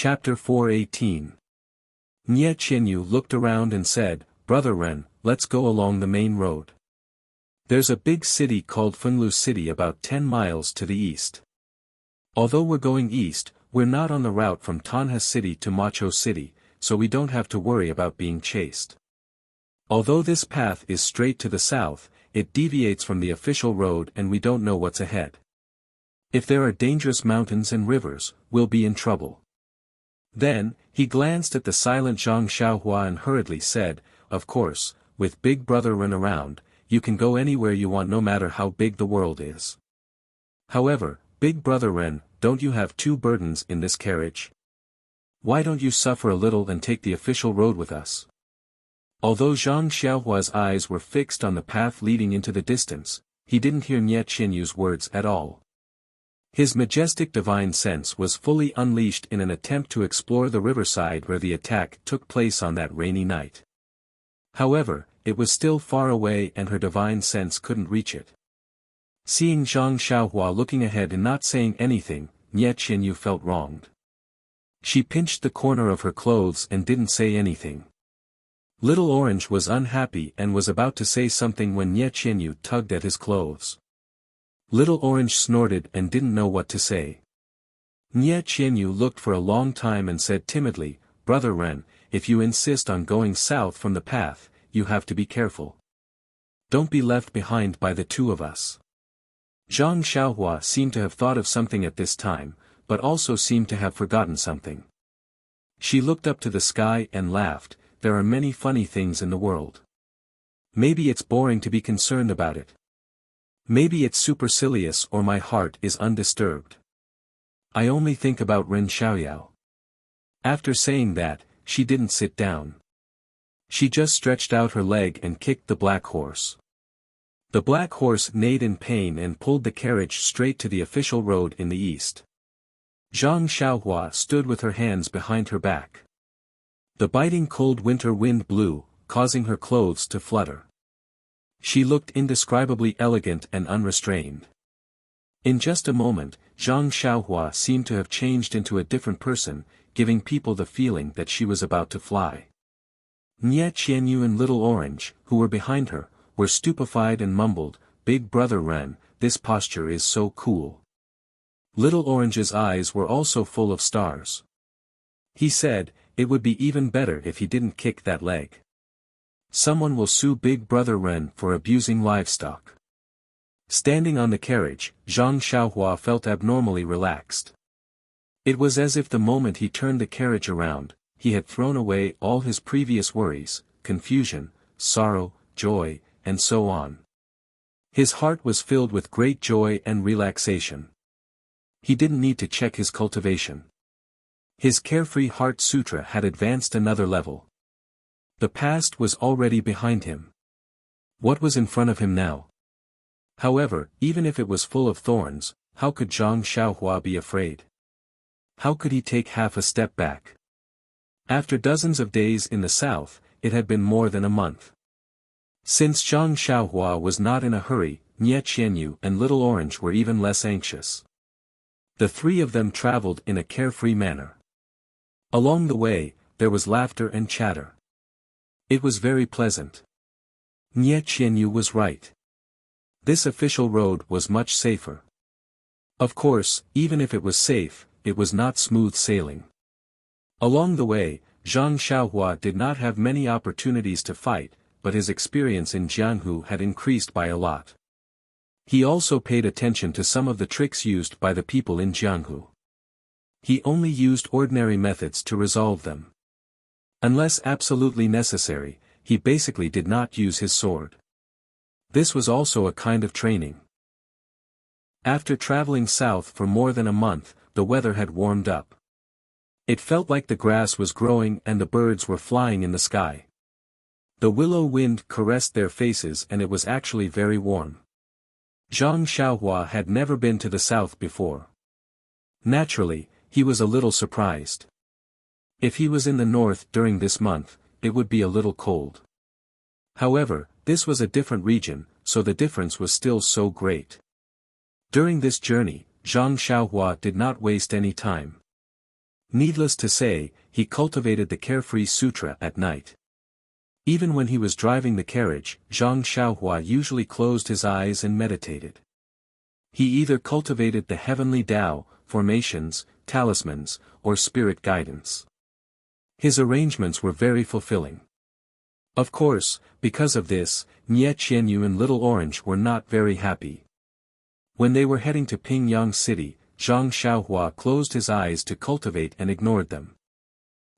Chapter 418. Nie Qianyu looked around and said, "Brother Ren, let's go along the main road. There's a big city called Funlu City about 10 miles to the east. Although we're going east, we're not on the route from Tanha City to Macho City, so we don't have to worry about being chased. Although this path is straight to the south, it deviates from the official road and we don't know what's ahead. If there are dangerous mountains and rivers, we'll be in trouble." Then, he glanced at the silent Zhang Xiaohua and hurriedly said, "Of course, with Big Brother Ren around, you can go anywhere you want no matter how big the world is. However, Big Brother Ren, don't you have two burdens in this carriage? Why don't you suffer a little and take the official road with us?" Although Zhang Xiaohua's eyes were fixed on the path leading into the distance, he didn't hear Nie Qianyu's words at all. His majestic divine sense was fully unleashed in an attempt to explore the riverside where the attack took place on that rainy night. However, it was still far away and her divine sense couldn't reach it. Seeing Zhang Xiaohua looking ahead and not saying anything, Nie Qianyu felt wronged. She pinched the corner of her clothes and didn't say anything. Little Orange was unhappy and was about to say something when Nie Qianyu tugged at his clothes. Little Orange snorted and didn't know what to say. Nie Qianyu looked for a long time and said timidly, "Brother Ren, if you insist on going south from the path, you have to be careful. Don't be left behind by the two of us." Zhang Xiaohua seemed to have thought of something at this time, but also seemed to have forgotten something. She looked up to the sky and laughed, "There are many funny things in the world. Maybe it's boring to be concerned about it. Maybe it's supercilious or my heart is undisturbed. I only think about Ren Xiaoyao." After saying that, she didn't sit down. She just stretched out her leg and kicked the black horse. The black horse neighed in pain and pulled the carriage straight to the official road in the east. Zhang Xiaohua stood with her hands behind her back. The biting cold winter wind blew, causing her clothes to flutter. She looked indescribably elegant and unrestrained. In just a moment, Zhang Xiaohua seemed to have changed into a different person, giving people the feeling that she was about to fly. Nie Qianyu and Little Orange, who were behind her, were stupefied and mumbled, "Big Brother Ren, this posture is so cool." Little Orange's eyes were also full of stars. He said, "It would be even better if he didn't kick that leg. Someone will sue Big Brother Ren for abusing livestock." Standing on the carriage, Zhang Xiaohua felt abnormally relaxed. It was as if the moment he turned the carriage around, he had thrown away all his previous worries, confusion, sorrow, joy, and so on. His heart was filled with great joy and relaxation. He didn't need to check his cultivation. His carefree heart sutra had advanced another level. The past was already behind him. What was in front of him now? However, even if it was full of thorns, how could Zhang Xiaohua be afraid? How could he take half a step back? After dozens of days in the south, it had been more than a month. Since Zhang Xiaohua was not in a hurry, Nie Qianyu and Little Orange were even less anxious. The three of them traveled in a carefree manner. Along the way, there was laughter and chatter. It was very pleasant. Nie Qianyu was right. This official road was much safer. Of course, even if it was safe, it was not smooth sailing. Along the way, Zhang Xiaohua did not have many opportunities to fight, but his experience in Jianghu had increased by a lot. He also paid attention to some of the tricks used by the people in Jianghu. He only used ordinary methods to resolve them. Unless absolutely necessary, he basically did not use his sword. This was also a kind of training. After traveling south for more than a month, the weather had warmed up. It felt like the grass was growing and the birds were flying in the sky. The willow wind caressed their faces and it was actually very warm. Zhang Xiaohua had never been to the south before. Naturally, he was a little surprised. If he was in the north during this month, it would be a little cold. However, this was a different region, so the difference was still so great. During this journey, Zhang Xiaohua did not waste any time. Needless to say, he cultivated the Carefree Sutra at night. Even when he was driving the carriage, Zhang Xiaohua usually closed his eyes and meditated. He either cultivated the heavenly Tao, formations, talismans, or spirit guidance. His arrangements were very fulfilling. Of course, because of this, Nie Qianyu and Little Orange were not very happy. When they were heading to Pingyang City, Zhang Xiaohua closed his eyes to cultivate and ignored them.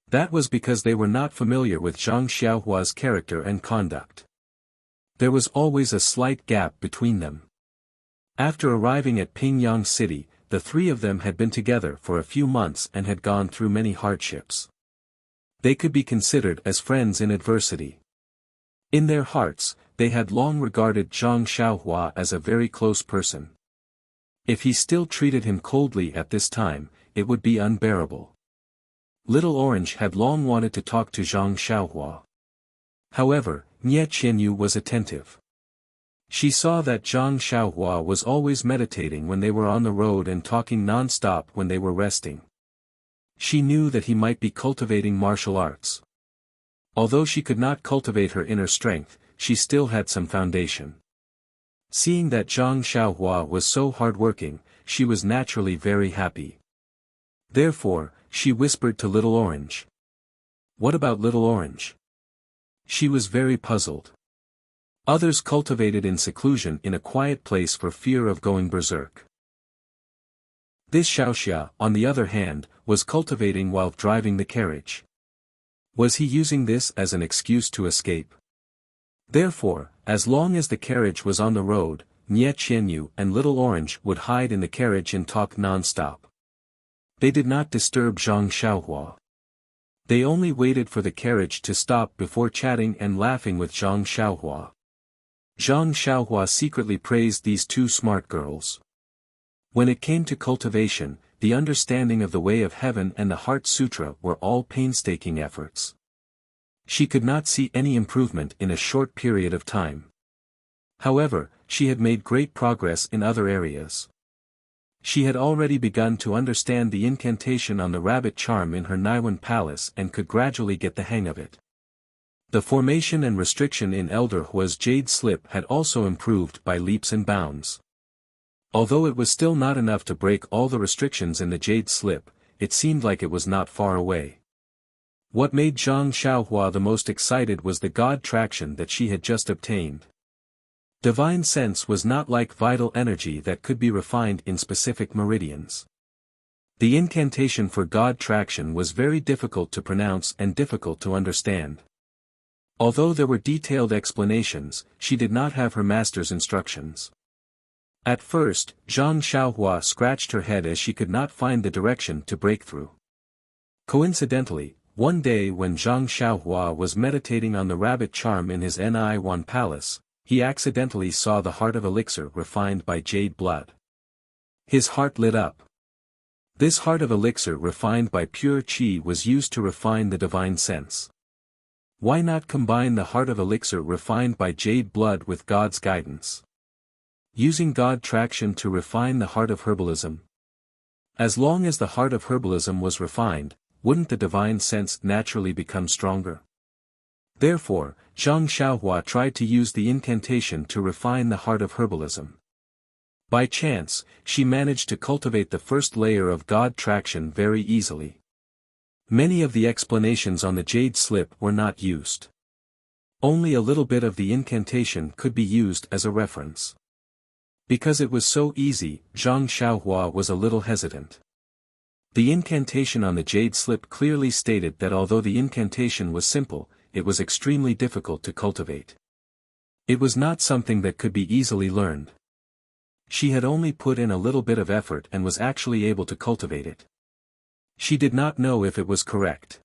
That was because they were not familiar with Zhang Xiaohua's character and conduct. There was always a slight gap between them. After arriving at Pingyang City, the three of them had been together for a few months and had gone through many hardships. They could be considered as friends in adversity. In their hearts, they had long regarded Zhang Xiaohua as a very close person. If he still treated him coldly at this time, it would be unbearable. Little Orange had long wanted to talk to Zhang Xiaohua. However, Nie Qianyu was attentive. She saw that Zhang Xiaohua was always meditating when they were on the road and talking non-stop when they were resting. She knew that he might be cultivating martial arts. Although she could not cultivate her inner strength, she still had some foundation. Seeing that Zhang Xiaohua was so hardworking, she was naturally very happy. Therefore, she whispered to Little Orange. "What about Little Orange?" She was very puzzled. Others cultivated in seclusion in a quiet place for fear of going berserk. This Xiaoxia, on the other hand, was cultivating while driving the carriage. Was he using this as an excuse to escape? Therefore, as long as the carriage was on the road, Nie Qianyu and Little Orange would hide in the carriage and talk non-stop. They did not disturb Zhang Xiaohua. They only waited for the carriage to stop before chatting and laughing with Zhang Xiaohua. Zhang Xiaohua secretly praised these two smart girls. When it came to cultivation, the understanding of the way of heaven and the Heart Sutra were all painstaking efforts. She could not see any improvement in a short period of time. However, she had made great progress in other areas. She had already begun to understand the incantation on the rabbit charm in her Naiwan palace and could gradually get the hang of it. The formation and restriction in Elder Hua's jade slip had also improved by leaps and bounds. Although it was still not enough to break all the restrictions in the jade slip, it seemed like it was not far away. What made Zhang Xiaohua the most excited was the God traction that she had just obtained. Divine sense was not like vital energy that could be refined in specific meridians. The incantation for God traction was very difficult to pronounce and difficult to understand. Although there were detailed explanations, she did not have her master's instructions. At first, Zhang Xiaohua scratched her head as she could not find the direction to break through. Coincidentally, one day when Zhang Xiaohua was meditating on the rabbit charm in his Naiwan palace, he accidentally saw the heart of elixir refined by jade blood. His heart lit up. This heart of elixir refined by pure qi was used to refine the divine sense. Why not combine the heart of elixir refined by jade blood with God's guidance? Using God traction to refine the heart of herbalism? As long as the heart of herbalism was refined, wouldn't the divine sense naturally become stronger? Therefore, Zhang Xiaohua tried to use the incantation to refine the heart of herbalism. By chance, she managed to cultivate the first layer of God traction very easily. Many of the explanations on the jade slip were not used. Only a little bit of the incantation could be used as a reference. Because it was so easy, Zhang Xiaohua was a little hesitant. The incantation on the jade slip clearly stated that although the incantation was simple, it was extremely difficult to cultivate. It was not something that could be easily learned. She had only put in a little bit of effort and was actually able to cultivate it. She did not know if it was correct.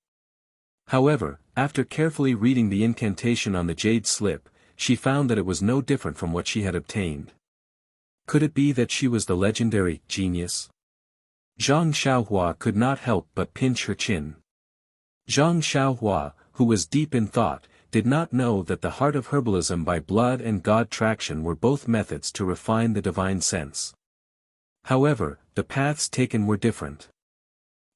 However, after carefully reading the incantation on the jade slip, she found that it was no different from what she had obtained. Could it be that she was the legendary genius? Zhang Xiaohua could not help but pinch her chin. Zhang Xiaohua, who was deep in thought, did not know that the heart of herbalism by blood and God traction were both methods to refine the divine sense. However, the paths taken were different.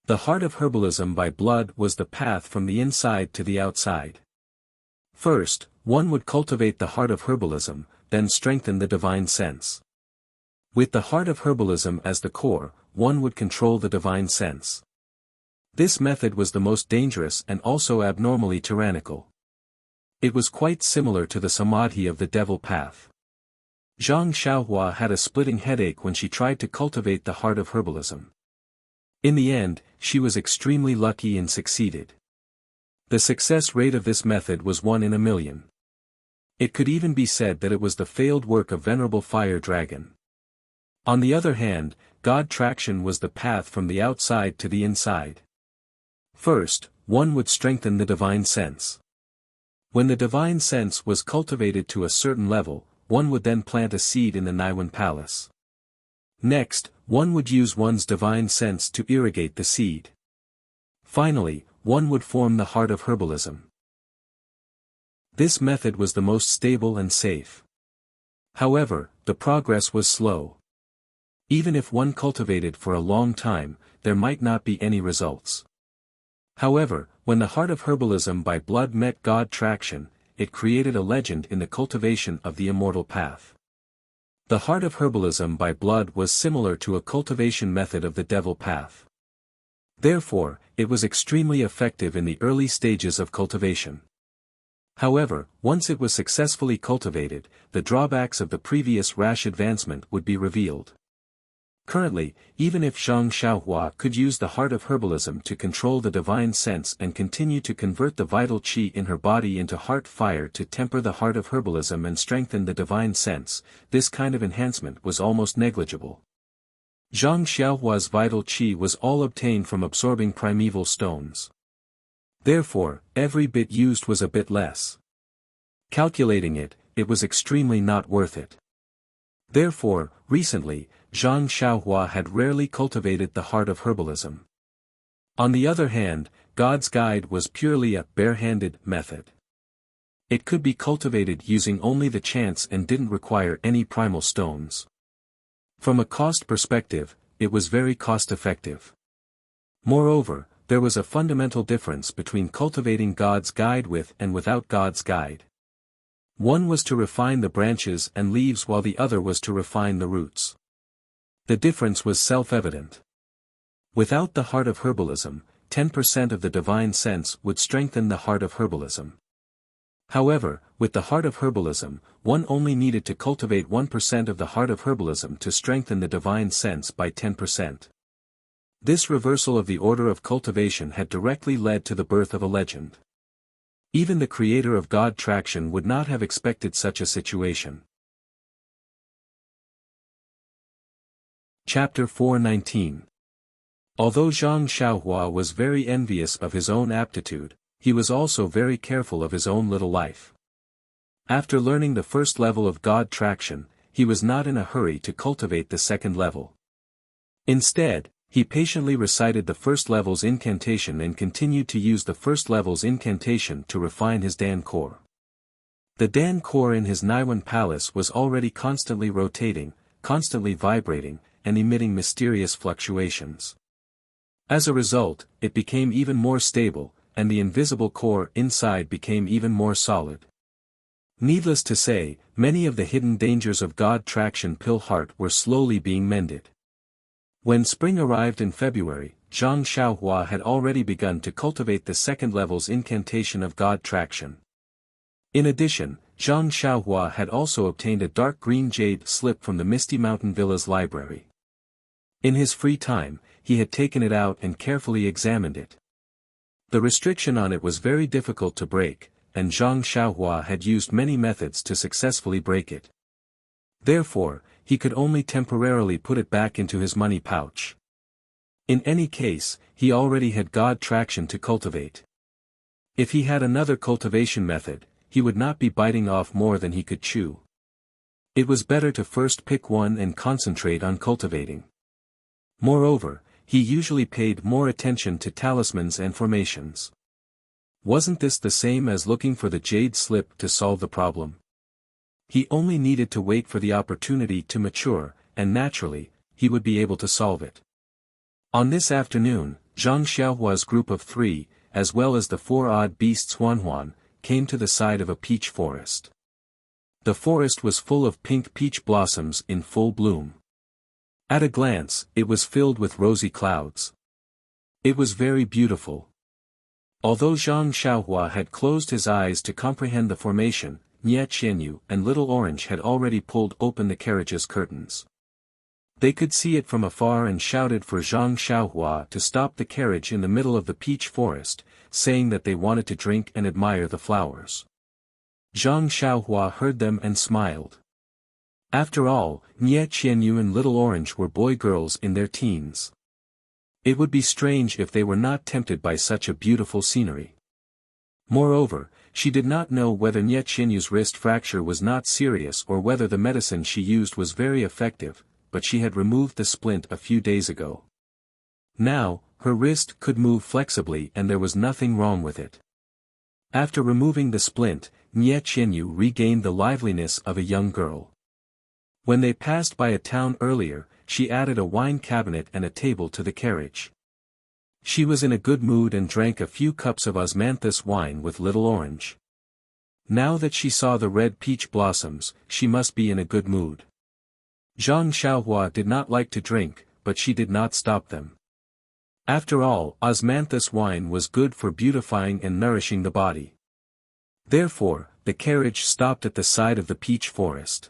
The heart of herbalism by blood was the path from the inside to the outside. First, one would cultivate the heart of herbalism, then strengthen the divine sense. With the heart of herbalism as the core, one would control the divine sense. This method was the most dangerous and also abnormally tyrannical. It was quite similar to the samadhi of the devil path. Zhang Xiaohua had a splitting headache when she tried to cultivate the heart of herbalism. In the end, she was extremely lucky and succeeded. The success rate of this method was 1 in a million. It could even be said that it was the failed work of Venerable Fire Dragon. On the other hand, God traction was the path from the outside to the inside. First, one would strengthen the divine sense. When the divine sense was cultivated to a certain level, one would then plant a seed in the Naiwan palace. Next, one would use one's divine sense to irrigate the seed. Finally, one would form the heart of herbalism. This method was the most stable and safe. However, the progress was slow. Even if one cultivated for a long time, there might not be any results. However, when the heart of herbalism by blood met God traction, it created a legend in the cultivation of the immortal path. The heart of herbalism by blood was similar to a cultivation method of the devil path. Therefore, it was extremely effective in the early stages of cultivation. However, once it was successfully cultivated, the drawbacks of the previous rash advancement would be revealed. Currently, even if Zhang Xiaohua could use the heart of herbalism to control the divine sense and continue to convert the vital qi in her body into heart fire to temper the heart of herbalism and strengthen the divine sense, this kind of enhancement was almost negligible. Zhang Xiaohua's vital qi was all obtained from absorbing primeval stones. Therefore, every bit used was a bit less. Calculating it, it was extremely not worth it. Therefore, recently, Zhang Xiaohua had rarely cultivated the heart of herbalism. On the other hand, God's guide was purely a bare-handed method. It could be cultivated using only the chants and didn't require any primal stones. From a cost perspective, it was very cost-effective. Moreover, there was a fundamental difference between cultivating God's guide with and without God's guide. One was to refine the branches and leaves while the other was to refine the roots. The difference was self-evident. Without the heart of herbalism, 10% of the divine sense would strengthen the heart of herbalism. However, with the heart of herbalism, one only needed to cultivate 1% of the heart of herbalism to strengthen the divine sense by 10%. This reversal of the order of cultivation had directly led to the birth of a legend. Even the creator of God traction would not have expected such a situation. Chapter 419. Although Zhang Xiaohua was very envious of his own aptitude, he was also very careful of his own little life. After learning the first level of God traction, he was not in a hurry to cultivate the second level. Instead, he patiently recited the first level's incantation and continued to use the first level's incantation to refine his Dan core. The Dan core in his Naiwan palace was already constantly rotating, constantly vibrating, and emitting mysterious fluctuations. As a result, it became even more stable, and the invisible core inside became even more solid. Needless to say, many of the hidden dangers of God traction pill heart were slowly being mended. When spring arrived in February, Zhang Xiaohua had already begun to cultivate the second level's incantation of God traction. In addition, Zhang Xiaohua had also obtained a dark green jade slip from the Misty Mountain Villa's library. In his free time, he had taken it out and carefully examined it. The restriction on it was very difficult to break, and Zhang Xiaohua had used many methods to successfully break it. Therefore, he could only temporarily put it back into his money pouch. In any case, he already had God traction to cultivate. If he had another cultivation method, he would not be biting off more than he could chew. It was better to first pick one and concentrate on cultivating. Moreover, he usually paid more attention to talismans and formations. Wasn't this the same as looking for the jade slip to solve the problem? He only needed to wait for the opportunity to mature, and naturally, he would be able to solve it. On this afternoon, Zhang Xiaohua's group of 3, as well as the 4 odd beasts Huanhuan, came to the side of a peach forest. The forest was full of pink peach blossoms in full bloom. At a glance, it was filled with rosy clouds. It was very beautiful. Although Zhang Xiaohua had closed his eyes to comprehend the formation, Nie Qianyu and Little Orange had already pulled open the carriage's curtains. They could see it from afar and shouted for Zhang Xiaohua to stop the carriage in the middle of the peach forest, saying that they wanted to drink and admire the flowers. Zhang Xiaohua heard them and smiled. After all, Nie Qianyu and Little Orange were boy-girls in their teens. It would be strange if they were not tempted by such a beautiful scenery. Moreover, she did not know whether Nie Qianyu's wrist fracture was not serious or whether the medicine she used was very effective, but she had removed the splint a few days ago. Now, her wrist could move flexibly and there was nothing wrong with it. After removing the splint, Nie Qianyu regained the liveliness of a young girl. When they passed by a town earlier, she added a wine cabinet and a table to the carriage. She was in a good mood and drank a few cups of osmanthus wine with Little Orange. Now that she saw the red peach blossoms, she must be in a good mood. Zhang Xiaohua did not like to drink, but she did not stop them. After all, osmanthus wine was good for beautifying and nourishing the body. Therefore, the carriage stopped at the side of the peach forest.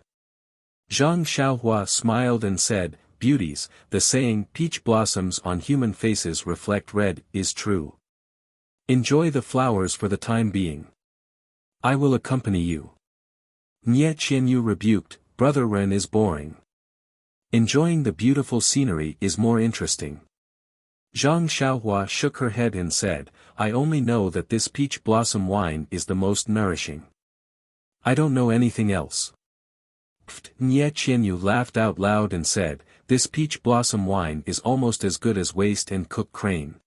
Zhang Xiaohua smiled and said, "Beauties, the saying, peach blossoms on human faces reflect red, is true. Enjoy the flowers for the time being. I will accompany you." Nie Qianyu rebuked, "Brother Ren is boring. Enjoying the beautiful scenery is more interesting." Zhang Xiaohua shook her head and said, "I only know that this peach blossom wine is the most nourishing. I don't know anything else." Nie Qianyu laughed out loud and said, "This peach blossom wine is almost as good as waste and cooked crane.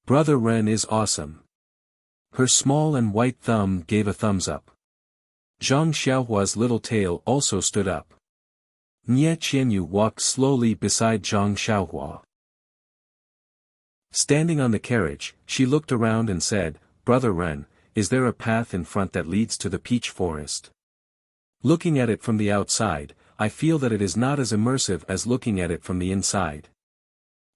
Brother Ren is awesome." Her small and white thumb gave a thumbs up. Zhang Xiaohua's little tail also stood up. Nie Qianyu walked slowly beside Zhang Xiaohua. Standing on the carriage, she looked around and said, "Brother Ren, is there a path in front that leads to the peach forest? Looking at it from the outside, I feel that it is not as immersive as looking at it from the inside."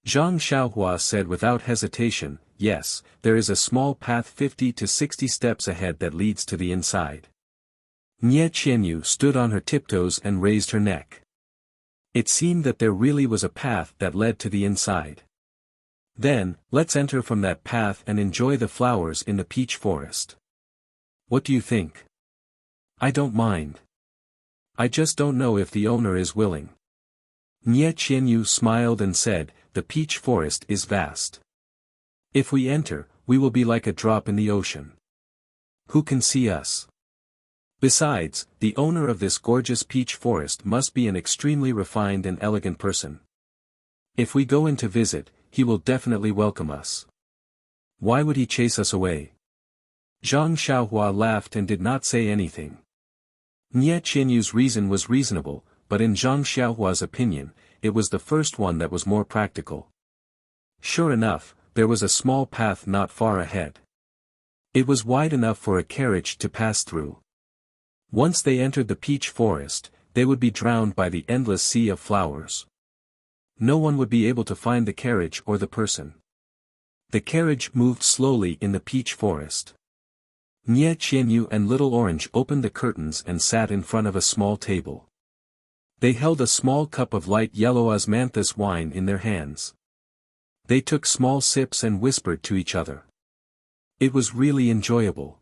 Zhang Xiaohua said without hesitation, "Yes, there is a small path 50 to 60 steps ahead that leads to the inside." Nie Qianyu stood on her tiptoes and raised her neck. It seemed that there really was a path that led to the inside. "Then, let's enter from that path and enjoy the flowers in the peach forest. What do you think?" "I don't mind. I just don't know if the owner is willing." Nie Qianyu smiled and said, "The peach forest is vast. If we enter, we will be like a drop in the ocean. Who can see us? Besides, the owner of this gorgeous peach forest must be an extremely refined and elegant person. If we go in to visit, he will definitely welcome us. Why would he chase us away?" Zhang Xiaohua laughed and did not say anything. Nie Qianyu's reason was reasonable, but in Zhang Xiaohua's opinion, it was the first one that was more practical. Sure enough, there was a small path not far ahead. It was wide enough for a carriage to pass through. Once they entered the peach forest, they would be drowned by the endless sea of flowers. No one would be able to find the carriage or the person. The carriage moved slowly in the peach forest. Nie Qianyu and Little Orange opened the curtains and sat in front of a small table. They held a small cup of light yellow osmanthus wine in their hands. They took small sips and whispered to each other. It was really enjoyable.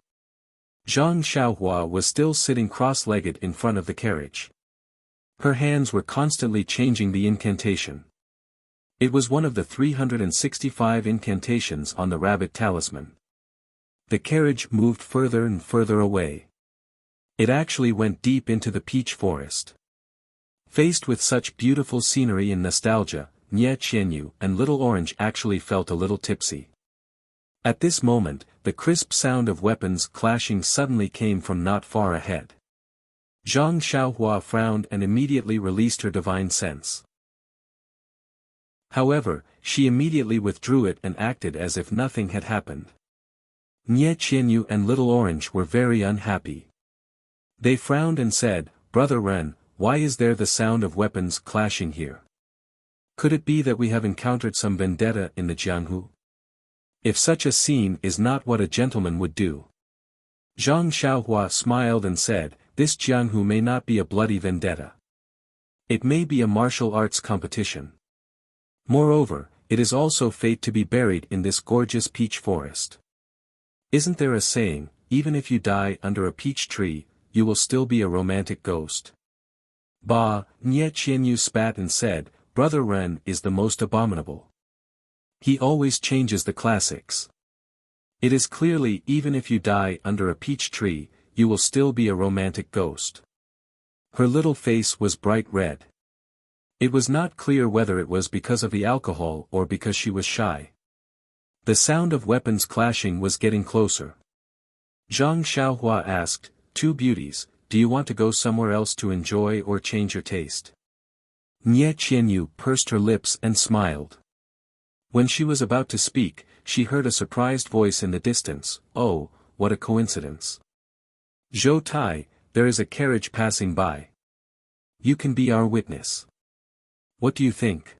Zhang Xiaohua was still sitting cross-legged in front of the carriage. Her hands were constantly changing the incantation. It was one of the 365 incantations on the rabbit talisman. The carriage moved further and further away. It actually went deep into the peach forest. Faced with such beautiful scenery and nostalgia, Nie Qianyu and Little Orange actually felt a little tipsy. At this moment, the crisp sound of weapons clashing suddenly came from not far ahead. Zhang Xiaohua frowned and immediately released her divine sense. However, she immediately withdrew it and acted as if nothing had happened. Nie Qianyu and Little Orange were very unhappy. They frowned and said, "Brother Ren, why is there the sound of weapons clashing here? Could it be that we have encountered some vendetta in the Jianghu? If such a scene is not what a gentleman would do." Zhang Xiaohua smiled and said, "This Jianghu may not be a bloody vendetta. It may be a martial arts competition. Moreover, it is also fate to be buried in this gorgeous peach forest. Isn't there a saying, even if you die under a peach tree, you will still be a romantic ghost?" Ba, Nie Qianyu spat and said, "Brother Ren is the most abominable. He always changes the classics. It is clearly even if you die under a peach tree, you will still be a romantic ghost." Her little face was bright red. It was not clear whether it was because of the alcohol or because she was shy. The sound of weapons clashing was getting closer. Zhang Xiaohua asked, "Two beauties, do you want to go somewhere else to enjoy or change your taste?" Nie Qianyu pursed her lips and smiled. When she was about to speak, she heard a surprised voice in the distance. "Oh, what a coincidence. Zhou Tai, there is a carriage passing by. You can be our witness. What do you think?"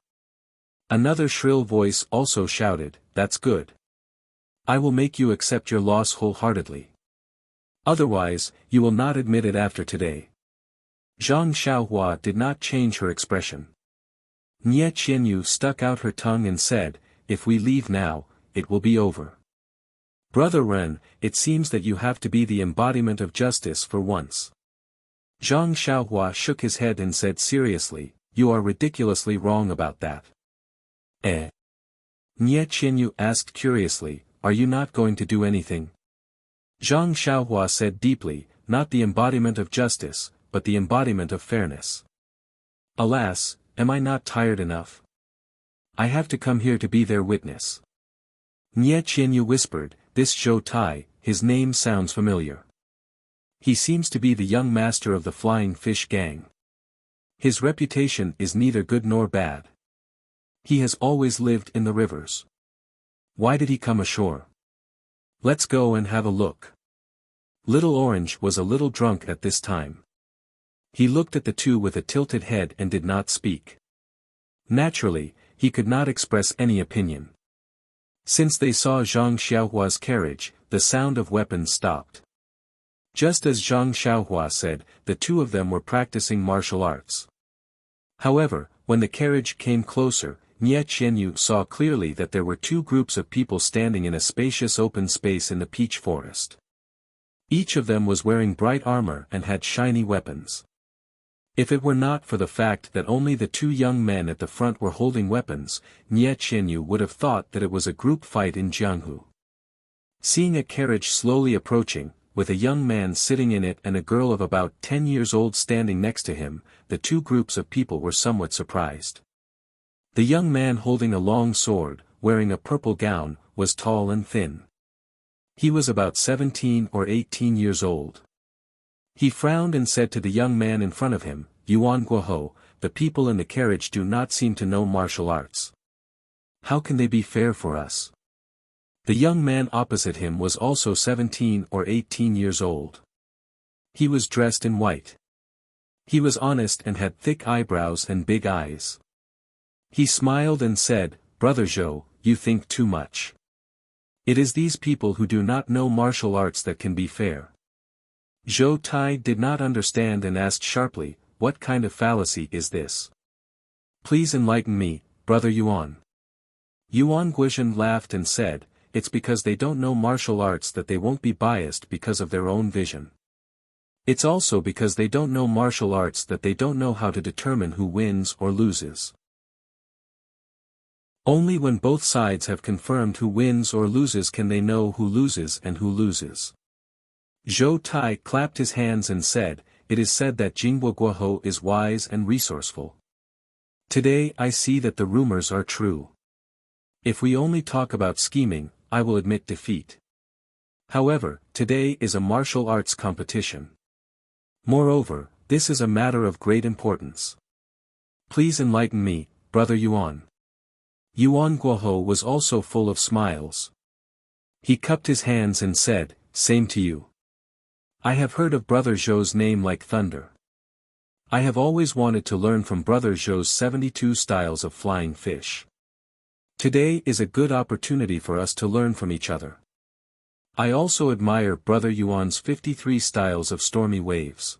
Another shrill voice also shouted, "That's good. I will make you accept your loss wholeheartedly. Otherwise, you will not admit it after today." Zhang Xiaohua did not change her expression. Nie Qianyu stuck out her tongue and said, "If we leave now, it will be over. Brother Ren, it seems that you have to be the embodiment of justice for once." Zhang Xiaohua shook his head and said seriously, "You are ridiculously wrong about that." "Eh?" Nie Qianyu asked curiously, "Are you not going to do anything?" Zhang Xiaohua said deeply, "Not the embodiment of justice, but the embodiment of fairness. Alas, am I not tired enough? I have to come here to be their witness." Nie Qianyu whispered, "This Zhou Tai, his name sounds familiar. He seems to be the young master of the Flying Fish Gang. His reputation is neither good nor bad. He has always lived in the rivers. Why did he come ashore? Let's go and have a look." Little Orange was a little drunk at this time. He looked at the two with a tilted head and did not speak. Naturally, he could not express any opinion. Since they saw Zhang Xiaohua's carriage, the sound of weapons stopped. Just as Zhang Xiaohua said, the two of them were practicing martial arts. However, when the carriage came closer, Nie Qianyu saw clearly that there were two groups of people standing in a spacious open space in the peach forest. Each of them was wearing bright armor and had shiny weapons. If it were not for the fact that only the two young men at the front were holding weapons, Nie Qianyu would have thought that it was a group fight in Jianghu. Seeing a carriage slowly approaching, with a young man sitting in it and a girl of about 10 years old standing next to him, the two groups of people were somewhat surprised. The young man holding a long sword, wearing a purple gown, was tall and thin. He was about 17 or 18 years old. He frowned and said to the young man in front of him, "Yuan Guohou, the people in the carriage do not seem to know martial arts. How can they be fair for us?" The young man opposite him was also 17 or 18 years old. He was dressed in white. He was honest and had thick eyebrows and big eyes. He smiled and said, "Brother Zhou, you think too much. It is these people who do not know martial arts that can be fair." Zhou Tai did not understand and asked sharply, "What kind of fallacy is this? Please enlighten me, Brother Yuan." Yuan Guizhen laughed and said, "It's because they don't know martial arts that they won't be biased because of their own vision. It's also because they don't know martial arts that they don't know how to determine who wins or loses. Only when both sides have confirmed who wins or loses can they know who loses and who loses." Zhou Tai clapped his hands and said, "It is said that Jingbo Guohou is wise and resourceful. Today I see that the rumors are true. If we only talk about scheming, I will admit defeat. However, today is a martial arts competition. Moreover, this is a matter of great importance. Please enlighten me, Brother Yuan." Yuan Guoho was also full of smiles. He cupped his hands and said, "Same to you. I have heard of Brother Zhou's name like thunder. I have always wanted to learn from Brother Zhou's 72 styles of flying fish. Today is a good opportunity for us to learn from each other. I also admire Brother Yuan's 53 styles of stormy waves.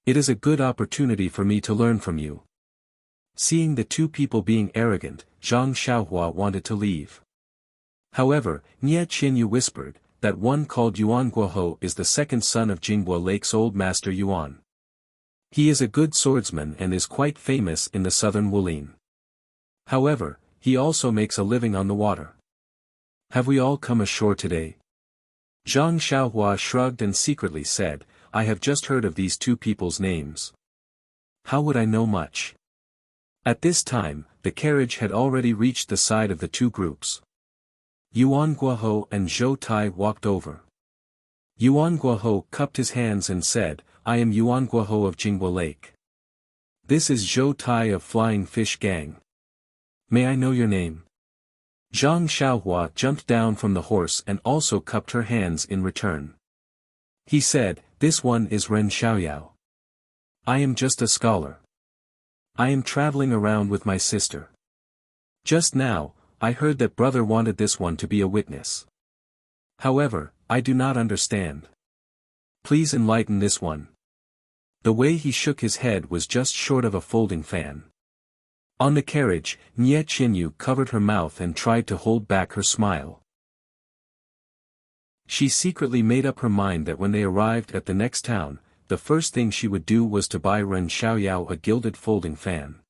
It is a good opportunity for me to learn from you." Seeing the two people being arrogant, Zhang Xiaohua wanted to leave. However, Nie Qinyu whispered, that one called Yuan Guoho is the second son of Jingbo Lake's old master Yuan. He is a good swordsman and is quite famous in the southern Wulin. However, he also makes a living on the water. Have we all come ashore today? Zhang Xiaohua shrugged and secretly said, I have just heard of these two people's names. How would I know much? At this time, the carriage had already reached the side of the two groups. Yuan Guoho and Zhou Tai walked over. Yuan Guoho cupped his hands and said, I am Yuan Guoho of Jingbo Lake. This is Zhou Tai of Flying Fish Gang. May I know your name? Zhang Xiaohua jumped down from the horse and also cupped her hands in return. He said, this one is Ren Xiaoyao. I am just a scholar. I am traveling around with my sister. Just now, I heard that brother wanted this one to be a witness. However, I do not understand. Please enlighten this one. The way he shook his head was just short of a folding fan. On the carriage, Nie Qinyu covered her mouth and tried to hold back her smile. She secretly made up her mind that when they arrived at the next town, the first thing she would do was to buy Ren Xiaoyao a gilded folding fan.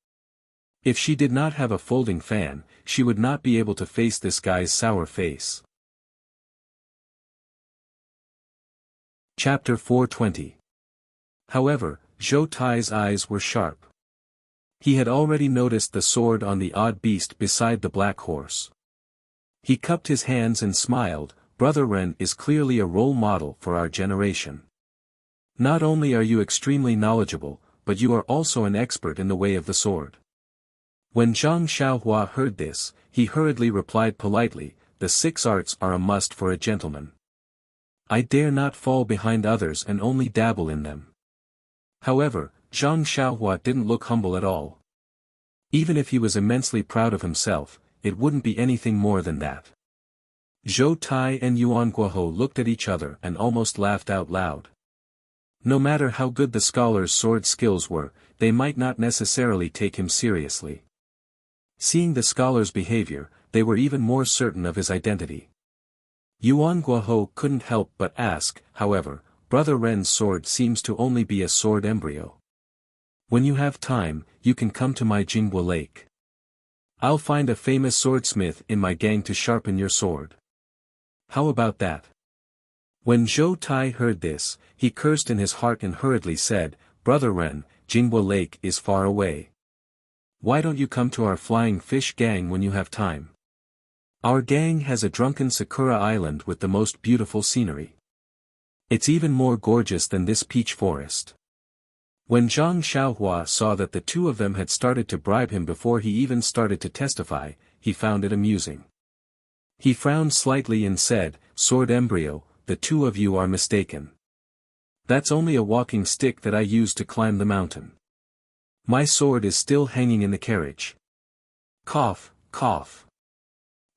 If she did not have a folding fan, she would not be able to face this guy's sour face. Chapter 420. However, Zhou Tai's eyes were sharp. He had already noticed the sword on the odd beast beside the black horse. He cupped his hands and smiled, Brother Ren is clearly a role model for our generation. Not only are you extremely knowledgeable, but you are also an expert in the way of the sword. When Zhang Xiaohua heard this, he hurriedly replied politely, the 6 arts are a must for a gentleman. I dare not fall behind others and only dabble in them. However, Zhang Xiaohua didn't look humble at all. Even if he was immensely proud of himself, it wouldn't be anything more than that. Zhou Tai and Yuan Guoho looked at each other and almost laughed out loud. No matter how good the scholar's sword skills were, they might not necessarily take him seriously. Seeing the scholar's behavior, they were even more certain of his identity. Yuan Guoho couldn't help but ask, however, Brother Ren's sword seems to only be a sword embryo. When you have time, you can come to my Jingbo Lake. I'll find a famous swordsmith in my gang to sharpen your sword. How about that? When Zhou Tai heard this, he cursed in his heart and hurriedly said, Brother Ren, Jingbo Lake is far away. Why don't you come to our flying fish gang when you have time? Our gang has a drunken Sakura island with the most beautiful scenery. It's even more gorgeous than this peach forest. When Zhang Xiaohua saw that the two of them had started to bribe him before he even started to testify, he found it amusing. He frowned slightly and said, Sword embryo, the two of you are mistaken. That's only a walking stick that I use to climb the mountain. My sword is still hanging in the carriage. Cough, cough.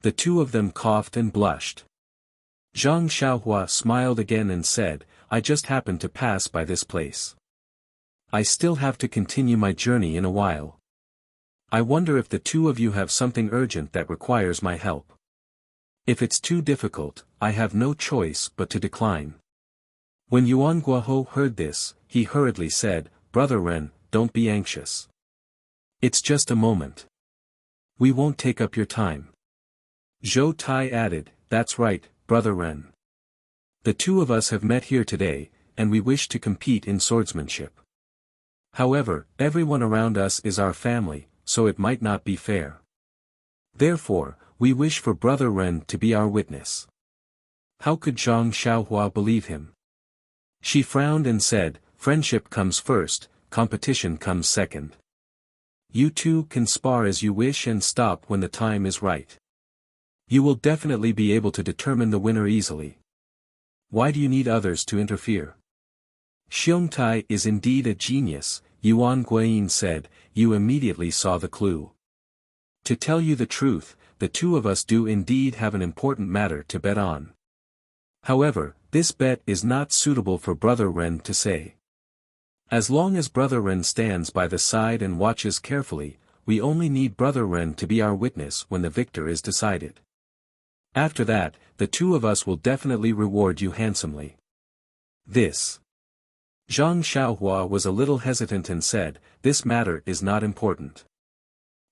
The two of them coughed and blushed. Zhang Xiaohua smiled again and said, I just happened to pass by this place. I still have to continue my journey in a while. I wonder if the two of you have something urgent that requires my help. If it's too difficult, I have no choice but to decline. When Yuan Guoho heard this, he hurriedly said, Brother Ren, don't be anxious. It's just a moment. We won't take up your time. Zhou Tai added, that's right, Brother Ren. The two of us have met here today, and we wish to compete in swordsmanship. However, everyone around us is our family, so it might not be fair. Therefore, we wish for Brother Ren to be our witness. How could Zhang Xiaohua believe him? She frowned and said, friendship comes first, competition comes second. You two can spar as you wish and stop when the time is right. You will definitely be able to determine the winner easily. Why do you need others to interfere? Xiongtai is indeed a genius, Yuan Guiyin said. You immediately saw the clue. To tell you the truth, the two of us do indeed have an important matter to bet on. However, this bet is not suitable for Brother Ren to say. As long as Brother Ren stands by the side and watches carefully, we only need Brother Ren to be our witness when the victor is decided. After that, the two of us will definitely reward you handsomely. This. Zhang Xiaohua was a little hesitant and said, this matter is not important.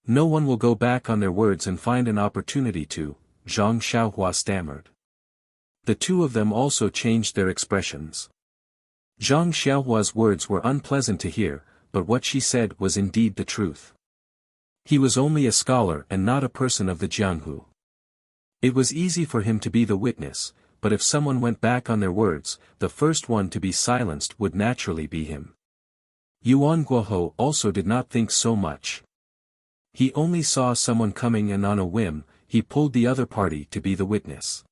No one will go back on their words and find an opportunity to, Zhang Xiaohua stammered. The two of them also changed their expressions. Zhang Xiaohua's words were unpleasant to hear, but what she said was indeed the truth. He was only a scholar and not a person of the Jianghu. It was easy for him to be the witness, but if someone went back on their words, the first one to be silenced would naturally be him. Yuan Guohou also did not think so much. He only saw someone coming and on a whim, he pulled the other party to be the witness.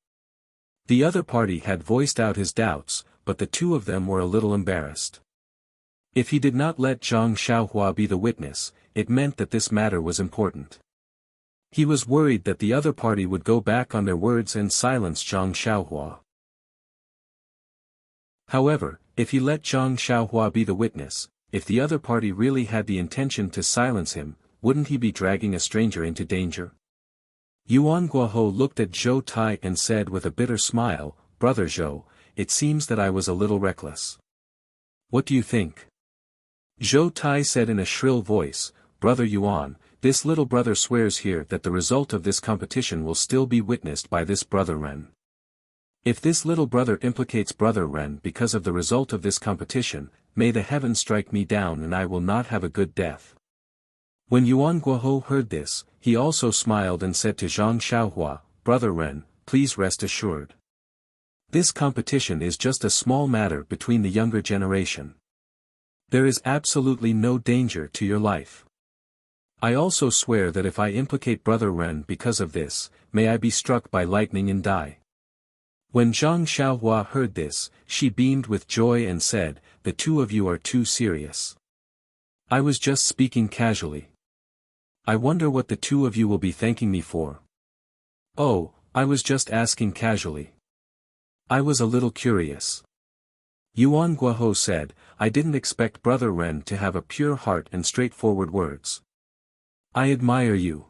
The other party had voiced out his doubts, but the two of them were a little embarrassed. If he did not let Zhang Xiaohua be the witness, it meant that this matter was important. He was worried that the other party would go back on their words and silence Zhang Xiaohua. However, if he let Zhang Xiaohua be the witness, if the other party really had the intention to silence him, wouldn't he be dragging a stranger into danger? Yuan Guohou looked at Zhou Tai and said with a bitter smile, Brother Zhou, it seems that I was a little reckless. What do you think? Zhou Tai said in a shrill voice, Brother Yuan, this little brother swears here that the result of this competition will still be witnessed by this Brother Ren. If this little brother implicates Brother Ren because of the result of this competition, may the heavens strike me down and I will not have a good death. When Yuan Guohou heard this, he also smiled and said to Zhang Xiaohua, Brother Ren, please rest assured. This competition is just a small matter between the younger generation. There is absolutely no danger to your life. I also swear that if I implicate Brother Ren because of this, may I be struck by lightning and die. When Zhang Xiaohua heard this, she beamed with joy and said, the two of you are too serious. I was just speaking casually. I wonder what the two of you will be thanking me for. Oh, I was just asking casually. I was a little curious. Yuan Guohou said, I didn't expect Brother Ren to have a pure heart and straightforward words. I admire you.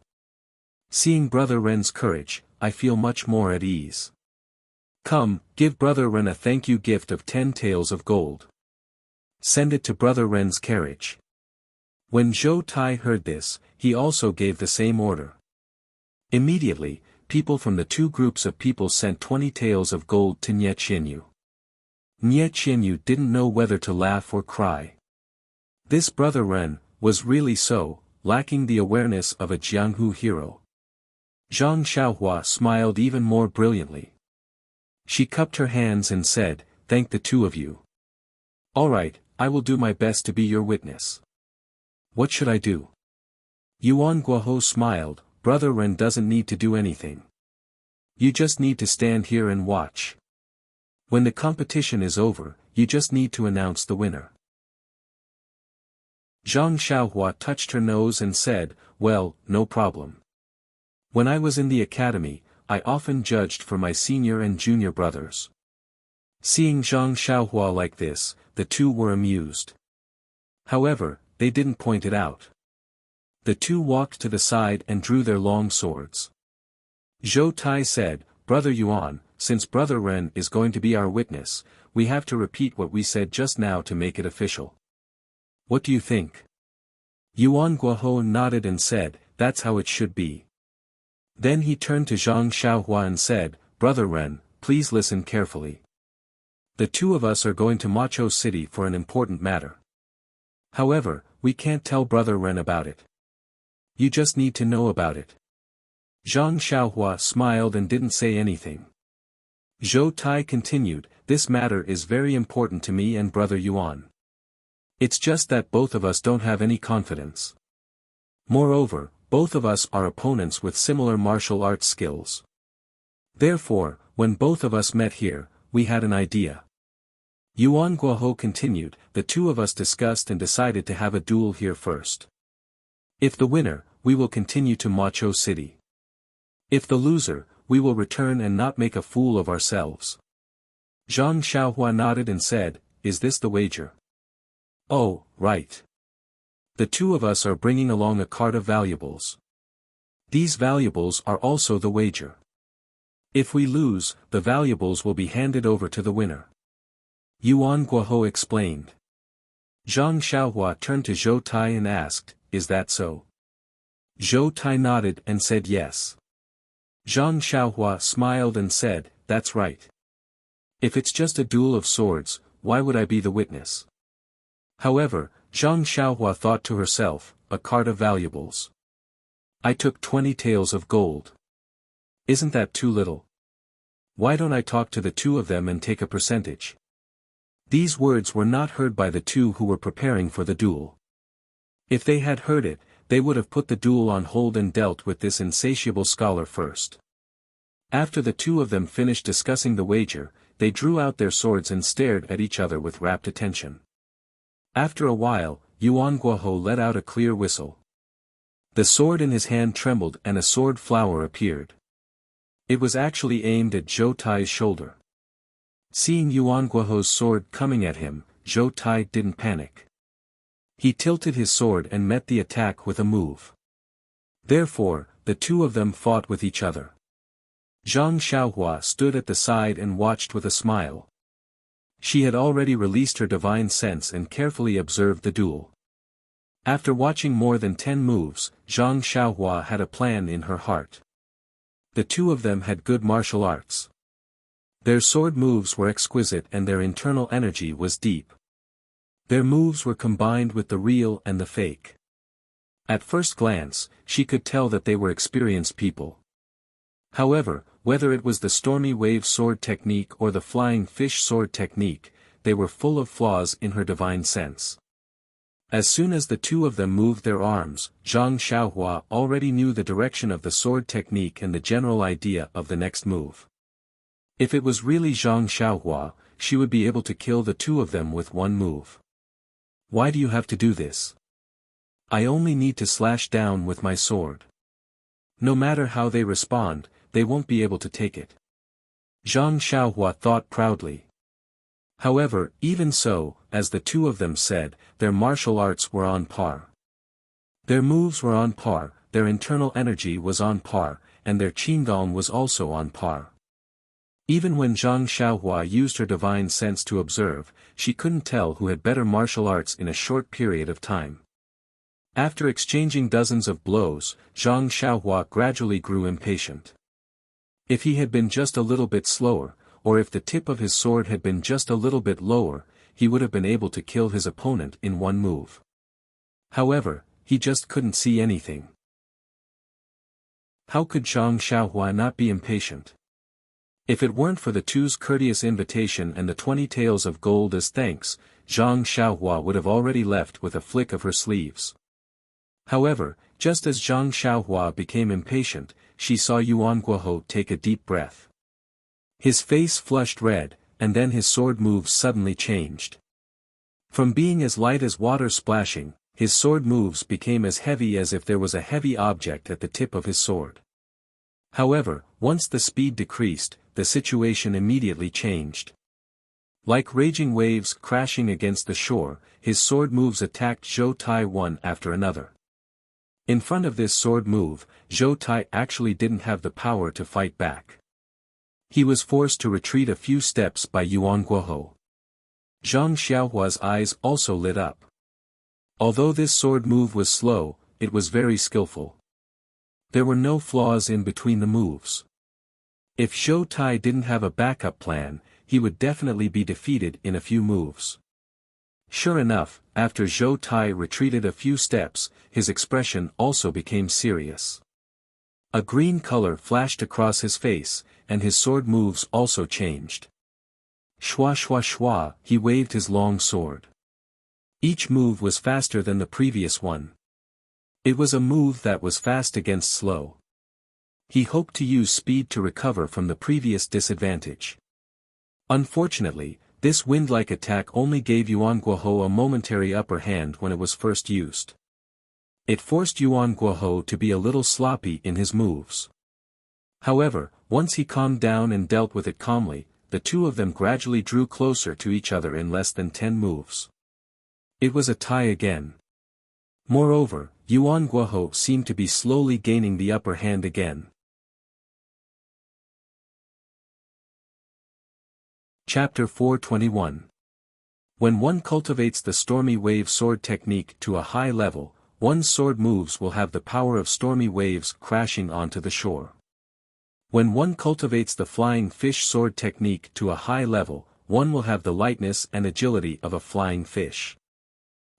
Seeing Brother Ren's courage, I feel much more at ease. Come, give Brother Ren a thank you gift of 10 taels of gold. Send it to Brother Ren's carriage. When Zhou Tai heard this, he also gave the same order. Immediately, people from the two groups of people sent 20 taels of gold to Nie Qianyu. Nie Qianyu didn't know whether to laugh or cry. This Brother Ren was really so, lacking the awareness of a Jianghu hero. Zhang Xiaohua smiled even more brilliantly. She cupped her hands and said, thank the two of you. All right, I will do my best to be your witness. What should I do? Yuan Guohou smiled, Brother Ren doesn't need to do anything. You just need to stand here and watch. When the competition is over, you just need to announce the winner. Zhang Xiaohua touched her nose and said, well, no problem. When I was in the academy, I often judged for my senior and junior brothers. Seeing Zhang Xiaohua like this, the two were amused. However, they didn't point it out. The two walked to the side and drew their long swords. Zhou Tai said, Brother Yuan, since Brother Ren is going to be our witness, we have to repeat what we said just now to make it official. What do you think? Yuan Guohou nodded and said, that's how it should be. Then he turned to Zhang Xiaohua and said, Brother Ren, please listen carefully. The two of us are going to Macho City for an important matter. However, we can't tell Brother Ren about it. You just need to know about it. Zhang Xiaohua smiled and didn't say anything. Zhou Tai continued, this matter is very important to me and Brother Yuan. It's just that both of us don't have any confidence. Moreover, both of us are opponents with similar martial arts skills. Therefore, when both of us met here, we had an idea. Yuan Guohou continued, the two of us discussed and decided to have a duel here first. If the winner, we will continue to Macho City. If the loser, we will return and not make a fool of ourselves. Zhang Xiaohua nodded and said, is this the wager? Oh, right. The two of us are bringing along a cart of valuables. These valuables are also the wager. If we lose, the valuables will be handed over to the winner. Yuan Guohou explained. Zhang Xiaohua turned to Zhou Tai and asked, is that so? Zhou Tai nodded and said yes. Zhang Xiaohua smiled and said, that's right. If it's just a duel of swords, why would I be the witness? However, Zhang Xiaohua thought to herself, a cart of valuables. I took 20 taels of gold. Isn't that too little? Why don't I talk to the two of them and take a percentage? These words were not heard by the two who were preparing for the duel. If they had heard it, they would have put the duel on hold and dealt with this insatiable scholar first. After the two of them finished discussing the wager, they drew out their swords and stared at each other with rapt attention. After a while, Yuan Guohou let out a clear whistle. The sword in his hand trembled and a sword flower appeared. It was actually aimed at Zhou Tai's shoulder. Seeing Yuan Guohou's sword coming at him, Zhou Tai didn't panic. He tilted his sword and met the attack with a move. Therefore, the two of them fought with each other. Zhang Xiaohua stood at the side and watched with a smile. She had already released her divine sense and carefully observed the duel. After watching more than 10 moves, Zhang Xiaohua had a plan in her heart. The two of them had good martial arts. Their sword moves were exquisite and their internal energy was deep. Their moves were combined with the real and the fake. At first glance, she could tell that they were experienced people. However, whether it was the stormy wave sword technique or the flying fish sword technique, they were full of flaws in her divine sense. As soon as the two of them moved their arms, Zhang Xiaohua already knew the direction of the sword technique and the general idea of the next move. If it was really Zhang Xiaohua, she would be able to kill the two of them with one move. Why do you have to do this? I only need to slash down with my sword. No matter how they respond, they won't be able to take it. Zhang Xiaohua thought proudly. However, even so, as the two of them said, their martial arts were on par. Their moves were on par, their internal energy was on par, and their qigong was also on par. Even when Zhang Xiaohua used her divine sense to observe, she couldn't tell who had better martial arts in a short period of time. After exchanging dozens of blows, Zhang Xiaohua gradually grew impatient. If he had been just a little bit slower, or if the tip of his sword had been just a little bit lower, he would have been able to kill his opponent in one move. However, he just couldn't see anything. How could Zhang Xiaohua not be impatient? If it weren't for the two's courteous invitation and the 20 taels of gold as thanks, Zhang Xiaohua would have already left with a flick of her sleeves. However, just as Zhang Xiaohua became impatient, she saw Yuan Guohou take a deep breath. His face flushed red, and then his sword moves suddenly changed. From being as light as water splashing, his sword moves became as heavy as if there was a heavy object at the tip of his sword. However, once the speed decreased, the situation immediately changed. Like raging waves crashing against the shore, his sword moves attacked Zhou Tai one after another. In front of this sword move, Zhou Tai actually didn't have the power to fight back. He was forced to retreat a few steps by Yuan Guohou. Zhang Xiaohua's eyes also lit up. Although this sword move was slow, it was very skillful. There were no flaws in between the moves. If Zhou Tai didn't have a backup plan, he would definitely be defeated in a few moves. Sure enough, after Zhou Tai retreated a few steps, his expression also became serious. A green color flashed across his face, and his sword moves also changed. Shwa shwa shwa, he waved his long sword. Each move was faster than the previous one. It was a move that was fast against slow. He hoped to use speed to recover from the previous disadvantage. Unfortunately, this wind-like attack only gave Yuan Guohou a momentary upper hand when it was first used. It forced Yuan Guohou to be a little sloppy in his moves. However, once he calmed down and dealt with it calmly, the two of them gradually drew closer to each other in less than 10 moves. It was a tie again. Moreover, Yuan Guohou seemed to be slowly gaining the upper hand again. Chapter 421. When one cultivates the stormy wave sword technique to a high level, one's sword moves will have the power of stormy waves crashing onto the shore. When one cultivates the flying fish sword technique to a high level, one will have the lightness and agility of a flying fish.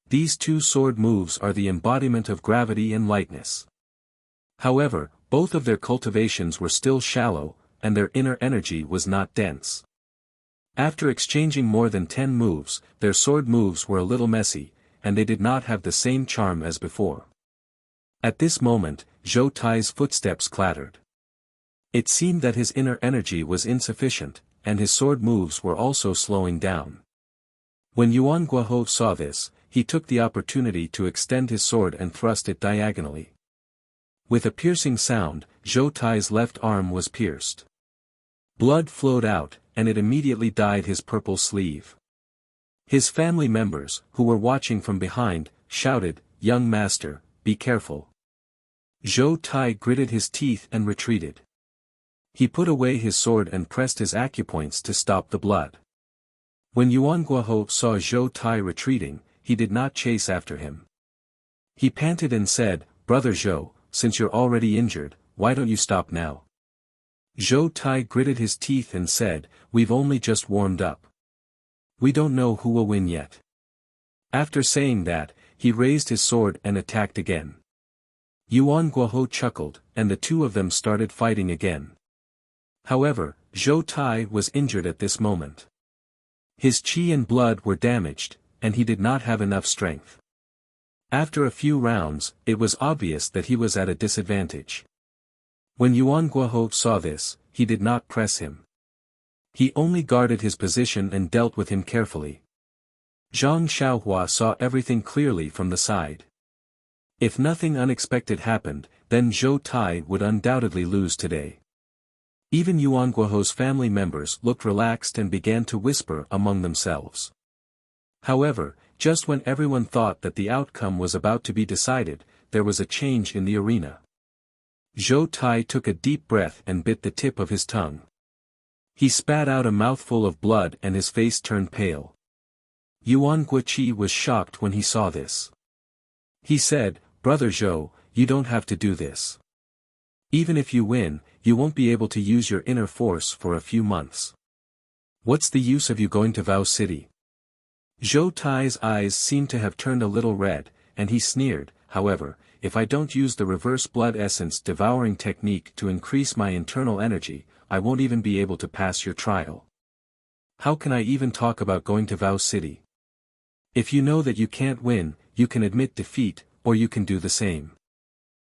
These two sword moves are the embodiment of gravity and lightness. However, both of their cultivations were still shallow, and their inner energy was not dense. After exchanging more than 10 moves, their sword moves were a little messy, and they did not have the same charm as before. At this moment, Zhou Tai's footsteps clattered. It seemed that his inner energy was insufficient, and his sword moves were also slowing down. When Yuan Guohou saw this, he took the opportunity to extend his sword and thrust it diagonally. With a piercing sound, Zhou Tai's left arm was pierced. Blood flowed out, and it immediately dyed his purple sleeve. His family members, who were watching from behind, shouted, "Young master, be careful." Zhou Tai gritted his teeth and retreated. He put away his sword and pressed his acupoints to stop the blood. When Yuan Guohou saw Zhou Tai retreating, he did not chase after him. He panted and said, "Brother Zhou, since you're already injured, why don't you stop now?" Zhou Tai gritted his teeth and said, "We've only just warmed up. We don't know who will win yet." After saying that, he raised his sword and attacked again. Yuan Guohou chuckled, and the two of them started fighting again. However, Zhou Tai was injured at this moment. His qi and blood were damaged, and he did not have enough strength. After a few rounds, it was obvious that he was at a disadvantage. When Yuan Guohou saw this, he did not press him. He only guarded his position and dealt with him carefully. Zhang Xiaohua saw everything clearly from the side. If nothing unexpected happened, then Zhou Tai would undoubtedly lose today. Even Yuan Guohou's family members looked relaxed and began to whisper among themselves. However, just when everyone thought that the outcome was about to be decided, there was a change in the arena. Zhou Tai took a deep breath and bit the tip of his tongue. He spat out a mouthful of blood and his face turned pale. Yuan Guoqi was shocked when he saw this. He said, "Brother Zhou, you don't have to do this. Even if you win, you won't be able to use your inner force for a few months. What's the use of you going to Vow City?" Zhou Tai's eyes seemed to have turned a little red, and he sneered, "However, if I don't use the reverse blood essence devouring technique to increase my internal energy, I won't even be able to pass your trial. How can I even talk about going to Vow City? If you know that you can't win, you can admit defeat, or you can do the same."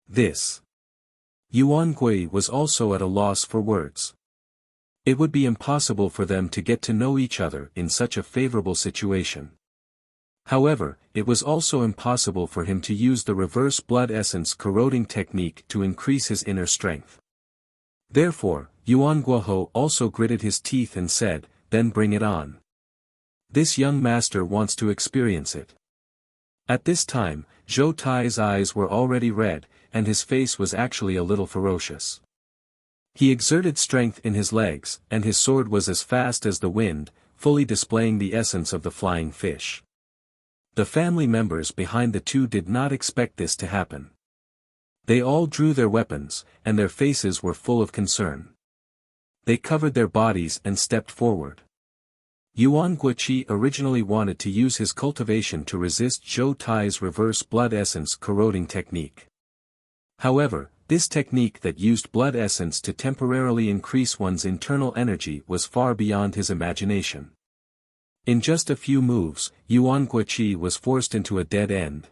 This. Yuan Gui was also at a loss for words. It would be impossible for them to get to know each other in such a favorable situation. However, it was also impossible for him to use the reverse blood essence corroding technique to increase his inner strength. Therefore, Yuan Guohou also gritted his teeth and said, "Then bring it on. This young master wants to experience it." At this time, Zhou Tai's eyes were already red, and his face was actually a little ferocious. He exerted strength in his legs, and his sword was as fast as the wind, fully displaying the essence of the flying fish. The family members behind the two did not expect this to happen. They all drew their weapons, and their faces were full of concern. They covered their bodies and stepped forward. Yuan Guoqi originally wanted to use his cultivation to resist Zhou Tai's reverse blood essence corroding technique. However, this technique that used blood essence to temporarily increase one's internal energy was far beyond his imagination. In just a few moves, Yuan Guoqi was forced into a dead end.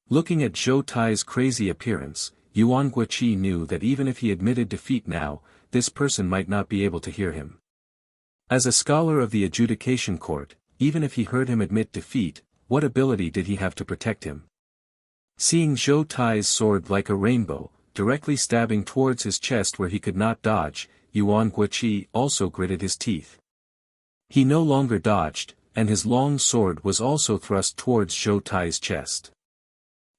Looking at Zhou Tai's crazy appearance, Yuan Guoqi knew that even if he admitted defeat now, this person might not be able to hear him. As a scholar of the adjudication court, even if he heard him admit defeat, what ability did he have to protect him? Seeing Zhou Tai's sword like a rainbow, directly stabbing towards his chest where he could not dodge, Yuan Guoqi also gritted his teeth. He no longer dodged, and his long sword was also thrust towards Zhou Tai's chest.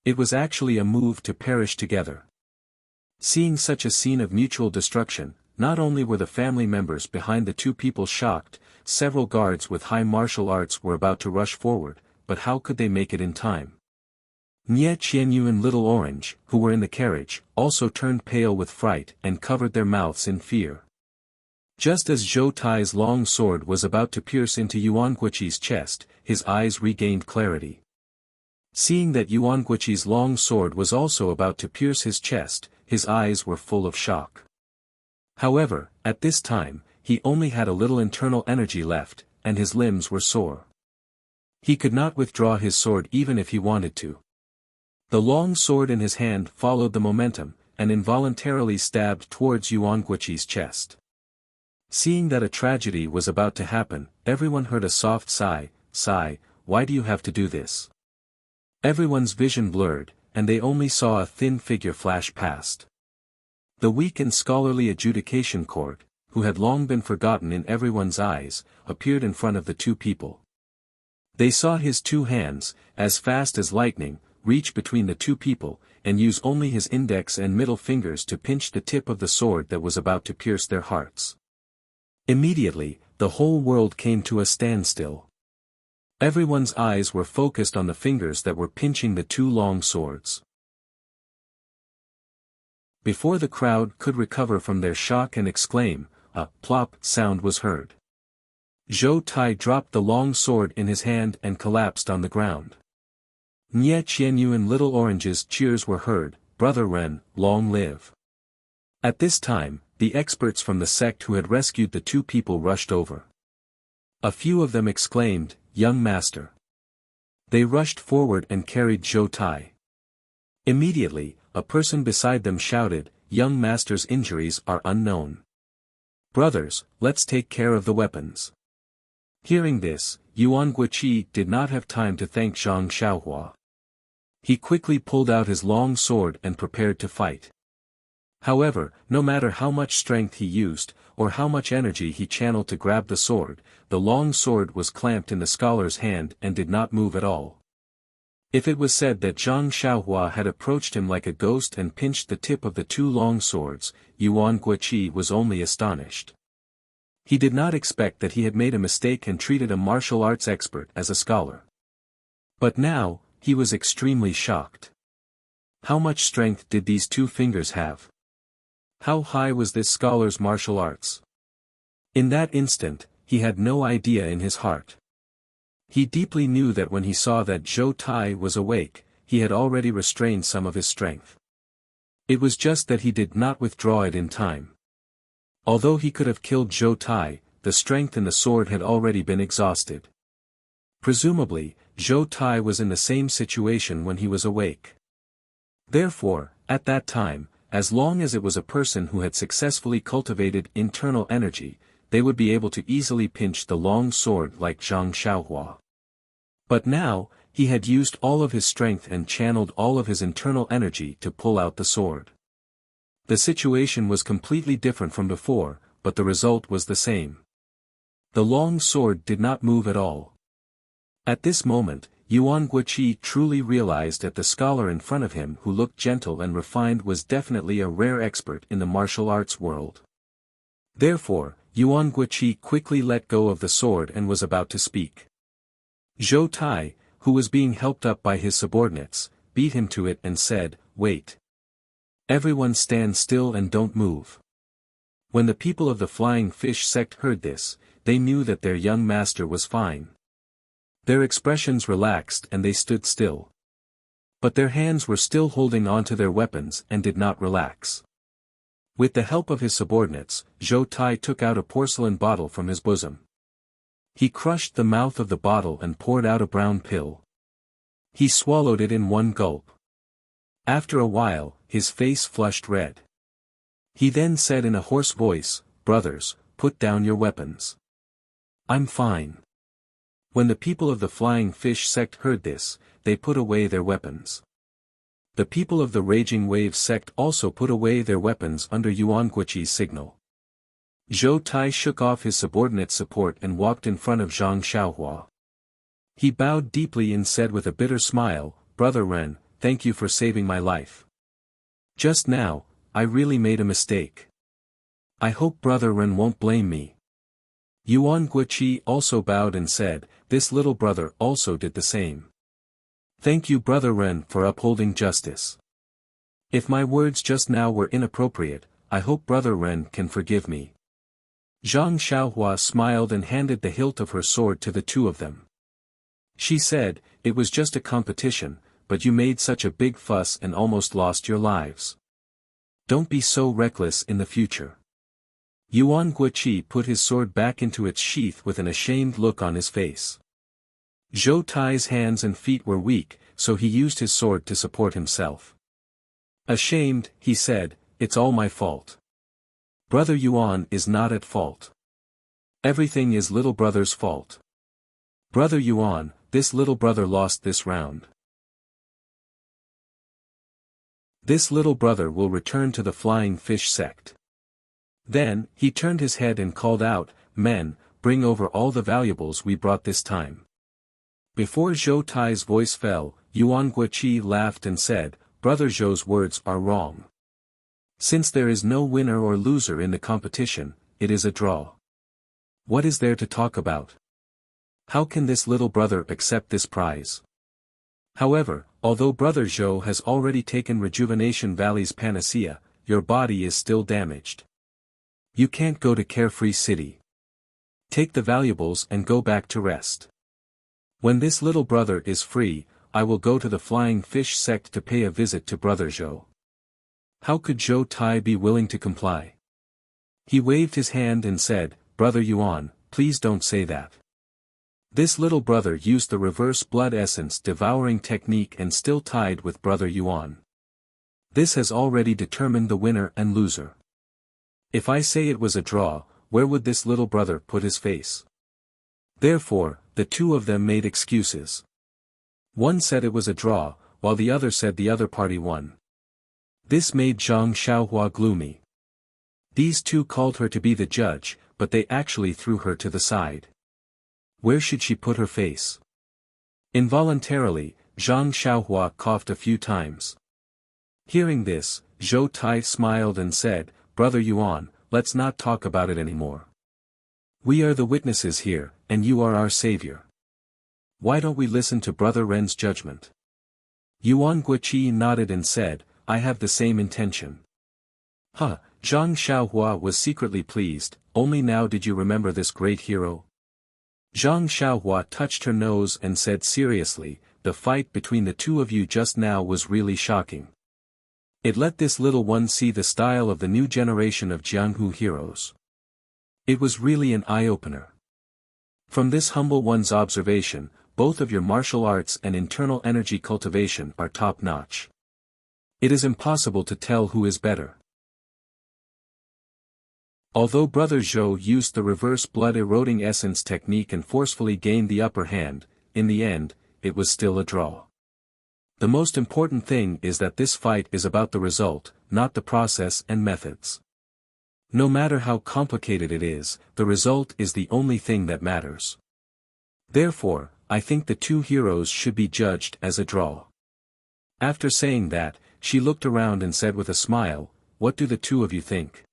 It was actually a move to perish together. Seeing such a scene of mutual destruction, not only were the family members behind the two people shocked, several guards with high martial arts were about to rush forward, but how could they make it in time? Nie Qianyu and Little Orange, who were in the carriage, also turned pale with fright and covered their mouths in fear. Just as Zhou Tai's long sword was about to pierce into Yuan Guoqi's chest, his eyes regained clarity. Seeing that Yuan Guoqi's long sword was also about to pierce his chest, his eyes were full of shock. However, at this time, he only had a little internal energy left, and his limbs were sore. He could not withdraw his sword even if he wanted to. The long sword in his hand followed the momentum, and involuntarily stabbed towards Yuan Guoqi's chest. Seeing that a tragedy was about to happen, everyone heard a soft sigh, why do you have to do this? Everyone's vision blurred, and they only saw a thin figure flash past. The weak and scholarly adjudication court, who had long been forgotten in everyone's eyes, appeared in front of the two people. They saw his two hands, as fast as lightning, reach between the two people, and use only his index and middle fingers to pinch the tip of the sword that was about to pierce their hearts. Immediately, the whole world came to a standstill. Everyone's eyes were focused on the fingers that were pinching the two long swords. Before the crowd could recover from their shock and exclaim, a plop sound was heard. Zhou Tai dropped the long sword in his hand and collapsed on the ground. Nie Qianyu and Little Orange's cheers were heard, Brother Ren, long live. At this time, the experts from the sect who had rescued the two people rushed over. A few of them exclaimed, Young Master. They rushed forward and carried Zhou Tai. Immediately, a person beside them shouted, Young Master's injuries are unknown. Brothers, let's take care of the weapons. Hearing this, Yuan Guoqi did not have time to thank Zhang Xiaohua. He quickly pulled out his long sword and prepared to fight. However, no matter how much strength he used, or how much energy he channeled to grab the sword, the long sword was clamped in the scholar's hand and did not move at all. If it was said that Zhang Xiaohua had approached him like a ghost and pinched the tip of the two long swords, Yuan Guoqi was only astonished. He did not expect that he had made a mistake and treated a martial arts expert as a scholar. But now, he was extremely shocked. How much strength did these two fingers have? How high was this scholar's martial arts? In that instant, he had no idea in his heart. He deeply knew that when he saw that Zhou Tai was awake, he had already restrained some of his strength. It was just that he did not withdraw it in time. Although he could have killed Zhou Tai, the strength in the sword had already been exhausted. Presumably, Zhou Tai was in the same situation when he was awake. Therefore, at that time, as long as it was a person who had successfully cultivated internal energy, they would be able to easily pinch the long sword like Zhang Xiaohua. But now, he had used all of his strength and channeled all of his internal energy to pull out the sword. The situation was completely different from before, but the result was the same. The long sword did not move at all. At this moment, Yuan Guoqi truly realized that the scholar in front of him who looked gentle and refined was definitely a rare expert in the martial arts world. Therefore, Yuan Guoqi quickly let go of the sword and was about to speak. Zhou Tai, who was being helped up by his subordinates, beat him to it and said, Wait. Everyone stand still and don't move. When the people of the Flying Fish sect heard this, they knew that their young master was fine. Their expressions relaxed and they stood still. But their hands were still holding on to their weapons and did not relax. With the help of his subordinates, Zhou Tai took out a porcelain bottle from his bosom. He crushed the mouth of the bottle and poured out a brown pill. He swallowed it in one gulp. After a while, his face flushed red. He then said in a hoarse voice, "Brothers, put down your weapons. I'm fine." When the people of the Flying Fish sect heard this, they put away their weapons. The people of the Raging Waves sect also put away their weapons under Yuan Guiqi's signal. Zhou Tai shook off his subordinate's support and walked in front of Zhang Xiaohua. He bowed deeply and said with a bitter smile, "Brother Ren, thank you for saving my life. Just now, I really made a mistake. I hope Brother Ren won't blame me." Yuan Guiqi also bowed and said, "This little brother also did the same. Thank you Brother Ren for upholding justice. If my words just now were inappropriate, I hope Brother Ren can forgive me." Zhang Xiaohua smiled and handed the hilt of her sword to the two of them. She said, "It was just a competition, but you made such a big fuss and almost lost your lives. Don't be so reckless in the future." Yuan Guiqi put his sword back into its sheath with an ashamed look on his face. Zhou Tai's hands and feet were weak, so he used his sword to support himself. Ashamed, he said, "It's all my fault. Brother Yuan is not at fault. Everything is little brother's fault. Brother Yuan, this little brother lost this round. This little brother will return to the Flying Fish sect." Then, he turned his head and called out, "Men, bring over all the valuables we brought this time." Before Zhou Tai's voice fell, Yuan Guiqi laughed and said, "Brother Zhou's words are wrong. Since there is no winner or loser in the competition, it is a draw. What is there to talk about? How can this little brother accept this prize?" However, although Brother Zhou has already taken Rejuvenation Valley's panacea, your body is still damaged. You can't go to Carefree City. Take the valuables and go back to rest. When this little brother is free, I will go to the Flying Fish sect to pay a visit to Brother Zhou. How could Zhou Tai be willing to comply? He waved his hand and said, "Brother Yuan, please don't say that. This little brother used the reverse blood essence devouring technique and still tied with Brother Yuan. This has already determined the winner and loser. If I say it was a draw, where would this little brother put his face?" Therefore, the two of them made excuses. One said it was a draw, while the other said the other party won. This made Zhang Xiaohua gloomy. These two called her to be the judge, but they actually threw her to the side. Where should she put her face? Involuntarily, Zhang Xiaohua coughed a few times. Hearing this, Zhou Tai smiled and said, "Brother Yuan, let's not talk about it anymore. We are the witnesses here, and you are our savior. Why don't we listen to Brother Ren's judgment?" Yuan Guiqi nodded and said, "I have the same intention." Zhang Xiaohua was secretly pleased, "Only now did you remember this great hero?" Zhang Xiaohua touched her nose and said seriously, "The fight between the two of you just now was really shocking. It let this little one see the style of the new generation of Jianghu heroes. It was really an eye-opener. From this humble one's observation, both of your martial arts and internal energy cultivation are top-notch. It is impossible to tell who is better." Although Brother Zhou used the reverse blood-eroding essence technique and forcefully gained the upper hand, in the end, it was still a draw. The most important thing is that this fight is about the result, not the process and methods. No matter how complicated it is, the result is the only thing that matters. Therefore, I think the two heroes should be judged as a draw. After saying that, she looked around and said with a smile, "What do the two of you think?"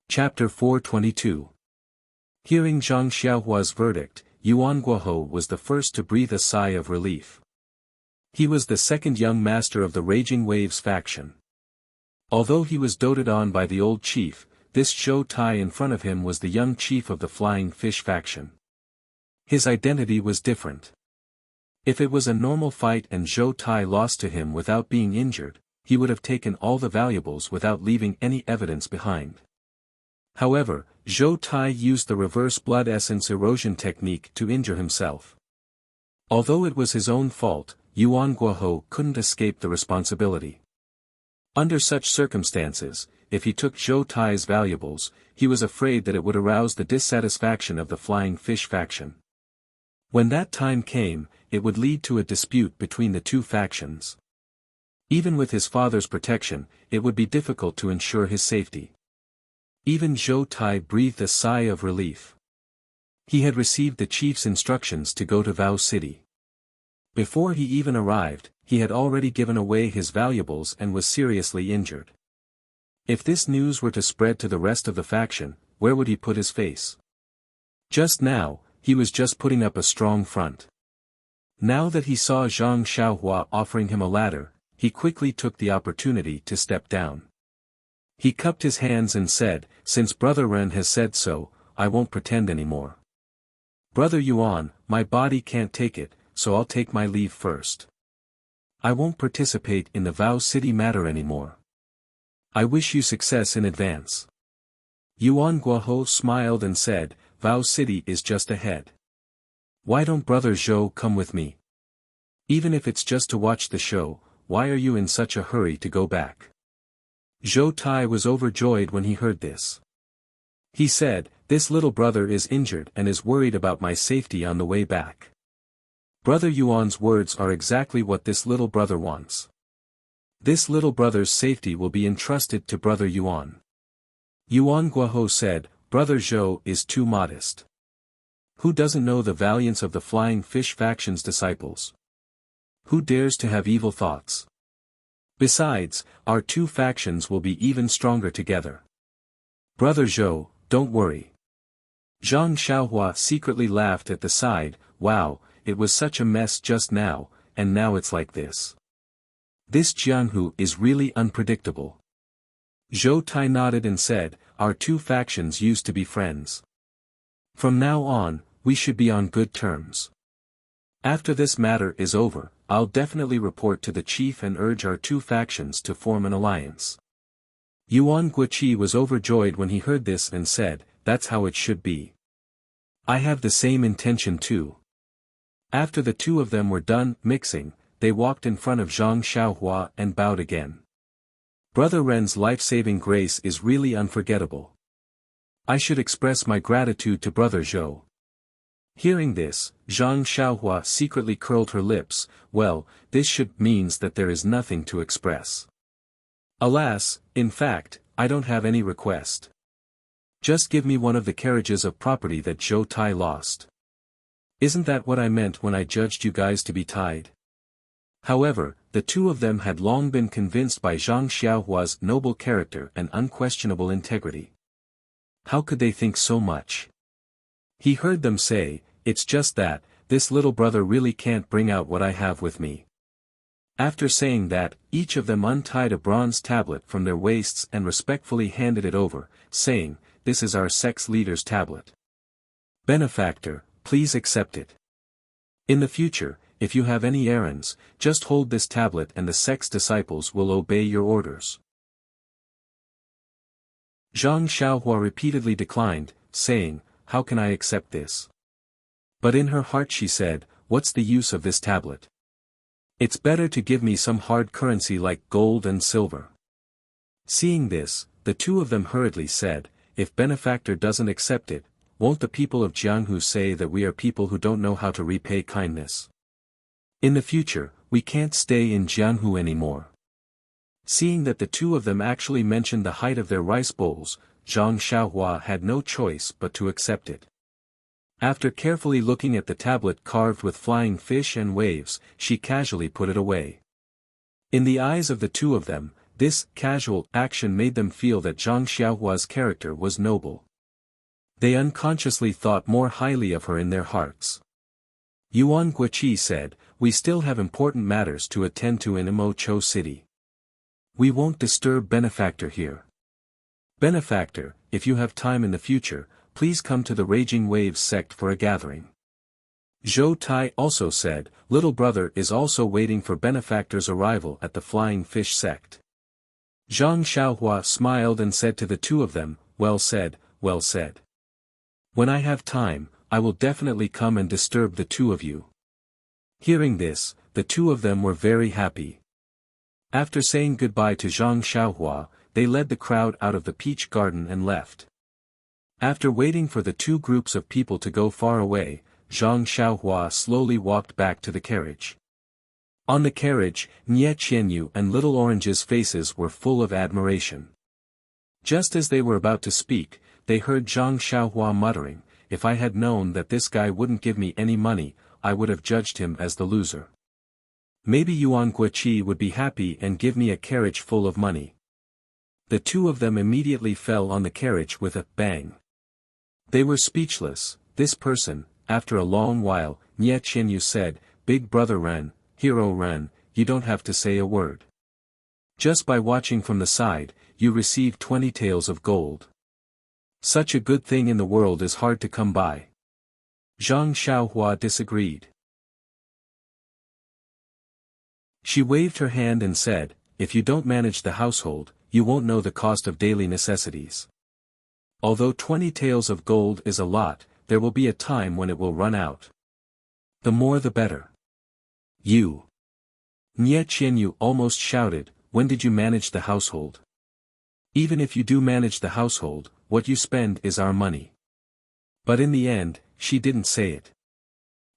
Chapter 422. Hearing Zhang Xiaohua's verdict, Yuan Guohou was the first to breathe a sigh of relief. He was the second young master of the Raging Waves faction. Although he was doted on by the old chief, this Zhou Tai in front of him was the young chief of the Flying Fish faction. His identity was different. If it was a normal fight and Zhou Tai lost to him without being injured, he would have taken all the valuables without leaving any evidence behind. However, Zhou Tai used the reverse blood essence erosion technique to injure himself. Although it was his own fault, Yuan Guohou couldn't escape the responsibility. Under such circumstances, if he took Zhou Tai's valuables, he was afraid that it would arouse the dissatisfaction of the Flying Fish faction. When that time came, it would lead to a dispute between the two factions. Even with his father's protection, it would be difficult to ensure his safety. Even Zhou Tai breathed a sigh of relief. He had received the chief's instructions to go to Vao City. Before he even arrived, he had already given away his valuables and was seriously injured. If this news were to spread to the rest of the faction, where would he put his face? Just now, he was just putting up a strong front. Now that he saw Zhang Xiaohua offering him a ladder, he quickly took the opportunity to step down. He cupped his hands and said, "Since Brother Ren has said so, I won't pretend anymore. Brother Yuan, my body can't take it, so I'll take my leave first. I won't participate in the Vao City matter anymore. I wish you success in advance." Yuan Guohou smiled and said, "Vao City is just ahead. Why don't Brother Zhou come with me? Even if it's just to watch the show, why are you in such a hurry to go back?" Zhou Tai was overjoyed when he heard this. He said, "This little brother is injured and is worried about my safety on the way back. Brother Yuan's words are exactly what this little brother wants. This little brother's safety will be entrusted to Brother Yuan." Yuan Guohou said, "Brother Zhou is too modest. Who doesn't know the valiance of the Flying Fish faction's disciples? Who dares to have evil thoughts? Besides, our two factions will be even stronger together. Brother Zhou, don't worry." Zhang Xiaohua secretly laughed at the side. "Wow, it was such a mess just now, and now it's like this. This Jianghu is really unpredictable." Zhou Tai nodded and said, "Our two factions used to be friends. From now on, we should be on good terms. After this matter is over, I'll definitely report to the chief and urge our two factions to form an alliance." Yuan Guoqi was overjoyed when he heard this and said, "That's how it should be. I have the same intention too." After the two of them were done mixing, they walked in front of Zhang Xiaohua and bowed again. "Brother Ren's life-saving grace is really unforgettable. I should express my gratitude to Brother Zhou." Hearing this, Zhang Xiaohua secretly curled her lips. "Well, this should means that there is nothing to express. Alas, in fact, I don't have any request. Just give me one of the carriages of property that Zhou Tai lost. Isn't that what I meant when I judged you guys to be tied?" However, the two of them had long been convinced by Zhang Xiaohua's noble character and unquestionable integrity. How could they think so much? He heard them say, "It's just that, this little brother really can't bring out what I have with me." After saying that, each of them untied a bronze tablet from their waists and respectfully handed it over, saying, "This is our sect's leader's tablet. Benefactor, please accept it. In the future, if you have any errands, just hold this tablet and the sect's disciples will obey your orders." Zhang Xiaohua repeatedly declined, saying, "How can I accept this?" But in her heart she said, "What's the use of this tablet? It's better to give me some hard currency like gold and silver." Seeing this, the two of them hurriedly said, "If Benefactor doesn't accept it, won't the people of Jianghu say that we are people who don't know how to repay kindness? In the future, we can't stay in Jianghu anymore." Seeing that the two of them actually mentioned the height of their rice bowls, Zhang Xiaohua had no choice but to accept it. After carefully looking at the tablet carved with flying fish and waves, she casually put it away. In the eyes of the two of them, this casual action made them feel that Zhang Xiaohua's character was noble. They unconsciously thought more highly of her in their hearts. Yuan Guoqi said, "We still have important matters to attend to in Imo Cho City. We won't disturb Benefactor here. Benefactor, if you have time in the future, please come to the Raging Waves sect for a gathering." Zhou Tai also said, "Little brother is also waiting for Benefactor's arrival at the Flying Fish sect." Zhang Xiaohua smiled and said to the two of them, "Well said, well said. When I have time, I will definitely come and disturb the two of you." Hearing this, the two of them were very happy. After saying goodbye to Zhang Xiaohua, they led the crowd out of the peach garden and left. After waiting for the two groups of people to go far away, Zhang Xiaohua slowly walked back to the carriage. On the carriage, Nie Qianyu and Little Orange's faces were full of admiration. Just as they were about to speak, they heard Zhang Xiaohua muttering, "If I had known that this guy wouldn't give me any money, I would have judged him as the loser. Maybe Yuan Guiqi would be happy and give me a carriage full of money." The two of them immediately fell on the carriage with a bang. They were speechless. This person, after a long while, Nie Qianyu said, "Big brother Ren, hero Ren, you don't have to say a word. Just by watching from the side, you receive 20 taels of gold. Such a good thing in the world is hard to come by." Zhang Xiaohua disagreed. She waved her hand and said, "If you don't manage the household, you won't know the cost of daily necessities. Although 20 taels of gold is a lot, there will be a time when it will run out. The more the better." "You!" Nie Qianyu almost shouted, "When did you manage the household? Even if you do manage the household, what you spend is our money." But in the end, she didn't say it.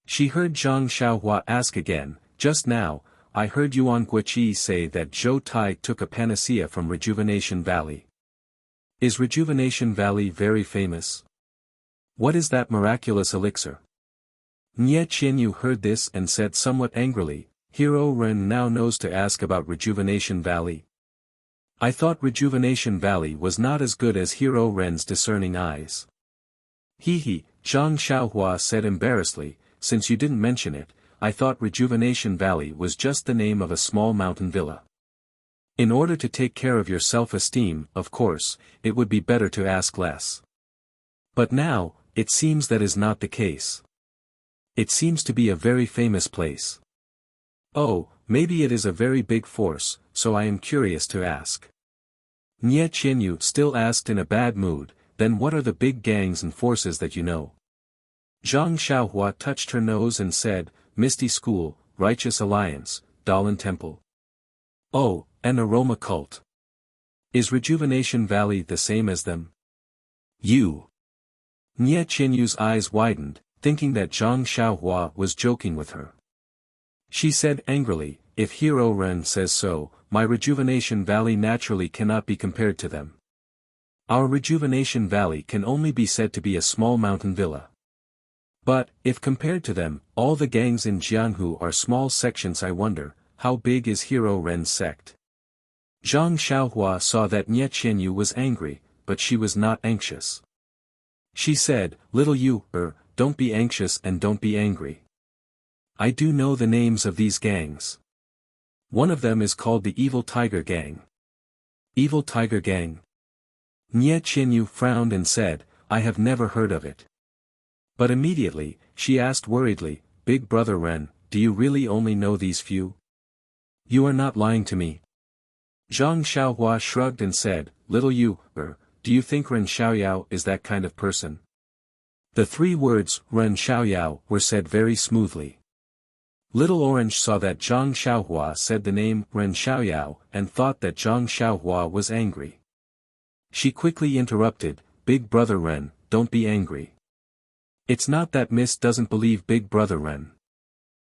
She heard Zhang Xiaohua ask again, "Just now, I heard Yuan Guiqi say that Zhou Tai took a panacea from Rejuvenation Valley. Is Rejuvenation Valley very famous? What is that miraculous elixir?" Nie Qianyu heard this and said somewhat angrily, "Hero Ren now knows to ask about Rejuvenation Valley. I thought Rejuvenation Valley was not as good as Hero Ren's discerning eyes." "He," Zhang Xiaohua said embarrassedly, "since you didn't mention it, I thought Rejuvenation Valley was just the name of a small mountain villa. In order to take care of your self-esteem, of course, it would be better to ask less. But now, it seems that is not the case. It seems to be a very famous place. Oh, maybe it is a very big force, so I am curious to ask." Nie Qianyu still asked in a bad mood, "Then what are the big gangs and forces that you know?" Zhang Xiaohua touched her nose and said, "Misty School, Righteous Alliance, Dalan Temple. Oh, and Aroma Cult. Is Rejuvenation Valley the same as them?" "You!" Nie Qianyu's eyes widened, thinking that Zhang Xiaohua was joking with her. She said angrily, "If Hero Ren says so, my Rejuvenation Valley naturally cannot be compared to them. Our Rejuvenation Valley can only be said to be a small mountain villa. But, if compared to them, all the gangs in Jianghu are small sections. I wonder, how big is Hero Ren's sect?" Zhang Xiaohua saw that Nie Qianyu was angry, but she was not anxious. She said, "Little you, don't be anxious and don't be angry. I do know the names of these gangs. One of them is called the Evil Tiger Gang." "Evil Tiger Gang?" Nie Qianyu frowned and said, "I have never heard of it." But immediately, she asked worriedly, "Big brother Ren, do you really only know these few? You are not lying to me?" Zhang Xiaohua shrugged and said, "Little you, do you think Ren Xiaoyao is that kind of person?" The three words, Ren Xiaoyao, were said very smoothly. Little Orange saw that Zhang Xiaohua said the name Ren Xiaoyao and thought that Zhang Xiaohua was angry. She quickly interrupted, "Big brother Ren, don't be angry. It's not that Miss doesn't believe Big brother Ren.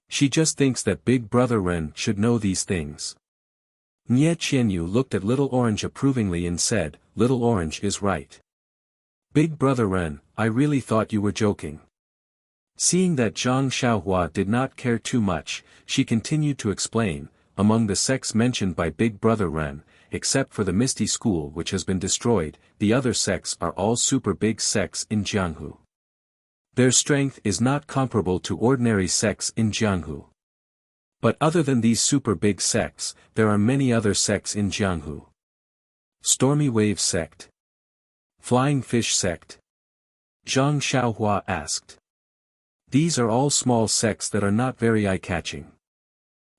She just thinks that Big brother Ren should know these things." Nie Qianyu looked at Little Orange approvingly and said, "Little Orange is right. Big brother Ren, I really thought you were joking." Seeing that Zhang Xiaohua did not care too much, she continued to explain, "Among the sects mentioned by Big brother Ren, except for the Misty School which has been destroyed, the other sects are all super big sects in Jianghu. Their strength is not comparable to ordinary sects in Jianghu. But other than these super big sects, there are many other sects in Jianghu. Stormy Wave Sect. Flying Fish Sect?" Zhang Xiaohua asked. "These are all small sects that are not very eye-catching.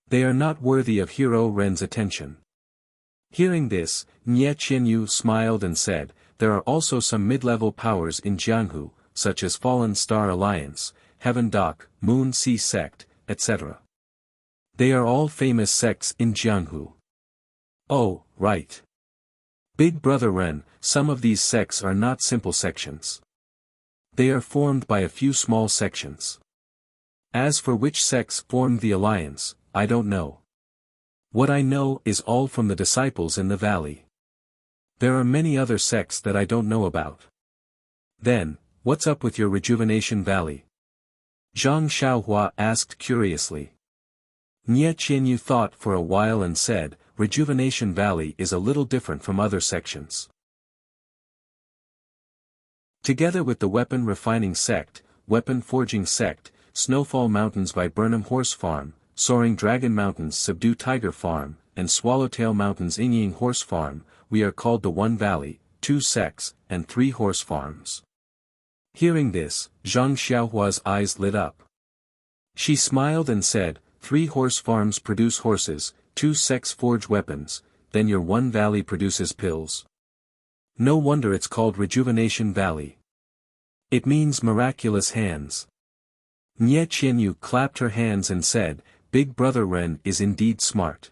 They are not worthy of Hero Ren's attention." Hearing this, Nie Qianyu smiled and said, "There are also some mid-level powers in Jianghu, such as Fallen Star Alliance, Heaven Dock, Moon Sea Sect, etc. They are all famous sects in Jianghu. Oh, right. Big Brother Ren, some of these sects are not simple sections. They are formed by a few small sections. As for which sects formed the alliance, I don't know. What I know is all from the disciples in the valley. There are many other sects that I don't know about. Then, what's up with your Rejuvenation Valley? Zhang Xiaohua asked curiously. Nie Qianyu thought for a while and said, Rejuvenation Valley is a little different from other sections. Together with the Weapon Refining Sect, Weapon Forging Sect, Snowfall Mountains Viburnum Horse Farm, Soaring Dragon Mountains Subdue Tiger Farm, and Swallowtail Mountains Yingying Horse Farm, we are called the One Valley, 2 sects, and 3 horse farms. Hearing this, Zhang Xiaohua's eyes lit up. She smiled and said, 3 horse farms produce horses, 2 sects forge weapons, then your One Valley produces pills. No wonder it's called Rejuvenation Valley. It means miraculous hands. Nie Qianyu clapped her hands and said, Big Brother Ren is indeed smart.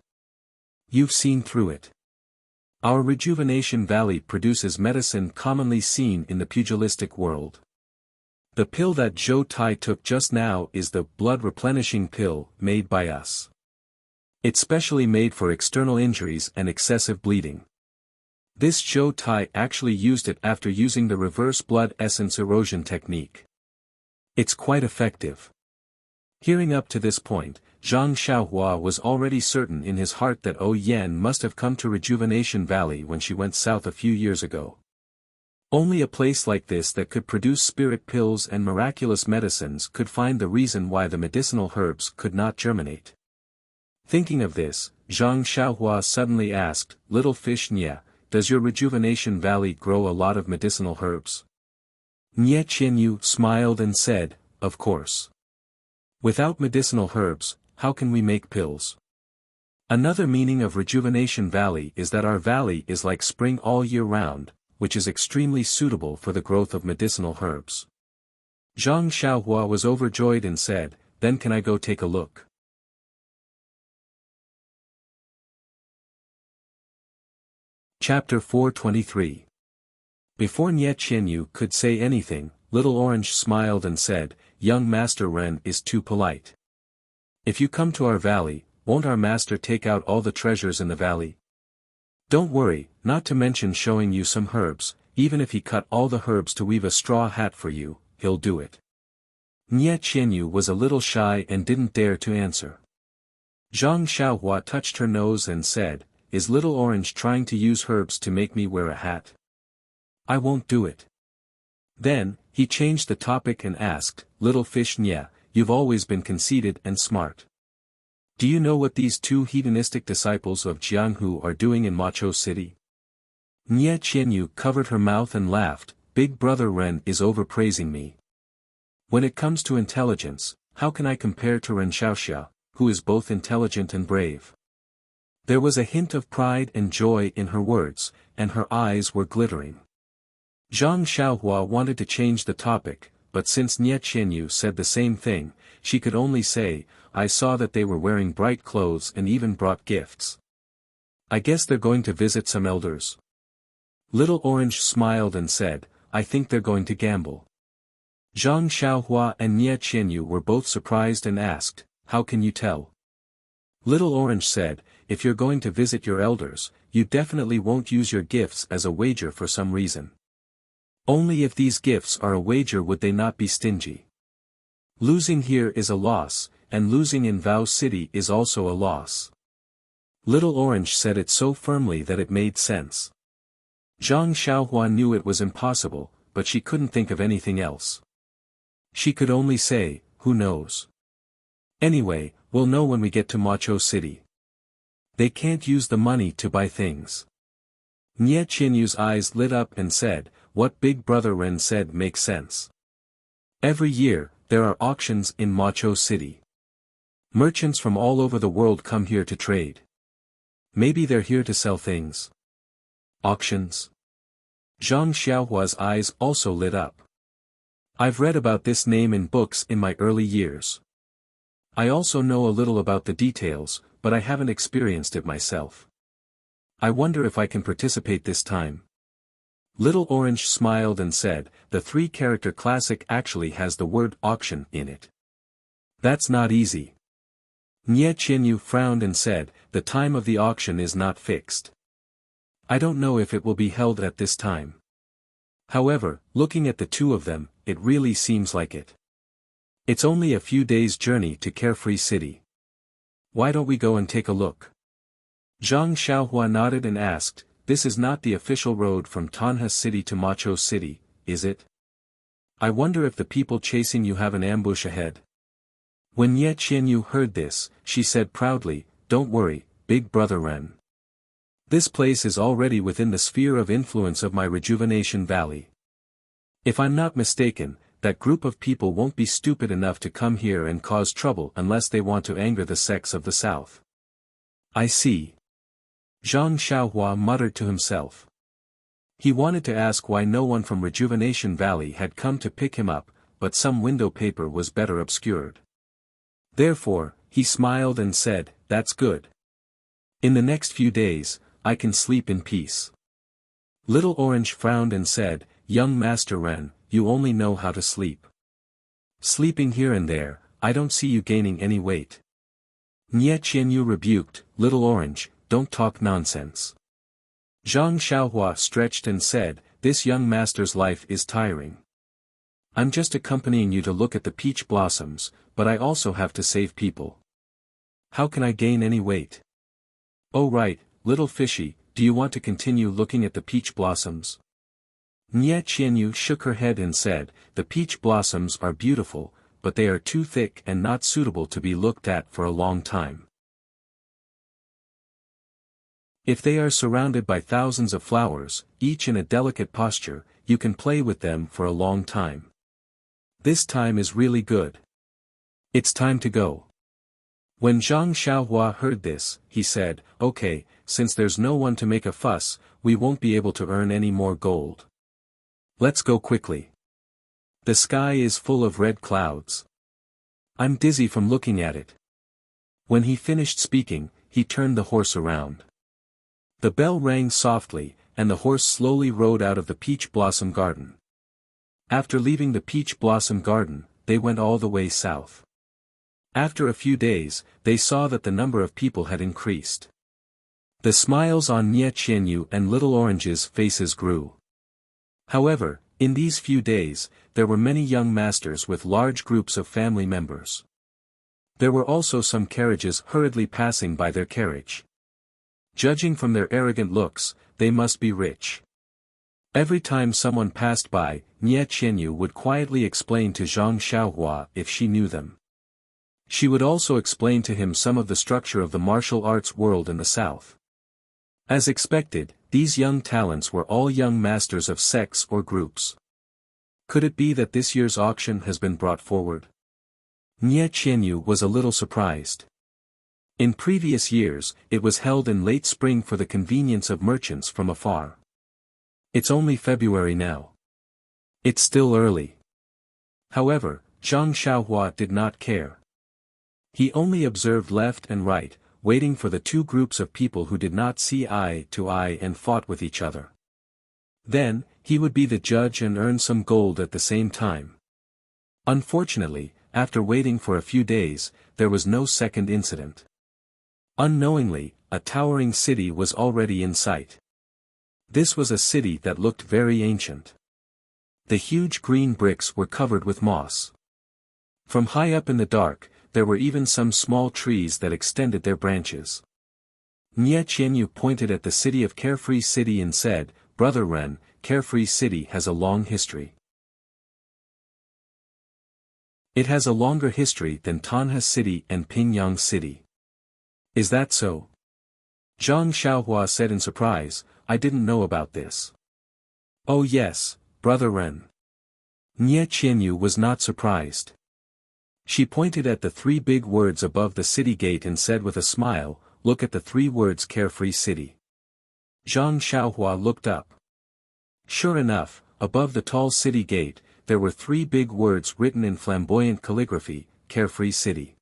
You've seen through it. Our Rejuvenation Valley produces medicine commonly seen in the pugilistic world. The pill that Zhou Tai took just now is the blood replenishing pill made by us. It's specially made for external injuries and excessive bleeding. This Zhou Tai actually used it after using the reverse blood essence erosion technique. It's quite effective. Hearing up to this point, Zhang Xiaohua was already certain in his heart that O Yan must have come to Rejuvenation Valley when she went south a few years ago. Only a place like this that could produce spirit pills and miraculous medicines could find the reason why the medicinal herbs could not germinate. Thinking of this, Zhang Xiaohua suddenly asked, Little Fish Nie, does your Rejuvenation Valley grow a lot of medicinal herbs? Nie Qianyu smiled and said, Of course. Without medicinal herbs, how can we make pills? Another meaning of Rejuvenation Valley is that our valley is like spring all year round, which is extremely suitable for the growth of medicinal herbs. Zhang Xiaohua was overjoyed and said, Then can I go take a look? Chapter 423. Before Nie Qianyu could say anything, Little Orange smiled and said, Young Master Ren is too polite. If you come to our valley, won't our master take out all the treasures in the valley? Don't worry, not to mention showing you some herbs, even if he cut all the herbs to weave a straw hat for you, he'll do it. Nie Qianyu was a little shy and didn't dare to answer. Zhang Xiaohua touched her nose and said, Is Little Orange trying to use herbs to make me wear a hat? I won't do it. Then, he changed the topic and asked, Little Fish Nie, you've always been conceited and smart. Do you know what these 2 hedonistic disciples of Jianghu are doing in Macho City? Nie Qianyu covered her mouth and laughed, Big Brother Ren is overpraising me. When it comes to intelligence, how can I compare to Ren Xiaoxia, who is both intelligent and brave? There was a hint of pride and joy in her words, and her eyes were glittering. Zhang Xiaohua wanted to change the topic, but since Nie Qianyu said the same thing, she could only say, I saw that they were wearing bright clothes and even brought gifts. I guess they're going to visit some elders. Little Orange smiled and said, I think they're going to gamble. Zhang Xiaohua and Nie Qianyu were both surprised and asked, How can you tell? Little Orange said, If you're going to visit your elders, you definitely won't use your gifts as a wager for some reason. Only if these gifts are a wager would they not be stingy. Losing here is a loss, and losing in Vow City is also a loss. Little Orange said it so firmly that it made sense. Zhang Xiaohua knew it was impossible, but she couldn't think of anything else. She could only say, Who knows? Anyway, we'll know when we get to Macho City. They can't use the money to buy things. Nie Qianyu's eyes lit up and said, What Big Brother Ren said makes sense. Every year, there are auctions in Macho City. Merchants from all over the world come here to trade. Maybe they're here to sell things. Auctions? Zhang Xiaohua's eyes also lit up. I've read about this name in books in my early years. I also know a little about the details, but I haven't experienced it myself. I wonder if I can participate this time. Little Orange smiled and said, the 3-character classic actually has the word auction in it. That's not easy. Nie Qianyu frowned and said, the time of the auction is not fixed. I don't know if it will be held at this time. However, looking at the two of them, it really seems like it. It's only a few days' journey to Carefree City. Why don't we go and take a look? Zhang Xiaohua nodded and asked, this is not the official road from Tanha City to Macho City, is it? I wonder if the people chasing you have an ambush ahead. When Ye Qianyu heard this, she said proudly, don't worry, Big Brother Ren. This place is already within the sphere of influence of my Rejuvenation Valley. If I'm not mistaken, that group of people won't be stupid enough to come here and cause trouble unless they want to anger the sects of the south. I see. Zhang Xiaohua muttered to himself. He wanted to ask why no one from Rejuvenation Valley had come to pick him up, but some window paper was better obscured. Therefore, he smiled and said, that's good. In the next few days, I can sleep in peace. Little Orange frowned and said, young Master Ren, you only know how to sleep. Sleeping here and there, I don't see you gaining any weight. Nie Qianyu rebuked, Little Orange, don't talk nonsense. Zhang Xiaohua stretched and said, this young master's life is tiring. I'm just accompanying you to look at the peach blossoms, but I also have to save people. How can I gain any weight? Oh right, little fishy, do you want to continue looking at the peach blossoms? Nie Qianyu shook her head and said, the peach blossoms are beautiful, but they are too thick and not suitable to be looked at for a long time. If they are surrounded by thousands of flowers, each in a delicate posture, you can play with them for a long time. This time is really good. It's time to go. When Zhang Xiaohua heard this, he said, okay, since there's no one to make a fuss, we won't be able to earn any more gold. Let's go quickly. The sky is full of red clouds. I'm dizzy from looking at it. When he finished speaking, he turned the horse around. The bell rang softly, and the horse slowly rode out of the peach blossom garden. After leaving the peach blossom garden, they went all the way south. After a few days, they saw that the number of people had increased. The smiles on Nie Qianyu and Little Orange's faces grew. However, in these few days, there were many young masters with large groups of family members. There were also some carriages hurriedly passing by their carriage. Judging from their arrogant looks, they must be rich. Every time someone passed by, Nie Qianyu would quietly explain to Zhang Xiaohua if she knew them. She would also explain to him some of the structure of the martial arts world in the south. As expected, these young talents were all young masters of sects or groups. Could it be that this year's auction has been brought forward? Nie Qianyu was a little surprised. In previous years, it was held in late spring for the convenience of merchants from afar. It's only February now. It's still early. However, Zhang Xiaohua did not care. He only observed left and right, waiting for the two groups of people who did not see eye to eye and fought with each other. Then, he would be the judge and earn some gold at the same time. Unfortunately, after waiting for a few days, there was no second incident. Unknowingly, a towering city was already in sight. This was a city that looked very ancient. The huge green bricks were covered with moss. From high up in the dark, there were even some small trees that extended their branches. Nie Qianyu pointed at the city of Carefree City and said, Brother Ren, Carefree City has a long history. It has a longer history than Tanha City and Pingyang City. Is that so? Zhang Xiaohua said in surprise, I didn't know about this. Oh yes, Brother Ren. Nie Qianyu was not surprised. She pointed at the three big words above the city gate and said with a smile, look at the three words Carefree City. Zhang Xiaohua looked up. Sure enough, above the tall city gate, there were three big words written in flamboyant calligraphy, Carefree City.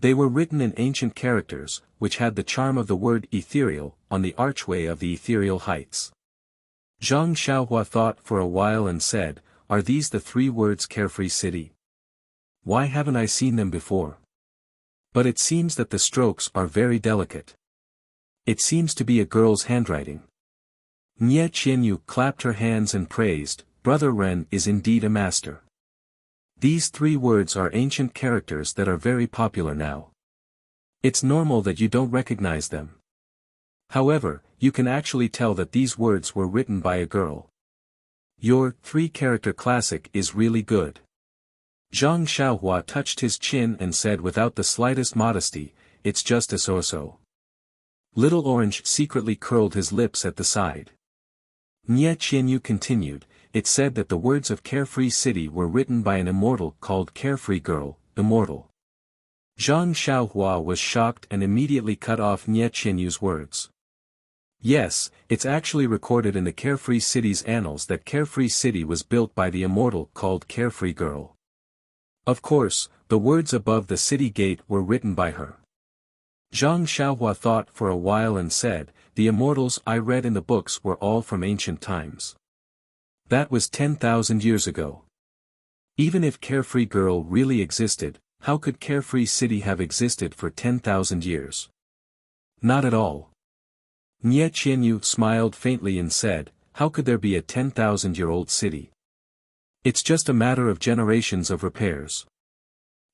They were written in ancient characters, which had the charm of the word ethereal, on the archway of the ethereal heights. Zhang Xiaohua thought for a while and said, "Are these the 3 words Carefree City? Why haven't I seen them before? But it seems that the strokes are very delicate. It seems to be a girl's handwriting." Nie Qianyu clapped her hands and praised, "Brother Ren is indeed a master. These 3 words are ancient characters that are very popular now. It's normal that you don't recognize them. However, you can actually tell that these words were written by a girl. Your 3-character classic is really good." Zhang Xiaohua touched his chin and said without the slightest modesty, "It's just a so-so." Little Orange secretly curled his lips at the side. Nie Qianyu continued, "It said that the words of Carefree City were written by an immortal called Carefree Girl, immortal." Zhang Xiaohua was shocked and immediately cut off Nie Qianyu's words. "Yes, it's actually recorded in the Carefree City's annals that Carefree City was built by the immortal called Carefree Girl. Of course, the words above the city gate were written by her." Zhang Xiaohua thought for a while and said, "The immortals I read in the books were all from ancient times. That was 10,000 years ago. Even if Carefree Girl really existed, how could Carefree City have existed for 10,000 years? Not at all." Nie Qianyu smiled faintly and said, "How could there be a 10,000-year-old city? It's just a matter of generations of repairs."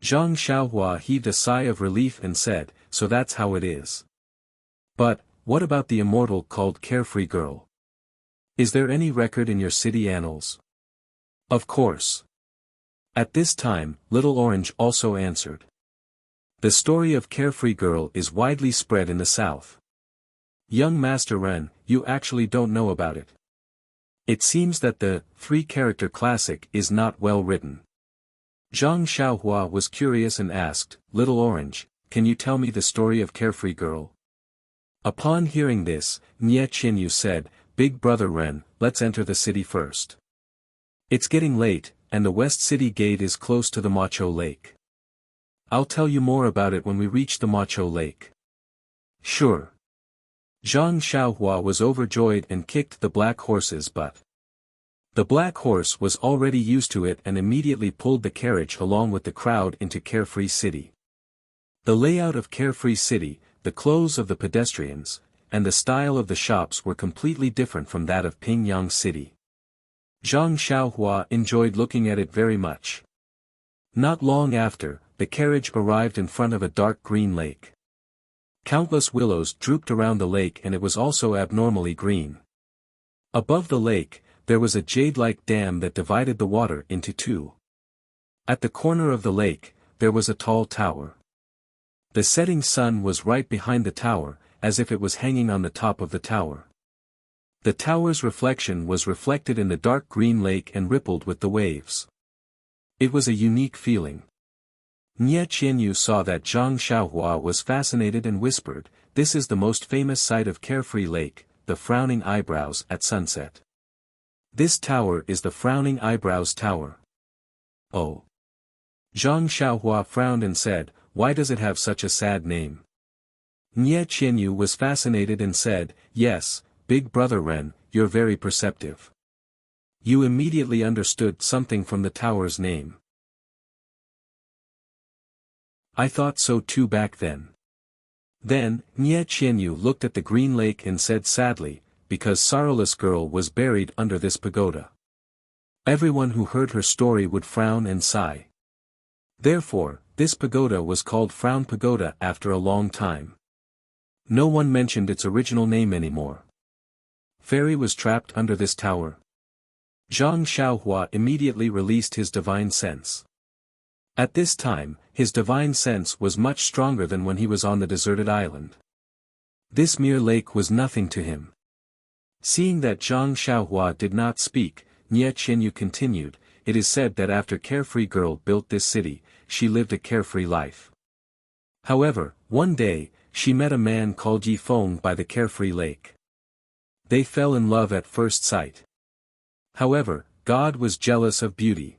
Zhang Xiaohua heaved a sigh of relief and said, "So that's how it is. But, what about the immortal called Carefree Girl? Is there any record in your city annals?" "Of course." At this time, Little Orange also answered. "The story of Carefree Girl is widely spread in the south. Young Master Ren, you actually don't know about it. It seems that the 3-character classic is not well written." Zhang Xiaohua was curious and asked, "Little Orange, can you tell me the story of Carefree Girl?" Upon hearing this, Nie Qianyu said, "Big Brother Ren, let's enter the city first. It's getting late, and the West City Gate is close to the Macho Lake. I'll tell you more about it when we reach the Macho Lake." "Sure." Zhang Xiaohua was overjoyed and kicked the black horse's butt. The black horse was already used to it and immediately pulled the carriage along with the crowd into Carefree City. The layout of Carefree City, the clothes of the pedestrians, and the style of the shops were completely different from that of Pingyang City. Zhang Xiaohua enjoyed looking at it very much. Not long after, the carriage arrived in front of a dark green lake. Countless willows drooped around the lake and it was also abnormally green. Above the lake, there was a jade-like dam that divided the water into 2. At the corner of the lake, there was a tall tower. The setting sun was right behind the tower, as if it was hanging on the top of the tower. The tower's reflection was reflected in the dark green lake and rippled with the waves. It was a unique feeling. Nie Qianyu saw that Zhang Xiaohua was fascinated and whispered, "This is the most famous sight of Carefree Lake, the Frowning Eyebrows at sunset. This tower is the Frowning Eyebrows Tower." "Oh." Zhang Xiaohua frowned and said, "Why does it have such a sad name?" Nie Qianyu was fascinated and said, "Yes, Big Brother Ren, you're very perceptive. You immediately understood something from the tower's name." "I thought so too back then." Then, Nie Qianyu looked at the green lake and said sadly, "Because Sorrowless Girl was buried under this pagoda. Everyone who heard her story would frown and sigh. Therefore, this pagoda was called Frown Pagoda after a long time. No one mentioned its original name anymore. Fairy was trapped under this tower." Zhang Xiaohua immediately released his divine sense. At this time, his divine sense was much stronger than when he was on the deserted island. This mere lake was nothing to him. Seeing that Zhang Xiaohua did not speak, Nie Qianyu continued, "It is said that after Carefree Girl built this city, she lived a carefree life. However, one day, she met a man called Yifeng by the Carefree Lake. They fell in love at first sight. However, God was jealous of beauty.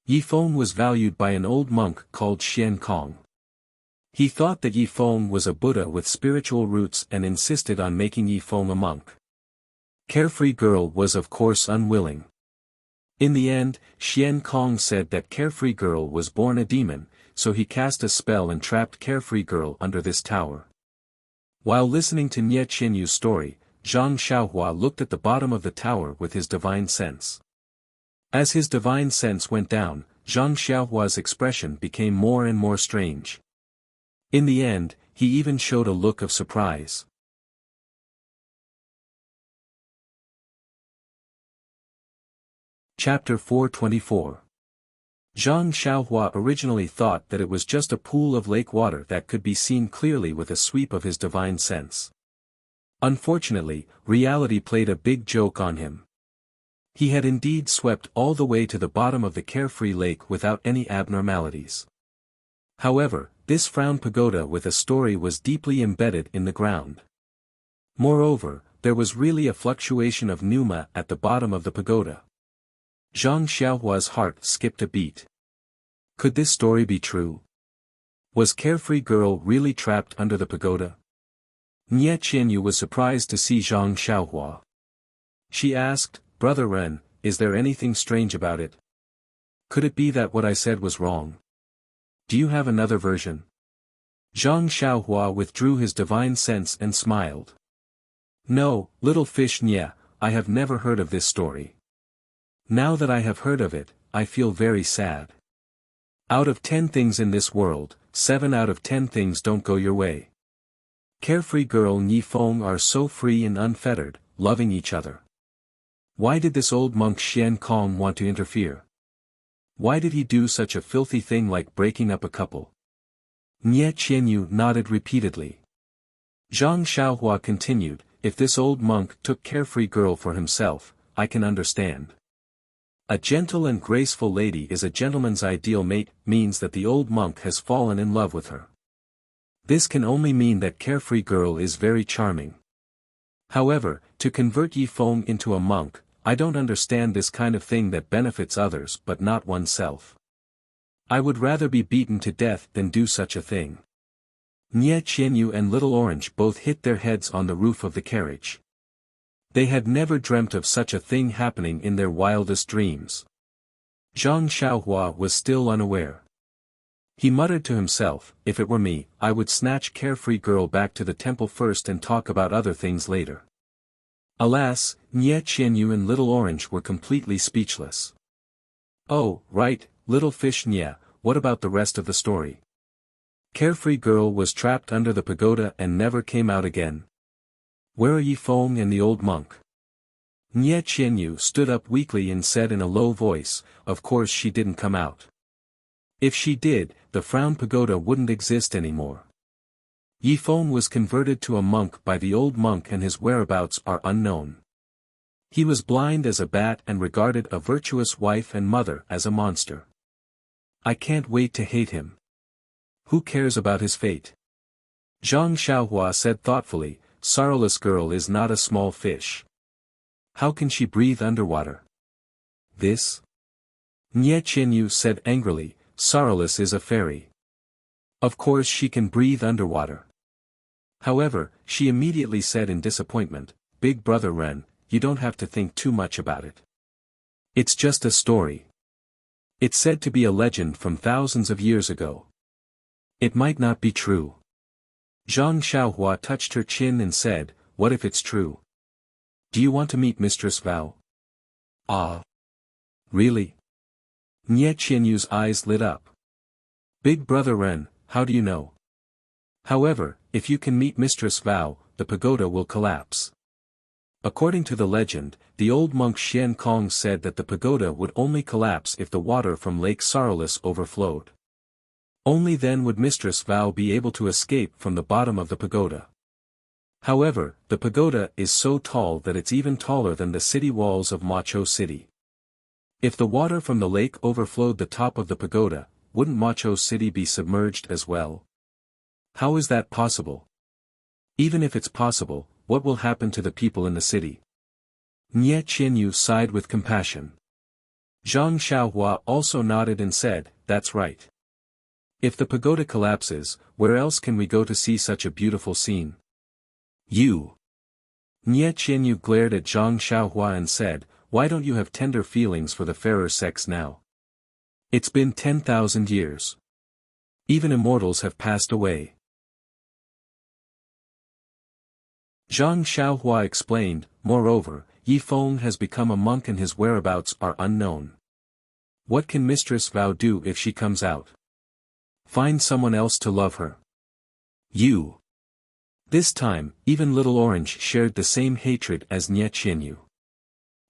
Yifeng was valued by an old monk called Xian Kong. He thought that Yifeng was a Buddha with spiritual roots and insisted on making Yifeng a monk. Carefree Girl was of course unwilling. In the end, Xian Kong said that Carefree Girl was born a demon, so he cast a spell and trapped Carefree Girl under this tower. While listening to Nie Qianyu's story, Zhang Xiaohua looked at the bottom of the tower with his divine sense. As his divine sense went down, Zhang Xiaohua's expression became more and more strange. In the end, he even showed a look of surprise. Chapter 424. Zhang Xiaohua originally thought that it was just a pool of lake water that could be seen clearly with a sweep of his divine sense. Unfortunately, reality played a big joke on him. He had indeed swept all the way to the bottom of the carefree lake without any abnormalities. However, this frown pagoda with a story was deeply embedded in the ground. Moreover, there was really a fluctuation of pneuma at the bottom of the pagoda. Zhang Xiaohua's heart skipped a beat. Could this story be true? Was Carefree Girl really trapped under the pagoda? Nie Qianyu was surprised to see Zhang Xiaohua. She asked, "Brother Ren, is there anything strange about it? Could it be that what I said was wrong? Do you have another version?" Zhang Xiaohua withdrew his divine sense and smiled. "No, little fish Nie, I have never heard of this story. Now that I have heard of it, I feel very sad. Out of 10 things in this world, 7 out of 10 things don't go your way. Carefree Girl and Yifeng are so free and unfettered, loving each other. Why did this old monk Xian Kong want to interfere? Why did he do such a filthy thing like breaking up a couple?" Nie Qianyu nodded repeatedly. Zhang Xiaohua continued, "If this old monk took Carefree Girl for himself, I can understand. A gentle and graceful lady is a gentleman's ideal mate, means that the old monk has fallen in love with her. This can only mean that Carefree Girl is very charming. However, to convert Yifeng into a monk, I don't understand this kind of thing that benefits others but not oneself. I would rather be beaten to death than do such a thing." Nie Qianyu and Little Orange both hit their heads on the roof of the carriage. They had never dreamt of such a thing happening in their wildest dreams. Zhang Xiaohua was still unaware. He muttered to himself, "If it were me, I would snatch Carefree Girl back to the temple first and talk about other things later." Alas, Nie Qianyu and Little Orange were completely speechless. "Oh, right, little fish Nie, what about the rest of the story? Carefree Girl was trapped under the pagoda and never came out again. Where are Yifeng and the old monk?" Nie Qianyu stood up weakly and said in a low voice, "Of course she didn't come out. If she did, the frown pagoda wouldn't exist anymore. Yifeng was converted to a monk by the old monk and his whereabouts are unknown. He was blind as a bat and regarded a virtuous wife and mother as a monster. I can't wait to hate him. Who cares about his fate?" Zhang Xiaohua said thoughtfully, "Sorrowless Girl is not a small fish. How can she breathe underwater?" "This?" Nie Qianyu said angrily, "Sorrowless is a fairy. Of course she can breathe underwater." However, she immediately said in disappointment, "Big Brother Ren, you don't have to think too much about it. It's just a story. It's said to be a legend from thousands of years ago. It might not be true." Zhang Xiaohua touched her chin and said, "What if it's true? Do you want to meet Mistress Vao?" "Ah. Really?" Nie Qianyu's eyes lit up. "Big Brother Ren, how do you know? However, if you can meet Mistress Vao, the pagoda will collapse. According to the legend, the old monk Xian Kong said that the pagoda would only collapse if the water from Lake Sorrowless overflowed. Only then would Mistress Vao be able to escape from the bottom of the pagoda. However, the pagoda is so tall that it's even taller than the city walls of Macho City. If the water from the lake overflowed the top of the pagoda, wouldn't Macho City be submerged as well? How is that possible? Even if it's possible, what will happen to the people in the city?" Nie Qianyu sighed with compassion. Zhang Xiaohua also nodded and said, "That's right. If the pagoda collapses, where else can we go to see such a beautiful scene? You. Nie Qianyu glared at Zhang Xiaohua and said, why don't you have tender feelings for the fairer sex now? It's been 10,000 years. Even immortals have passed away. Zhang Xiaohua explained, moreover, Yi Feng has become a monk and his whereabouts are unknown. What can Mistress Vao do if she comes out? Find someone else to love her. You. This time, even Little Orange shared the same hatred as Nie Qianyu.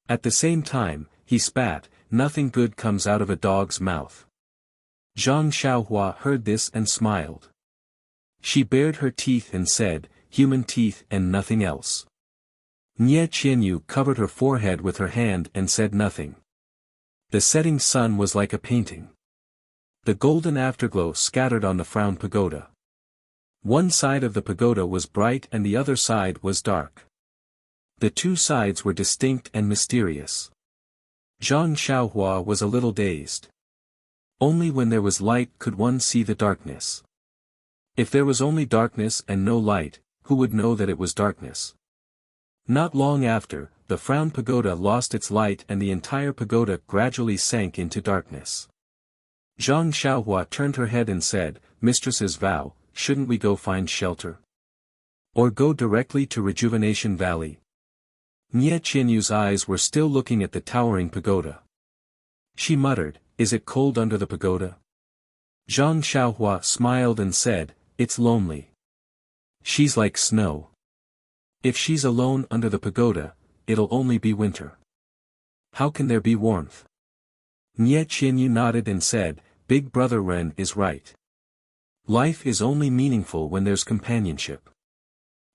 At the same time, he spat, nothing good comes out of a dog's mouth. Zhang Xiaohua heard this and smiled. She bared her teeth and said, human teeth and nothing else. Nie Qianyu covered her forehead with her hand and said nothing. The setting sun was like a painting. The golden afterglow scattered on the frown pagoda. One side of the pagoda was bright and the other side was dark. The two sides were distinct and mysterious. Zhang Xiaohua was a little dazed. Only when there was light could one see the darkness. If there was only darkness and no light, who would know that it was darkness? Not long after, the frown pagoda lost its light and the entire pagoda gradually sank into darkness. Zhang Xiaohua turned her head and said, Mistress's vow, shouldn't we go find shelter? Or go directly to Rejuvenation Valley? Nie Qianyu's eyes were still looking at the towering pagoda. She muttered, is it cold under the pagoda? Zhang Xiaohua smiled and said, it's lonely. She's like snow. If she's alone under the pagoda, it'll only be winter. How can there be warmth? Nie Qianyu nodded and said, Big Brother Ren is right. Life is only meaningful when there's companionship.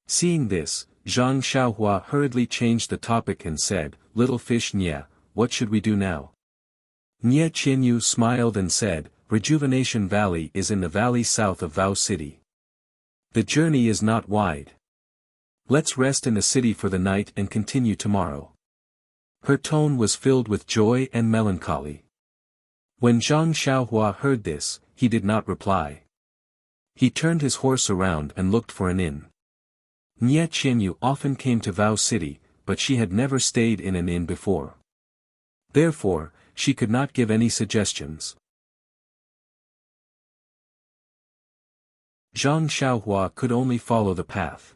Seeing this, Zhang Xiaohua hurriedly changed the topic and said, Little fish Nie, what should we do now? Nie Qianyu smiled and said, Rejuvenation Valley is in the valley south of Vao City. The journey is not wide. Let's rest in the city for the night and continue tomorrow. Her tone was filled with joy and melancholy. When Zhang Xiaohua heard this, he did not reply. He turned his horse around and looked for an inn. Nie Qianyu often came to Vao City, but she had never stayed in an inn before. Therefore, she could not give any suggestions. Zhang Xiaohua could only follow the path.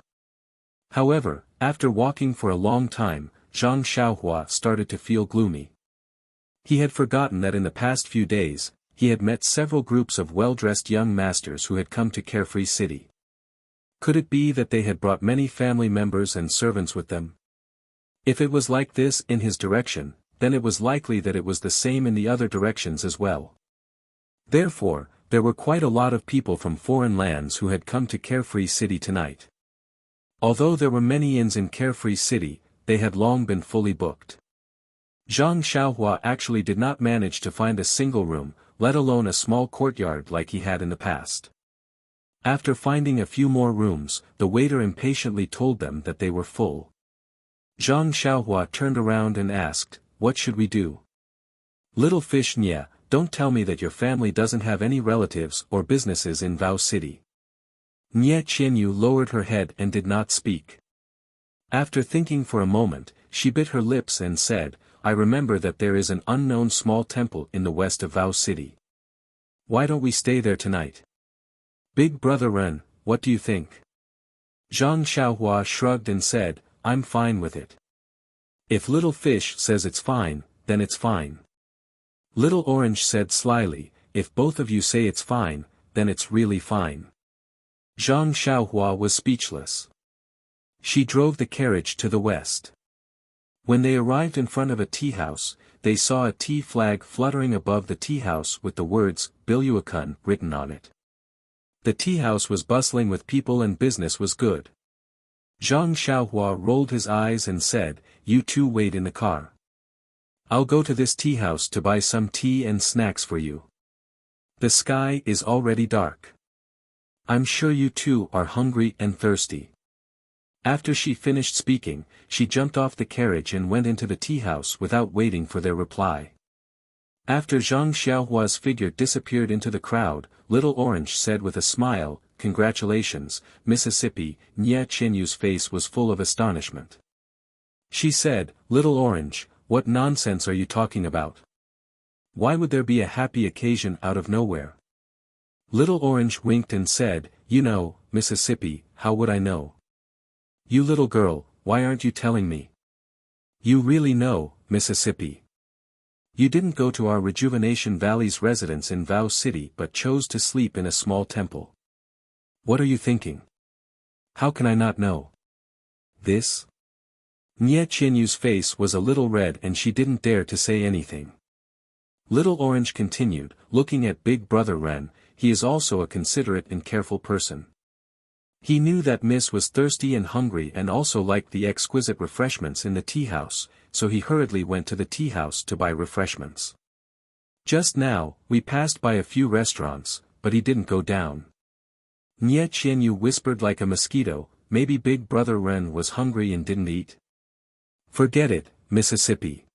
However, after walking for a long time, Zhang Xiaohua started to feel gloomy. He had forgotten that in the past few days, he had met several groups of well-dressed young masters who had come to Carefree City. Could it be that they had brought many family members and servants with them? If it was like this in his direction, then it was likely that it was the same in the other directions as well. Therefore, there were quite a lot of people from foreign lands who had come to Carefree City tonight. Although there were many inns in Carefree City, they had long been fully booked. Zhang Xiaohua actually did not manage to find a single room, let alone a small courtyard like he had in the past. After finding a few more rooms, the waiter impatiently told them that they were full. Zhang Xiaohua turned around and asked, what should we do? Little fish Nie, don't tell me that your family doesn't have any relatives or businesses in Vao City. Nie Qianyu lowered her head and did not speak. After thinking for a moment, she bit her lips and said, I remember that there is an unknown small temple in the west of Vao City. Why don't we stay there tonight? Big Brother Ren, what do you think? Zhang Xiaohua shrugged and said, I'm fine with it. If Little Fish says it's fine, then it's fine. Little Orange said slyly, if both of you say it's fine, then it's really fine. Zhang Xiaohua was speechless. She drove the carriage to the west. When they arrived in front of a tea house, they saw a tea flag fluttering above the tea house with the words, Biluakun, written on it. The tea house was bustling with people and business was good. Zhang Xiaohua rolled his eyes and said, you two wait in the car. I'll go to this tea house to buy some tea and snacks for you. The sky is already dark. I'm sure you two are hungry and thirsty. After she finished speaking, she jumped off the carriage and went into the tea house without waiting for their reply. After Zhang Xiaohua's figure disappeared into the crowd, Little Orange said with a smile, "Congratulations, Mississippi." Nie Qianyu's face was full of astonishment. She said, "Little Orange, what nonsense are you talking about? Why would there be a happy occasion out of nowhere?" Little Orange winked and said, "You know, Mississippi, how would I know? You little girl, why aren't you telling me? You really know, Mississippi. You didn't go to our Rejuvenation Valley's residence in Vow City but chose to sleep in a small temple. What are you thinking? How can I not know this?" Nie Qianyu's face was a little red and she didn't dare to say anything. Little Orange continued, looking at Big Brother Ren. He is also a considerate and careful person. He knew that Miss was thirsty and hungry and also liked the exquisite refreshments in the tea house, so he hurriedly went to the tea house to buy refreshments. Just now, we passed by a few restaurants, but he didn't go down. Nie Qianyu whispered like a mosquito, "Maybe Big Brother Ren was hungry and didn't eat." "Forget it, Mississippi.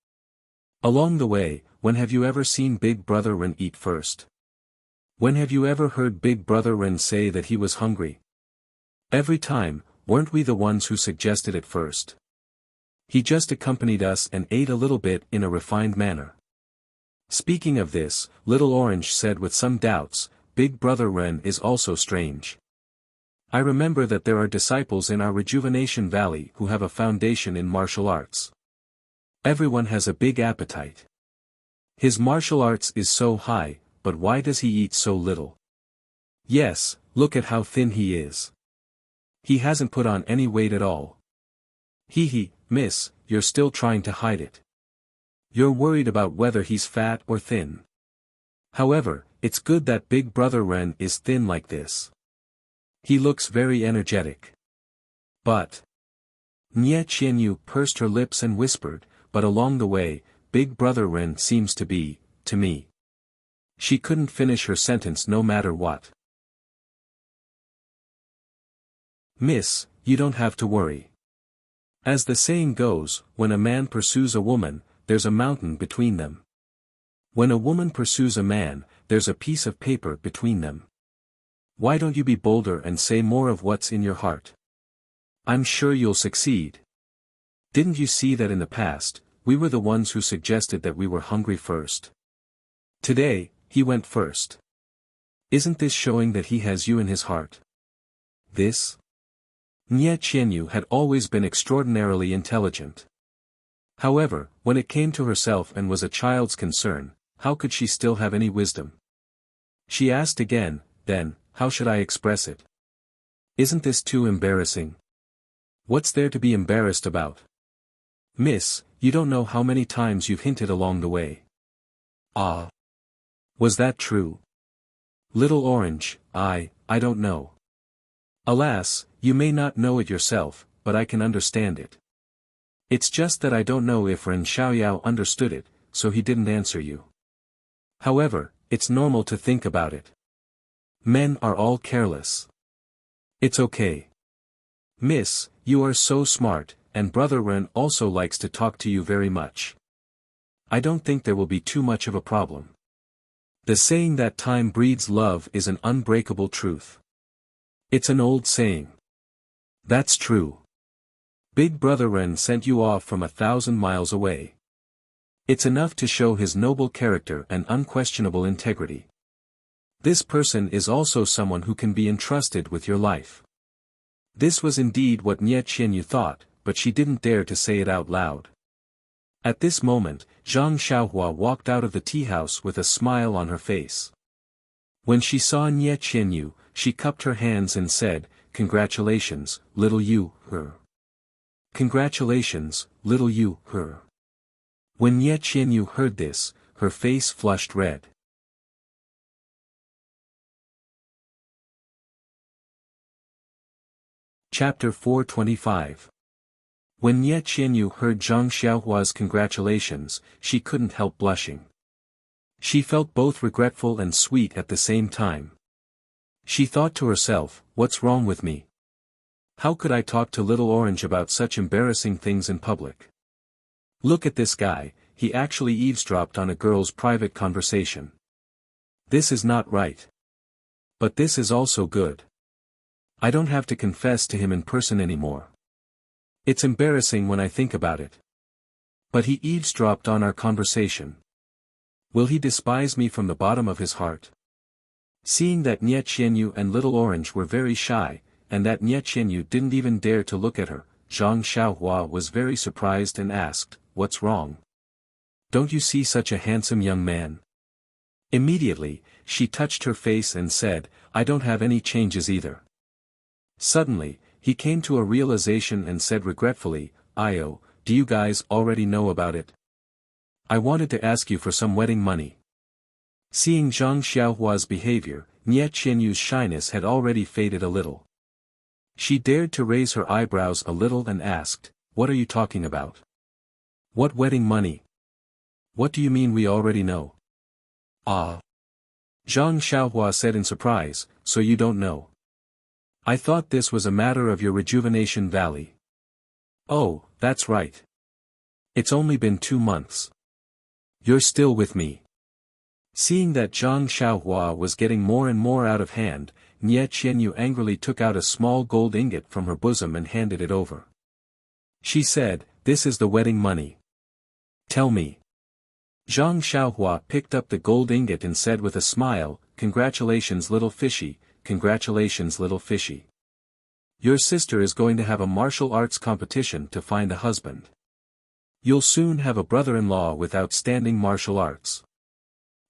Along the way, when have you ever seen Big Brother Ren eat first? When have you ever heard Big Brother Ren say that he was hungry? Every time, weren't we the ones who suggested it first? He just accompanied us and ate a little bit in a refined manner." Speaking of this, Little Orange said with some doubts, "Big Brother Ren is also strange. I remember that there are disciples in our Rejuvenation Valley who have a foundation in martial arts. Everyone has a big appetite. His martial arts is so high, but why does he eat so little? Yes, look at how thin he is. He hasn't put on any weight at all. Hee, miss, you're still trying to hide it. You're worried about whether he's fat or thin. However, it's good that Big Brother Ren is thin like this. He looks very energetic. But..." Nie Qianyu pursed her lips and whispered, "But along the way, Big Brother Ren seems to be, to me." She couldn't finish her sentence no matter what. "Miss, you don't have to worry. As the saying goes, when a man pursues a woman, there's a mountain between them. When a woman pursues a man, there's a piece of paper between them. Why don't you be bolder and say more of what's in your heart? I'm sure you'll succeed. Didn't you see that in the past, we were the ones who suggested that we were hungry first? Today, he went first. Isn't this showing that he has you in his heart?" This? Nie Qianyu had always been extraordinarily intelligent. However, when it came to herself and was a child's concern, how could she still have any wisdom? She asked again, "Then, how should I express it? Isn't this too embarrassing? What's there to be embarrassed about? Miss, you don't know how many times you've hinted along the way." "Ah. Was that true?" Little Orange, I don't know. Alas, you may not know it yourself, but I can understand it. It's just that I don't know if Ren Xiaoyao understood it, so he didn't answer you. However, it's normal to think about it. Men are all careless. It's okay. Miss, you are so smart, and Brother Ren also likes to talk to you very much. I don't think there will be too much of a problem. The saying that time breeds love is an unbreakable truth. It's an old saying. That's true. Big Brother Ren sent you off from 1,000 miles away. It's enough to show his noble character and unquestionable integrity. This person is also someone who can be entrusted with your life. This was indeed what Nie Qianyu thought, but she didn't dare to say it out loud. At this moment, Zhang Xiaohua walked out of the tea house with a smile on her face. When she saw Nie Qianyu, she cupped her hands and said, "Congratulations, little you, her. Congratulations, little you, her." When Nie Qianyu heard this, her face flushed red. Chapter 425. When Nie Qianyu heard Zhang Xiaohua's congratulations, she couldn't help blushing. She felt both regretful and sweet at the same time. She thought to herself, "What's wrong with me? How could I talk to Little Orange about such embarrassing things in public? Look at this guy, he actually eavesdropped on a girl's private conversation. This is not right. But this is also good. I don't have to confess to him in person anymore. It's embarrassing when I think about it. But he eavesdropped on our conversation. Will he despise me from the bottom of his heart? Seeing that Nie Qianyu and Little Orange were very shy, and that Nie Qianyu didn't even dare to look at her, Zhang Xiaohua was very surprised and asked, "What's wrong? Don't you see such a handsome young man?" Immediately, she touched her face and said, "I don't have any changes either." Suddenly, he came to a realization and said regretfully, "Io, do you guys already know about it? I wanted to ask you for some wedding money." Seeing Zhang Xiaohua's behavior, Nie Qianyu's shyness had already faded a little. She dared to raise her eyebrows a little and asked, "What are you talking about? What wedding money? What do you mean we already know?" "Ah." Zhang Xiaohua said in surprise, "So you don't know? I thought this was a matter of your rejuvenation valley." "Oh, that's right. It's only been 2 months. You're still with me." Seeing that Zhang Xiaohua was getting more and more out of hand, Nie Qianyu angrily took out a small gold ingot from her bosom and handed it over. She said, "This is the wedding money. Tell me." Zhang Xiaohua picked up the gold ingot and said with a smile, "Congratulations little fishy, congratulations little fishy. Your sister is going to have a martial arts competition to find a husband. You'll soon have a brother-in-law with outstanding martial arts."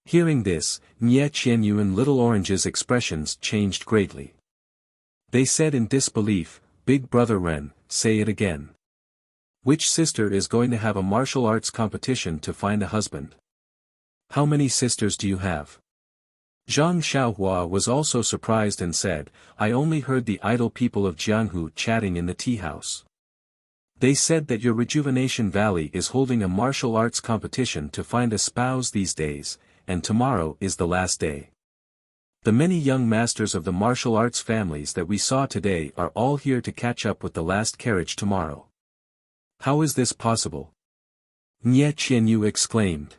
Hearing this, Nie Qianyu and Little Orange's expressions changed greatly. They said in disbelief, "Big brother Ren, say it again. Which sister is going to have a martial arts competition to find a husband? How many sisters do you have?" Zhang Xiaohua was also surprised and said, "I only heard the idle people of Jianghu chatting in the tea house. They said that your Rejuvenation Valley is holding a martial arts competition to find a spouse these days, and tomorrow is the last day. The many young masters of the martial arts families that we saw today are all here to catch up with the last carriage tomorrow. How is this possible?" Nie Qianyu exclaimed.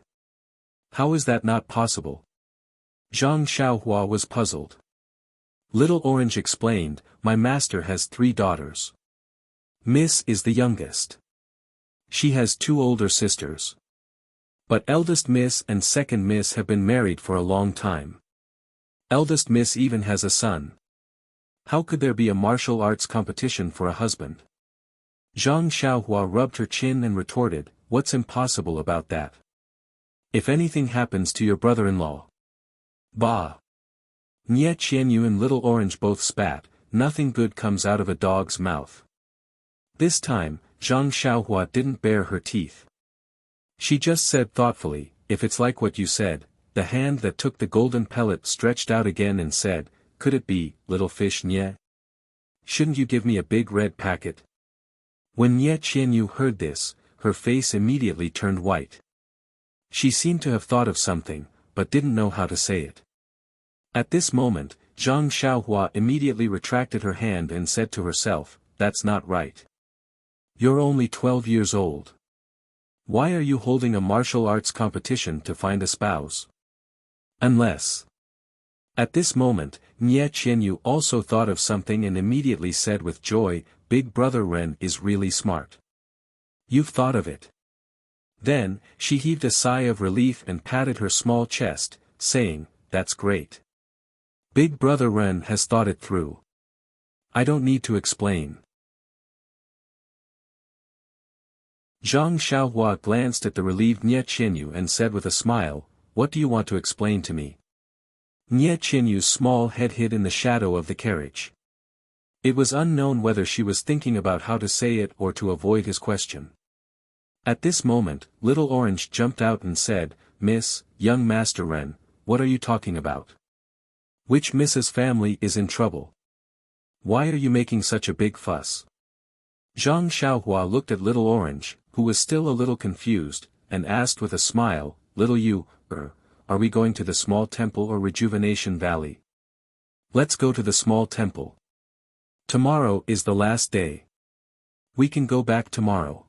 "How is that not possible?" Zhang Xiaohua was puzzled. Little Orange explained, "My master has 3 daughters. Miss is the youngest. She has 2 older sisters. But eldest Miss and second Miss have been married for a long time. Eldest Miss even has a son. How could there be a martial arts competition for a husband?" Zhang Xiaohua rubbed her chin and retorted, "What's impossible about that? If anything happens to your brother-in-law." "Bah!" Nie Qianyu and Little Orange both spat, "Nothing good comes out of a dog's mouth." This time, Zhang Xiaohua didn't bare her teeth. She just said thoughtfully, "If it's like what you said," the hand that took the golden pellet stretched out again and said, "Could it be, little fish Nie? Shouldn't you give me a big red packet?" When Nie Qianyu heard this, her face immediately turned white. She seemed to have thought of something, but didn't know how to say it. At this moment, Zhang Xiaohua immediately retracted her hand and said to herself, "That's not right. You're only 12 years old. Why are you holding a martial arts competition to find a spouse? Unless..." At this moment, Nie Qianyu also thought of something and immediately said with joy, "Big brother Ren is really smart. You've thought of it." Then, she heaved a sigh of relief and patted her small chest, saying, "That's great. Big brother Ren has thought it through. I don't need to explain." Zhang Xiaohua glanced at the relieved Nie Qianyu and said with a smile, "What do you want to explain to me?" Nie Qianyu's small head hid in the shadow of the carriage. It was unknown whether she was thinking about how to say it or to avoid his question. At this moment, Little Orange jumped out and said, "Miss, young Master Ren, what are you talking about? Which Mrs. family is in trouble? Why are you making such a big fuss?" Zhang Xiaohua looked at Little Orange, who was still a little confused, and asked with a smile, "Little you, are we going to the small temple or Rejuvenation Valley?" "Let's go to the small temple. Tomorrow is the last day. We can go back tomorrow."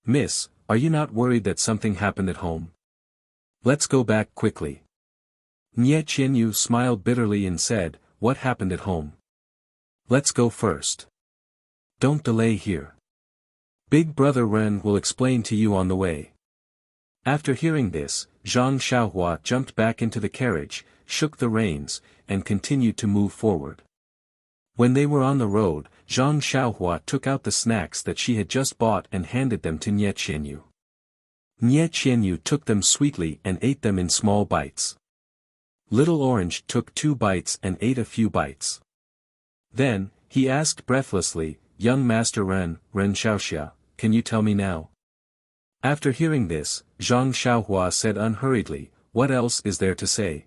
"Miss, are you not worried that something happened at home? Let's go back quickly. Nie Qianyu smiled bitterly and said, what happened at home? Let's go first. Don't delay here. Big brother Ren will explain to you on the way. After hearing this, Zhang Xiaohua jumped back into the carriage, shook the reins, and continued to move forward. When they were on the road, Zhang Xiaohua took out the snacks that she had just bought and handed them to Nie Qianyu. Nie Qianyu took them sweetly and ate them in small bites. Little Orange took 2 bites and ate a few bites. Then, he asked breathlessly, young Master Ren Xiaoxia, can you tell me now? After hearing this, Zhang Xiaohua said unhurriedly, what else is there to say?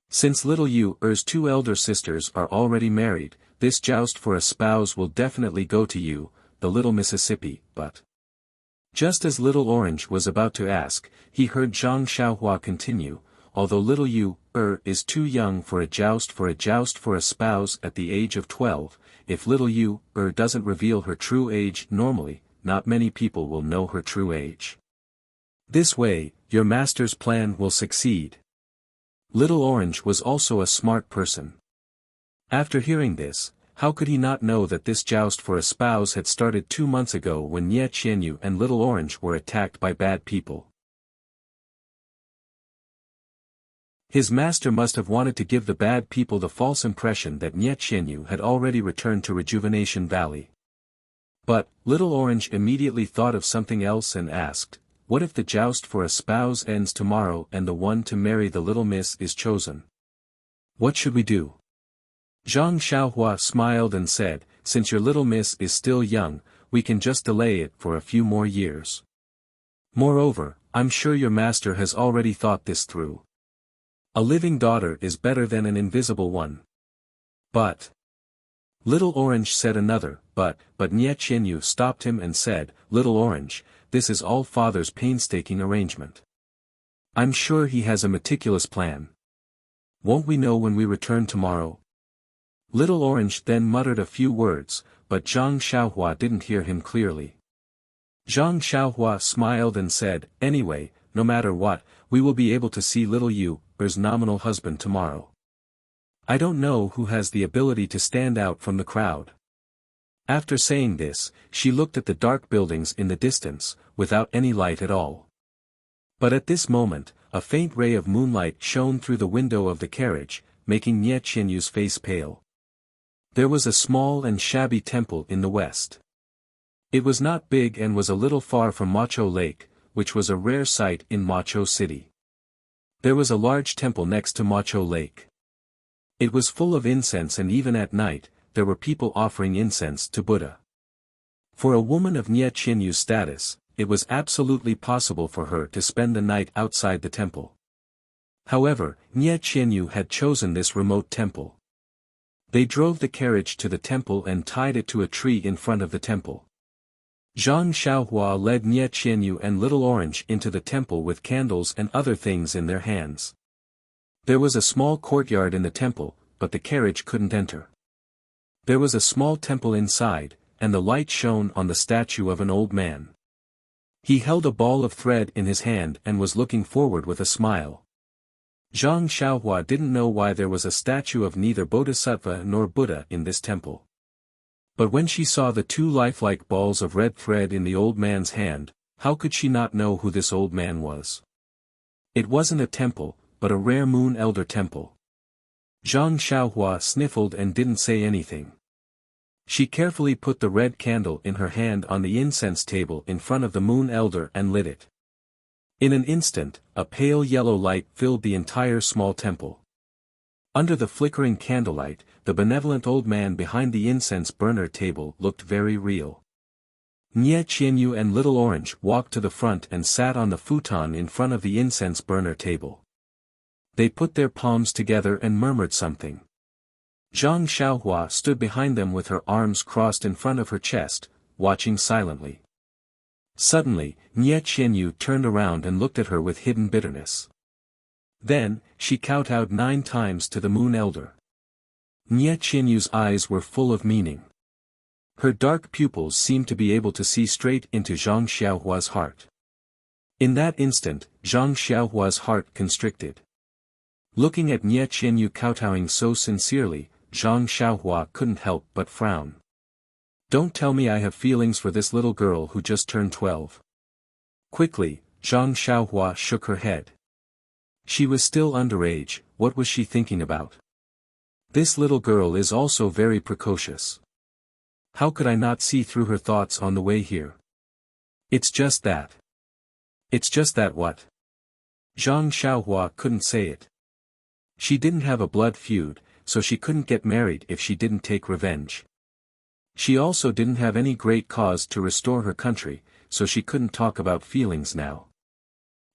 Since little Yu's 2 elder sisters are already married, this joust for a spouse will definitely go to you, the little Mississippi, but... Just as little Orange was about to ask, he heard Zhang Xiaohua continue, although little Yu is too young for a joust for a spouse at the age of 12, if little Yu doesn't reveal her true age normally, not many people will know her true age. This way, your master's plan will succeed. Little Orange was also a smart person. After hearing this, how could he not know that this joust for a spouse had started 2 months ago when Nie Qianyu and Little Orange were attacked by bad people? His master must have wanted to give the bad people the false impression that Nie Qianyu had already returned to Rejuvenation Valley. But, Little Orange immediately thought of something else and asked, what if the joust for a spouse ends tomorrow and the one to marry the little miss is chosen? What should we do? Zhang Xiaohua smiled and said, since your little miss is still young, we can just delay it for a few more years. Moreover, I'm sure your master has already thought this through. A living daughter is better than an invisible one. But... Little Orange said another, but Nie Qianyu stopped him and said, Little Orange, this is all father's painstaking arrangement. I'm sure he has a meticulous plan. Won't we know when we return tomorrow? Little Orange then muttered a few words, but Zhang Xiaohua didn't hear him clearly. Zhang Xiaohua smiled and said, anyway, no matter what, we will be able to see little Yu's nominal husband tomorrow. I don't know who has the ability to stand out from the crowd. After saying this, she looked at the dark buildings in the distance, without any light at all. But at this moment, a faint ray of moonlight shone through the window of the carriage, making Nie Qianyu's face pale. There was a small and shabby temple in the west. It was not big and was a little far from Macho Lake, which was a rare sight in Macho City. There was a large temple next to Macho Lake. It was full of incense and even at night, there were people offering incense to Buddha. For a woman of Nie Qianyu's status, it was absolutely possible for her to spend the night outside the temple. However, Nie Qianyu had chosen this remote temple. They drove the carriage to the temple and tied it to a tree in front of the temple. Zhang Xiaohua led Nie Qianyu and Little Orange into the temple with candles and other things in their hands. There was a small courtyard in the temple, but the carriage couldn't enter. There was a small temple inside, and the light shone on the statue of an old man. He held a ball of thread in his hand and was looking forward with a smile. Zhang Xiaohua didn't know why there was a statue of neither Bodhisattva nor Buddha in this temple. But when she saw the 2 lifelike balls of red thread in the old man's hand, how could she not know who this old man was? It wasn't a temple, but a rare Moon Elder temple. Zhang Xiaohua sniffled and didn't say anything. She carefully put the red candle in her hand on the incense table in front of the Moon Elder and lit it. In an instant, a pale yellow light filled the entire small temple. Under the flickering candlelight, the benevolent old man behind the incense burner table looked very real. Nie Qianyu and Little Orange walked to the front and sat on the futon in front of the incense burner table. They put their palms together and murmured something. Zhang Xiaohua stood behind them with her arms crossed in front of her chest, watching silently. Suddenly, Nie Qianyu turned around and looked at her with hidden bitterness. Then, she kowtowed 9 times to the Moon Elder. Nie Qianyu's eyes were full of meaning. Her dark pupils seemed to be able to see straight into Zhang Xiaohua's heart. In that instant, Zhang Xiaohua's heart constricted. Looking at Nie Qianyu kowtowing so sincerely, Zhang Xiaohua couldn't help but frown. Don't tell me I have feelings for this little girl who just turned 12. Quickly, Zhang Xiaohua shook her head. She was still underage, what was she thinking about? This little girl is also very precocious. How could I not see through her thoughts on the way here? It's just that. It's just that what? Zhang Xiaohua couldn't say it. She didn't have a blood feud, so she couldn't get married if she didn't take revenge. She also didn't have any great cause to restore her country, so she couldn't talk about feelings now.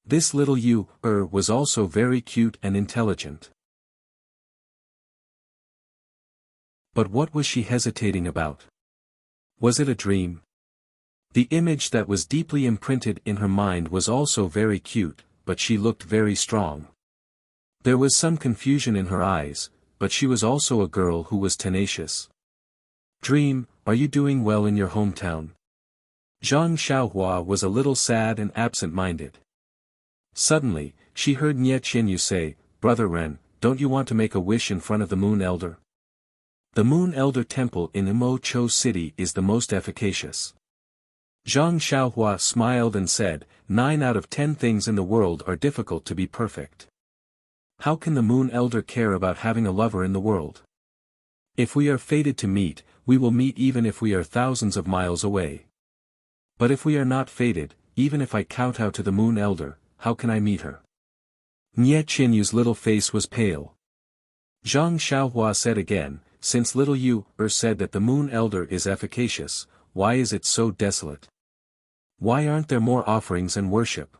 This little was also very cute and intelligent. But what was she hesitating about? Was it a dream? The image that was deeply imprinted in her mind was also very cute, but she looked very strong. There was some confusion in her eyes, but she was also a girl who was tenacious. Dream, are you doing well in your hometown? Zhang Xiaohua was a little sad and absent-minded. Suddenly, she heard Nie Qianyu say, Brother Ren, don't you want to make a wish in front of the Moon Elder? The Moon Elder Temple in Imo Cho City is the most efficacious. Zhang Xiaohua smiled and said, 9 out of 10 things in the world are difficult to be perfect. How can the Moon Elder care about having a lover in the world? If we are fated to meet, we will meet even if we are thousands of miles away. But if we are not fated, even if I kowtow to the Moon Elder, how can I meet her? Nie Qianyu's little face was pale. Zhang Xiaohua said again, since little said that the Moon Elder is efficacious, why is it so desolate? Why aren't there more offerings and worship?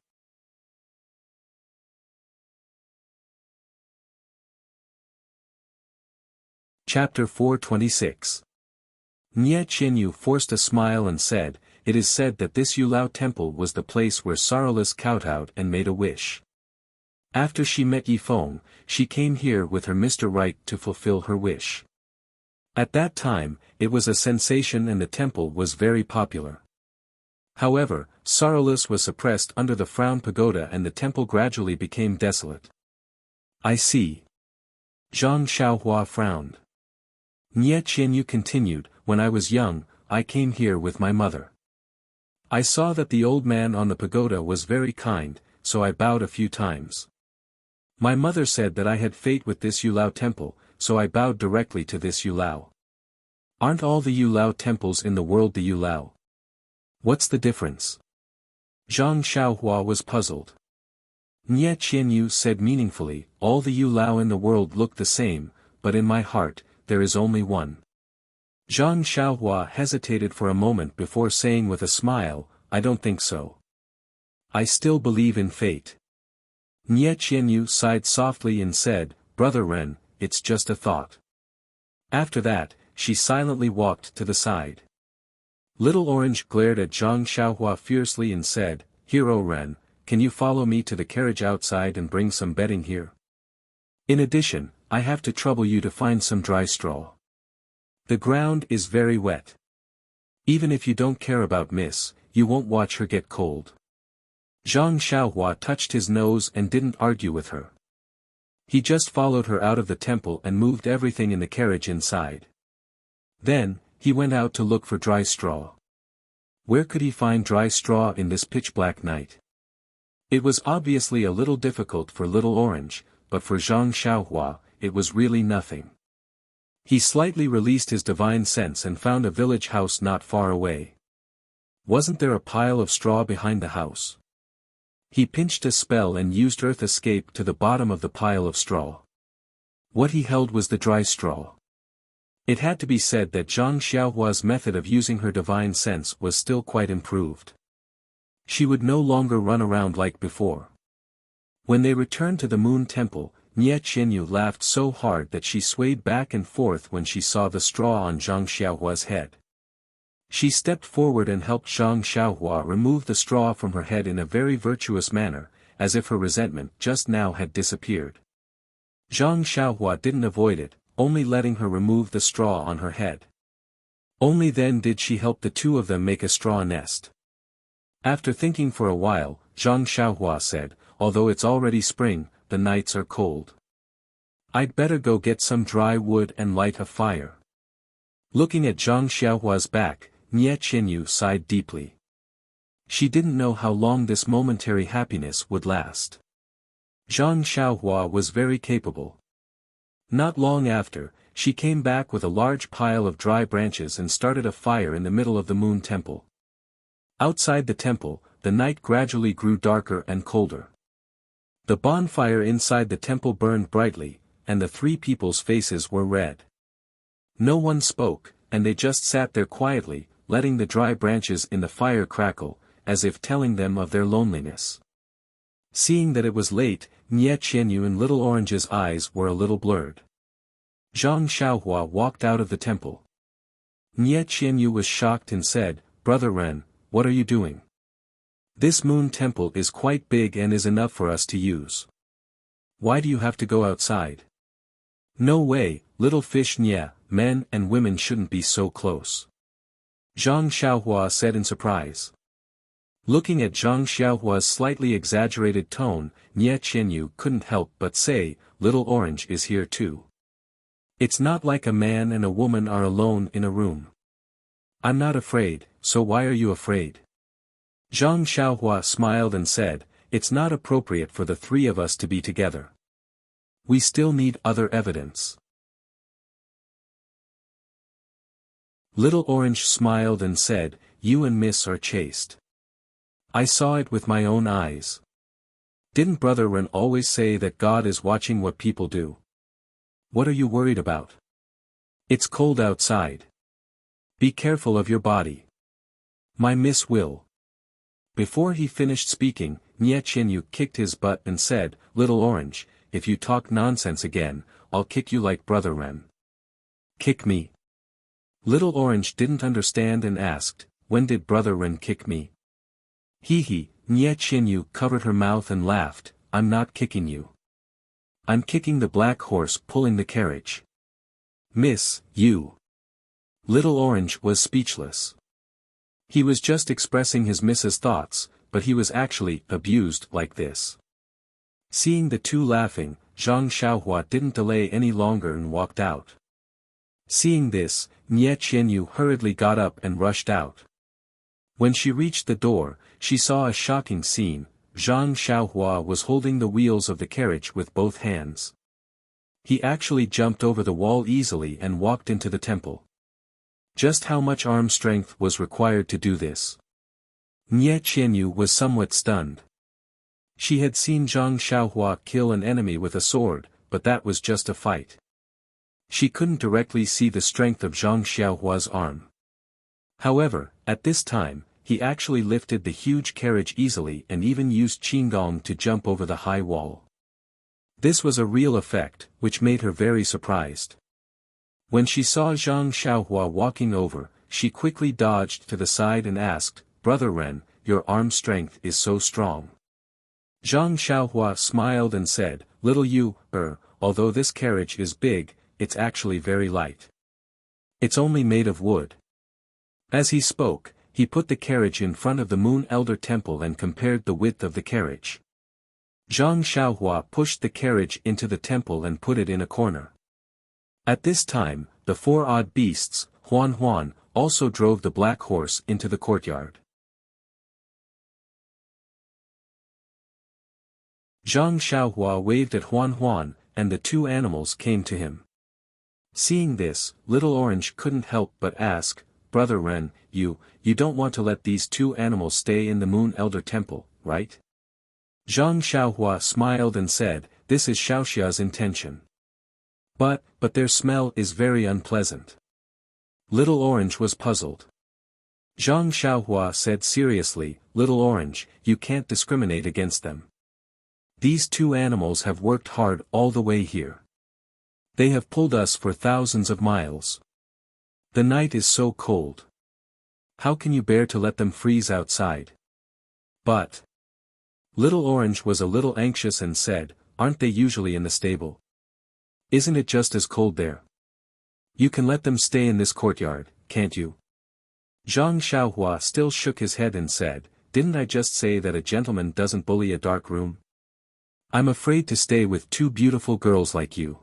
Chapter 426. Nie Qianyu forced a smile and said, it is said that this Yulao temple was the place where Sorrowless kowtowed and made a wish. After she met Yifeng, she came here with her Mr. Right to fulfill her wish. At that time, it was a sensation and the temple was very popular. However, Sorrowless was suppressed under the Frown Pagoda and the temple gradually became desolate. I see. Zhang Xiaohua frowned. Nie Qianyu continued, when I was young, I came here with my mother. I saw that the old man on the pagoda was very kind, so I bowed a few times. My mother said that I had fate with this Yulao temple, so I bowed directly to this Yulao. Aren't all the Yulao temples in the world the Yulao? What's the difference? Zhang Xiaohua was puzzled. Nie Qianyu said meaningfully, all the Yulao in the world look the same, but in my heart, there is only one. Zhang Xiaohua hesitated for a moment before saying with a smile, I don't think so. I still believe in fate. Nie Qianyu sighed softly and said, Brother Ren, it's just a thought. After that, she silently walked to the side. Little Orange glared at Zhang Xiaohua fiercely and said, Hero Ren, can you follow me to the carriage outside and bring some bedding here? In addition, I have to trouble you to find some dry straw. The ground is very wet. Even if you don't care about Miss, you won't watch her get cold. Zhang Xiaohua touched his nose and didn't argue with her. He just followed her out of the temple and moved everything in the carriage inside. Then, he went out to look for dry straw. Where could he find dry straw in this pitch-black night? It was obviously a little difficult for Little Orange, but for Zhang Xiaohua, it was really nothing. He slightly released his divine sense and found a village house not far away. Wasn't there a pile of straw behind the house? He pinched a spell and used earth escape to the bottom of the pile of straw. What he held was the dry straw. It had to be said that Zhang Xiaohua's method of using her divine sense was still quite improved. She would no longer run around like before. When they returned to the Moon Temple, Nie Qianyu laughed so hard that she swayed back and forth when she saw the straw on Zhang Xiaohua's head. She stepped forward and helped Zhang Xiaohua remove the straw from her head in a very virtuous manner, as if her resentment just now had disappeared. Zhang Xiaohua didn't avoid it, only letting her remove the straw on her head. Only then did she help the two of them make a straw nest. After thinking for a while, Zhang Xiaohua said, although it's already spring, the nights are cold. I'd better go get some dry wood and light a fire. Looking at Zhang Xiaohua's back, Nie Qianyu sighed deeply. She didn't know how long this momentary happiness would last. Zhang Xiaohua was very capable. Not long after, she came back with a large pile of dry branches and started a fire in the middle of the moon temple. Outside the temple, the night gradually grew darker and colder. The bonfire inside the temple burned brightly, and the three people's faces were red. No one spoke, and they just sat there quietly, letting the dry branches in the fire crackle, as if telling them of their loneliness. Seeing that it was late, Nie Qianyu and Little Orange's eyes were a little blurred. Zhang Xiaohua walked out of the temple. Nie Qianyu was shocked and said, "Brother Ren, what are you doing? This moon temple is quite big and is enough for us to use. Why do you have to go outside?" "No way, little fish Nie, men and women shouldn't be so close," Zhang Xiaohua said in surprise. Looking at Zhang Xiaohua's slightly exaggerated tone, Nie Qianyu couldn't help but say, "Little Orange is here too. It's not like a man and a woman are alone in a room. I'm not afraid, so why are you afraid?" Zhang Xiaohua smiled and said, "It's not appropriate for the three of us to be together. We still need other evidence." Little Orange smiled and said, "You and Miss are chaste. I saw it with my own eyes. Didn't Brother Ren always say that God is watching what people do? What are you worried about? It's cold outside. Be careful of your body. My Miss will." Before he finished speaking, Nie Qianyu kicked his butt and said, "Little Orange, if you talk nonsense again, I'll kick you like Brother Ren." "Kick me?" Little Orange didn't understand and asked, "When did Brother Ren kick me?" "Hee." Nie Qianyu covered her mouth and laughed, "I'm not kicking you. I'm kicking the black horse pulling the carriage. Miss, you." Little Orange was speechless. He was just expressing his miss's thoughts, but he was actually abused like this. Seeing the two laughing, Zhang Xiaohua didn't delay any longer and walked out. Seeing this, Nie Qianyu hurriedly got up and rushed out. When she reached the door, she saw a shocking scene. Zhang Xiaohua was holding the wheels of the carriage with both hands. He actually jumped over the wall easily and walked into the temple. Just how much arm strength was required to do this? Nie Qianyu was somewhat stunned. She had seen Zhang Xiaohua kill an enemy with a sword, but that was just a fight. She couldn't directly see the strength of Zhang Xiaohua's arm. However, at this time, he actually lifted the huge carriage easily and even used Qinggong to jump over the high wall. This was a real effect, which made her very surprised. When she saw Zhang Xiaohua walking over, she quickly dodged to the side and asked, "Brother Ren, your arm strength is so strong." Zhang Xiaohua smiled and said, "Little you, although this carriage is big, it's actually very light. It's only made of wood." As he spoke, he put the carriage in front of the Moon Elder Temple and compared the width of the carriage. Zhang Xiaohua pushed the carriage into the temple and put it in a corner. At this time, the four odd beasts, Huan, also drove the black horse into the courtyard. Zhang Xiaohua waved at Huan, and the two animals came to him. Seeing this, Little Orange couldn't help but ask, "Brother Ren, you don't want to let these two animals stay in the Moon Elder Temple, right?" Zhang Xiaohua smiled and said, "This is Xiaoxia's intention. But their smell is very unpleasant." Little Orange was puzzled. Zhang Xiaohua said seriously, "Little Orange, you can't discriminate against them. These two animals have worked hard all the way here. They have pulled us for thousands of miles. The night is so cold. How can you bear to let them freeze outside?" "But..." Little Orange was a little anxious and said, "Aren't they usually in the stable? Isn't it just as cold there? You can let them stay in this courtyard, can't you?" Zhang Xiaohua still shook his head and said, didn't I just say that a gentleman doesn't bully a dark room? I'm afraid to stay with two beautiful girls like you.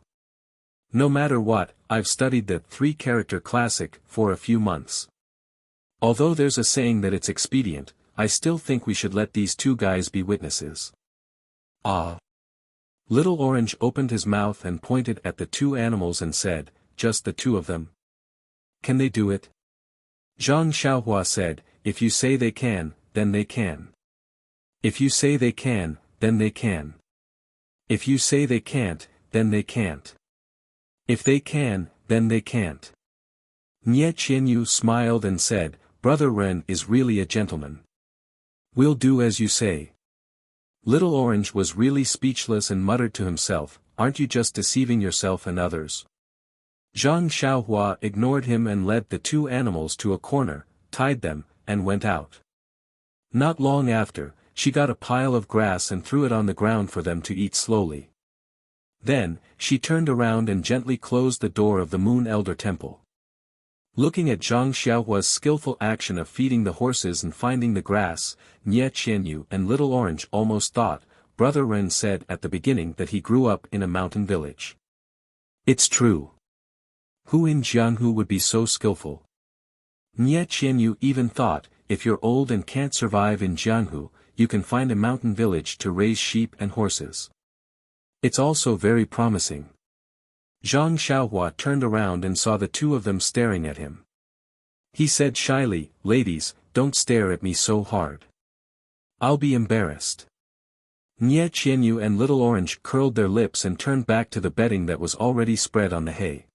No matter what, I've studied the three-character classic for a few months. Although there's a saying that it's expedient, I still think we should let these two guys be witnesses. Ah. Little Orange opened his mouth and pointed at the two animals and said, just the two of them? Can they do it? Zhang Xiaohua said, if you say they can, then they can. If you say they can, then they can. If you say they can't, then they can't. If they can, then they can't. Nie Qianyu smiled and said, Brother Ren is really a gentleman. We'll do as you say. Little Orange was really speechless and muttered to himself, aren't you just deceiving yourself and others? Zhang Xiaohua ignored him and led the two animals to a corner, tied them, and went out. Not long after, she got a pile of grass and threw it on the ground for them to eat slowly. Then, she turned around and gently closed the door of the Moon Elder Temple. Looking at Zhang Xiaohua's skillful action of feeding the horses and finding the grass, Nie Qianyu and Little Orange almost thought, Brother Ren said at the beginning that he grew up in a mountain village. It's true. Who in Jianghu would be so skillful? Nie Qianyu even thought, if you're old and can't survive in Jianghu, you can find a mountain village to raise sheep and horses. It's also very promising. Zhang Xiaohua turned around and saw the two of them staring at him. He said shyly, ladies, don't stare at me so hard. I'll be embarrassed. Nie Qianyu and Little Orange curled their lips and turned back to the bedding that was already spread on the hay.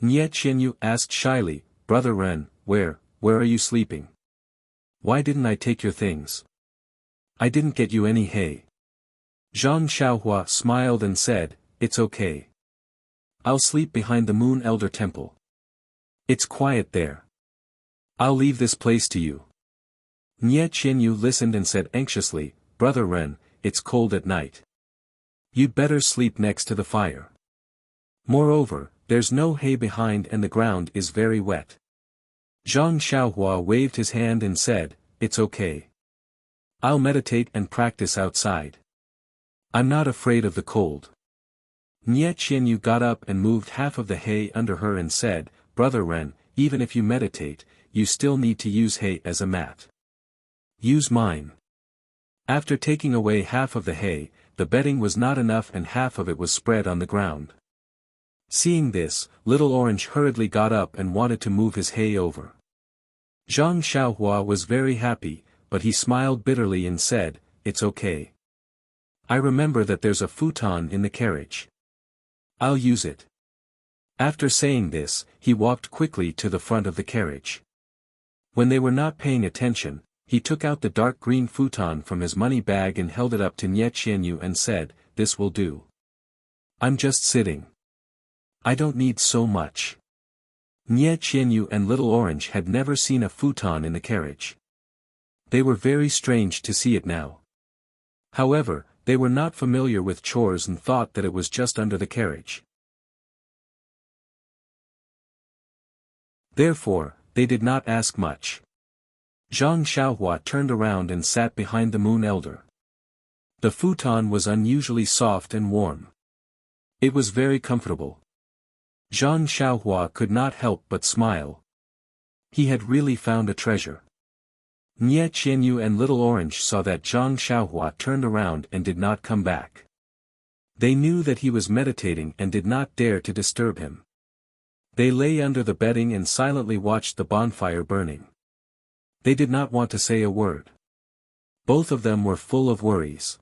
Nie Qianyu asked shyly, Brother Ren, where are you sleeping? Why didn't I take your things? I didn't get you any hay. Zhang Xiaohua smiled and said, it's okay. I'll sleep behind the Moon Elder Temple. It's quiet there. I'll leave this place to you. Nie Qianyu listened and said anxiously, Brother Ren, it's cold at night. You'd better sleep next to the fire. Moreover, there's no hay behind and the ground is very wet. Zhang Xiaohua waved his hand and said, it's okay. I'll meditate and practice outside. I'm not afraid of the cold. Nie Qianyu got up and moved half of the hay under her and said, Brother Ren, even if you meditate, you still need to use hay as a mat. Use mine. After taking away half of the hay, the bedding was not enough and half of it was spread on the ground. Seeing this, Little Orange hurriedly got up and wanted to move his hay over. Zhang Xiaohua was very happy, but he smiled bitterly and said, it's okay. I remember that there's a futon in the carriage. I'll use it. After saying this, he walked quickly to the front of the carriage. When they were not paying attention, he took out the dark green futon from his money bag and held it up to Nie Qianyu and said, this will do. I'm just sitting. I don't need so much. Nie Qianyu and Little Orange had never seen a futon in the carriage. They were very strange to see it now. However, they were not familiar with chores and thought that it was just under the carriage. Therefore, they did not ask much. Zhang Xiaohua turned around and sat behind the Moon Elder. The futon was unusually soft and warm. It was very comfortable. Zhang Xiaohua could not help but smile. He had really found a treasure. Nie Qianyu and Little Orange saw that Zhang Xiaohua turned around and did not come back. They knew that he was meditating and did not dare to disturb him. They lay under the bedding and silently watched the bonfire burning. They did not want to say a word. Both of them were full of worries.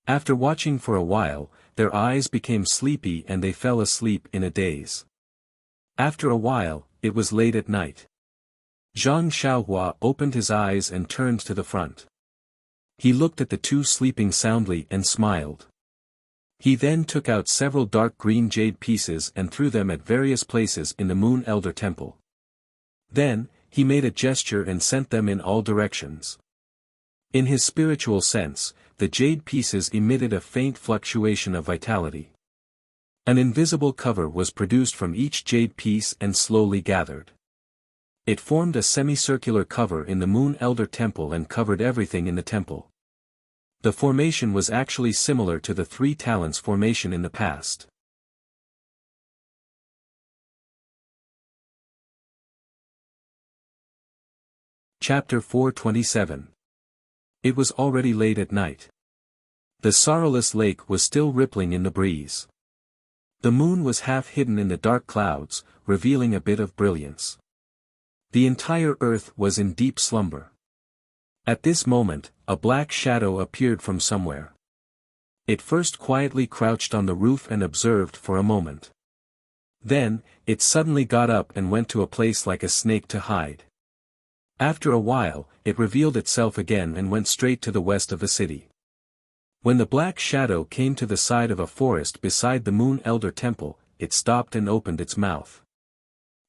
After watching for a while, their eyes became sleepy and they fell asleep in a daze. After a while, it was late at night. Zhang Xiaohua opened his eyes and turned to the front. He looked at the two sleeping soundly and smiled. He then took out several dark green jade pieces and threw them at various places in the Moon Elder Temple. Then, he made a gesture and sent them in all directions. In his spiritual sense, the jade pieces emitted a faint fluctuation of vitality. An invisible cover was produced from each jade piece and slowly gathered. It formed a semicircular cover in the Moon Elder Temple and covered everything in the temple. The formation was actually similar to the Three Talents formation in the past. Chapter 427. It was already late at night. The sorrowless lake was still rippling in the breeze. The moon was half hidden in the dark clouds, revealing a bit of brilliance. The entire earth was in deep slumber. At this moment, a black shadow appeared from somewhere. It first quietly crouched on the roof and observed for a moment. Then, it suddenly got up and went to a place like a snake to hide. After a while, it revealed itself again and went straight to the west of the city. When the black shadow came to the side of a forest beside the Moon Elder Temple, it stopped and opened its mouth.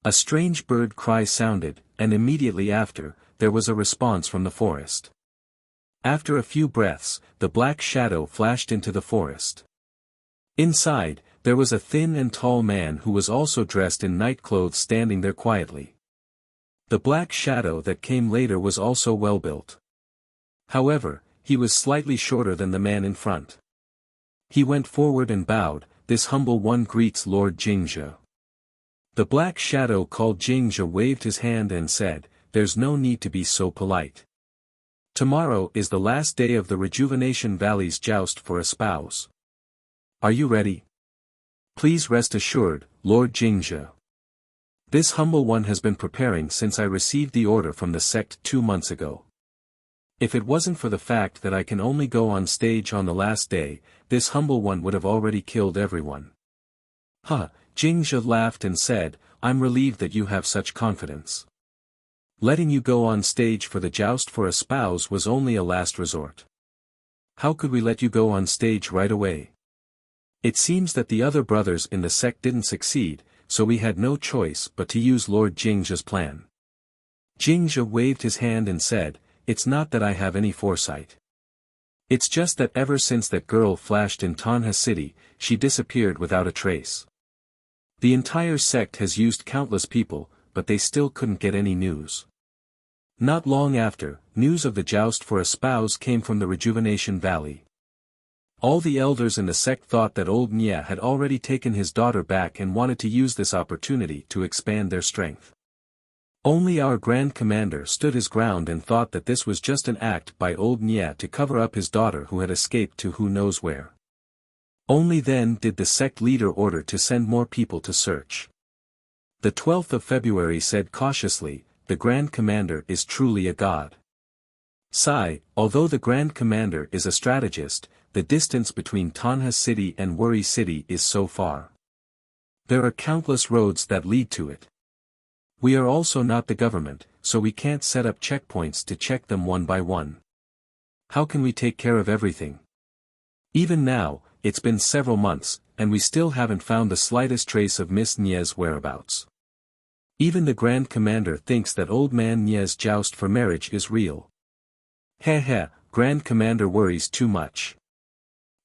A strange bird cry sounded, and immediately after, there was a response from the forest. After a few breaths, the black shadow flashed into the forest. Inside, there was a thin and tall man who was also dressed in night clothes standing there quietly. The black shadow that came later was also well built. However, he was slightly shorter than the man in front. He went forward and bowed. "This humble one greets Lord Xianxia." The black shadow called Xianxia waved his hand and said, "There's no need to be so polite. Tomorrow is the last day of the Rejuvenation Valley's joust for a spouse. Are you ready? Please rest assured, Lord Xianxia. This humble one has been preparing since I received the order from the sect 2 months ago. If it wasn't for the fact that I can only go on stage on the last day, this humble one would have already killed everyone." Xianxia laughed and said, "I'm relieved that you have such confidence. Letting you go on stage for the joust for a spouse was only a last resort. How could we let you go on stage right away? It seems that the other brothers in the sect didn't succeed, so we had no choice but to use Lord Xianxia's plan." Xianxia waved his hand and said, "It's not that I have any foresight. It's just that ever since that girl flashed in Tanha City, she disappeared without a trace. The entire sect has used countless people, but they still couldn't get any news. Not long after, news of the joust for a spouse came from the Rejuvenation Valley. All the elders in the sect thought that old Nia had already taken his daughter back and wanted to use this opportunity to expand their strength. Only our Grand Commander stood his ground and thought that this was just an act by old Nia to cover up his daughter who had escaped to who knows where. Only then did the sect leader order to send more people to search. The 12th of February said cautiously, "The Grand Commander is truly a god." Sigh, although the Grand Commander is a strategist, the distance between Tanha City and Wuri City is so far. There are countless roads that lead to it. We are also not the government, so we can't set up checkpoints to check them one by one. How can we take care of everything? Even now, it's been several months, and we still haven't found the slightest trace of Miss Nia's whereabouts. Even the Grand Commander thinks that old man Nia's joust for marriage is real. Grand Commander worries too much.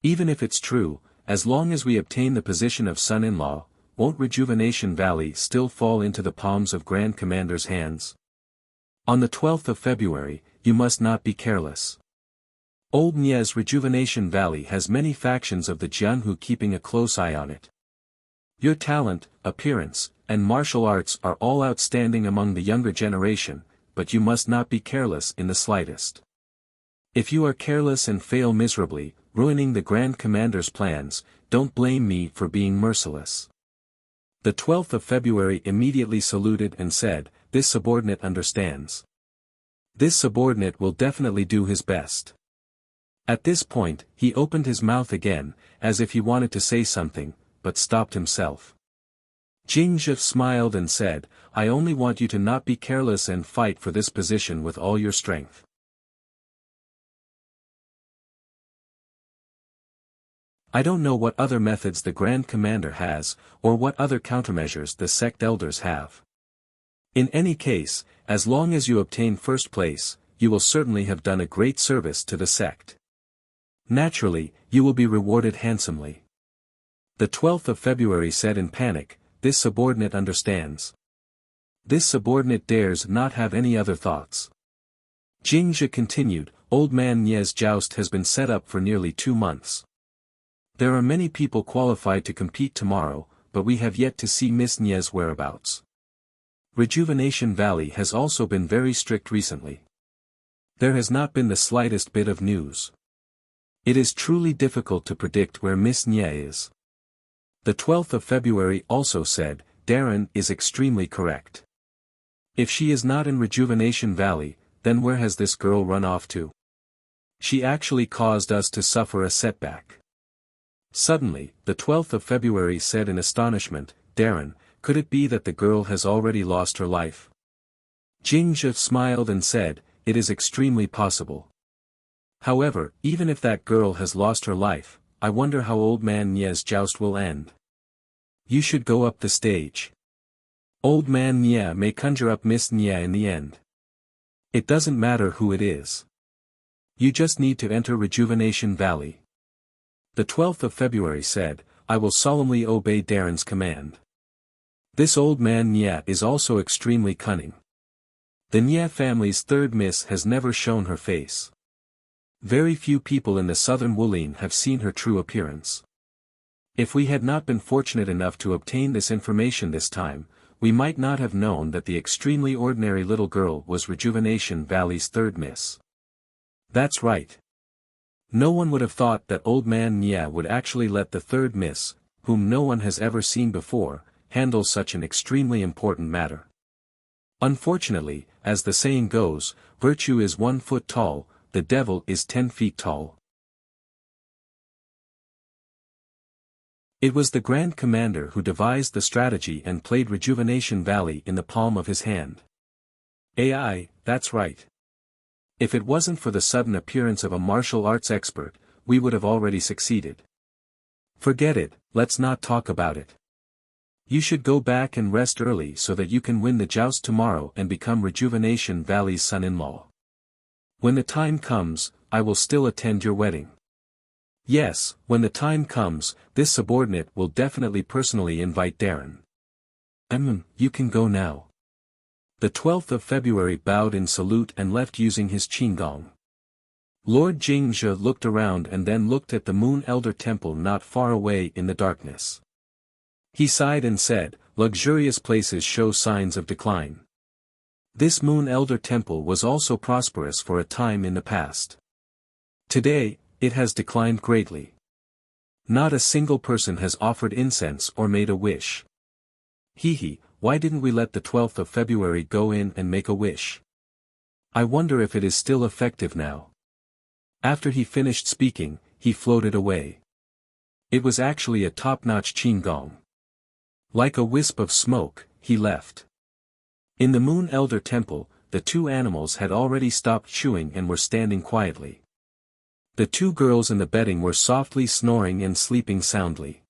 Even if it's true, as long as we obtain the position of son-in-law, won't Rejuvenation Valley still fall into the palms of Grand Commander's hands? On the 12th of February, you must not be careless. Old Nia's Rejuvenation Valley has many factions of the Jianhu keeping a close eye on it. Your talent, appearance, and martial arts are all outstanding among the younger generation, but you must not be careless in the slightest. If you are careless and fail miserably, ruining the Grand Commander's plans, don't blame me for being merciless." The 12th of February immediately saluted and said, "This subordinate understands. This subordinate will definitely do his best." At this point, he opened his mouth again, as if he wanted to say something, but stopped himself. Xianxia smiled and said, "I only want you to not be careless and fight for this position with all your strength." I don't know what other methods the Grand Commander has, or what other countermeasures the sect elders have. In any case, as long as you obtain first place, you will certainly have done a great service to the sect. Naturally, you will be rewarded handsomely. The 12th of February said in panic, "This subordinate understands. This subordinate dares not have any other thoughts. Xianxia continued, Old Man Nie's joust has been set up for nearly 2 months. There are many people qualified to compete tomorrow, but we have yet to see Miss Nie's whereabouts. Rejuvenation Valley has also been very strict recently. There has not been the slightest bit of news. It is truly difficult to predict where Miss Nie is. The 12th of February also said, Darren is extremely correct. If she is not in Rejuvenation Valley, then where has this girl run off to? She actually caused us to suffer a setback. Suddenly, the 12th of February said in astonishment, Darren, could it be that the girl has already lost her life? Xianxia smiled and said, it is extremely possible. However, even if that girl has lost her life, I wonder how Old Man Nie's joust will end. You should go up the stage. Old Man Nie may conjure up Miss Nie in the end. It doesn't matter who it is. You just need to enter Rejuvenation Valley. The 12th of February said, I will solemnly obey Darren's command. This Old Man Nie is also extremely cunning. The Nie family's third miss has never shown her face. Very few people in the southern Wulin have seen her true appearance. If we had not been fortunate enough to obtain this information this time, we might not have known that the extremely ordinary little girl was Rejuvenation Valley's third miss. That's right. No one would have thought that Old Man Nie would actually let the third miss, whom no one has ever seen before, handle such an extremely important matter. Unfortunately, as the saying goes, virtue is 1 foot tall, the devil is 10 feet tall. It was the Grand Commander who devised the strategy and played Rejuvenation Valley in the palm of his hand. AI, that's right. If it wasn't for the sudden appearance of a martial arts expert, we would have already succeeded. Forget it, let's not talk about it. You should go back and rest early so that you can win the joust tomorrow and become Rejuvenation Valley's son-in-law. When the time comes, I will still attend your wedding. Yes, when the time comes, this subordinate will definitely personally invite Darren. You can go now. The 12th of February bowed in salute and left using his qinggong. Lord Xianxia looked around and then looked at the Moon Elder Temple not far away in the darkness. He sighed and said, luxurious places show signs of decline. This Moon Elder Temple was also prosperous for a time in the past. Today, it has declined greatly. Not a single person has offered incense or made a wish. Why didn't we let the 12th of February go in and make a wish? I wonder if it is still effective now. After he finished speaking, he floated away. It was actually a top-notch qinggong. Like a wisp of smoke, he left. In the Moon Elder Temple, the 2 animals had already stopped chewing and were standing quietly. The 2 girls in the bedding were softly snoring and sleeping soundly.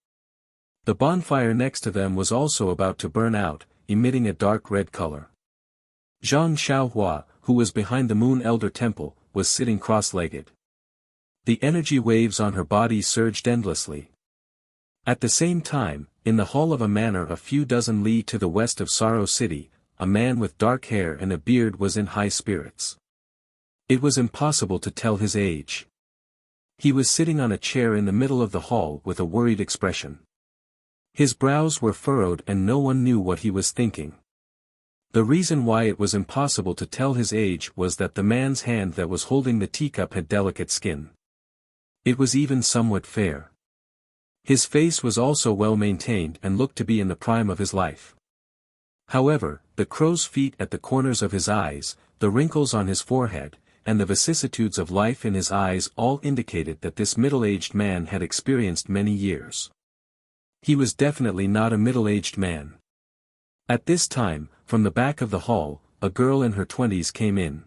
The bonfire next to them was also about to burn out, emitting a dark red color. Zhang Xiaohua, who was behind the Moon Elder Temple, was sitting cross-legged. The energy waves on her body surged endlessly. At the same time, in the hall of a manor a few dozen li to the west of Sorrow City, a man with dark hair and a beard was in high spirits. It was impossible to tell his age. He was sitting on a chair in the middle of the hall with a worried expression. His brows were furrowed and no one knew what he was thinking. The reason why it was impossible to tell his age was that the man's hand that was holding the teacup had delicate skin. It was even somewhat fair. His face was also well maintained and looked to be in the prime of his life. However, the crow's feet at the corners of his eyes, the wrinkles on his forehead, and the vicissitudes of life in his eyes all indicated that this middle-aged man had experienced many years. He was definitely not a middle-aged man. At this time, from the back of the hall, a girl in her 20s came in.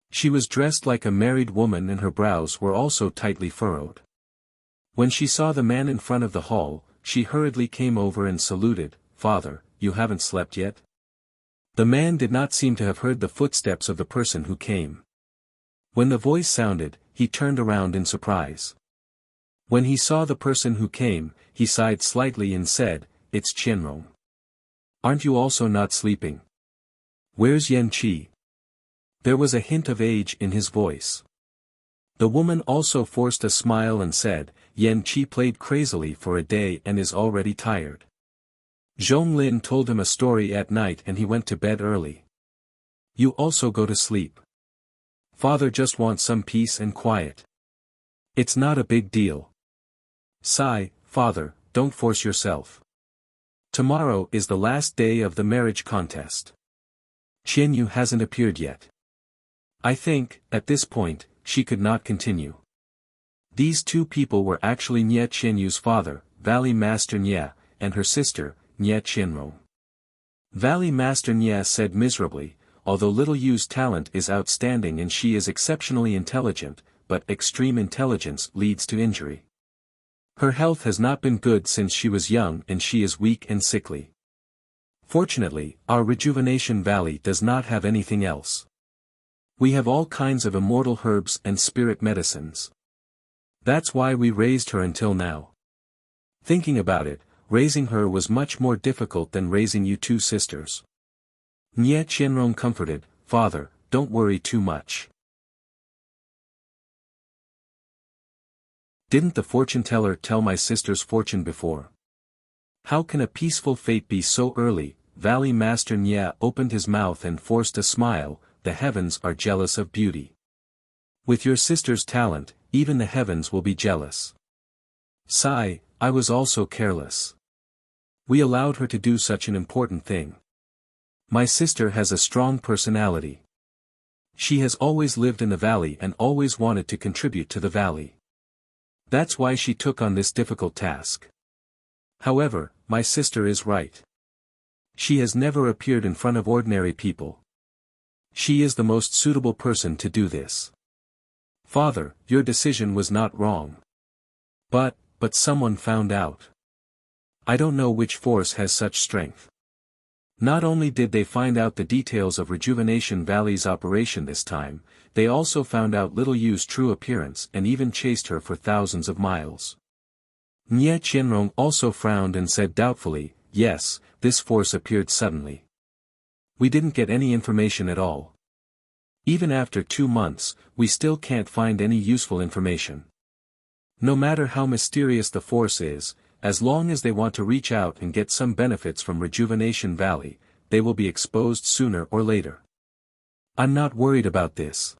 She was dressed like a married woman and her brows were also tightly furrowed. When she saw the man in front of the hall, she hurriedly came over and saluted, "Father, you haven't slept yet?" The man did not seem to have heard the footsteps of the person who came. When the voice sounded, he turned around in surprise. When he saw the person who came, he sighed slightly and said, "It's Qianrong. Aren't you also not sleeping?" Where's Yanqi? There was a hint of age in his voice. The woman also forced a smile and said, Yanqi played crazily for a day and is already tired. Wang Lin told him a story at night and he went to bed early. You also go to sleep. Father just wants some peace and quiet. It's not a big deal. Sigh, father, don't force yourself. Tomorrow is the last day of the marriage contest. Qianyu hasn't appeared yet. I think, at this point, she could not continue. These two people were actually Nie Qianyu's father, Valley Master Nie, and her sister, Nie Qianrong. Valley Master Nie said miserably, although little Yu's talent is outstanding and she is exceptionally intelligent, but extreme intelligence leads to injury. Her health has not been good since she was young and she is weak and sickly. Fortunately, our rejuvenation valley does not have anything else. We have all kinds of immortal herbs and spirit medicines. That's why we raised her until now. Thinking about it, raising her was much more difficult than raising you two sisters. Nie Qianrong comforted, Father, don't worry too much. Didn't the fortune teller tell my sister's fortune before? How can a peaceful fate be so early? Valley Master Nie opened his mouth and forced a smile. The heavens are jealous of beauty. With your sister's talent, even the heavens will be jealous. Sigh, I was also careless. We allowed her to do such an important thing. My sister has a strong personality. She has always lived in the valley and always wanted to contribute to the valley. That's why she took on this difficult task. However, my sister is right. She has never appeared in front of ordinary people. She is the most suitable person to do this. Father, your decision was not wrong. But someone found out. I don't know which force has such strength. Not only did they find out the details of Rejuvenation Valley's operation this time, they also found out little Yu's true appearance and even chased her for thousands of miles. Nie Qianrong also frowned and said doubtfully, yes, this force appeared suddenly. We didn't get any information at all. Even after 2 months, we still can't find any useful information. No matter how mysterious the force is, as long as they want to reach out and get some benefits from Rejuvenation Valley, they will be exposed sooner or later. I'm not worried about this.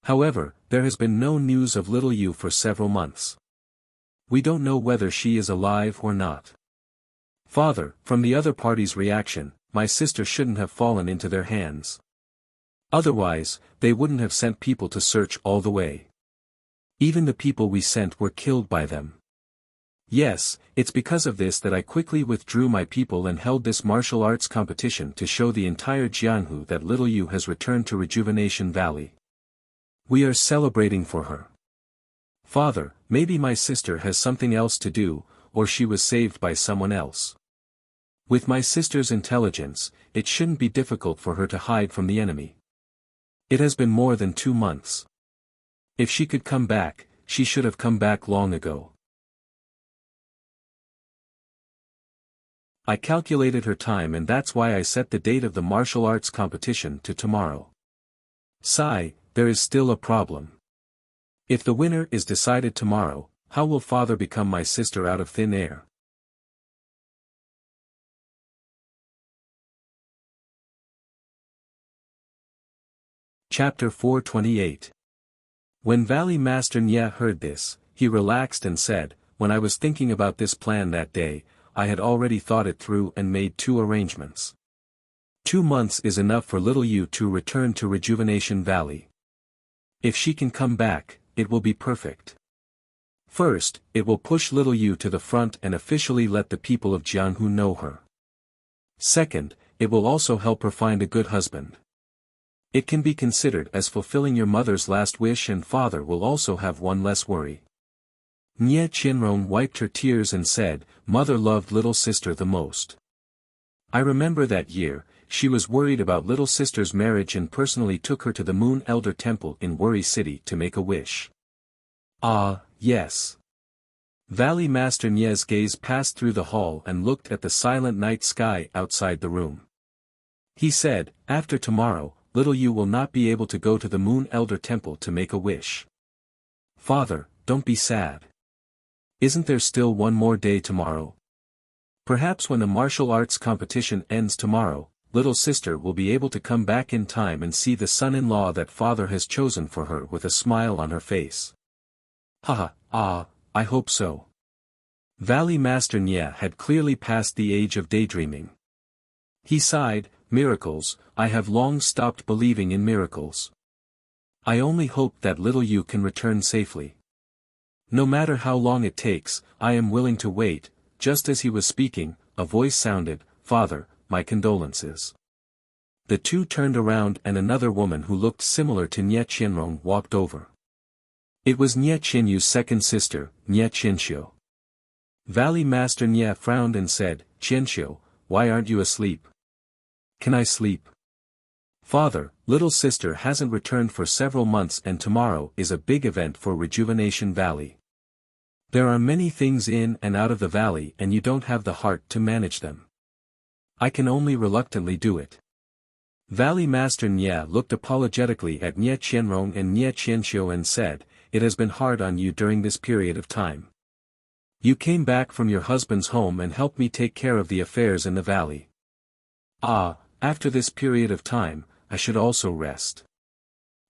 However, there has been no news of little Yu for several months. We don't know whether she is alive or not. Father, from the other party's reaction, my sister shouldn't have fallen into their hands. Otherwise, they wouldn't have sent people to search all the way. Even the people we sent were killed by them. Yes, it's because of this that I quickly withdrew my people and held this martial arts competition to show the entire Jianhu that little Yu has returned to Rejuvenation Valley. We are celebrating for her. Father, maybe my sister has something else to do, or she was saved by someone else. With my sister's intelligence, it shouldn't be difficult for her to hide from the enemy. It has been more than 2 months. If she could come back, she should have come back long ago. I calculated her time and that's why I set the date of the martial arts competition to tomorrow. Sigh, there is still a problem. If the winner is decided tomorrow, how will father become my sister out of thin air? Chapter 428. When Valley Master Nie heard this, he relaxed and said, when I was thinking about this plan that day, I had already thought it through and made 2 arrangements. 2 months is enough for little Yu to return to Rejuvenation Valley. If she can come back, it will be perfect. First, it will push little Yu to the front and officially let the people of Jianhu know her. Second, it will also help her find a good husband. It can be considered as fulfilling your mother's last wish and father will also have one less worry. Nie Qianrong wiped her tears and said, Mother loved little sister the most. I remember that year, she was worried about little sister's marriage and personally took her to the Moon Elder Temple in Wuri City to make a wish. Ah, yes. Valley Master Nie's gaze passed through the hall and looked at the silent night sky outside the room. He said, After tomorrow, little you will not be able to go to the Moon Elder Temple to make a wish. Father, don't be sad. Isn't there still one more day tomorrow? Perhaps when the martial arts competition ends tomorrow, little sister will be able to come back in time and see the son-in-law that father has chosen for her with a smile on her face. Haha, I hope so. Valley Master Nya had clearly passed the age of daydreaming. He sighed, miracles, I have long stopped believing in miracles. I only hope that little you can return safely. No matter how long it takes, I am willing to wait. Just as he was speaking, a voice sounded, Father, my condolences. The two turned around and another woman who looked similar to Nye Qianrong walked over. It was Nye Qianyu's second sister, Nye Qianxiu. Valley Master Nye frowned and said, Qianxiu, why aren't you asleep? Can I sleep? Father, little sister hasn't returned for several months and tomorrow is a big event for Rejuvenation Valley. There are many things in and out of the valley and you don't have the heart to manage them. I can only reluctantly do it. Valley Master Nye looked apologetically at Nye Qianrong and Nye Qianxiu and said, It has been hard on you during this period of time. You came back from your husband's home and helped me take care of the affairs in the valley. After this period of time, I should also rest.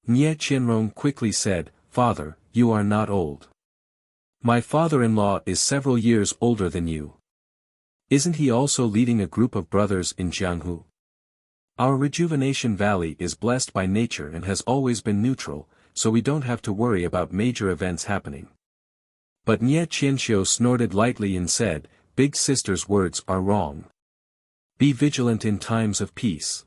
Nye Qianrong quickly said, Father, you are not old. My father-in-law is several years older than you. Isn't he also leading a group of brothers in Jianghu? Our Rejuvenation Valley is blessed by nature and has always been neutral, so we don't have to worry about major events happening. But Nye Qianxiu snorted lightly and said, Big sister's words are wrong. Be vigilant in times of peace.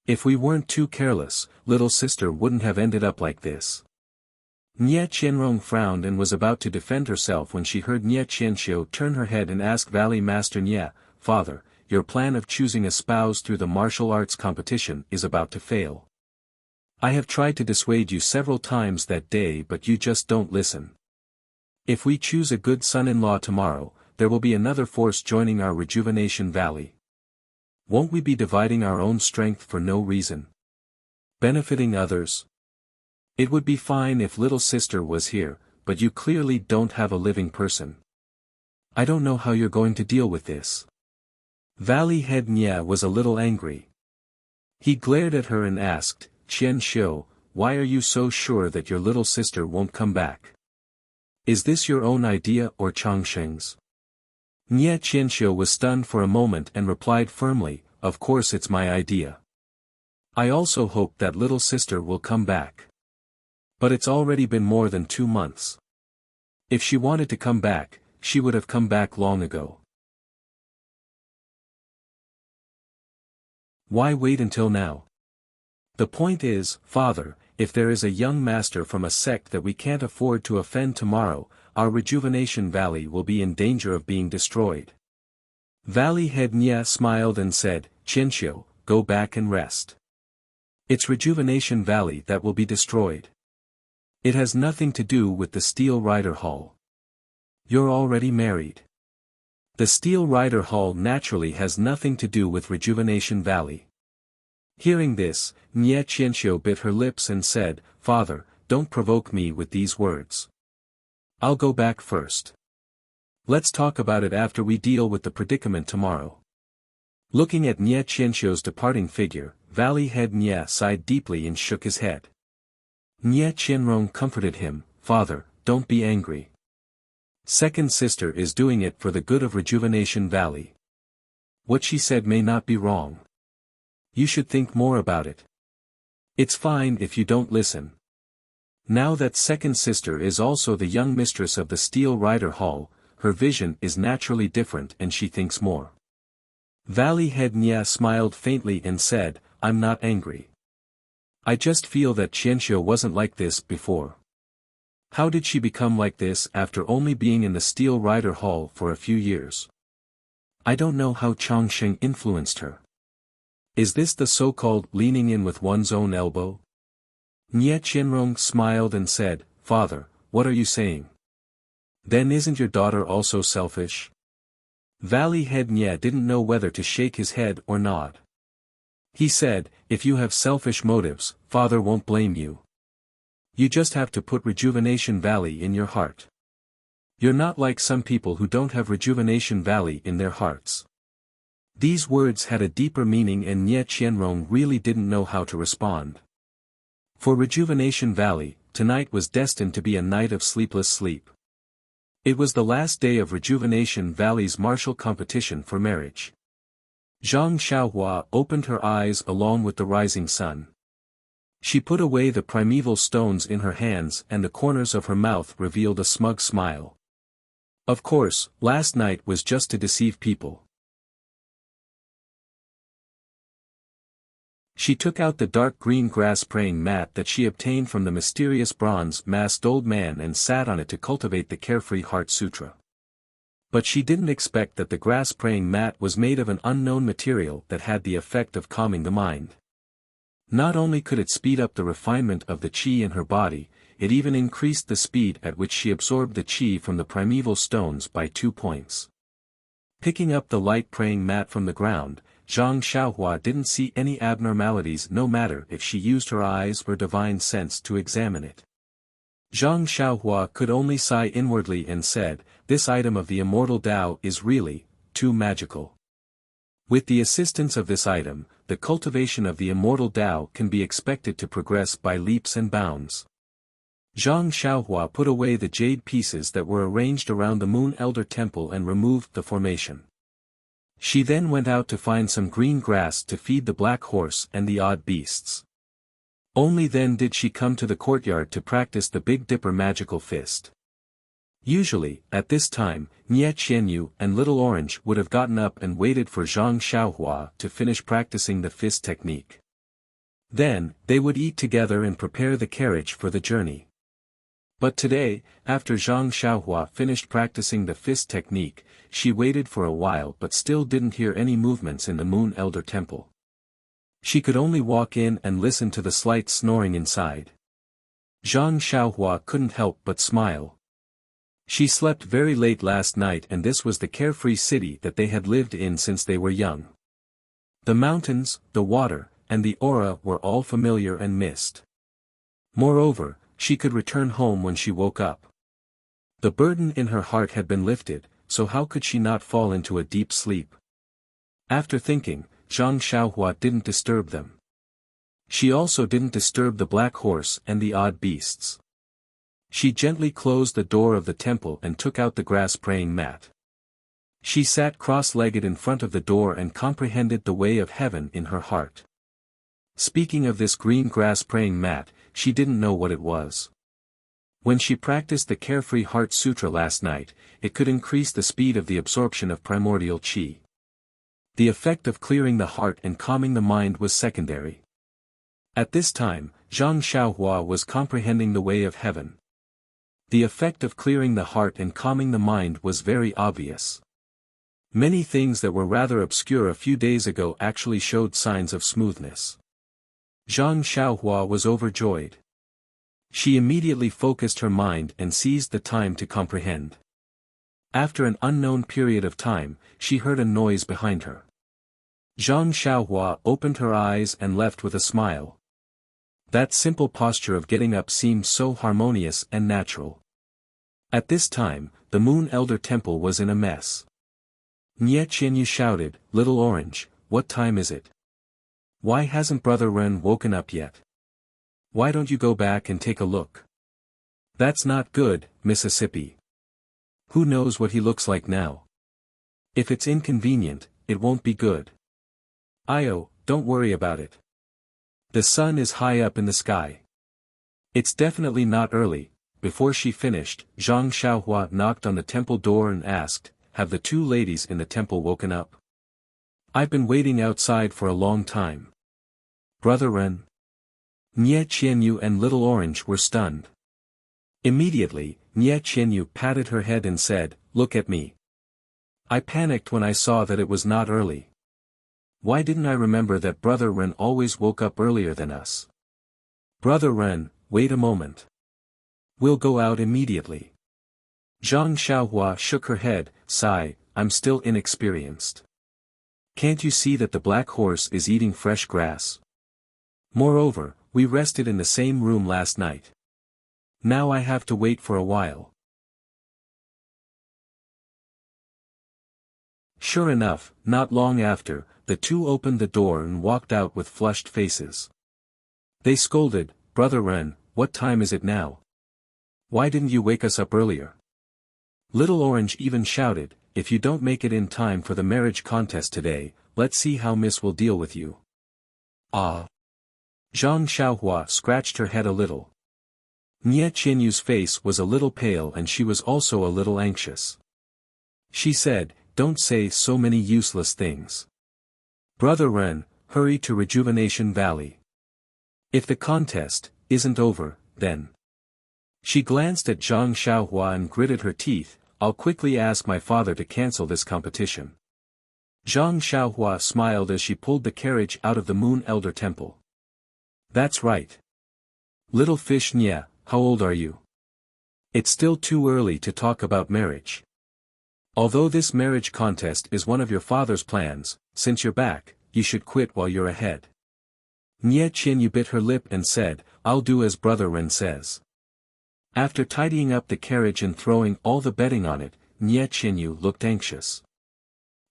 If we weren't too careless, little sister wouldn't have ended up like this. Nye Qianrong frowned and was about to defend herself when she heard Nye Qianxiu turn her head and ask Valley Master Nye, Father, your plan of choosing a spouse through the martial arts competition is about to fail. I have tried to dissuade you several times that day but you just don't listen. If we choose a good son-in-law tomorrow, there will be another force joining our Rejuvenation Valley. Won't we be dividing our own strength for no reason? Benefiting others? It would be fine if little sister was here, but you clearly don't have a living person. I don't know how you're going to deal with this. Valley Head Nye was a little angry. He glared at her and asked, Qianxiu, why are you so sure that your little sister won't come back? Is this your own idea or Changsheng's? Nye Qianxiu was stunned for a moment and replied firmly, Of course it's my idea. I also hope that little sister will come back. But it's already been more than 2 months. If she wanted to come back, she would have come back long ago. Why wait until now? The point is, Father, if there is a young master from a sect that we can't afford to offend tomorrow, our Rejuvenation Valley will be in danger of being destroyed. Valley Head Nye smiled and said, Qianxiu, go back and rest. It's Rejuvenation Valley that will be destroyed. It has nothing to do with the Steel Rider Hall. You're already married. The Steel Rider Hall naturally has nothing to do with Rejuvenation Valley. Hearing this, Nye Qianxiu bit her lips and said, Father, don't provoke me with these words. I'll go back first. Let's talk about it after we deal with the predicament tomorrow. Looking at Nye Qianxiu's departing figure, Valley Head Nye sighed deeply and shook his head. Nye Qianrong comforted him, Father, don't be angry. Second sister is doing it for the good of Rejuvenation Valley. What she said may not be wrong. You should think more about it. It's fine if you don't listen. Now that second sister is also the young mistress of the Steel Rider Hall, her vision is naturally different and she thinks more. Valley Head Nye smiled faintly and said, I'm not angry. I just feel that Qianxiu wasn't like this before. How did she become like this after only being in the Steel Rider Hall for a few years? I don't know how Changsheng influenced her. Is this the so-called leaning in with one's own elbow? Nye Qianrong smiled and said, Father, what are you saying? Then isn't your daughter also selfish? Valley Head Nye didn't know whether to shake his head or nod. He said, if you have selfish motives, Father won't blame you. You just have to put Rejuvenation Valley in your heart. You're not like some people who don't have Rejuvenation Valley in their hearts. These words had a deeper meaning and Nie Qianrong really didn't know how to respond. For Rejuvenation Valley, tonight was destined to be a night of sleepless sleep. It was the last day of Rejuvenation Valley's martial competition for marriage. Zhang Xiaohua opened her eyes along with the rising sun. She put away the primeval stones in her hands and the corners of her mouth revealed a smug smile. Of course, last night was just to deceive people. She took out the dark green grass praying mat that she obtained from the mysterious bronze-masked old man and sat on it to cultivate the Carefree Heart Sutra. But she didn't expect that the grass praying mat was made of an unknown material that had the effect of calming the mind. Not only could it speed up the refinement of the qi in her body, it even increased the speed at which she absorbed the qi from the primeval stones by 2 points. Picking up the light praying mat from the ground, Zhang Xiaohua didn't see any abnormalities no matter if she used her eyes or divine sense to examine it. Zhang Xiaohua could only sigh inwardly and said, this item of the immortal Tao is really, too magical. With the assistance of this item, the cultivation of the immortal Tao can be expected to progress by leaps and bounds. Zhang Xiaohua put away the jade pieces that were arranged around the Moon Elder Temple and removed the formation. She then went out to find some green grass to feed the black horse and the odd beasts. Only then did she come to the courtyard to practice the Big Dipper magical fist. Usually, at this time, Nie Qianyu and Little Orange would have gotten up and waited for Zhang Xiaohua to finish practicing the fist technique. Then, they would eat together and prepare the carriage for the journey. But today, after Zhang Xiaohua finished practicing the fist technique, she waited for a while but still didn't hear any movements in the Moon Elder Temple. She could only walk in and listen to the slight snoring inside. Zhang Xiaohua couldn't help but smile. She slept very late last night and this was the carefree city that they had lived in since they were young. The mountains, the water, and the aura were all familiar and missed. Moreover, she could return home when she woke up. The burden in her heart had been lifted, so how could she not fall into a deep sleep? After thinking, Zhang Xiaohua didn't disturb them. She also didn't disturb the black horse and the odd beasts. She gently closed the door of the temple and took out the grass praying mat. She sat cross-legged in front of the door and comprehended the way of heaven in her heart. Speaking of this green grass praying mat, she didn't know what it was. When she practiced the Carefree Heart Sutra last night, it could increase the speed of the absorption of primordial qi. The effect of clearing the heart and calming the mind was secondary. At this time, Zhang Xiaohua was comprehending the way of heaven. The effect of clearing the heart and calming the mind was very obvious. Many things that were rather obscure a few days ago actually showed signs of smoothness. Zhang Xiaohua was overjoyed. She immediately focused her mind and seized the time to comprehend. After an unknown period of time, she heard a noise behind her. Zhang Xiaohua opened her eyes and left with a smile. That simple posture of getting up seemed so harmonious and natural. At this time, the Moon Elder Temple was in a mess. Nie Qianyu shouted, "Little Orange, what time is it? Why hasn't Brother Ren woken up yet? Why don't you go back and take a look? That's not good, Mississippi. Who knows what he looks like now? If it's inconvenient, it won't be good. Io, don't worry about it. The sun is high up in the sky. It's definitely not early." Before she finished, Zhang Xiaohua knocked on the temple door and asked, "Have the two ladies in the temple woken up? I've been waiting outside for a long time." Brother Ren? Nie Qianyu and Little Orange were stunned. Immediately, Nie Qianyu patted her head and said, "Look at me. I panicked when I saw that it was not early. Why didn't I remember that Brother Ren always woke up earlier than us? Brother Ren, wait a moment. We'll go out immediately." Zhang Xiaohua shook her head, "Sigh, I'm still inexperienced. Can't you see that the black horse is eating fresh grass? Moreover, we rested in the same room last night. Now I have to wait for a while. Sure enough, not long after, the two opened the door and walked out with flushed faces. They scolded, "Brother Ren, what time is it now? Why didn't you wake us up earlier?" Little Orange even shouted, "If you don't make it in time for the marriage contest today, let's see how Miss will deal with you." Ah! Zhang Xiaohua scratched her head a little. Nie Qianyu's face was a little pale and she was also a little anxious. She said, "Don't say so many useless things. Brother Ren, hurry to Rejuvenation Valley. If the contest isn't over, then..." She glanced at Zhang Xiaohua and gritted her teeth, "I'll quickly ask my father to cancel this competition." Zhang Xiaohua smiled as she pulled the carriage out of the Moon Elder Temple. "That's right. Little fish Nye, how old are you? It's still too early to talk about marriage. Although this marriage contest is one of your father's plans, since you're back, you should quit while you're ahead." Nie Qianyu bit her lip and said, "I'll do as Brother Ren says." After tidying up the carriage and throwing all the bedding on it, Nie Qianyu looked anxious.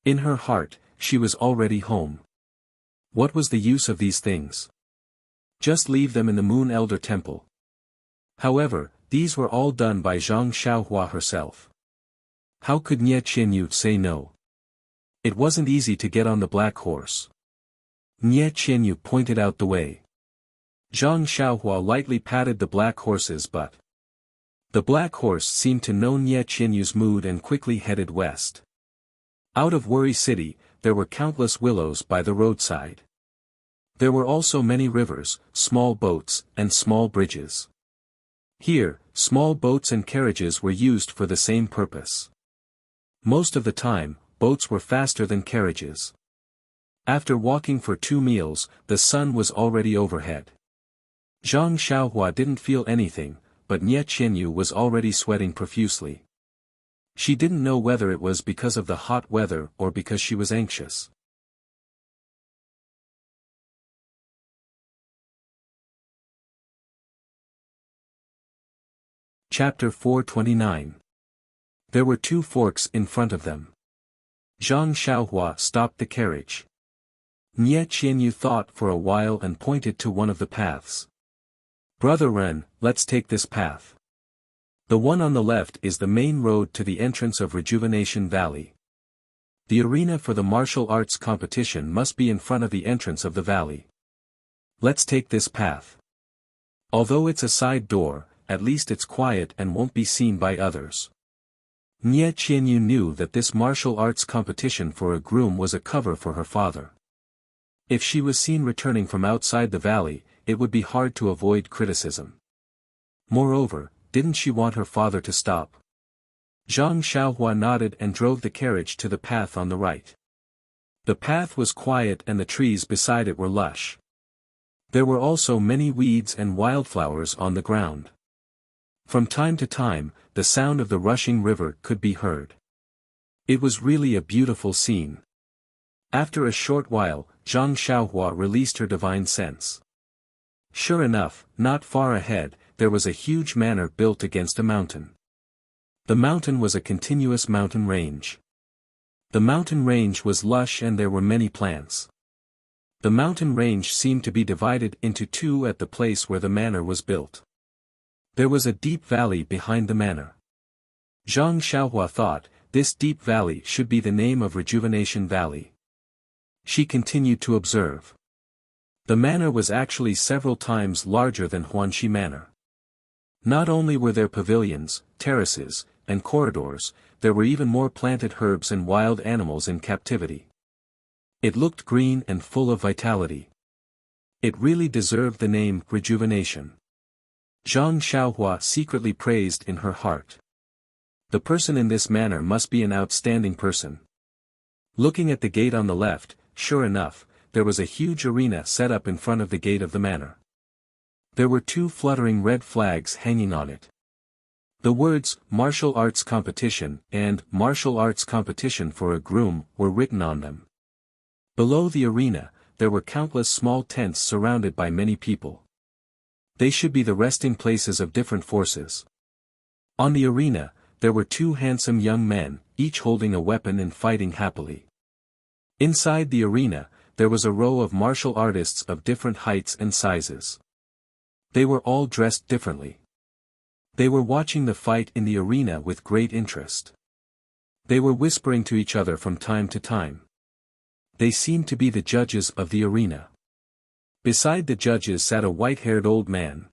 In her heart, she was already home. What was the use of these things? Just leave them in the Moon Elder Temple. However, these were all done by Zhang Xiaohua herself. How could Nie Qianyu say no? It wasn't easy to get on the black horse. Nie Qianyu pointed out the way. Zhang Xiaohua lightly patted the black horse's butt. The black horse seemed to know Nie Qianyu's mood and quickly headed west. Out of Worry City, there were countless willows by the roadside. There were also many rivers, small boats, and small bridges. Here, small boats and carriages were used for the same purpose. Most of the time, boats were faster than carriages. After walking for 2 meals, the sun was already overhead. Zhang Xiaohua didn't feel anything, but Nie Qianyu was already sweating profusely. She didn't know whether it was because of the hot weather or because she was anxious. Chapter 429. There were 2 forks in front of them. Zhang Xiaohua stopped the carriage. Nie Qianyu thought for a while and pointed to one of the paths. "Brother Ren, let's take this path. The one on the left is the main road to the entrance of Rejuvenation Valley. The arena for the martial arts competition must be in front of the entrance of the valley. Let's take this path. Although it's a side door, at least it's quiet and won't be seen by others." Nie Qianyu knew that this martial arts competition for a groom was a cover for her father. If she was seen returning from outside the valley, it would be hard to avoid criticism. Moreover, didn't she want her father to stop? Zhang Xiaohua nodded and drove the carriage to the path on the right. The path was quiet and the trees beside it were lush. There were also many weeds and wildflowers on the ground. From time to time, the sound of the rushing river could be heard. It was really a beautiful scene. After a short while, Zhang Xiaohua released her divine sense. Sure enough, not far ahead, there was a huge manor built against a mountain. The mountain was a continuous mountain range. The mountain range was lush and there were many plants. The mountain range seemed to be divided into 2 at the place where the manor was built. There was a deep valley behind the manor. Zhang Xiaohua thought, this deep valley should be the name of Rejuvenation Valley. She continued to observe. The manor was actually several times larger than Huanxi Manor. Not only were there pavilions, terraces, and corridors, there were even more planted herbs and wild animals in captivity. It looked green and full of vitality. It really deserved the name Rejuvenation. Zhang Xiaohua secretly praised in her heart. The person in this manor must be an outstanding person. Looking at the gate on the left, sure enough, there was a huge arena set up in front of the gate of the manor. There were 2 fluttering red flags hanging on it. The words, "Martial Arts Competition" and "Martial Arts Competition for a Groom" were written on them. Below the arena, there were countless small tents surrounded by many people. They should be the resting places of different forces. On the arena, there were two handsome young men, each holding a weapon and fighting happily. Inside the arena, there was a row of martial artists of different heights and sizes. They were all dressed differently. They were watching the fight in the arena with great interest. They were whispering to each other from time to time. They seemed to be the judges of the arena. Beside the judges sat a white-haired old man.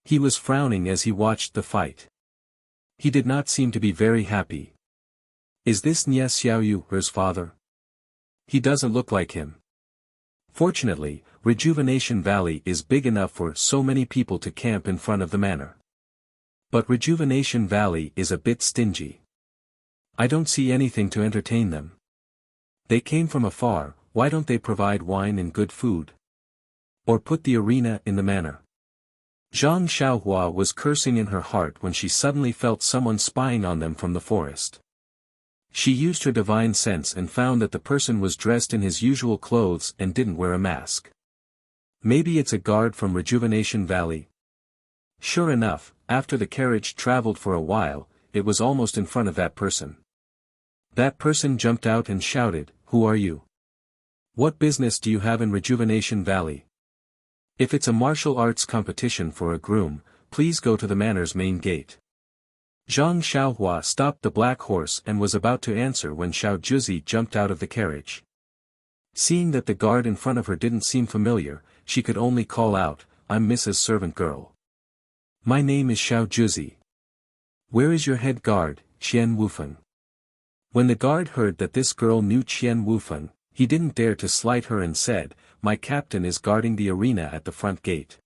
He was frowning as he watched the fight. He did not seem to be very happy. Is this Nie Xiaoyu's father? He doesn't look like him. Fortunately, Rejuvenation Valley is big enough for so many people to camp in front of the manor. But Rejuvenation Valley is a bit stingy. I don't see anything to entertain them. They came from afar, why don't they provide wine and good food? Or put the arena in the manor? Zhang Xiaohua was cursing in her heart when she suddenly felt someone spying on them from the forest. She used her divine sense and found that the person was dressed in his usual clothes and didn't wear a mask. Maybe it's a guard from Rejuvenation Valley. Sure enough, after the carriage traveled for a while, it was almost in front of that person. That person jumped out and shouted, "Who are you? What business do you have in Rejuvenation Valley? If it's a martial arts competition for a groom, please go to the manor's main gate." Zhang Xiaohua stopped the black horse and was about to answer when Xiao Juzi jumped out of the carriage. Seeing that the guard in front of her didn't seem familiar, she could only call out, "I'm Mrs. Servant Girl. My name is Xiao Juzi. Where is your head guard, Qian Wufeng?" When the guard heard that this girl knew Qian Wufeng, he didn't dare to slight her and said, "My captain is guarding the arena at the front gate."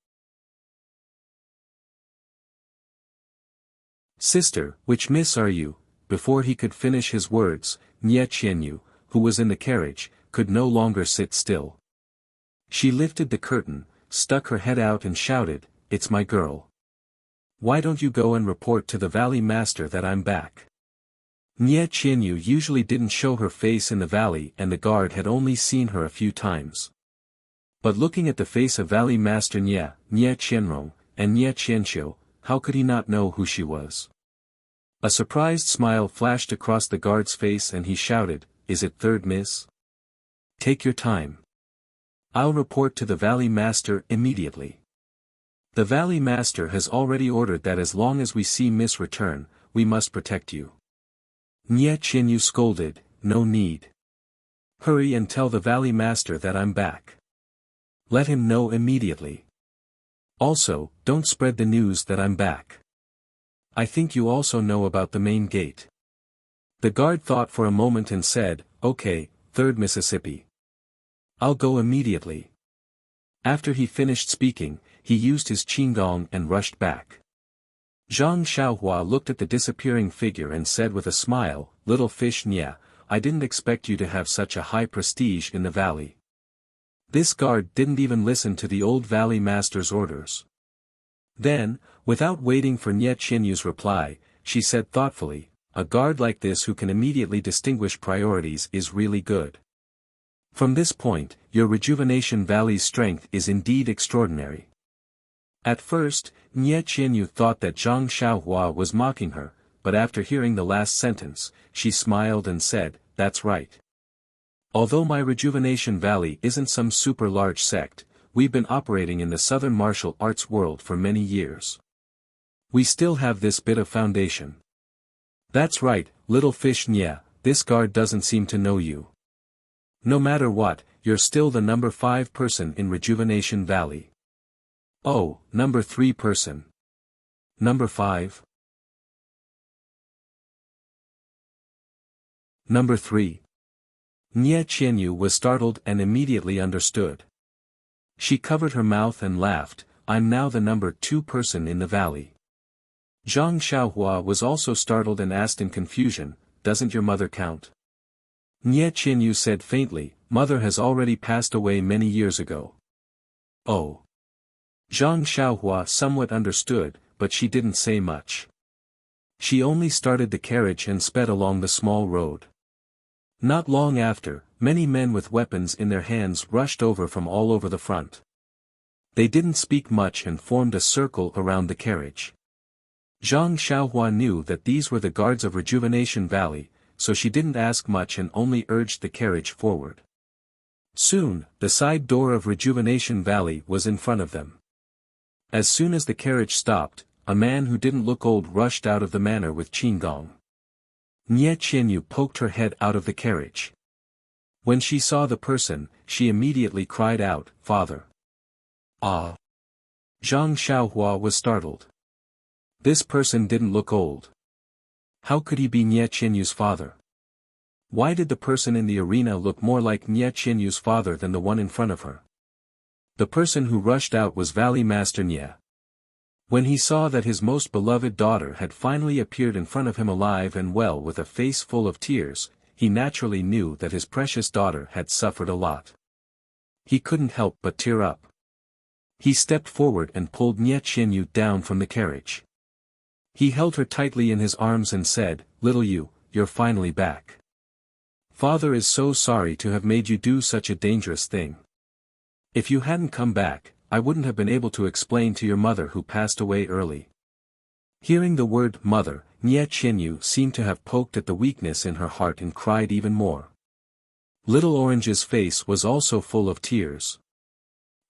"Sister, which miss are you?" Before he could finish his words, Nie Qianyu, who was in the carriage, could no longer sit still. She lifted the curtain, stuck her head out and shouted, "It's my girl. Why don't you go and report to the valley master that I'm back?" Nie Qianyu usually didn't show her face in the valley and the guard had only seen her a few times. But looking at the face of Valley Master Nie Qianrong, and Nie Qianxiu, how could he not know who she was? A surprised smile flashed across the guard's face and he shouted, "Is it third miss? Take your time. I'll report to the Valley Master immediately. The Valley Master has already ordered that as long as we see Miss return, we must protect you." Nie Qianyu scolded, "No need. Hurry and tell the Valley Master that I'm back. Let him know immediately. Also, don't spread the news that I'm back. I think you also know about the main gate." The guard thought for a moment and said, "Okay, 3rd Mississippi. I'll go immediately." After he finished speaking, he used his qinggong and rushed back. Zhang Xiaohua looked at the disappearing figure and said with a smile, "Little fish Nie, I didn't expect you to have such a high prestige in the valley." This guard didn't even listen to the old valley master's orders. Then, without waiting for Nie Qianyu's reply, she said thoughtfully, "A guard like this who can immediately distinguish priorities is really good. From this point, your Rejuvenation Valley's strength is indeed extraordinary." At first, Nie Qianyu thought that Zhang Xiaohua was mocking her, but after hearing the last sentence, she smiled and said, "That's right. Although my Rejuvenation Valley isn't some super large sect, we've been operating in the southern martial arts world for many years. We still have this bit of foundation." "That's right, little fish Nie, this guard doesn't seem to know you. No matter what, you're still the number 5 person in Rejuvenation Valley." "Oh, number 3 person. Number 5? Number 3. Nie Qianyu was startled and immediately understood. She covered her mouth and laughed, "I'm now the number 2 person in the valley." Zhang Xiaohua was also startled and asked in confusion, "Doesn't your mother count?" Nie Qianyu said faintly, "Mother has already passed away many years ago." "Oh." Zhang Xiaohua somewhat understood, but she didn't say much. She only started the carriage and sped along the small road. Not long after, Many men with weapons in their hands rushed over from all over the front. They didn't speak much and formed a circle around the carriage. Zhang Xiaohua knew that these were the guards of Rejuvenation Valley, so she didn't ask much and only urged the carriage forward. Soon, the side door of Rejuvenation Valley was in front of them. As soon as the carriage stopped, a man who didn't look old rushed out of the manor with Qinggong. Nie Qianyu poked her head out of the carriage. When she saw the person, she immediately cried out, "Father!" Ah! Zhang Xiaohua was startled. This person didn't look old. How could he be Nie Qianyu's father? Why did the person in the arena look more like Nie Qianyu's father than the one in front of her? The person who rushed out was Valley Master Nie. When he saw that his most beloved daughter had finally appeared in front of him alive and well with a face full of tears, he naturally knew that his precious daughter had suffered a lot. He couldn't help but tear up. He stepped forward and pulled Nie Qianyu down from the carriage. He held her tightly in his arms and said, "Little you, you're finally back. Father is so sorry to have made you do such a dangerous thing. If you hadn't come back, I wouldn't have been able to explain to your mother who passed away early." Hearing the word mother, Nie Qianyu seemed to have poked at the weakness in her heart and cried even more. Little Orange's face was also full of tears.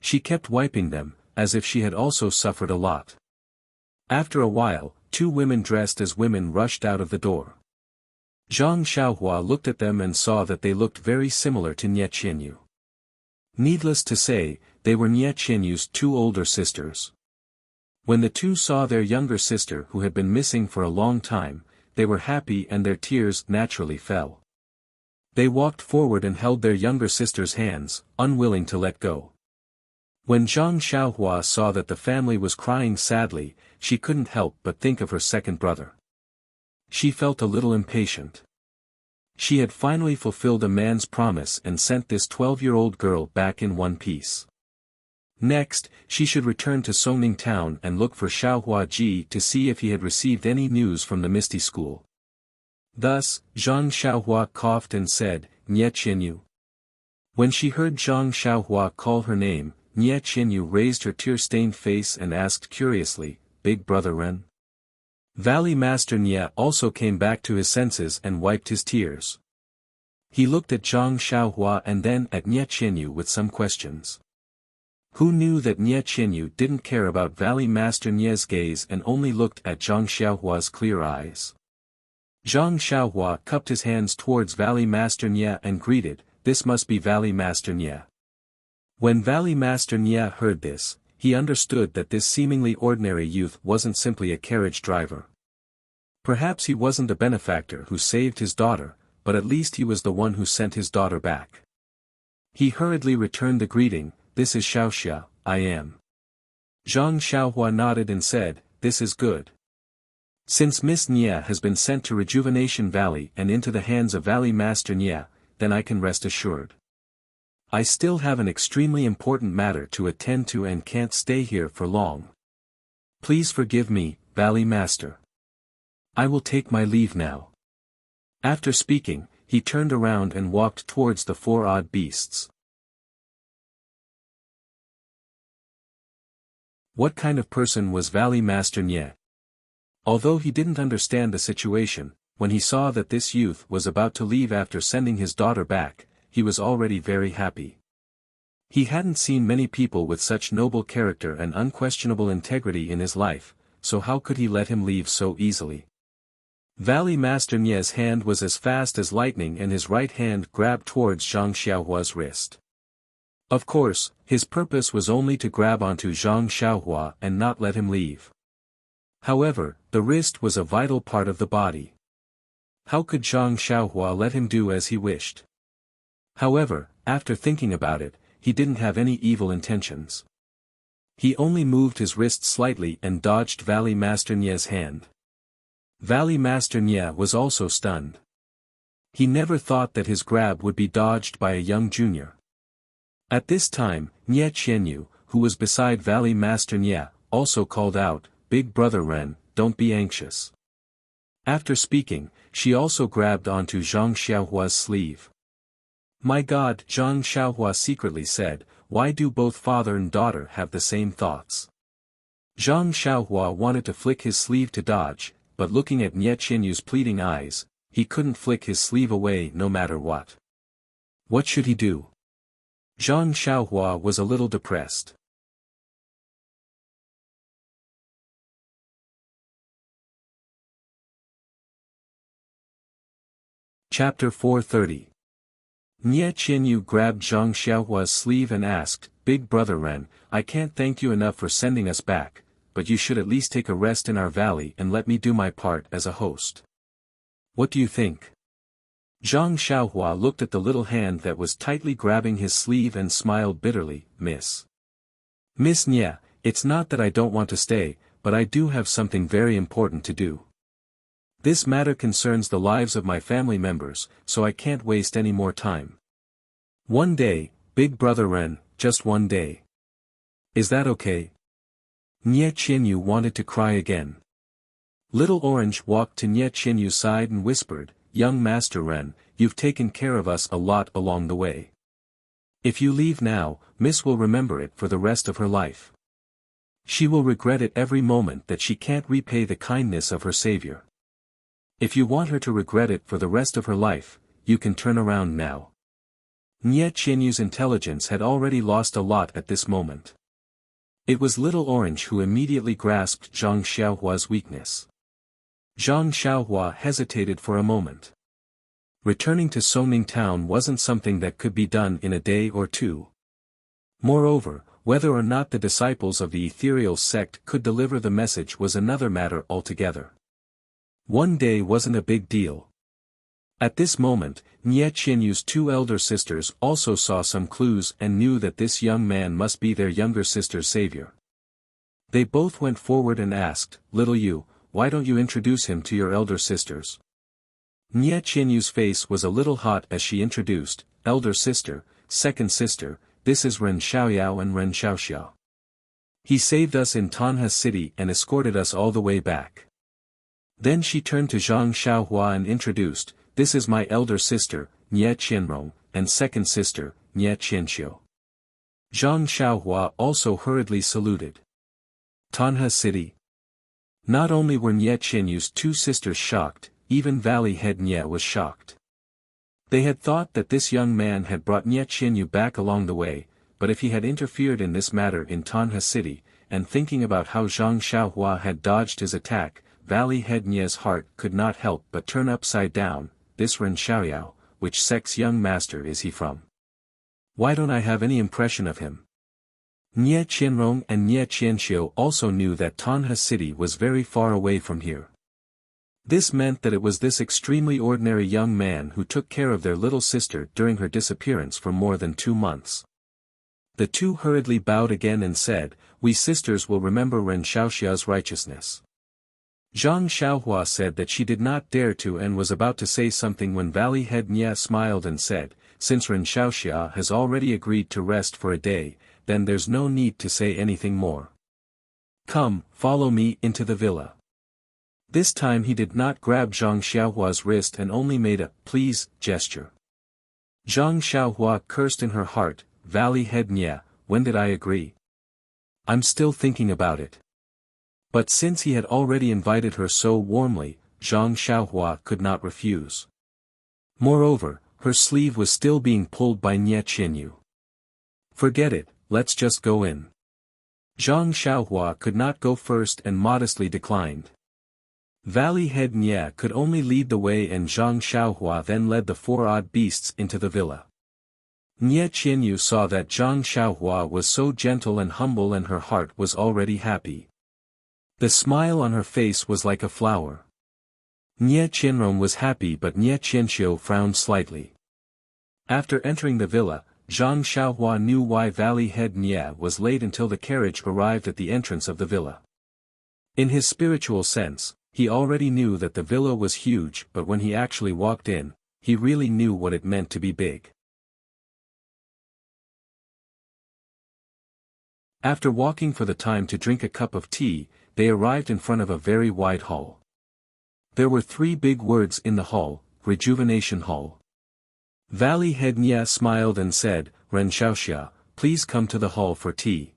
She kept wiping them, as if she had also suffered a lot. After a while, two women dressed as women rushed out of the door. Zhang Xiaohua looked at them and saw that they looked very similar to Nie Qianyu. Needless to say, they were Nie Qianyu's two older sisters. When the two saw their younger sister who had been missing for a long time, they were happy and their tears naturally fell. They walked forward and held their younger sister's hands, unwilling to let go. When Zhang Xiaohua saw that the family was crying sadly, she couldn't help but think of her second brother. She felt a little impatient. She had finally fulfilled a man's promise and sent this 12-year-old girl back in one piece. Next, she should return to Songning town and look for Xiaohua Ji to see if he had received any news from the Misty School. Thus, Zhang Xiaohua coughed and said, "Nie Qianyu." When she heard Zhang Xiaohua call her name, Nie Qianyu raised her tear-stained face and asked curiously, "Big brother Ren?" Valley Master Nie also came back to his senses and wiped his tears. He looked at Zhang Xiaohua and then at Nie Qianyu with some questions. Who knew that Nie Qianyu didn't care about Valley Master Nie's gaze and only looked at Zhang Xiaohua's clear eyes? Zhang Xiaohua cupped his hands towards Valley Master Nie and greeted, "This must be Valley Master Nie." When Valley Master Nie heard this, he understood that this seemingly ordinary youth wasn't simply a carriage driver. Perhaps he wasn't a benefactor who saved his daughter, but at least he was the one who sent his daughter back. He hurriedly returned the greeting, "This is Xiaoxia, I am." Zhang Xiaohua nodded and said, "This is good. Since Miss Nie has been sent to Rejuvenation Valley and into the hands of Valley Master Nie, then I can rest assured. I still have an extremely important matter to attend to and can't stay here for long. Please forgive me, Valley Master. I will take my leave now." After speaking, he turned around and walked towards the four odd beasts. What kind of person was Valley Master Nie? Although he didn't understand the situation, when he saw that this youth was about to leave after sending his daughter back, he was already very happy. He hadn't seen many people with such noble character and unquestionable integrity in his life, so how could he let him leave so easily? Valley Master Nie's hand was as fast as lightning and his right hand grabbed towards Zhang Xiaohua's wrist. Of course, his purpose was only to grab onto Zhang Xiaohua and not let him leave. However, the wrist was a vital part of the body. How could Zhang Xiaohua let him do as he wished? However, after thinking about it, he didn't have any evil intentions. He only moved his wrist slightly and dodged Valley Master Nie's hand. Valley Master Nie was also stunned. He never thought that his grab would be dodged by a young junior. At this time, Nie Qianyu, who was beside Valley Master Nie, also called out, "Big brother Ren, don't be anxious." After speaking, she also grabbed onto Zhang Xiaohua's sleeve. My God, Zhang Xiaohua secretly said, why do both father and daughter have the same thoughts? Zhang Xiaohua wanted to flick his sleeve to dodge, but looking at Nie Qianyu's pleading eyes, he couldn't flick his sleeve away no matter what. What should he do? Zhang Xiaohua was a little depressed. Chapter 430. Nie Qianyu grabbed Zhang Xiaohua's sleeve and asked, Big Brother Ren, I can't thank you enough for sending us back, but you should at least take a rest in our valley and let me do my part as a host. What do you think? Zhang Xiaohua looked at the little hand that was tightly grabbing his sleeve and smiled bitterly, Miss Nie, it's not that I don't want to stay, but I do have something very important to do. This matter concerns the lives of my family members, so I can't waste any more time. One day, Big Brother Ren, just one day. Is that okay? Nie Qianyu wanted to cry again. Little Orange walked to Nie Qianyu's side and whispered, Young Master Ren, you've taken care of us a lot along the way. If you leave now, Miss will remember it for the rest of her life. She will regret it every moment that she can't repay the kindness of her savior. If you want her to regret it for the rest of her life, you can turn around now. Nie Qianyu's intelligence had already lost a lot at this moment. It was Little Orange who immediately grasped Zhang Xiaohua's weakness. Zhang Xiaohua hesitated for a moment. Returning to Songning town wasn't something that could be done in a day or two. Moreover, whether or not the disciples of the ethereal sect could deliver the message was another matter altogether. One day wasn't a big deal. At this moment, Nie Qianyu's two elder sisters also saw some clues and knew that this young man must be their younger sister's savior. They both went forward and asked, Little you, why don't you introduce him to your elder sisters? Nie Qianyu's face was a little hot as she introduced, Elder sister, second sister, this is Ren Xiaoyao and Ren Xiaoxia. He saved us in Tanha City and escorted us all the way back. Then she turned to Zhang Xiaohua and introduced, this is my elder sister, Nie Qianrong, and second sister, Nie Qianxiu. Zhang Xiaohua also hurriedly saluted. Tanha City. Not only were Nie Qianyu's two sisters shocked, even Valley Head Nie was shocked. They had thought that this young man had brought Nie Qianyu back along the way, but if he had interfered in this matter in Tanha City, and thinking about how Zhang Xiaohua had dodged his attack, Valley Head Nie's heart could not help but turn upside down. This Ren Xiaoyao, which sect's young master is he from? Why don't I have any impression of him? Nie Qianrong and Nie Qianxiu also knew that Tanha City was very far away from here. This meant that it was this extremely ordinary young man who took care of their little sister during her disappearance for more than 2 months. The two hurriedly bowed again and said, We sisters will remember Ren Xiaoxia's righteousness. Zhang Xiaohua said that she did not dare to and was about to say something when Valley Head Nie smiled and said, Since Ren Xiaoxia has already agreed to rest for a day, then there's no need to say anything more. Come, follow me into the villa. This time he did not grab Zhang Xiaohua's wrist and only made a please gesture. Zhang Xiaohua cursed in her heart, Valley Head Nie, when did I agree? I'm still thinking about it. But since he had already invited her so warmly, Zhang Xiaohua could not refuse. Moreover, her sleeve was still being pulled by Nie Qianyu. Forget it, let's just go in. Zhang Xiaohua could not go first and modestly declined. Valley Head Nie could only lead the way and Zhang Xiaohua then led the 4 odd beasts into the villa. Nie Qianyu saw that Zhang Xiaohua was so gentle and humble and her heart was already happy. The smile on her face was like a flower. Nie Qianrong was happy but Nie Qianxiu frowned slightly. After entering the villa, Zhang Xiaohua knew why Valley Head Nie was late until the carriage arrived at the entrance of the villa. In his spiritual sense, he already knew that the villa was huge but when he actually walked in, he really knew what it meant to be big. After walking for the time to drink a cup of tea, they arrived in front of a very wide hall. There were 3 big words in the hall, Rejuvenation Hall. Valley Head Nya smiled and said, Ren Xiaoxia, please come to the hall for tea.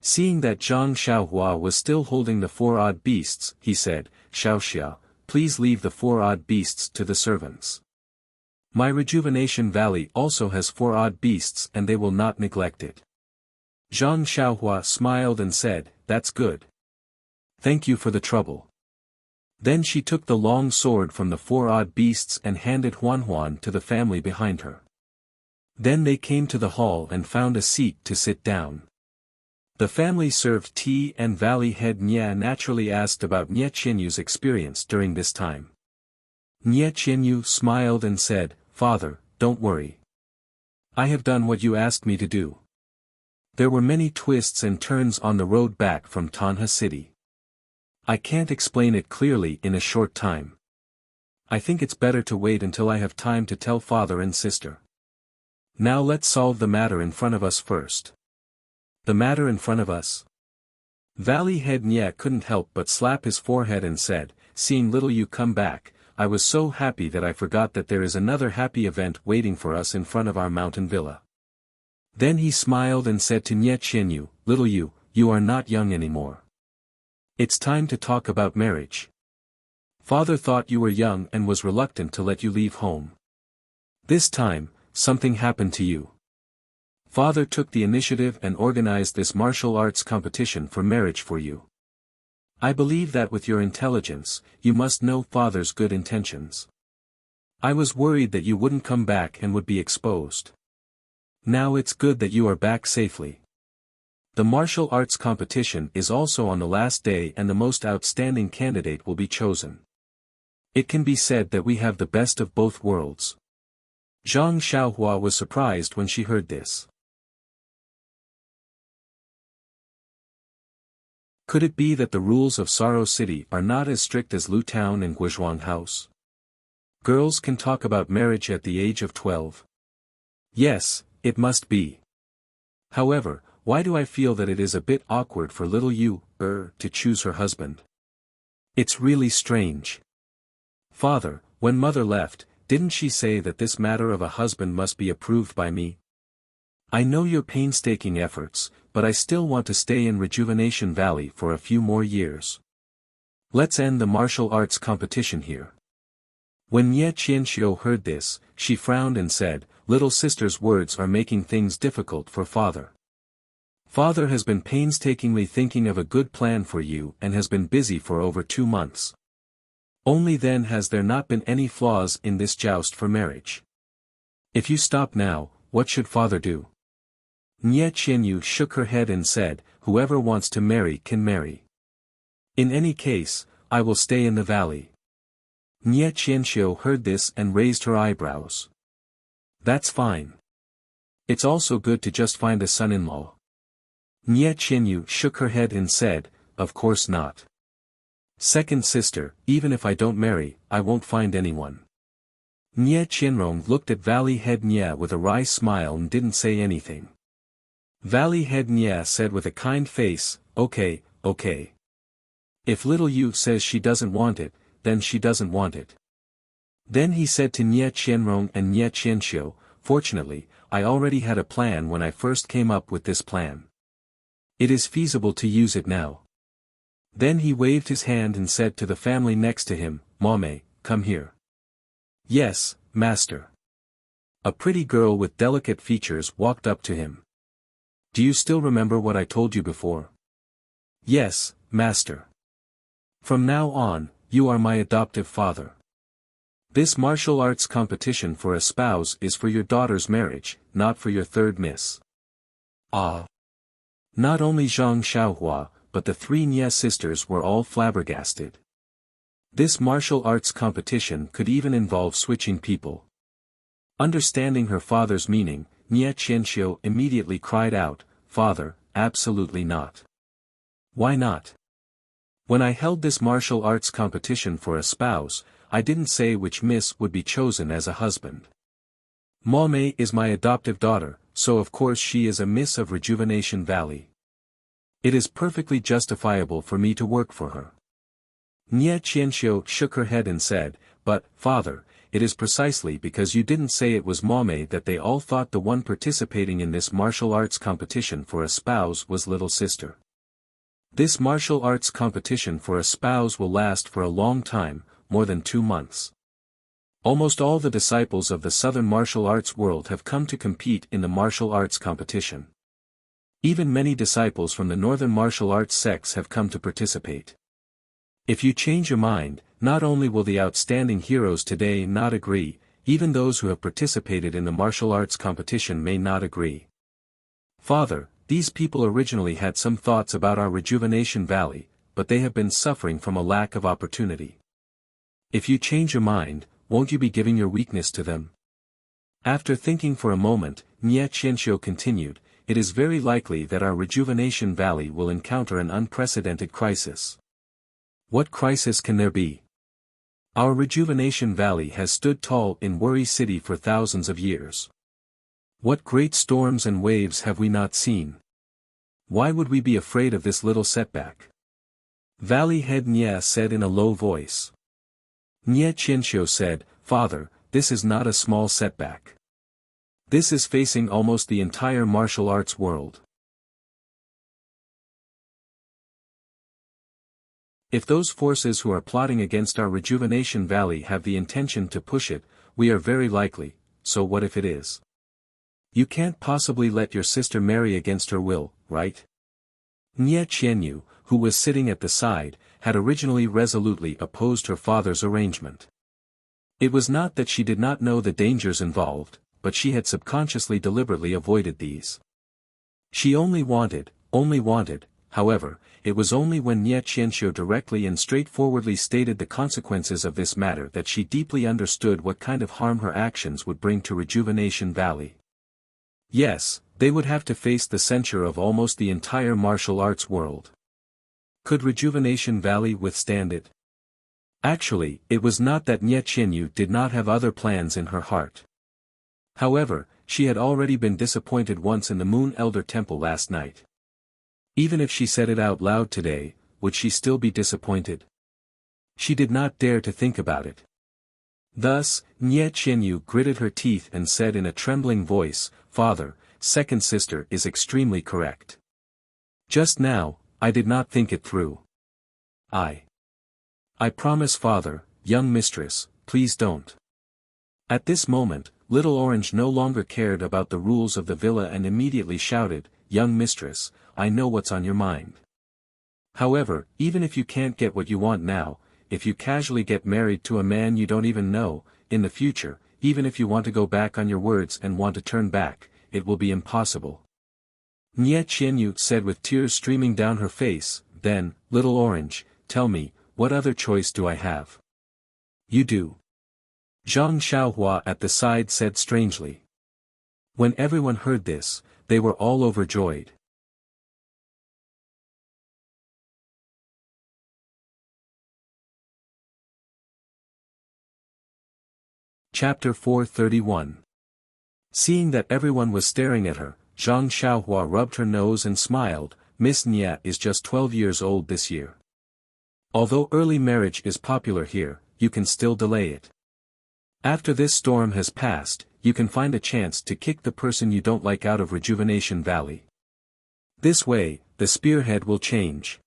Seeing that Zhang Xiaohua was still holding the 4 odd beasts, he said, Xiaoxia, please leave the 4 odd beasts to the servants. My rejuvenation valley also has 4 odd beasts and they will not neglect it. Zhang Xiaohua smiled and said, that's good. Thank you for the trouble. Then she took the long sword from the 4 odd beasts and handed Huan to the family behind her. Then they came to the hall and found a seat to sit down. The family served tea and Valley Head Nya naturally asked about Nye Qianyu's experience during this time. Nye Qianyu smiled and said, Father, don't worry. I have done what you asked me to do. There were many twists and turns on the road back from Tanha City. I can't explain it clearly in a short time. I think it's better to wait until I have time to tell father and sister. Now let's solve the matter in front of us first. The matter in front of us? Valley Head Nya couldn't help but slap his forehead and said, seeing little you come back, I was so happy that I forgot that there is another happy event waiting for us in front of our mountain villa. Then he smiled and said to Nye Qianyu, little you are not young anymore. It's time to talk about marriage. Father thought you were young and was reluctant to let you leave home. This time, something happened to you. Father took the initiative and organized this martial arts competition for marriage for you. I believe that with your intelligence, you must know Father's good intentions. I was worried that you wouldn't come back and would be exposed. Now it's good that you are back safely. The martial arts competition is also on the last day and the most outstanding candidate will be chosen. It can be said that we have the best of both worlds. Zhang Xiaohua was surprised when she heard this. Could it be that the rules of Sorrow City are not as strict as Lu Town and Guizhuang House? Girls can talk about marriage at the age of 12. Yes, it must be. However, why do I feel that it is a bit awkward for little Yu, to choose her husband? It's really strange. Father, when mother left, didn't she say that this matter of a husband must be approved by me? I know your painstaking efforts, but I still want to stay in Rejuvenation Valley for a few more years. Let's end the martial arts competition here. When Nye Qianxiu heard this, she frowned and said, little sister's words are making things difficult for father. Father has been painstakingly thinking of a good plan for you and has been busy for over 2 months. Only then has there not been any flaws in this joust for marriage. If you stop now, what should father do? Nye Qianyu shook her head and said, whoever wants to marry can marry. In any case, I will stay in the valley. Nye Qianxiu heard this and raised her eyebrows. That's fine. It's also good to just find a son-in-law. Nye Qianyu shook her head and said, of course not. Second sister, even if I don't marry, I won't find anyone. Nye Qianrong looked at Valley Head Nya with a wry smile and didn't say anything. Valley Head Nya said with a kind face, okay. If little Yu says she doesn't want it, then she doesn't want it. Then he said to Nye Qianrong and Nye Qianxiu, fortunately, I already had a plan when I first came up with this plan. It is feasible to use it now. Then he waved his hand and said to the family next to him, Mame, come here. Yes, master. A pretty girl with delicate features walked up to him. Do you still remember what I told you before? Yes, master. From now on, you are my adoptive father. This martial arts competition for a spouse is for your daughter's marriage, not for your third miss. Ah. Not only Zhang Xiaohua, but the 3 Nye sisters were all flabbergasted. This martial arts competition could even involve switching people. Understanding her father's meaning, Nye Qianxiu immediately cried out, Father, absolutely not. Why not? When I held this martial arts competition for a spouse, I didn't say which miss would be chosen as a husband. Mame is my adoptive daughter, so of course she is a miss of Rejuvenation Valley. It is perfectly justifiable for me to work for her. Nye Qianxiu shook her head and said, But, father, it is precisely because you didn't say it was Mame that they all thought the one participating in this martial arts competition for a spouse was little sister. This martial arts competition for a spouse will last for a long time, more than 2 months. Almost all the disciples of the southern martial arts world have come to compete in the martial arts competition. Even many disciples from the northern martial arts sects have come to participate. If you change your mind, not only will the outstanding heroes today not agree, even those who have participated in the martial arts competition may not agree. Father, these people originally had some thoughts about our Rejuvenation Valley, but they have been suffering from a lack of opportunity. If you change your mind, won't you be giving your weakness to them? After thinking for a moment, Xianxia continued, it is very likely that our Rejuvenation Valley will encounter an unprecedented crisis. What crisis can there be? Our Rejuvenation Valley has stood tall in Worry City for thousands of years. What great storms and waves have we not seen? Why would we be afraid of this little setback? Valley Head Nya said in a low voice. Xianxia said, Father, this is not a small setback. This is facing almost the entire martial arts world. If those forces who are plotting against our Rejuvenation Valley have the intention to push it, we are very likely, so what if it is? You can't possibly let your sister marry against her will, right? Xianxia, who was sitting at the side, had originally resolutely opposed her father's arrangement. It was not that she did not know the dangers involved, but she had subconsciously deliberately avoided these. She only wanted, however, it was only when Xianxia directly and straightforwardly stated the consequences of this matter that she deeply understood what kind of harm her actions would bring to Rejuvenation Valley. Yes, they would have to face the censure of almost the entire martial arts world. Could Rejuvenation Valley withstand it? Actually, it was not that Xianxia did not have other plans in her heart. However, she had already been disappointed once in the Moon Elder Temple last night. Even if she said it out loud today, would she still be disappointed? She did not dare to think about it. Thus, Xianxia gritted her teeth and said in a trembling voice, Father, second sister is extremely correct. Just now, I did not think it through. I promise father, young mistress, please don't. At this moment, Little Orange no longer cared about the rules of the villa and immediately shouted, young mistress, I know what's on your mind. However, even if you can't get what you want now, if you casually get married to a man you don't even know, in the future, even if you want to go back on your words and want to turn back, it will be impossible. Xianxia said with tears streaming down her face, then, Little Orange, tell me, what other choice do I have? You do. Zhang Xiaohua at the side said strangely. When everyone heard this, they were all overjoyed. Chapter 431. Seeing that everyone was staring at her, Zhang Xiaohua rubbed her nose and smiled, Miss Nia is just 12 years old this year. Although early marriage is popular here, you can still delay it. After this storm has passed, you can find a chance to kick the person you don't like out of Rejuvenation Valley. This way, the spearhead will change.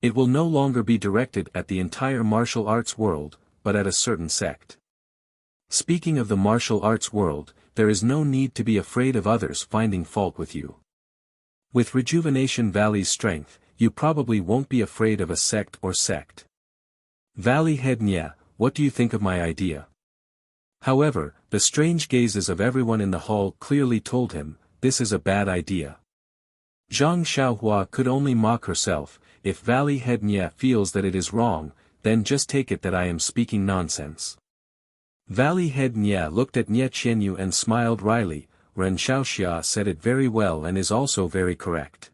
It will no longer be directed at the entire martial arts world, but at a certain sect. Speaking of the martial arts world, there is no need to be afraid of others finding fault with you. With Rejuvenation Valley's strength, you probably won't be afraid of a sect or sect. Valley Head Nya, what do you think of my idea? However, the strange gazes of everyone in the hall clearly told him, this is a bad idea. Zhang Xiaohua could only mock herself, if Valley Head Nya feels that it is wrong, then just take it that I am speaking nonsense. Valley Head Nya looked at Xianxia and smiled wryly, Ren Xiaoxia said it very well and is also very correct.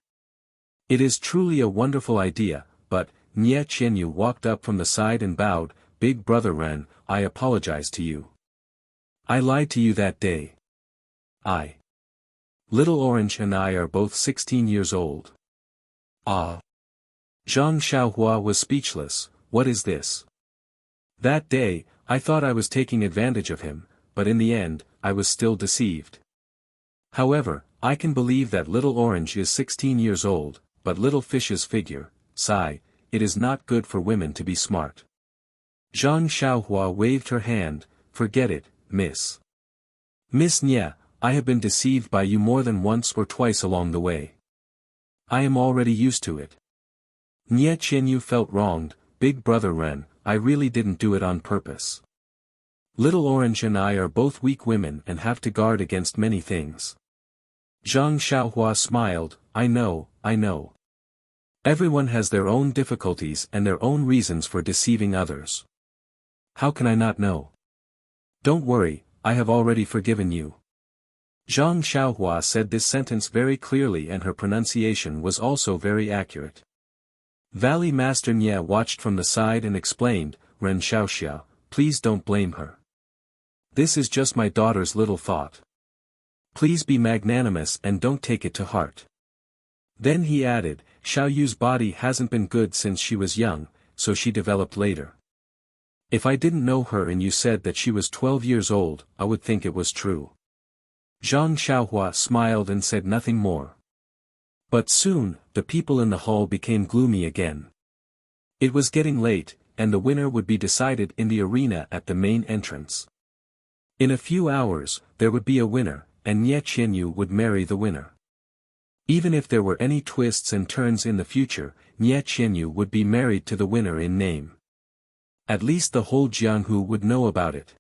It is truly a wonderful idea, but, Xianxia walked up from the side and bowed, Big Brother Ren, I apologize to you. I lied to you that day. Little Orange and I are both 16 years old. Ah. Zhang Xiaohua was speechless, what is this? That day, I thought I was taking advantage of him, but in the end, I was still deceived. However, I can believe that Little Orange is 16 years old, but Little Fish's figure, sigh, it is not good for women to be smart. Zhang Xiaohua waved her hand, forget it, miss. Miss Nye, I have been deceived by you more than once or twice along the way. I am already used to it. Nye Qianyu felt wronged, Big Brother Ren, I really didn't do it on purpose. Little Orange and I are both weak women and have to guard against many things. Zhang Xiaohua smiled, I know. Everyone has their own difficulties and their own reasons for deceiving others. How can I not know? Don't worry, I have already forgiven you. Zhang Xiaohua said this sentence very clearly and her pronunciation was also very accurate. Valley Master Nye watched from the side and explained, Ren Xiaoxia, please don't blame her. This is just my daughter's little thought. Please be magnanimous and don't take it to heart. Then he added, Xiaoyu's body hasn't been good since she was young, so she developed later. If I didn't know her and you said that she was 12 years old, I would think it was true. Zhang Xiaohua smiled and said nothing more. But soon, the people in the hall became gloomy again. It was getting late, and the winner would be decided in the arena at the main entrance. In a few hours, there would be a winner, and Nye Qianyu would marry the winner. Even if there were any twists and turns in the future, Nye Qianyu would be married to the winner in name. At least the whole Jianghu would know about it.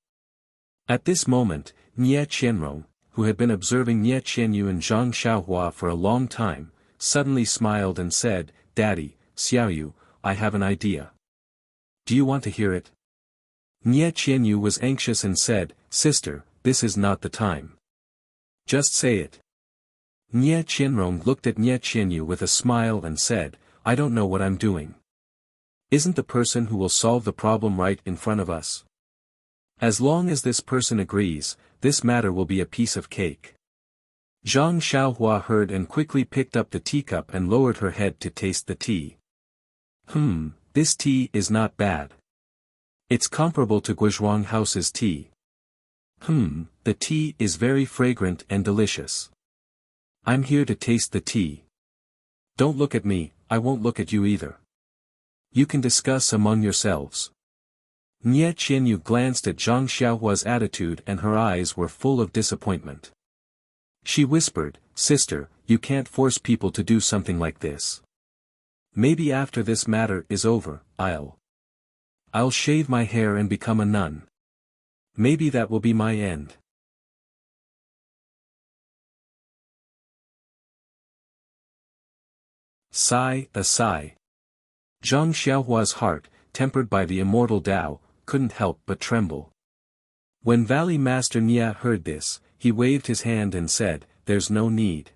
At this moment, Nye Qianrong, who had been observing Nye Qianyu and Zhang Xiaohua for a long time, suddenly smiled and said, Daddy, Xiaoyu, I have an idea. Do you want to hear it? Nye Qianyu was anxious and said, Sister, this is not the time. Just say it. Nye Qianrong looked at Nye Qianyu with a smile and said, I don't know what I'm doing. Isn't the person who will solve the problem right in front of us? As long as this person agrees, this matter will be a piece of cake. Zhang Xiaohua heard and quickly picked up the teacup and lowered her head to taste the tea. This tea is not bad. It's comparable to Guizhuang House's tea. The tea is very fragrant and delicious. I'm here to taste the tea. Don't look at me, I won't look at you either. You can discuss among yourselves. Nye Qianyu glanced at Zhang Xiaohua's attitude and her eyes were full of disappointment. She whispered, Sister, you can't force people to do something like this. Maybe after this matter is over, I'll shave my hair and become a nun. Maybe that will be my end. Sigh, a sigh. Zhang Xiaohua's heart, tempered by the immortal Tao, couldn't help but tremble. When Valley Master Nye heard this, he waved his hand and said, There's no need.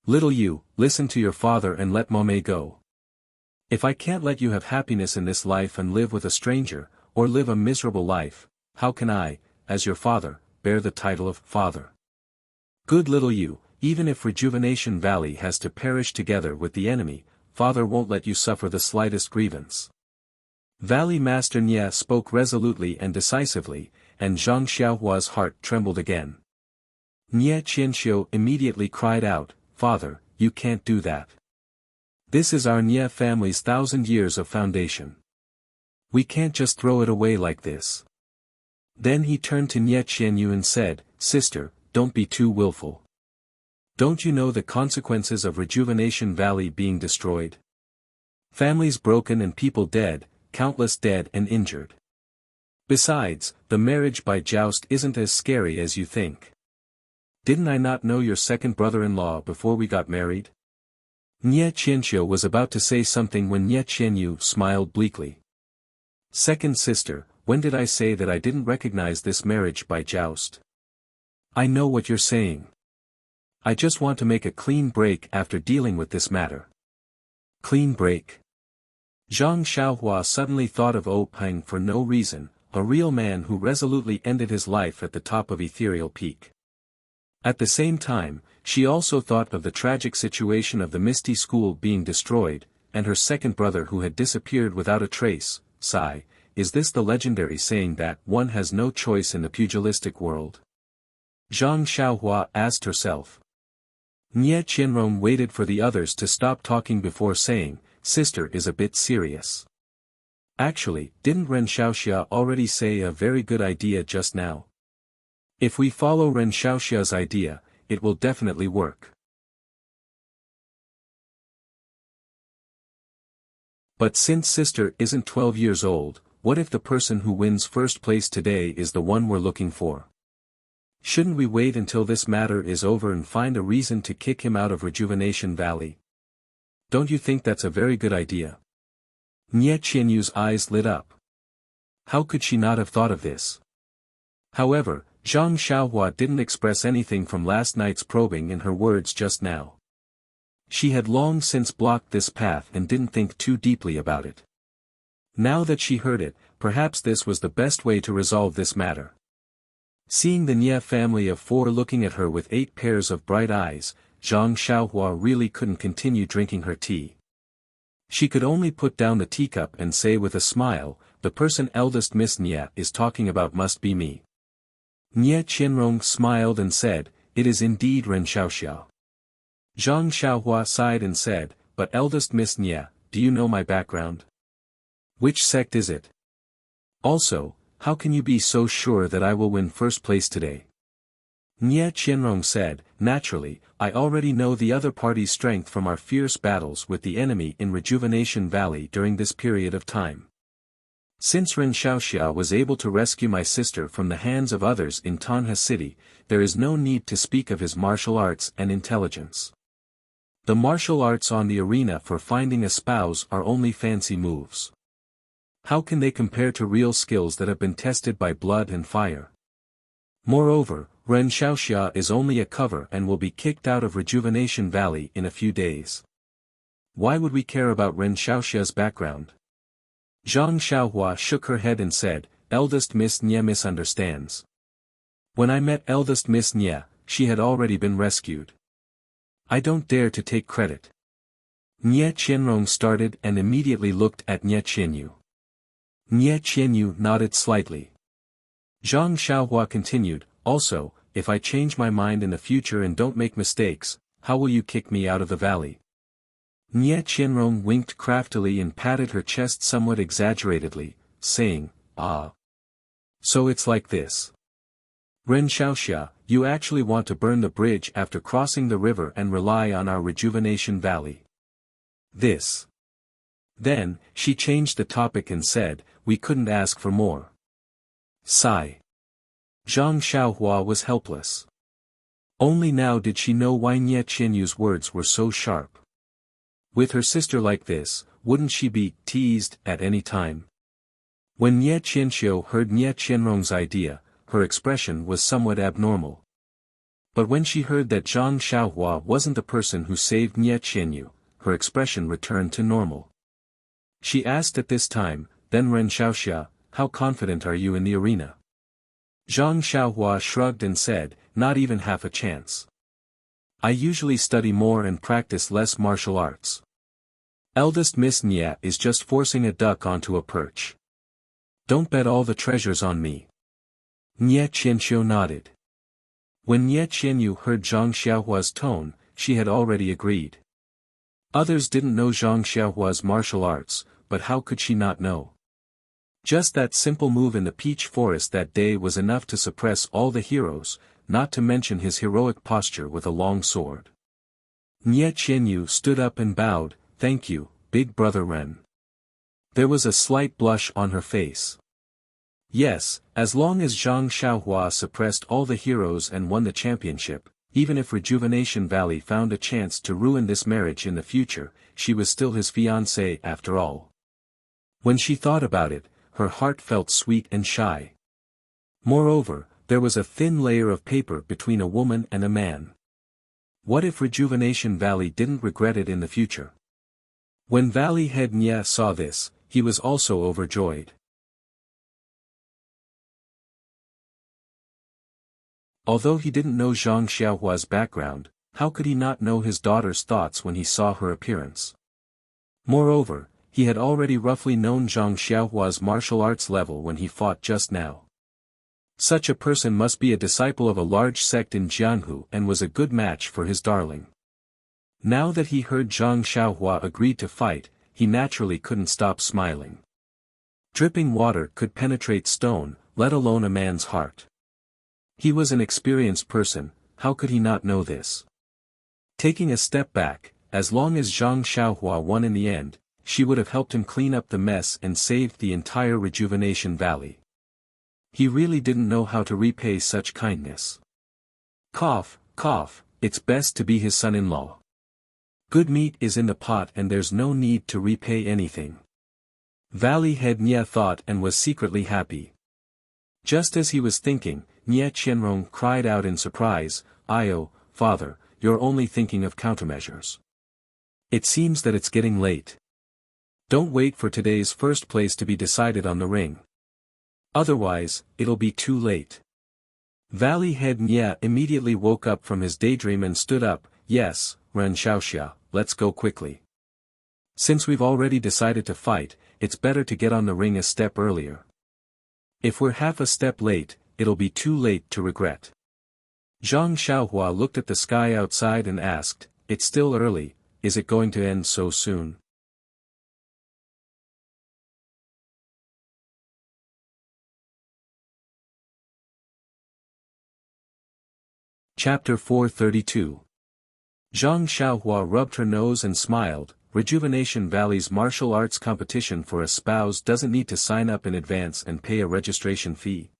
Little you, listen to your father and let Momei go. If I can't let you have happiness in this life and live with a stranger, or live a miserable life, how can I, as your father, bear the title of father? Good little you, even if Rejuvenation Valley has to perish together with the enemy, father won't let you suffer the slightest grievance. Valley Master Nye spoke resolutely and decisively, and Zhang Xiaohua's heart trembled again. Nye Qianxiu immediately cried out, Father, you can't do that. This is our Nye family's 1,000 years of foundation. We can't just throw it away like this. Then he turned to Nye Qianyu and said, Sister, don't be too willful. Don't you know the consequences of Rejuvenation Valley being destroyed? Families broken and people dead, countless dead and injured. Besides, the marriage by joust isn't as scary as you think. Didn't I not know your second brother-in-law before we got married? Nye Qianxiu was about to say something when Nye Qianyu smiled bleakly. Second sister, when did I say that I didn't recognize this marriage by joust? I know what you're saying. I just want to make a clean break after dealing with this matter. Clean break. Zhang Xiaohua suddenly thought of Peng for no reason, a real man who resolutely ended his life at the top of Ethereal Peak. At the same time, she also thought of the tragic situation of the Misty School being destroyed, and her second brother who had disappeared without a trace. Sigh, is this the legendary saying that one has no choice in the pugilistic world? Zhang Xiaohua asked herself. Nie Qianrong waited for the others to stop talking before saying, "Sister is a bit serious." Actually, didn't Ren Xiaoxia already say a very good idea just now? If we follow Ren Xiaoxia's idea, it will definitely work. But since sister isn't 12 years old, what if the person who wins first place today is the one we're looking for? Shouldn't we wait until this matter is over and find a reason to kick him out of Rejuvenation Valley? Don't you think that's a very good idea? Nie Qianyu's eyes lit up. How could she not have thought of this? However, Zhang Xiaohua didn't express anything from last night's probing in her words just now. She had long since blocked this path and didn't think too deeply about it. Now that she heard it, perhaps this was the best way to resolve this matter. Seeing the Nie family of 4 looking at her with 8 pairs of bright eyes, Zhang Xiaohua really couldn't continue drinking her tea. She could only put down the teacup and say with a smile, "The person eldest Miss Nie is talking about must be me." Nie Qianrong smiled and said, "It is indeed Ren Xiaoxia." Zhang Xiaohua sighed and said, "But eldest Miss Nie, do you know my background? Which sect is it? Also, how can you be so sure that I will win first place today?" Nie Qianrong said, "Naturally, I already know the other party's strength from our fierce battles with the enemy in Rejuvenation Valley during this period of time. Since Ren Xiaoxia was able to rescue my sister from the hands of others in Tanha City, there is no need to speak of his martial arts and intelligence. The martial arts on the arena for finding a spouse are only fancy moves. How can they compare to real skills that have been tested by blood and fire? Moreover, Ren Xiaoxia is only a cover and will be kicked out of Rejuvenation Valley in a few days. Why would we care about Ren Xiaoxia's background?" Zhang Xiaohua shook her head and said, "Eldest Miss Nie misunderstands. When I met eldest Miss Nie, she had already been rescued. I don't dare to take credit." Nie Qianrong started and immediately looked at Nie Qianyu. Nie Qianyu nodded slightly. Zhang Xiaohua continued, "Also, if I change my mind in the future and don't make mistakes, how will you kick me out of the valley?" Nie Qianrong winked craftily and patted her chest somewhat exaggeratedly, saying, "Ah. So it's like this. Ren Xiaoxia, you actually want to burn the bridge after crossing the river and rely on our Rejuvenation Valley. This." Then, she changed the topic and said, "We couldn't ask for more." Sigh. Zhang Xiaohua was helpless. Only now did she know why Nie Qianyu's words were so sharp. With her sister like this, wouldn't she be teased at any time? When Nie Qianxiu heard Nie Qianrong's idea, her expression was somewhat abnormal. But when she heard that Zhang Xiaohua wasn't the person who saved Nie Qianyu, her expression returned to normal. She asked at this time, "Then Ren Xiaoxia, how confident are you in the arena?" Zhang Xiaohua shrugged and said, "Not even half a chance. I usually study more and practice less martial arts. Eldest Miss Nie is just forcing a duck onto a perch. Don't bet all the treasures on me." Nie Qianxiu nodded. When Nie Qianyu heard Zhang Xiaohua's tone, she had already agreed. Others didn't know Zhang Xiaohua's martial arts, but how could she not know? Just that simple move in the peach forest that day was enough to suppress all the heroes, not to mention his heroic posture with a long sword. Nie Qianyu stood up and bowed, "Thank you, big brother Ren." There was a slight blush on her face. Yes, as long as Zhang Xiaohua suppressed all the heroes and won the championship, even if Rejuvenation Valley found a chance to ruin this marriage in the future, she was still his fiancée after all. When she thought about it, her heart felt sweet and shy. Moreover, there was a thin layer of paper between a woman and a man. What if Rejuvenation Valley didn't regret it in the future? When Valley Head Nye saw this, he was also overjoyed. Although he didn't know Zhang Xiaohua's background, how could he not know his daughter's thoughts when he saw her appearance? Moreover, he had already roughly known Zhang Xiaohua's martial arts level when he fought just now. Such a person must be a disciple of a large sect in Jianghu and was a good match for his darling. Now that he heard Zhang Xiaohua agreed to fight, he naturally couldn't stop smiling. Dripping water could penetrate stone, let alone a man's heart. He was an experienced person, how could he not know this? Taking a step back, as long as Zhang Xiaohua won in the end, she would have helped him clean up the mess and saved the entire Rejuvenation Valley. He really didn't know how to repay such kindness. Cough, cough, it's best to be his son-in-law. Good meat is in the pot and there's no need to repay anything. Valley Head Nye thought and was secretly happy. Just as he was thinking, Nye Qianrong cried out in surprise, "Io, father, you're only thinking of countermeasures. It seems that it's getting late. Don't wait for today's first place to be decided on the ring. Otherwise, it'll be too late." Valley Head Nye immediately woke up from his daydream and stood up. "Yes, Ren Xiaoxia, let's go quickly. Since we've already decided to fight, it's better to get on the ring a step earlier. If we're half a step late, it'll be too late to regret." Zhang Xiaohua looked at the sky outside and asked, "It's still early, is it going to end so soon?" Chapter 432. Zhang Xiaohua rubbed her nose and smiled. Rejuvenation Valley's martial arts competition for a spouse doesn't need to sign up in advance and pay a registration fee.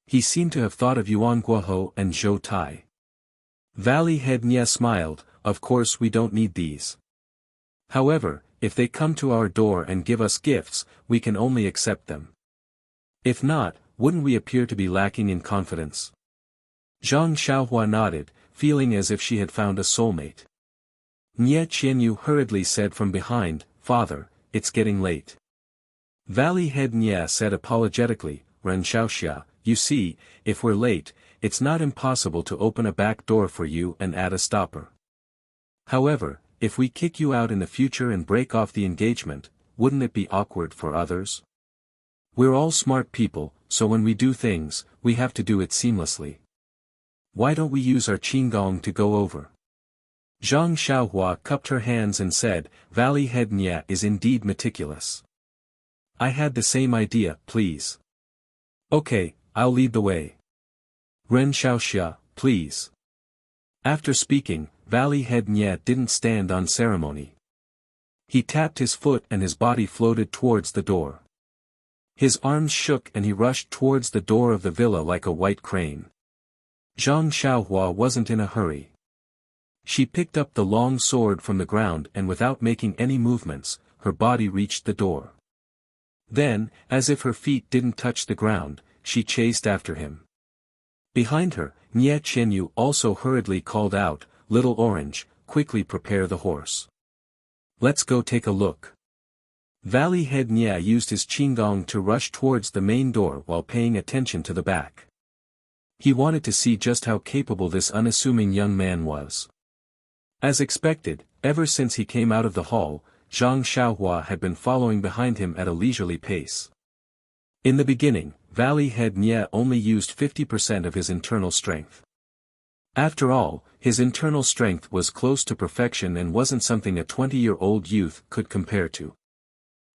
He seemed to have thought of Yuan Guohou and Zhou Tai. Valley Head Nye smiled, "Of course we don't need these. However, if they come to our door and give us gifts, we can only accept them. If not, wouldn't we appear to be lacking in confidence?" Zhang Xiaohua nodded, feeling as if she had found a soulmate. Nye Qianyu hurriedly said from behind, "Father, it's getting late." Valley Head Nye said apologetically, "Ren Xiaoxia, you see, if we're late, it's not impossible to open a back door for you and add a stopper. However, if we kick you out in the future and break off the engagement, wouldn't it be awkward for others? We're all smart people, so when we do things, we have to do it seamlessly. Why don't we use our qinggong to go over?" Zhang Xiaohua cupped her hands and said, "Valley Head Nye is indeed meticulous. I had the same idea, please." "Okay, I'll lead the way. Ren Xiaoxia, please." After speaking, Valley Head Nye didn't stand on ceremony. He tapped his foot and his body floated towards the door. His arms shook and he rushed towards the door of the villa like a white crane. Zhang Xiaohua wasn't in a hurry. She picked up the long sword from the ground and without making any movements, her body reached the door. Then, as if her feet didn't touch the ground, she chased after him. Behind her, Nye Qianyu also hurriedly called out, "Little Orange, quickly prepare the horse. Let's go take a look." Valley Head Nye used his qinggong to rush towards the main door while paying attention to the back. He wanted to see just how capable this unassuming young man was. As expected, ever since he came out of the hall, Zhang Xiaohua had been following behind him at a leisurely pace. In the beginning, Valley Head Nye only used 50% of his internal strength. After all, his internal strength was close to perfection and wasn't something a 20-year-old youth could compare to.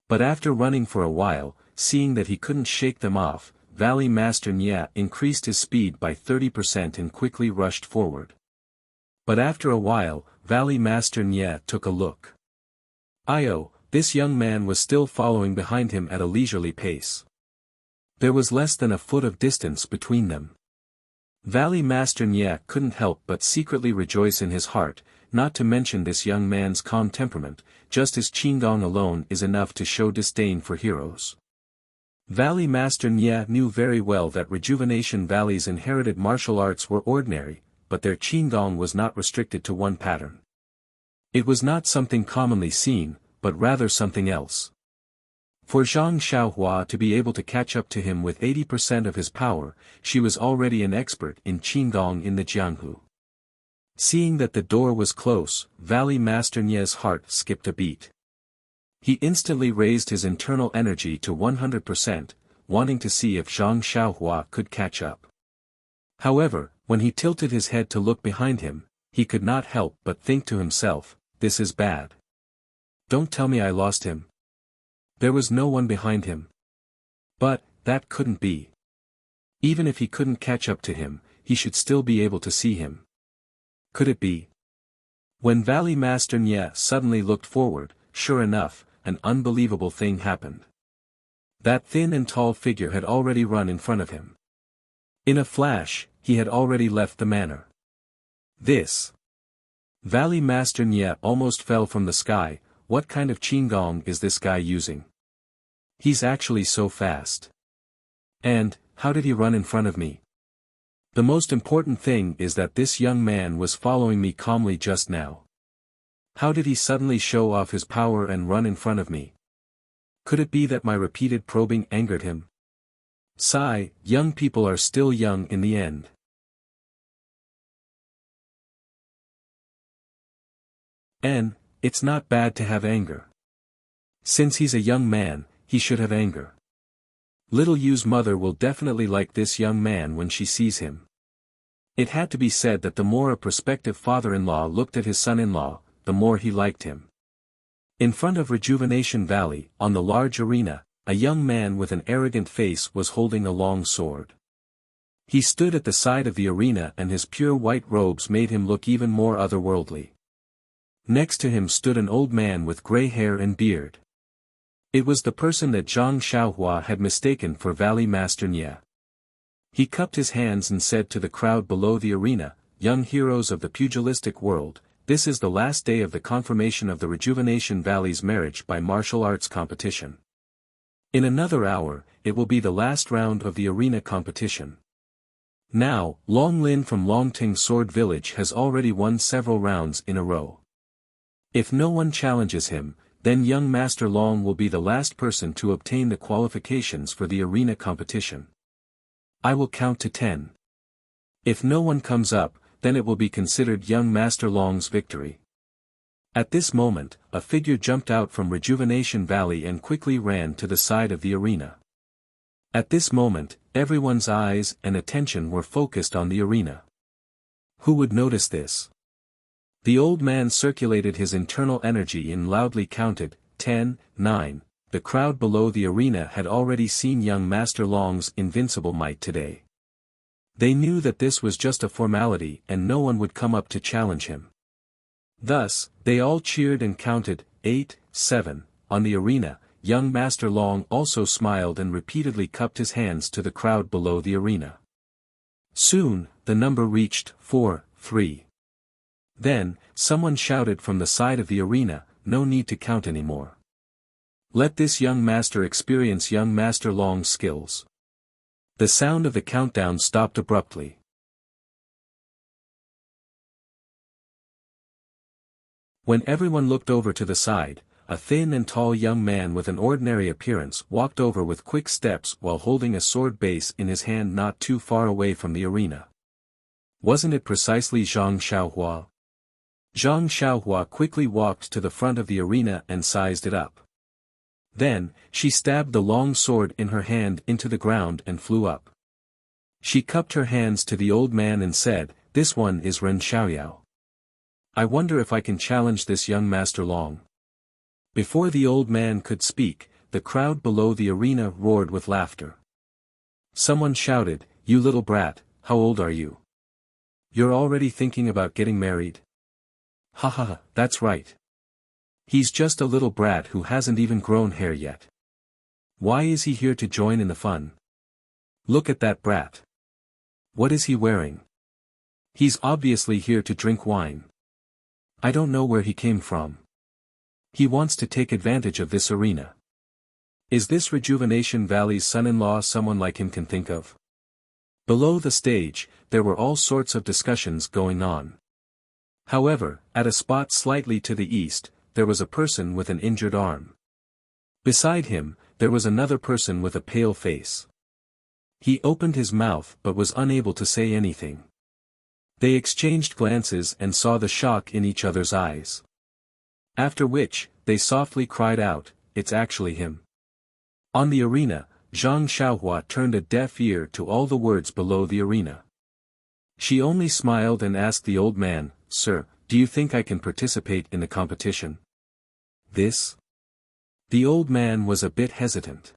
But after running for a while, seeing that he couldn't shake them off, Valley Master Nye increased his speed by 30% and quickly rushed forward. But after a while, Valley Master Nye took a look. Io, this young man was still following behind him at a leisurely pace. There was less than a foot of distance between them. Valley Master Nye couldn't help but secretly rejoice in his heart, not to mention this young man's calm temperament, just as qinggong alone is enough to show disdain for heroes. Valley Master Nye knew very well that Rejuvenation Valley's inherited martial arts were ordinary, but their qinggong was not restricted to one pattern. It was not something commonly seen, but rather something else. For Zhang Xiaohua to be able to catch up to him with 80% of his power, she was already an expert in qinggong in the Jianghu. Seeing that the door was close, Valley Master Nye's heart skipped a beat. He instantly raised his internal energy to 100%, wanting to see if Zhang Xiaohua could catch up. However, when he tilted his head to look behind him, he could not help but think to himself, this is bad. Don't tell me I lost him. There was no one behind him. But, that couldn't be. Even if he couldn't catch up to him, he should still be able to see him. Could it be? When Valley Master Nye suddenly looked forward, sure enough, an unbelievable thing happened. That thin and tall figure had already run in front of him. In a flash, he had already left the manor. This. Valley Master Nye almost fell from the sky. What kind of qigong is this guy using? He's actually so fast. And, how did he run in front of me? The most important thing is that this young man was following me calmly just now. How did he suddenly show off his power and run in front of me? Could it be that my repeated probing angered him? Sigh, young people are still young in the end. And, it's not bad to have anger. Since he's a young man, he should have anger. Little Yu's mother will definitely like this young man when she sees him. It had to be said that the more a prospective father-in-law looked at his son-in-law, the more he liked him. In front of Rejuvenation Valley, on the large arena, a young man with an arrogant face was holding a long sword. He stood at the side of the arena and his pure white robes made him look even more otherworldly. Next to him stood an old man with gray hair and beard. It was the person that Zhang Xiaohua had mistaken for Valley Master Nye. He cupped his hands and said to the crowd below the arena, "Young heroes of the pugilistic world, this is the last day of the confirmation of the Rejuvenation Valley's marriage by martial arts competition. In another hour, it will be the last round of the arena competition. Now, Wang Lin from Longtime Sword Village has already won several rounds in a row. If no one challenges him, then young Master Long will be the last person to obtain the qualifications for the arena competition. I will count to 10. If no one comes up, then it will be considered young Master Long's victory." At this moment, a figure jumped out from Rejuvenation Valley and quickly ran to the side of the arena. At this moment, everyone's eyes and attention were focused on the arena. Who would notice this? The old man circulated his internal energy and loudly counted, 10, 9. The crowd below the arena had already seen young Master Long's invincible might today. They knew that this was just a formality and no one would come up to challenge him. Thus, they all cheered and counted, 8, 7. On the arena, young Master Long also smiled and repeatedly cupped his hands to the crowd below the arena. Soon, the number reached 4, 3. Then, someone shouted from the side of the arena, "No need to count anymore. Let this young master experience young Master Long's skills." The sound of the countdown stopped abruptly. When everyone looked over to the side, a thin and tall young man with an ordinary appearance walked over with quick steps while holding a sword base in his hand not too far away from the arena. Wasn't it precisely Zhang Xiaohua? Zhang Xiaohua quickly walked to the front of the arena and sized it up. Then, she stabbed the long sword in her hand into the ground and flew up. She cupped her hands to the old man and said, "This one is Ren Xiaoyao. I wonder if I can challenge this young Master Long." Before the old man could speak, the crowd below the arena roared with laughter. Someone shouted, "You little brat, how old are you? You're already thinking about getting married?" "Ha ha ha, that's right. He's just a little brat who hasn't even grown hair yet. Why is he here to join in the fun? Look at that brat. What is he wearing? He's obviously here to drink wine. I don't know where he came from. He wants to take advantage of this arena. Is this Rejuvenation Valley's son-in-law someone like him can think of?" Below the stage, there were all sorts of discussions going on. However, at a spot slightly to the east, there was a person with an injured arm. Beside him, there was another person with a pale face. He opened his mouth but was unable to say anything. They exchanged glances and saw the shock in each other's eyes. After which, they softly cried out, "It's actually him." On the arena, Zhang Xiaohua turned a deaf ear to all the words below the arena. She only smiled and asked the old man, "Sir, do you think I can participate in the competition?" This? The old man was a bit hesitant.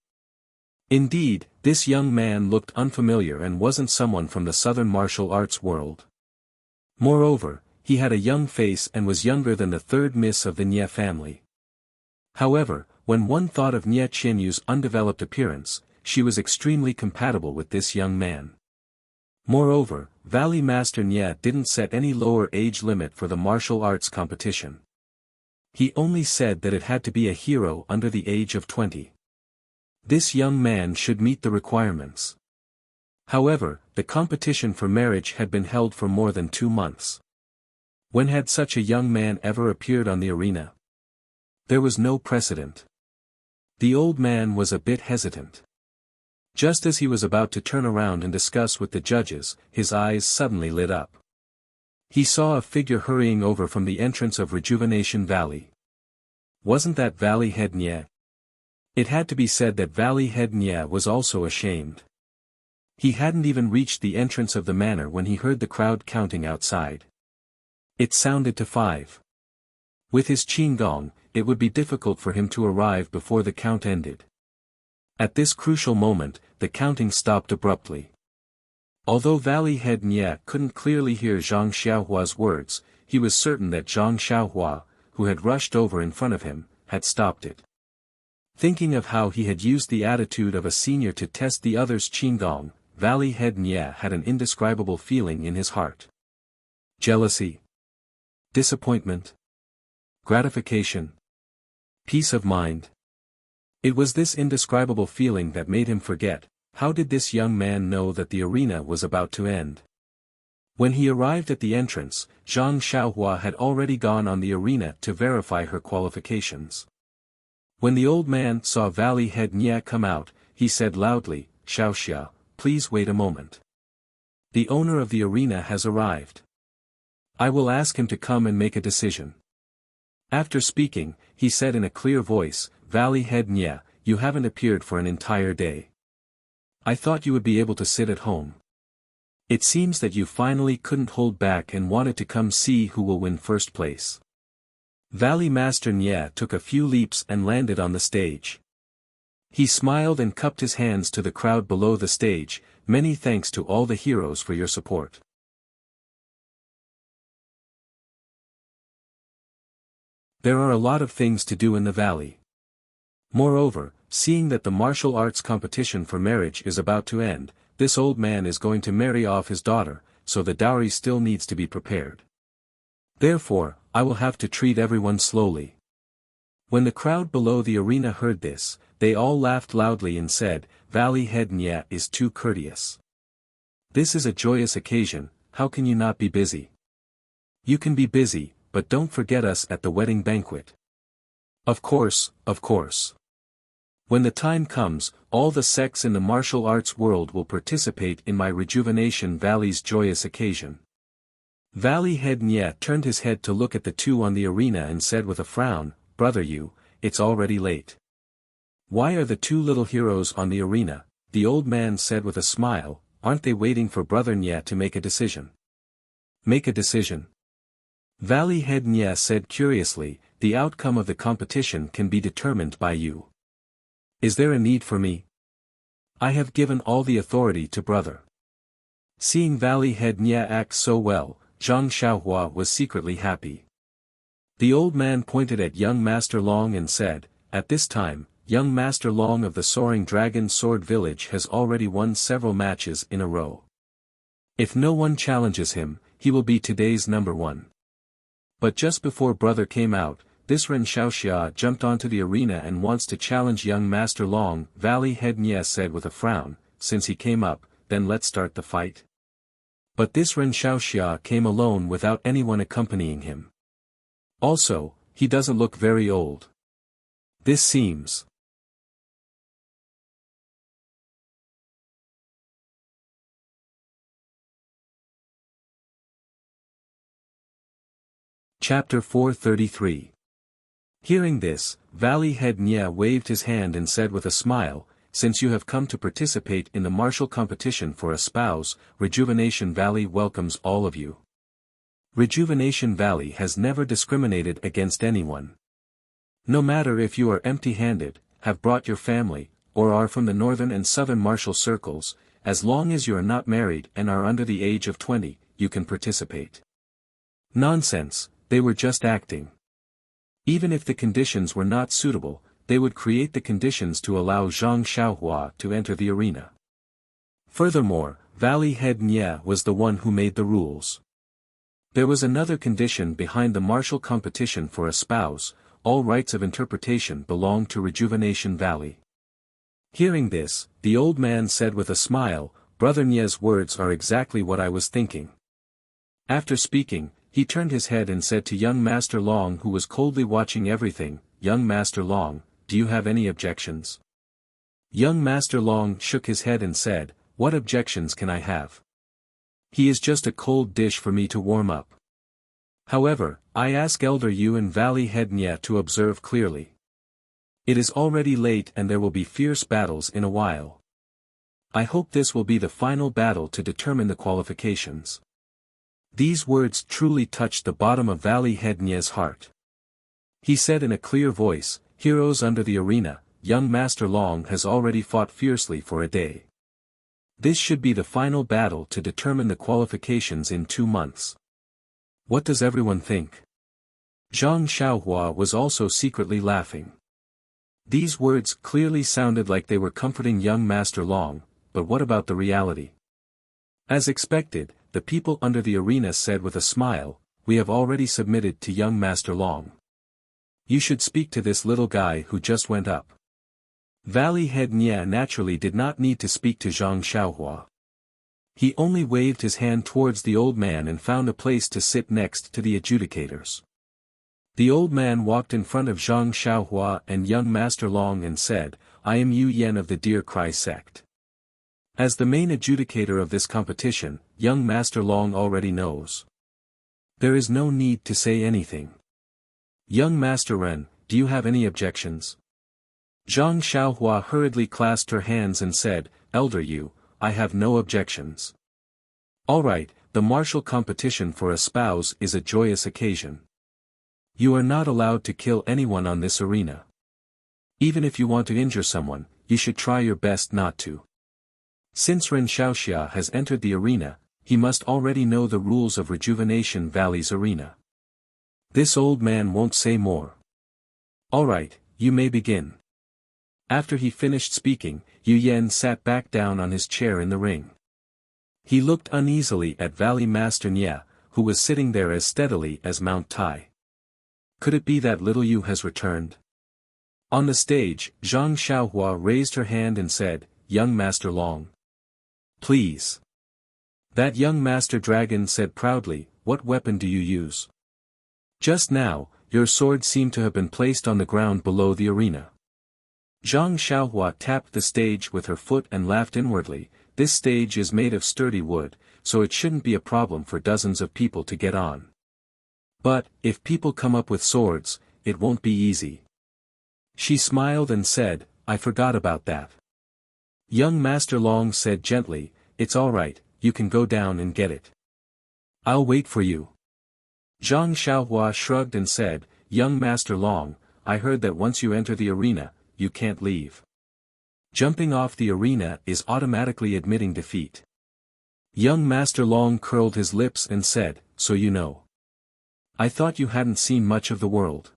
Indeed, this young man looked unfamiliar and wasn't someone from the southern martial arts world. Moreover, he had a young face and was younger than the third miss of the Nie family. However, when one thought of Nie Qianyu's undeveloped appearance, she was extremely compatible with this young man. Moreover, Valley Master Nie didn't set any lower age limit for the martial arts competition. He only said that it had to be a hero under the age of 20. This young man should meet the requirements. However, the competition for marriage had been held for more than 2 months. When had such a young man ever appeared on the arena? There was no precedent. The old man was a bit hesitant. Just as he was about to turn around and discuss with the judges, his eyes suddenly lit up. He saw a figure hurrying over from the entrance of Rejuvenation Valley. Wasn't that Valley Head Nie? It had to be said that Valley Head Nie was also ashamed. He hadn't even reached the entrance of the manor when he heard the crowd counting outside. It sounded to 5. With his qinggong, it would be difficult for him to arrive before the count ended. At this crucial moment, the counting stopped abruptly. Although Valley Head Nie couldn't clearly hear Zhang Xiaohua's words, he was certain that Zhang Xiaohua, who had rushed over in front of him, had stopped it. Thinking of how he had used the attitude of a senior to test the other's qinggong, Valley Head Nie had an indescribable feeling in his heart. Jealousy. Disappointment. Gratification. Peace of mind. It was this indescribable feeling that made him forget, how did this young man know that the arena was about to end? When he arrived at the entrance, Zhang Xiaohua had already gone on the arena to verify her qualifications. When the old man saw Valley Head Nie come out, he said loudly, "Xiaoxia, please wait a moment. The owner of the arena has arrived. I will ask him to come and make a decision." After speaking, he said in a clear voice, "Valley Head Nie, you haven't appeared for an entire day. I thought you would be able to sit at home. It seems that you finally couldn't hold back and wanted to come see who will win first place." Valley Master Nie took a few leaps and landed on the stage. He smiled and cupped his hands to the crowd below the stage, "Many thanks to all the heroes for your support. There are a lot of things to do in the valley. Moreover, seeing that the martial arts competition for marriage is about to end, this old man is going to marry off his daughter, so the dowry still needs to be prepared. Therefore, I will have to treat everyone slowly." When the crowd below the arena heard this, they all laughed loudly and said, "Valley Head Nie is too courteous. This is a joyous occasion, how can you not be busy? You can be busy, but don't forget us at the wedding banquet." Of course, of course. When the time comes, all the sects in the martial arts world will participate in my Rejuvenation Valley's joyous occasion. Valley Head Nie turned his head to look at the two on the arena and said with a frown, "Brother you, it's already late." "Why are the two little heroes on the arena?" the old man said with a smile, "aren't they waiting for Brother Nie to make a decision?" "Make a decision?" Valley Head Nie said curiously, "The outcome of the competition can be determined by you. Is there a need for me? I have given all the authority to Brother." Seeing Valley Head Nie act so well, Zhang Xiaohua was secretly happy. The old man pointed at young Master Long and said, "At this time, young Master Long of the Soaring Dragon Sword Village has already won several matches in a row. If no one challenges him, he will be today's number 1. But just before Brother came out, this Ren Xiaoxia jumped onto the arena and wants to challenge young Master Long," Valley Head Nie said with a frown, "since he came up, then let's start the fight." But this Ren Xiaoxia came alone without anyone accompanying him. Also, he doesn't look very old. This seems. Chapter 433. Hearing this, Valley Head Nye waved his hand and said with a smile, "Since you have come to participate in the martial competition for a spouse, Rejuvenation Valley welcomes all of you. Rejuvenation Valley has never discriminated against anyone. No matter if you are empty-handed, have brought your family, or are from the northern and southern martial circles, as long as you are not married and are under the age of 20, you can participate." Nonsense, they were just acting. Even if the conditions were not suitable, they would create the conditions to allow Zhang Xiaohua to enter the arena. Furthermore, Valley Head Nye was the one who made the rules. There was another condition behind the martial competition for a spouse: all rights of interpretation belong to Rejuvenation Valley. Hearing this, the old man said with a smile, "Brother Nye's words are exactly what I was thinking." After speaking, he turned his head and said to young Master Long, who was coldly watching everything, "Young Master Long, do you have any objections?" Young Master Long shook his head and said, "What objections can I have? He is just a cold dish for me to warm up. However, I ask Elder Yu and Valley Head Nye to observe clearly. It is already late and there will be fierce battles in a while. I hope this will be the final battle to determine the qualifications." These words truly touched the bottom of Valley Head Nye's heart. He said in a clear voice, "Heroes under the arena, young Master Long has already fought fiercely for a day. This should be the final battle to determine the qualifications in 2 months. What does everyone think?" Zhang Xiaohua was also secretly laughing. These words clearly sounded like they were comforting young Master Long, but what about the reality? As expected, the people under the arena said with a smile, "We have already submitted to young Master Long. You should speak to this little guy who just went up." Valley Head Nye naturally did not need to speak to Zhang Xiaohua. He only waved his hand towards the old man and found a place to sit next to the adjudicators. The old man walked in front of Zhang Xiaohua and young Master Long and said, "I am Yu Yan of the Deer Cry sect. As the main adjudicator of this competition, young Master Long already knows. There is no need to say anything. Young Master Ren, do you have any objections?" Zhang Xiaohua hurriedly clasped her hands and said, "Elder Yu, I have no objections. All right, the martial competition for a spouse is a joyous occasion. You are not allowed to kill anyone on this arena. Even if you want to injure someone, you should try your best not to. Since Ren Xiaoxia has entered the arena, he must already know the rules of Rejuvenation Valley's arena." This old man won't say more. "All right, you may begin." After he finished speaking, Yu Yan sat back down on his chair in the ring. He looked uneasily at Valley Master Nye, who was sitting there as steadily as Mount Tai. Could it be that little Yu has returned? On the stage, Zhang Xiaohua raised her hand and said, "Young Master Long. Please." That young Master Dragon said proudly, "What weapon do you use?" "Just now, your sword seemed to have been placed on the ground below the arena." Zhang Xiaohua tapped the stage with her foot and laughed inwardly. This stage is made of sturdy wood, so it shouldn't be a problem for dozens of people to get on. But, if people come up with swords, it won't be easy. She smiled and said, "I forgot about that." Young Master Long said gently, "It's all right, you can go down and get it. I'll wait for you." Zhang Xiaohua shrugged and said, "Young Master Long, I heard that once you enter the arena, you can't leave. Jumping off the arena is automatically admitting defeat." Young Master Long curled his lips and said, "So you know. I thought you hadn't seen much of the world."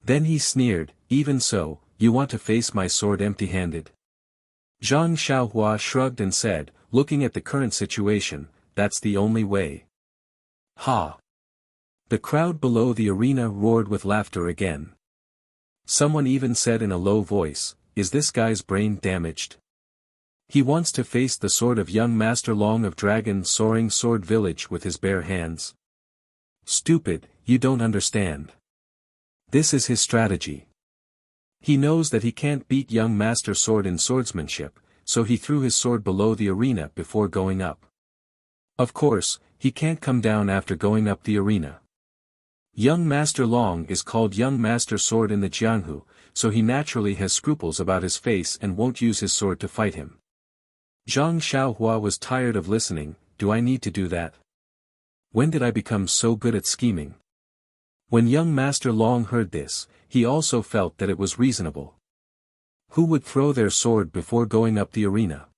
Then he sneered, "Even so, you want to face my sword empty-handed?" Zhang Xiaohua shrugged and said, "Looking at the current situation, that's the only way." Ha! The crowd below the arena roared with laughter again. Someone even said in a low voice, "Is this guy's brain damaged? He wants to face the sword of young Master Long of Dragon Soaring Sword Village with his bare hands. Stupid, you don't understand. This is his strategy. He knows that he can't beat young Master Sword in swordsmanship, so he threw his sword below the arena before going up. Of course, he can't come down after going up the arena. Young Master Long is called Young Master Sword in the Jianghu, so he naturally has scruples about his face and won't use his sword to fight him. Zhang Xiaohua was tired of listening. Do I need to do that? When did I become so good at scheming? When young Master Long heard this, he also felt that it was reasonable. Who would throw their sword before going up the arena?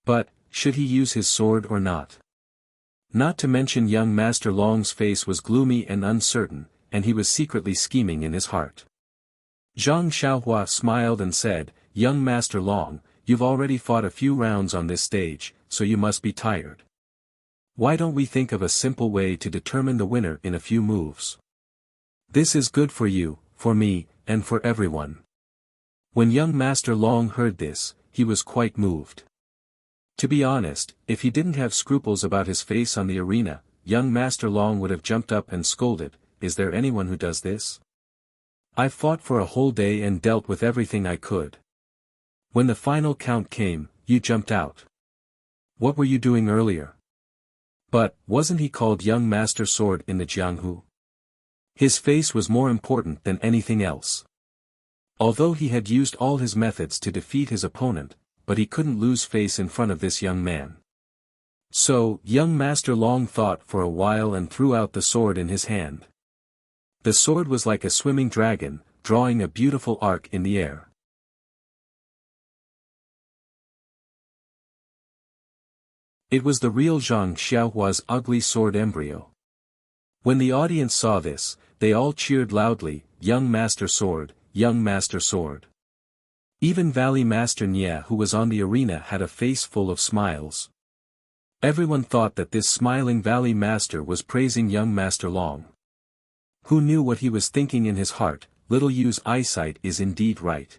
But, should he use his sword or not? Not to mention young Master Long's face was gloomy and uncertain, and he was secretly scheming in his heart. Zhang Xiaohua smiled and said, "Young Master Long, you've already fought a few rounds on this stage, so you must be tired. Why don't we think of a simple way to determine the winner in a few moves? This is good for you, for me, and for everyone." When young Master Long heard this, he was quite moved. To be honest, if he didn't have scruples about his face on the arena, young Master Long would have jumped up and scolded, "Is there anyone who does this? I've fought for a whole day and dealt with everything I could. When the final count came, you jumped out. What were you doing earlier?" But, wasn't he called Young Master Sword in the Jianghu? His face was more important than anything else. Although he had used all his methods to defeat his opponent, but he couldn't lose face in front of this young man. So, young Master Long thought for a while and threw out the sword in his hand. The sword was like a swimming dragon, drawing a beautiful arc in the air. It was the real Zhang Xiaohua's ugly sword embryo. When the audience saw this, they all cheered loudly, "Young Master Sword, Young Master Sword." Even Valley Master Nye, who was on the arena, had a face full of smiles. Everyone thought that this smiling Valley Master was praising young Master Long. Who knew what he was thinking in his heart? Little Yu's eyesight is indeed right.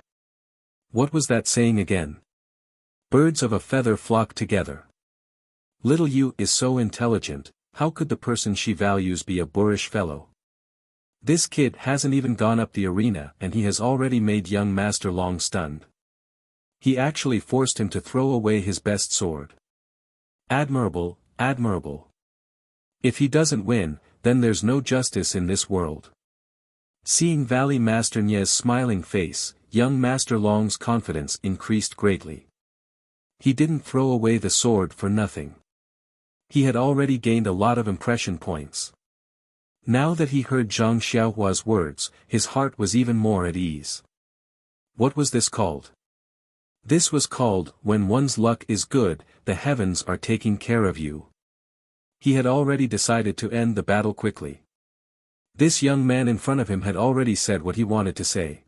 What was that saying again? Birds of a feather flock together. Little Yu is so intelligent, how could the person she values be a boorish fellow? This kid hasn't even gone up the arena and he has already made young Master Long stunned. He actually forced him to throw away his best sword. Admirable, admirable. If he doesn't win, then there's no justice in this world. Seeing Valley Master Nye's smiling face, young Master Long's confidence increased greatly. He didn't throw away the sword for nothing. He had already gained a lot of impression points. Now that he heard Zhang Xiaohua's words, his heart was even more at ease. What was this called? This was called, "When one's luck is good, the heavens are taking care of you." He had already decided to end the battle quickly. This young man in front of him had already said what he wanted to say.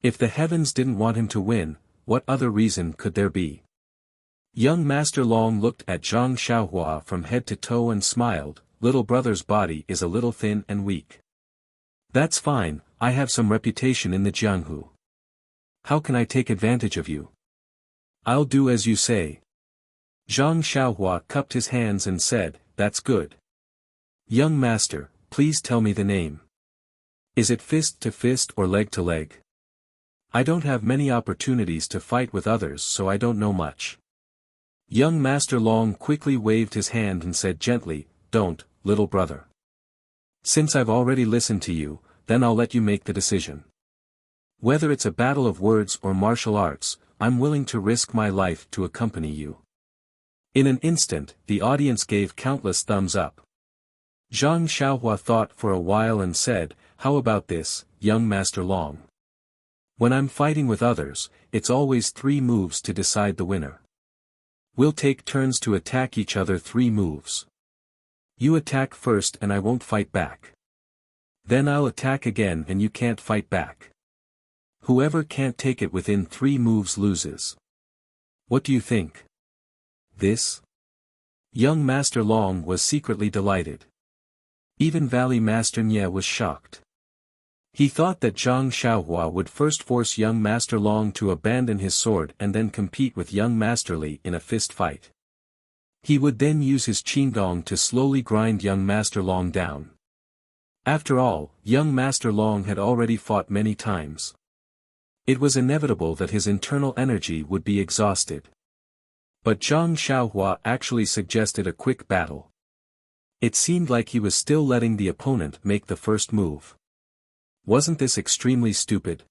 If the heavens didn't want him to win, what other reason could there be? Young Master Long looked at Zhang Xiaohua from head to toe and smiled. "Little brother's body is a little thin and weak. That's fine, I have some reputation in the Jianghu. How can I take advantage of you? I'll do as you say." Zhang Xiaohua cupped his hands and said, "That's good. Young master, please tell me the name. Is it fist to fist or leg to leg? I don't have many opportunities to fight with others, so I don't know much." Young Master Long quickly waved his hand and said gently, "Don't, little brother. Since I've already listened to you, then I'll let you make the decision. Whether it's a battle of words or martial arts, I'm willing to risk my life to accompany you." In an instant, the audience gave countless thumbs up. Zhang Xiaohua thought for a while and said, "How about this, young Master Long? When I'm fighting with others, it's always 3 moves to decide the winner. We'll take turns to attack each other 3 moves. You attack first and I won't fight back. Then I'll attack again and you can't fight back. Whoever can't take it within 3 moves loses. What do you think? This?" Young Master Long was secretly delighted. Even Valley Master Nye was shocked. He thought that Zhang Xiaohua would first force young Master Long to abandon his sword and then compete with young Master Li in a fist fight. He would then use his qingdong to slowly grind young Master Long down. After all, young Master Long had already fought many times. It was inevitable that his internal energy would be exhausted. But Zhang Xiaohua actually suggested a quick battle. It seemed like he was still letting the opponent make the first move. Wasn't this extremely stupid?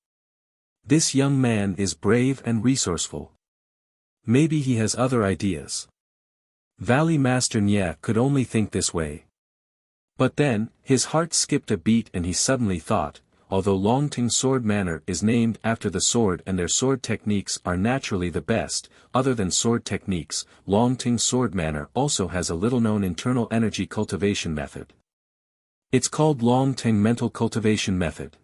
This young man is brave and resourceful. Maybe he has other ideas. Valley Master Nya could only think this way. But then, his heart skipped a beat and he suddenly thought, although Longtime sword manner is named after the sword and their sword techniques are naturally the best, other than sword techniques, Longtime sword manner also has a little-known internal energy cultivation method. It's called Longtime mental cultivation method.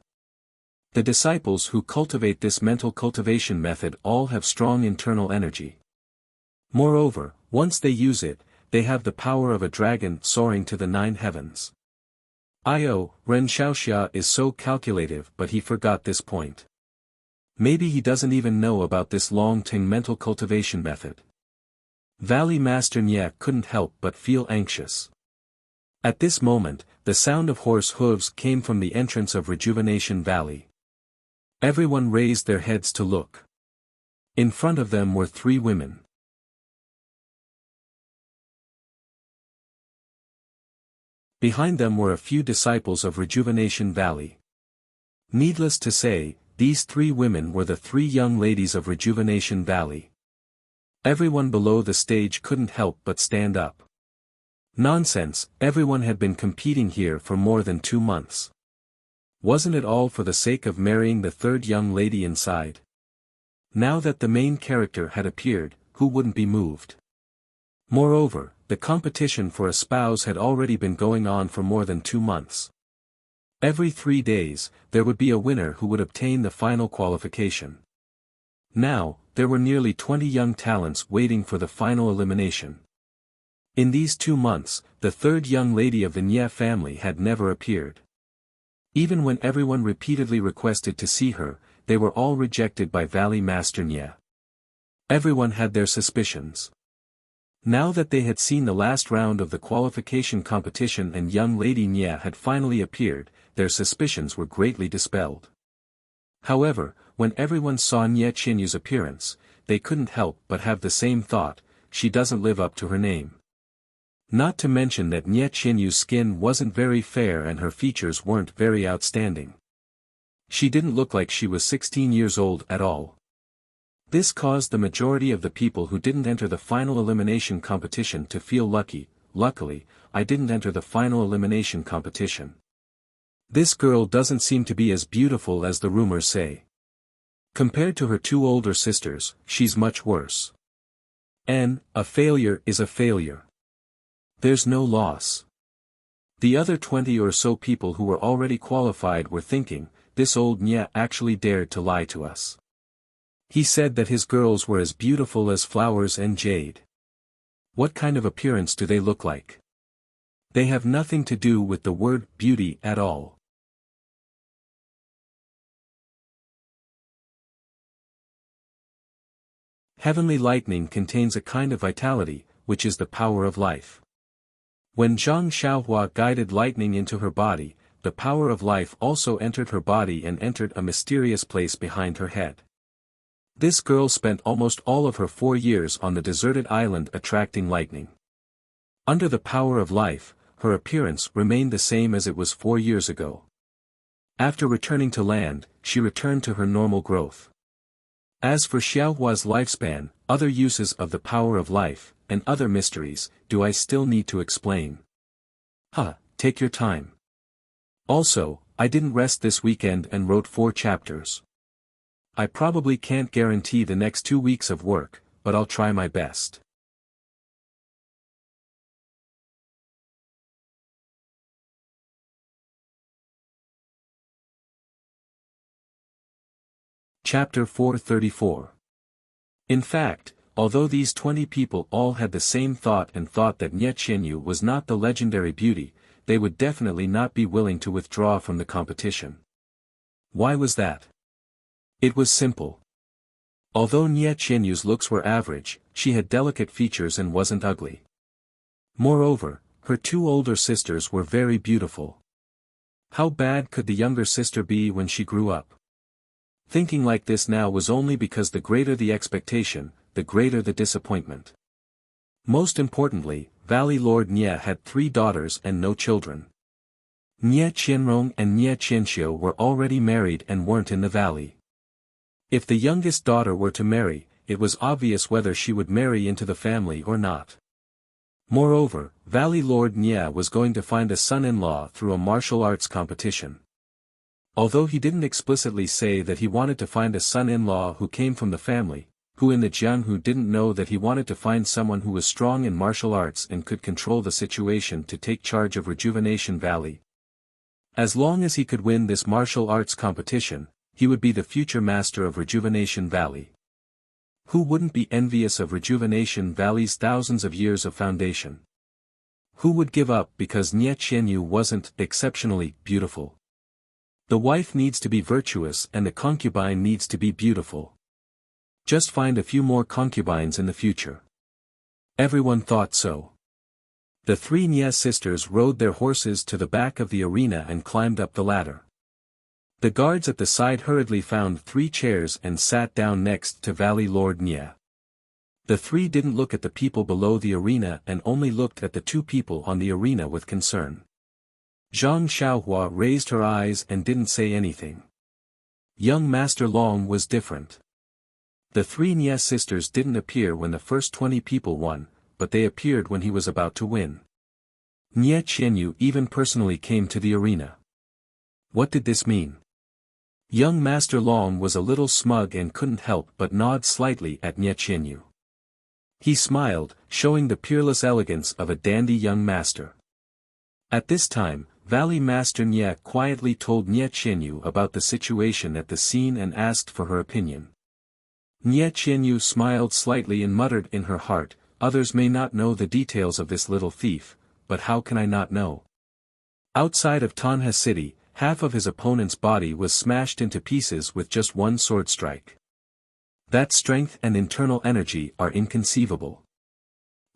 The disciples who cultivate this mental cultivation method all have strong internal energy. Moreover, once they use it, they have the power of a dragon soaring to the 9 heavens. Ren Xiaoxia is so calculative, but he forgot this point. Maybe he doesn't even know about this Longtime mental cultivation method. Valley Master Nya couldn't help but feel anxious. At this moment, the sound of horse hooves came from the entrance of Rejuvenation Valley. Everyone raised their heads to look. In front of them were 3 women. Behind them were a few disciples of Rejuvenation Valley. Needless to say, these 3 women were the 3 young ladies of Rejuvenation Valley. Everyone below the stage couldn't help but stand up. Nonsense, everyone had been competing here for more than 2 months. Wasn't it all for the sake of marrying the 3rd young lady inside? Now that the main character had appeared, who wouldn't be moved? Moreover, the competition for a spouse had already been going on for more than 2 months. Every 3 days, there would be a winner who would obtain the final qualification. Now, there were nearly 20 young talents waiting for the final elimination. In these 2 months, the 3rd young lady of the Nye family had never appeared. Even when everyone repeatedly requested to see her, they were all rejected by Valley Master Nye. Everyone had their suspicions. Now that they had seen the last round of the qualification competition and young lady Nya had finally appeared, their suspicions were greatly dispelled. However, when everyone saw Nye Qianyu's appearance, they couldn't help but have the same thought: she doesn't live up to her name. Not to mention that Nye Qianyu's skin wasn't very fair and her features weren't very outstanding. She didn't look like she was 16 years old at all. This caused the majority of the people who didn't enter the final elimination competition to feel lucky. Luckily, I didn't enter the final elimination competition. This girl doesn't seem to be as beautiful as the rumors say. Compared to her 2 older sisters, she's much worse. A failure is a failure. There's no loss. The other 20 or so people who were already qualified were thinking, this old Nya actually dared to lie to us. He said that his girls were as beautiful as flowers and jade. What kind of appearance do they look like? They have nothing to do with the word beauty at all. Heavenly lightning contains a kind of vitality, which is the power of life. When Zhang Xiaohua guided lightning into her body, the power of life also entered her body and entered a mysterious place behind her head. This girl spent almost all of her 4 years on the deserted island attracting lightning. Under the power of life, her appearance remained the same as it was 4 years ago. After returning to land, she returned to her normal growth. As for Xiaohua's lifespan, other uses of the power of life, and other mysteries, do I still need to explain? Take your time. Also, I didn't rest this weekend and wrote 4 chapters. I probably can't guarantee the next 2 weeks of work, but I'll try my best. Chapter 434. In fact, although these 20 people all had the same thought and thought that Nye Qianyu was not the legendary beauty, they would definitely not be willing to withdraw from the competition. Why was that? It was simple. Although Nye Qianyu's looks were average, she had delicate features and wasn't ugly. Moreover, her 2 older sisters were very beautiful. How bad could the younger sister be when she grew up? Thinking like this now was only because the greater the expectation, the greater the disappointment. Most importantly, Valley Lord Nye had 3 daughters and no children. Nye Qianrong and Nye Qianxia were already married and weren't in the valley. If the youngest daughter were to marry, it was obvious whether she would marry into the family or not. Moreover, Valley Lord Nye was going to find a son-in-law through a martial arts competition. Although he didn't explicitly say that he wanted to find a son-in-law who came from the family, who in the Jianghu didn't know that he wanted to find someone who was strong in martial arts and could control the situation to take charge of Rejuvenation Valley. As long as he could win this martial arts competition, he would be the future master of Rejuvenation Valley. Who wouldn't be envious of Rejuvenation Valley's thousands of years of foundation? Who would give up because Nye Qianyu wasn't exceptionally beautiful? The wife needs to be virtuous and the concubine needs to be beautiful. Just find a few more concubines in the future. Everyone thought so. The 3 Nye sisters rode their horses to the back of the arena and climbed up the ladder. The guards at the side hurriedly found 3 chairs and sat down next to Valley Lord Nye. The 3 didn't look at the people below the arena and only looked at the 2 people on the arena with concern. Zhang Xiaohua raised her eyes and didn't say anything. Young Master Long was different. The 3 Nye sisters didn't appear when the first 20 people won, but they appeared when he was about to win. Nye Qianyu even personally came to the arena. What did this mean? Young Master Long was a little smug and couldn't help but nod slightly at Nye Qianyu. He smiled, showing the peerless elegance of a dandy young master. At this time, Valley Master Nye quietly told Nye Qianyu about the situation at the scene and asked for her opinion. Nye Qianyu smiled slightly and muttered in her heart, "Others may not know the details of this little thief, but how can I not know?" Outside of Tanha City, half of his opponent's body was smashed into pieces with just one sword strike. That strength and internal energy are inconceivable.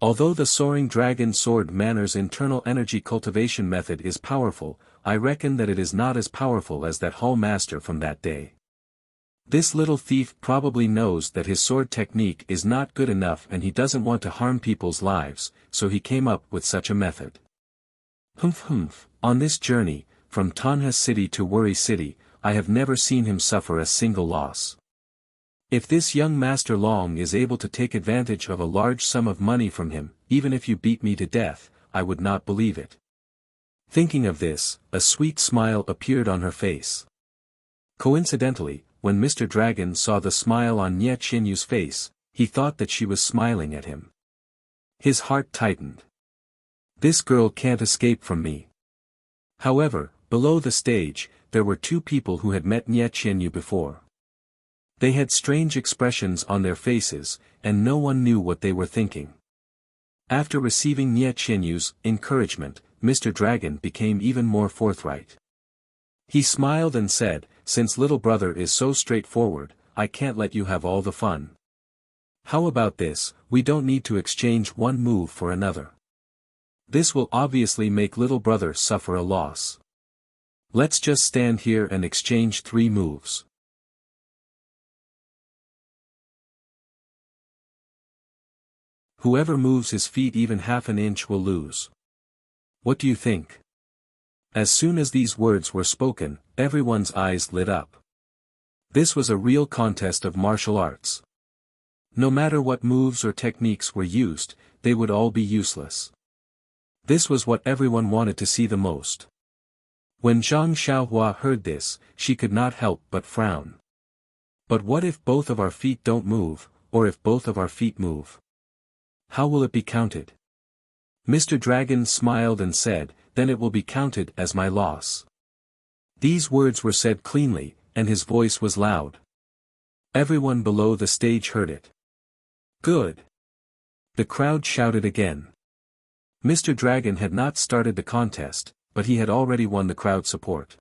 Although the Soaring Dragon Sword Manor's internal energy cultivation method is powerful, I reckon that it is not as powerful as that Hall Master from that day. This little thief probably knows that his sword technique is not good enough and he doesn't want to harm people's lives, so he came up with such a method. On this journey, from Tanha City to Worry City, I have never seen him suffer a single loss. If this young Master Long is able to take advantage of a large sum of money from him, even if you beat me to death, I would not believe it. Thinking of this, a sweet smile appeared on her face. Coincidentally, when Mr. Dragon saw the smile on Nye Qianyu's face, he thought that she was smiling at him. His heart tightened. This girl can't escape from me. However, below the stage, there were 2 people who had met Nye Qianyu before. They had strange expressions on their faces, and no one knew what they were thinking. After receiving Nye Qianyu's encouragement, Mr. Dragon became even more forthright. He smiled and said, "Since little brother is so straightforward, I can't let you have all the fun. How about this, we don't need to exchange one move for another. This will obviously make little brother suffer a loss. Let's just stand here and exchange 3 moves. Whoever moves his feet even half an inch will lose. What do you think?" As soon as these words were spoken, everyone's eyes lit up. This was a real contest of martial arts. No matter what moves or techniques were used, they would all be useless. This was what everyone wanted to see the most. When Zhang Xiaohua heard this, she could not help but frown. But what if both of our feet don't move, or if both of our feet move? How will it be counted? Mr. Dragon smiled and said, "Then it will be counted as my loss." These words were said cleanly, and his voice was loud. Everyone below the stage heard it. "Good!" The crowd shouted again. Mr. Dragon had not started the contest, but he had already won the crowd support.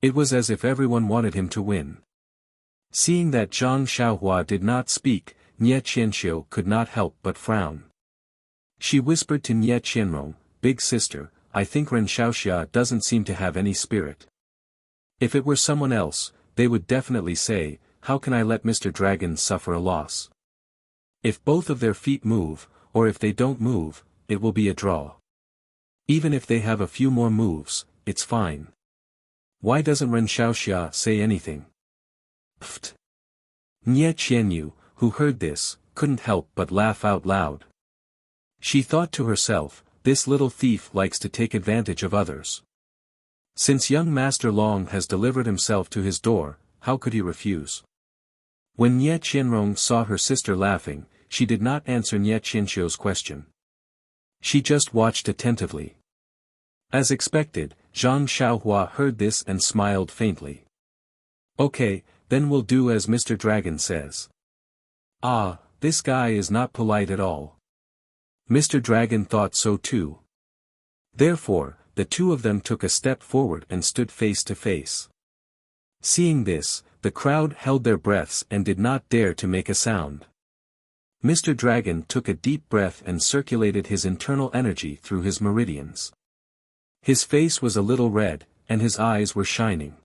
It was as if everyone wanted him to win. Seeing that Zhang Xiaohua did not speak, Nye Qianxiu could not help but frown. She whispered to Nye Qianrong, "Big sister, I think Ren Xiaoxia doesn't seem to have any spirit." If it were someone else, they would definitely say, "How can I let Mr. Dragon suffer a loss?" If both of their feet move, or if they don't move, it will be a draw. Even if they have a few more moves, it's fine. Why doesn't Ren Xiaoxia say anything? Pfft. Nie Qianyu, who heard this, couldn't help but laugh out loud. She thought to herself, this little thief likes to take advantage of others. Since young Master Long has delivered himself to his door, how could he refuse? When Nie Qianrong saw her sister laughing, she did not answer Nie Qianxiu's question. She just watched attentively. As expected, Zhang Xiaohua heard this and smiled faintly. Okay, then we'll do as Mr. Dragon says. Ah, this guy is not polite at all. Mr. Dragon thought so too. Therefore, the two of them took a step forward and stood face to face. Seeing this, the crowd held their breaths and did not dare to make a sound. Mr. Dragon took a deep breath and circulated his internal energy through his meridians. His face was a little red, and his eyes were shining.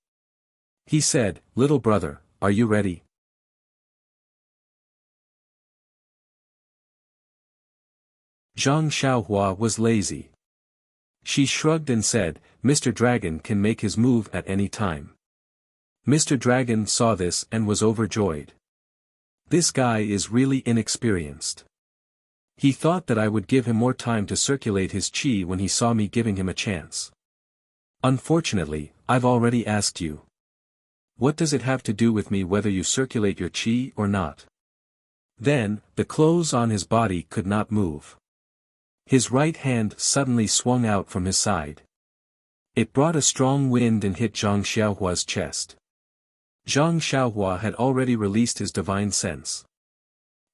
He said, "Little brother, are you ready?" Zhang Xiaohua was lazy. She shrugged and said, "Mr. Dragon can make his move at any time." Mr. Dragon saw this and was overjoyed. This guy is really inexperienced. He thought that I would give him more time to circulate his qi when he saw me giving him a chance. Unfortunately, I've already asked you. What does it have to do with me whether you circulate your qi or not? Then, the clothes on his body could not move. His right hand suddenly swung out from his side. It brought a strong wind and hit Zhang Xiaohua's chest. Zhang Xiaohua had already released his divine sense.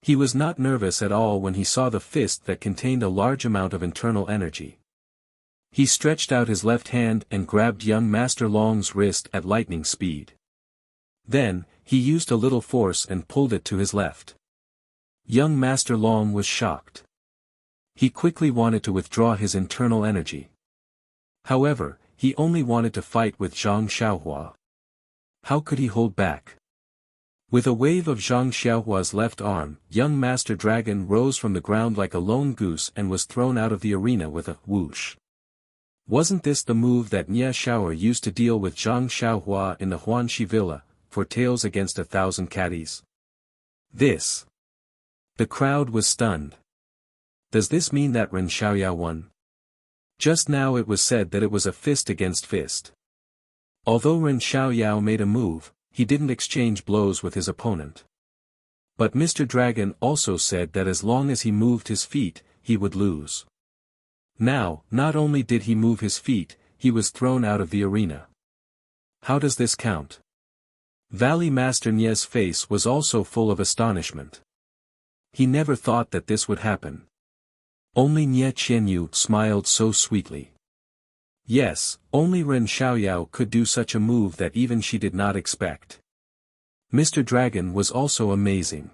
He was not nervous at all when he saw the fist that contained a large amount of internal energy. He stretched out his left hand and grabbed young Master Long's wrist at lightning speed. Then, he used a little force and pulled it to his left. Young Master Long was shocked. He quickly wanted to withdraw his internal energy. However, he only wanted to fight with Zhang Xiaohua. How could he hold back? With a wave of Zhang Xiaohua's left arm, young Master Dragon rose from the ground like a lone goose and was thrown out of the arena with a whoosh. Wasn't this the move that Nie Xiaoer used to deal with Zhang Xiaohua in the Huanxi Villa, for tails against 1,000 caddies? This. The crowd was stunned. Does this mean that Ren Xiaoyao won? Just now it was said that it was a fist against fist. Although Ren Xiaoyao made a move, he didn't exchange blows with his opponent. But Mr. Dragon also said that as long as he moved his feet, he would lose. Now, not only did he move his feet, he was thrown out of the arena. How does this count? Valley Master Nie's face was also full of astonishment. He never thought that this would happen. Only Nie Qianyu smiled so sweetly. Yes, only Ren Xiaoyao could do such a move that even she did not expect. Mr. Dragon was also amazing.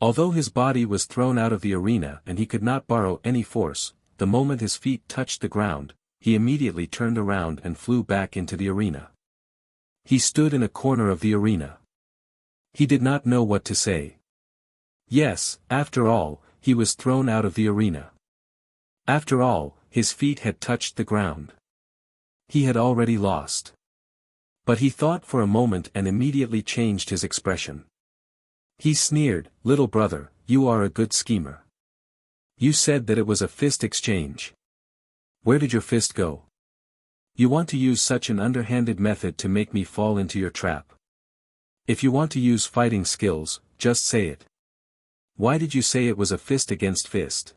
Although his body was thrown out of the arena and he could not borrow any force, the moment his feet touched the ground, he immediately turned around and flew back into the arena. He stood in a corner of the arena. He did not know what to say. Yes, after all, he was thrown out of the arena. After all, his feet had touched the ground. He had already lost. But he thought for a moment and immediately changed his expression. He sneered, "Little brother, you are a good schemer. You said that it was a fist exchange. Where did your fist go? You want to use such an underhanded method to make me fall into your trap. If you want to use fighting skills, just say it. Why did you say it was a fist against fist?"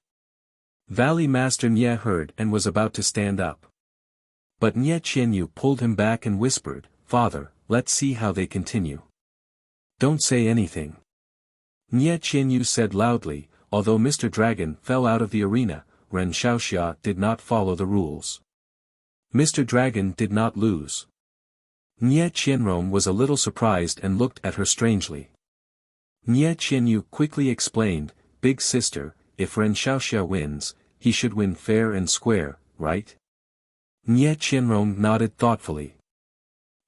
Valley Master Nie heard and was about to stand up. But Nie Qianyu pulled him back and whispered, "Father, let's see how they continue. Don't say anything." Nie Qianyu said loudly, "Although Mr. Dragon fell out of the arena, Ren Xiaoxia did not follow the rules. Mr. Dragon did not lose." Nie Qianrong was a little surprised and looked at her strangely. Nie Qianyu quickly explained, "Big sister, if Ren Xiaoxia wins, he should win fair and square, right?" Nie Qianrong nodded thoughtfully.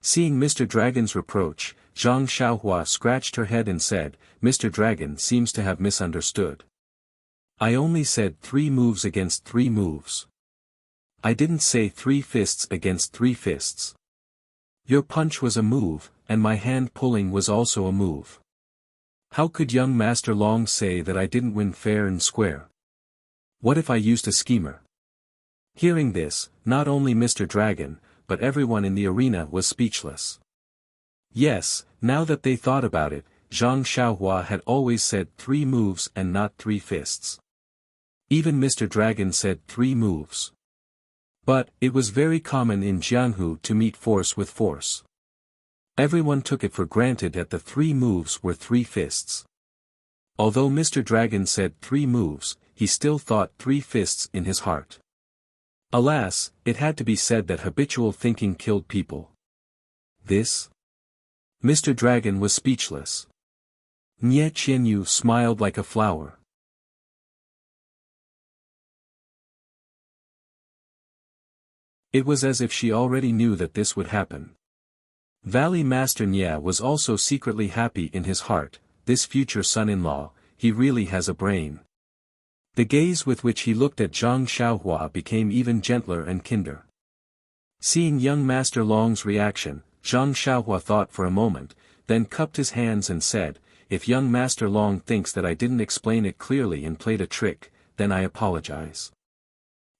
Seeing Mr. Dragon's reproach, Zhang Xiaohua scratched her head and said, "Mr. Dragon seems to have misunderstood. I only said 3 moves against 3 moves. I didn't say 3 fists against 3 fists. Your punch was a move, and my hand pulling was also a move. How could young Master Long say that I didn't win fair and square? What if I used a schemer? Hearing this, not only Mr. Dragon, but everyone in the arena was speechless. Yes, now that they thought about it, Zhang Xiaohua had always said 3 moves and not 3 fists. Even Mr. Dragon said 3 moves. But, it was very common in Jianghu to meet force with force. Everyone took it for granted that the 3 moves were 3 fists. Although Mr. Dragon said 3 moves, he still thought 3 fists in his heart. Alas, it had to be said that habitual thinking killed people. This? Mr. Dragon was speechless. Nie Qianyu smiled like a flower. It was as if she already knew that this would happen. Valley Master Nye was also secretly happy in his heart, this future son-in-law, he really has a brain. The gaze with which he looked at Zhang Xiaohua became even gentler and kinder. Seeing young Master Long's reaction, Zhang Xiaohua thought for a moment, then cupped his hands and said, "If young Master Long thinks that I didn't explain it clearly and played a trick, then I apologize.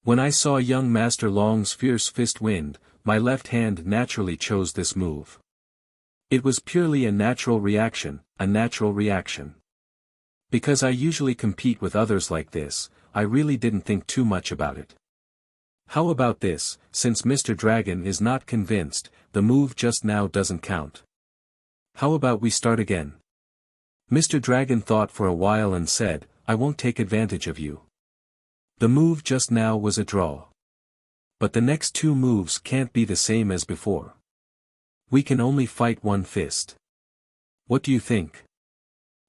When I saw young Master Long's fierce fist wind, my left hand naturally chose this move. It was purely a natural reaction, a natural reaction. Because I usually compete with others like this, I really didn't think too much about it. How about this, since Mr. Dragon is not convinced, the move just now doesn't count. How about we start again?" Mr. Dragon thought for a while and said, "I won't take advantage of you. The move just now was a draw. But the next 2 moves can't be the same as before. We can only fight 1 fist. What do you think?"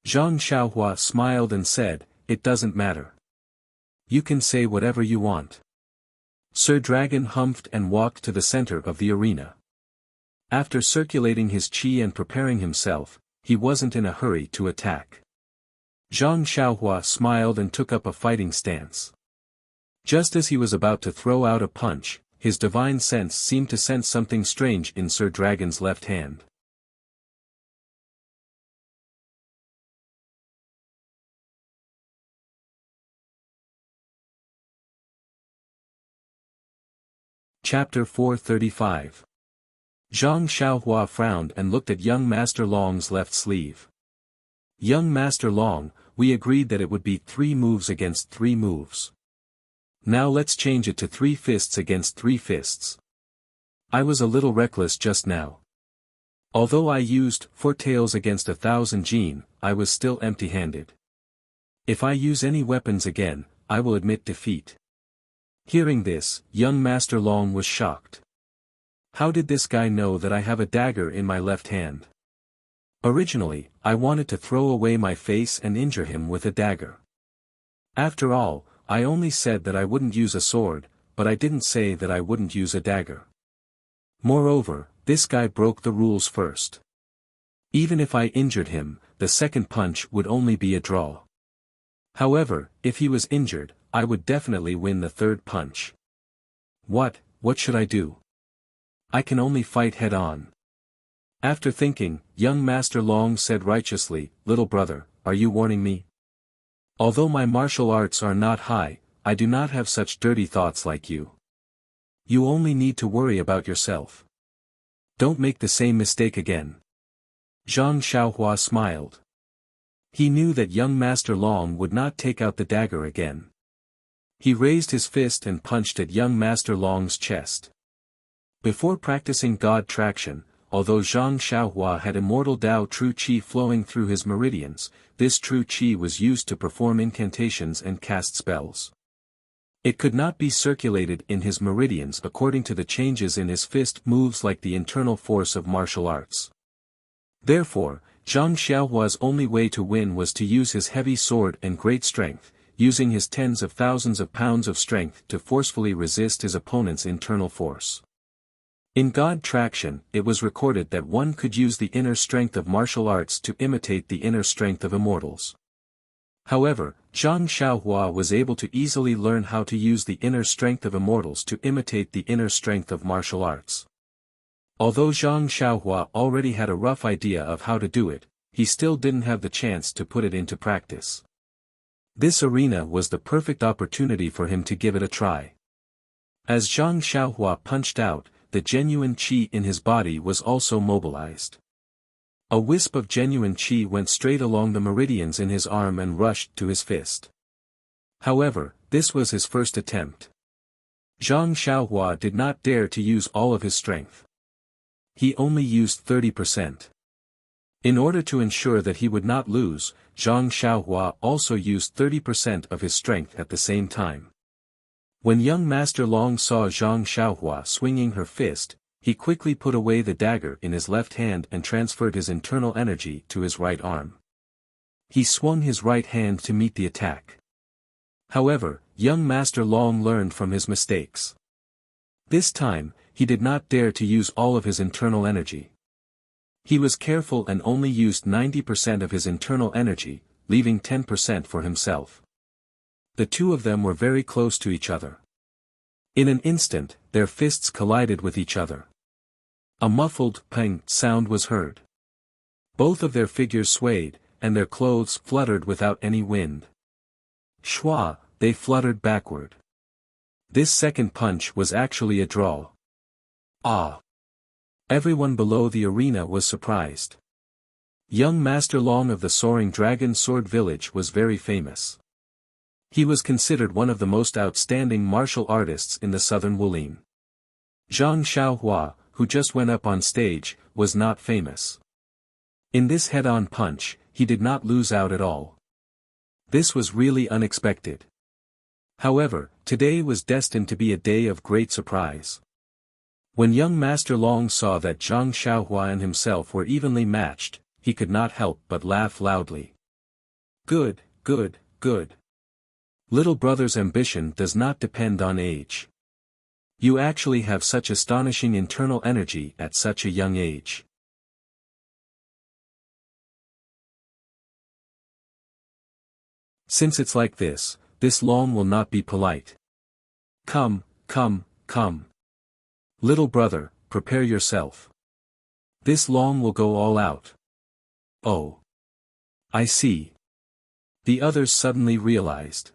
Zhang Xiaohua smiled and said, "It doesn't matter. You can say whatever you want." Sir Dragon humphed and walked to the center of the arena. After circulating his qi and preparing himself, he wasn't in a hurry to attack. Zhang Xiaohua smiled and took up a fighting stance. Just as he was about to throw out a punch, his divine sense seemed to sense something strange in Sir Dragon's left hand. Chapter 435. Zhang Xiaohua frowned and looked at young Master Long's left sleeve. "Young Master Long, we agreed that it would be 3 moves against 3 moves. Now let's change it to 3 fists against 3 fists. I was a little reckless just now. Although I used 4 taels against 1,000 jin, I was still empty-handed. If I use any weapons again, I will admit defeat." Hearing this, young Master Long was shocked. How did this guy know that I have a dagger in my left hand? Originally, I wanted to throw away my face and injure him with a dagger. After all, I only said that I wouldn't use a sword, but I didn't say that I wouldn't use a dagger. Moreover, this guy broke the rules first. Even if I injured him, the second punch would only be a draw. However, if he was injured, I would definitely win the third punch. What should I do? I can only fight head-on. After thinking, young Master Long said righteously, "Little brother, are you warning me? Although my martial arts are not high, I do not have such dirty thoughts like you. You only need to worry about yourself. Don't make the same mistake again." Zhang Xiaohua smiled. He knew that young Master Long would not take out the dagger again. He raised his fist and punched at young Master Long's chest. Before practicing God traction, although Zhang Xiaohua had immortal Tao true qi flowing through his meridians, this true qi was used to perform incantations and cast spells. It could not be circulated in his meridians according to the changes in his fist moves like the internal force of martial arts. Therefore, Zhang Xiaohua's only way to win was to use his heavy sword and great strength, using his tens of thousands of pounds of strength to forcefully resist his opponent's internal force. In God traction, it was recorded that one could use the inner strength of martial arts to imitate the inner strength of immortals. However, Zhang Xiaohua was able to easily learn how to use the inner strength of immortals to imitate the inner strength of martial arts. Although Zhang Xiaohua already had a rough idea of how to do it, he still didn't have the chance to put it into practice. This arena was the perfect opportunity for him to give it a try. As Zhang Xiaohua punched out, the genuine qi in his body was also mobilized. A wisp of genuine qi went straight along the meridians in his arm and rushed to his fist. However, this was his first attempt. Zhang Xiaohua did not dare to use all of his strength. He only used 30%. In order to ensure that he would not lose, Zhang Xiaohua also used 30% of his strength at the same time. When young Master Long saw Zhang Xiaohua swinging her fist, he quickly put away the dagger in his left hand and transferred his internal energy to his right arm. He swung his right hand to meet the attack. However, young Master Long learned from his mistakes. This time, he did not dare to use all of his internal energy. He was careful and only used 90% of his internal energy, leaving 10% for himself. The two of them were very close to each other. In an instant, their fists collided with each other. A muffled pang sound was heard. Both of their figures swayed, and their clothes fluttered without any wind. Shwa, they fluttered backward. This second punch was actually a draw. Ah! Everyone below the arena was surprised. Young Master Long of the Soaring Dragon Sword Village was very famous. He was considered one of the most outstanding martial artists in the southern Wulin. Zhang Xiaohua, who just went up on stage, was not famous. In this head-on punch, he did not lose out at all. This was really unexpected. However, today was destined to be a day of great surprise. When young Master Long saw that Zhang Xiaohua and himself were evenly matched, he could not help but laugh loudly. Good, good, good. Little brother's ambition does not depend on age. You actually have such astonishing internal energy at such a young age. Since it's like this Long will not be polite. Come, come, come. Little brother, prepare yourself. This Long will go all out. Oh. I see. The others suddenly realized.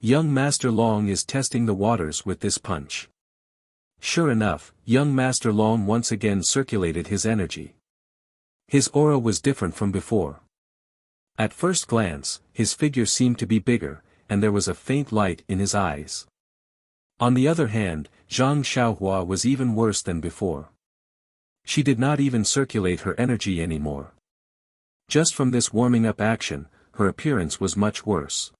Young Master Long is testing the waters with this punch. Sure enough, young Master Long once again circulated his energy. His aura was different from before. At first glance, his figure seemed to be bigger, and there was a faint light in his eyes. On the other hand, Zhang Xiaohua was even worse than before. She did not even circulate her energy anymore. Just from this warming-up action, her appearance was much worse.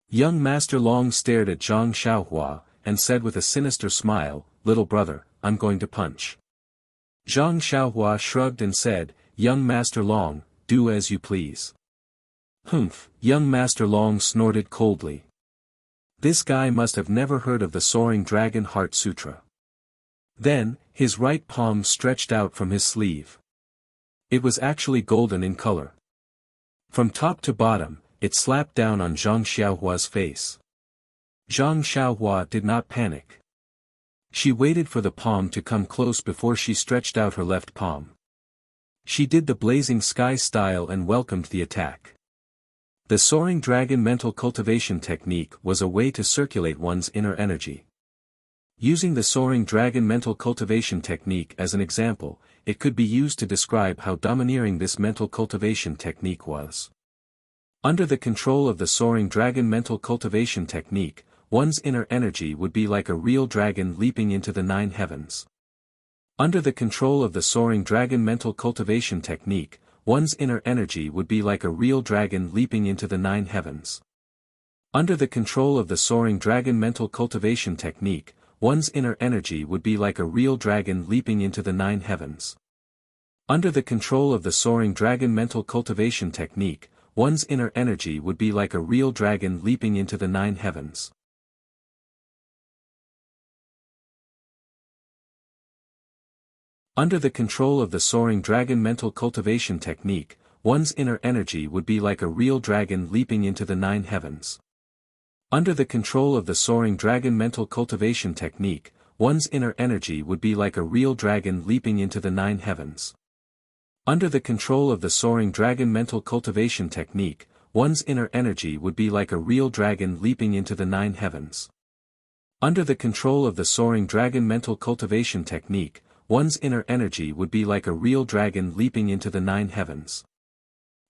Young Master Long stared at Zhang Xiaohua, and said with a sinister smile, "Little brother, I'm going to punch." Zhang Xiaohua shrugged and said, "Young Master Long, do as you please." Humph, young Master Long snorted coldly. This guy must have never heard of the Soaring Dragon Heart Sutra. Then, his right palm stretched out from his sleeve. It was actually golden in color. From top to bottom, it slapped down on Zhang Xiaohua's face. Zhang Xiaohua did not panic. She waited for the palm to come close before she stretched out her left palm. She did the blazing sky style and welcomed the attack. The Soaring Dragon Mental Cultivation technique was a way to circulate one's inner energy. Using the Soaring Dragon Mental Cultivation technique as an example, it could be used to describe how domineering this mental cultivation technique was. Under the control of the Soaring Dragon Mental Cultivation technique, one's inner energy would be like a real dragon leaping into the 9 heavens. Under the control of the Soaring Dragon Mental Cultivation technique, one's inner energy would be like a real dragon leaping into the 9 heavens. Under the control of the Soaring Dragon Mental Cultivation technique, one's inner energy would be like a real dragon leaping into the 9 heavens. Under the control of the Soaring Dragon Mental Cultivation technique, one's inner energy would be like a real dragon leaping into the 9 heavens. Under the control of the Soaring Dragon Mental Cultivation technique, one's inner energy would be like a real dragon leaping into the 9 heavens. Under the control of the soaring dragon mental cultivation technique, one's inner energy would be like a real dragon leaping into the 9 heavens. Under the control of the soaring dragon mental cultivation technique, one's inner energy would be like a real dragon leaping into the 9 heavens. Under the control of the soaring dragon mental cultivation technique, one's inner energy would be like a real dragon leaping into the 9 heavens.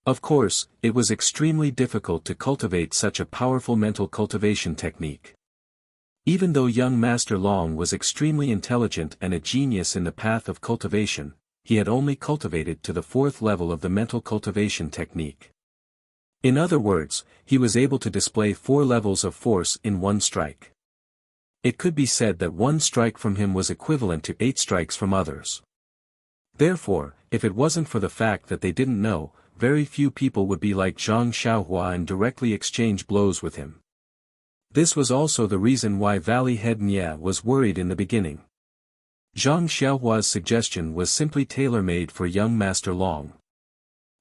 Of course, it was extremely difficult to cultivate such a powerful mental cultivation technique. Even though young Master Long was extremely intelligent and a genius in the path of cultivation, he had only cultivated to the 4th level of the mental cultivation technique. In other words, he was able to display 4 levels of force in one strike. It could be said that one strike from him was equivalent to 8 strikes from others. Therefore, if it wasn't for the fact that they didn't know, very few people would be like Zhang Xiaohua and directly exchange blows with him. This was also the reason why Valley Head Nye was worried in the beginning. Zhang Xiaohua's suggestion was simply tailor-made for young Master Long.